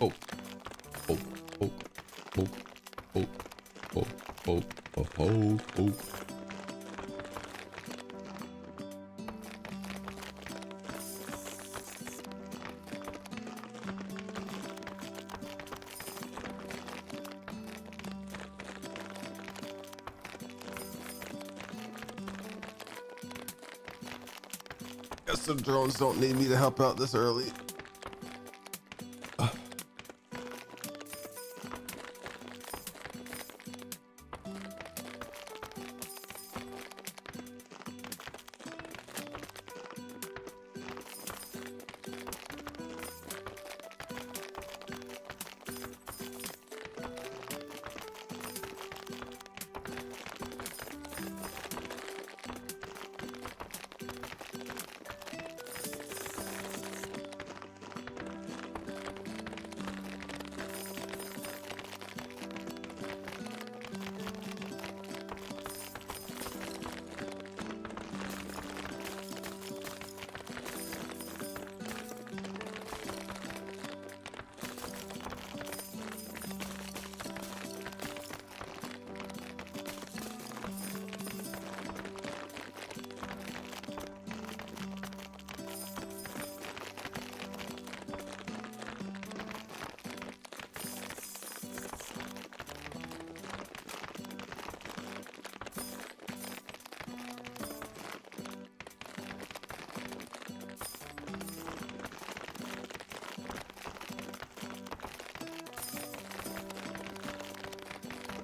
Oh, oh, oh, oh, oh, oh, oh, oh, oh, oh. guess the drones don't need me to help out this early.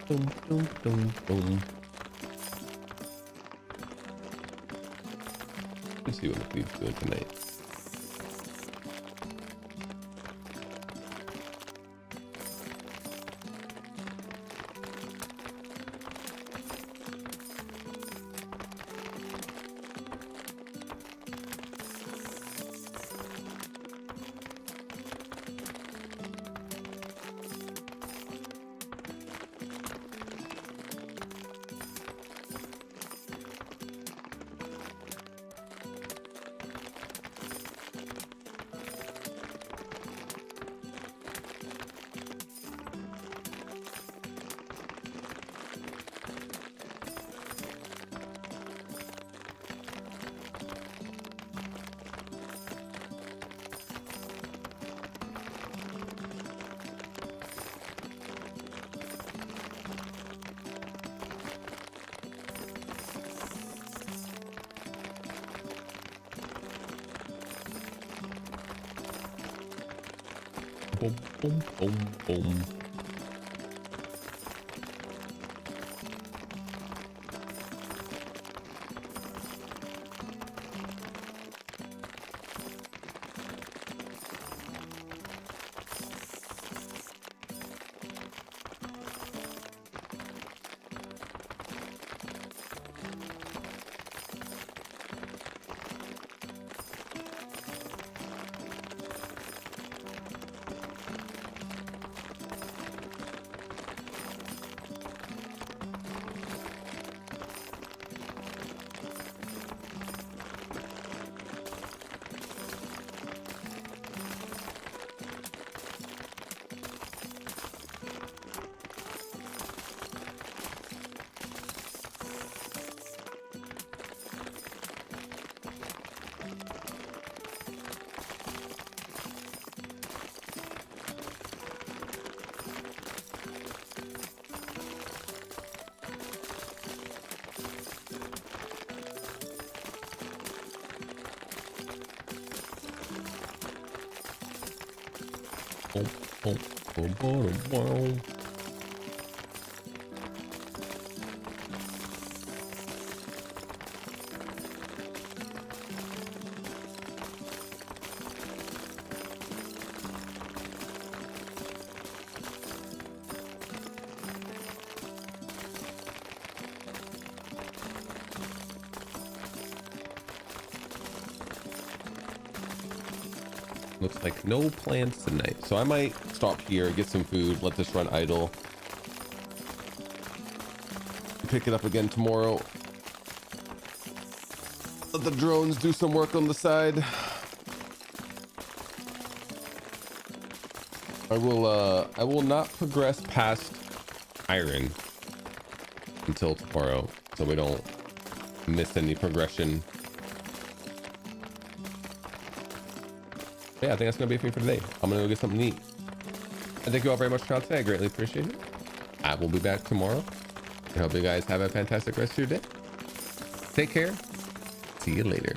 Boom, boom, boom, boom. Let's see what McLeod's doing tonight. Boom, boom, boom, boom. Boom, boom, boom, boom, boom. Looks like no plans tonight, so I might stop here, get some food, let this run idle, pick it up again tomorrow, let the drones do some work on the side. I will not progress past iron until tomorrow, so we don't miss any progression. Yeah, I think that's gonna be it for me for today. I'm gonna go get something to eat. And thank you all very much for coming today. I greatly appreciate it. I will be back tomorrow. I hope you guys have a fantastic rest of your day. Take care. See you later.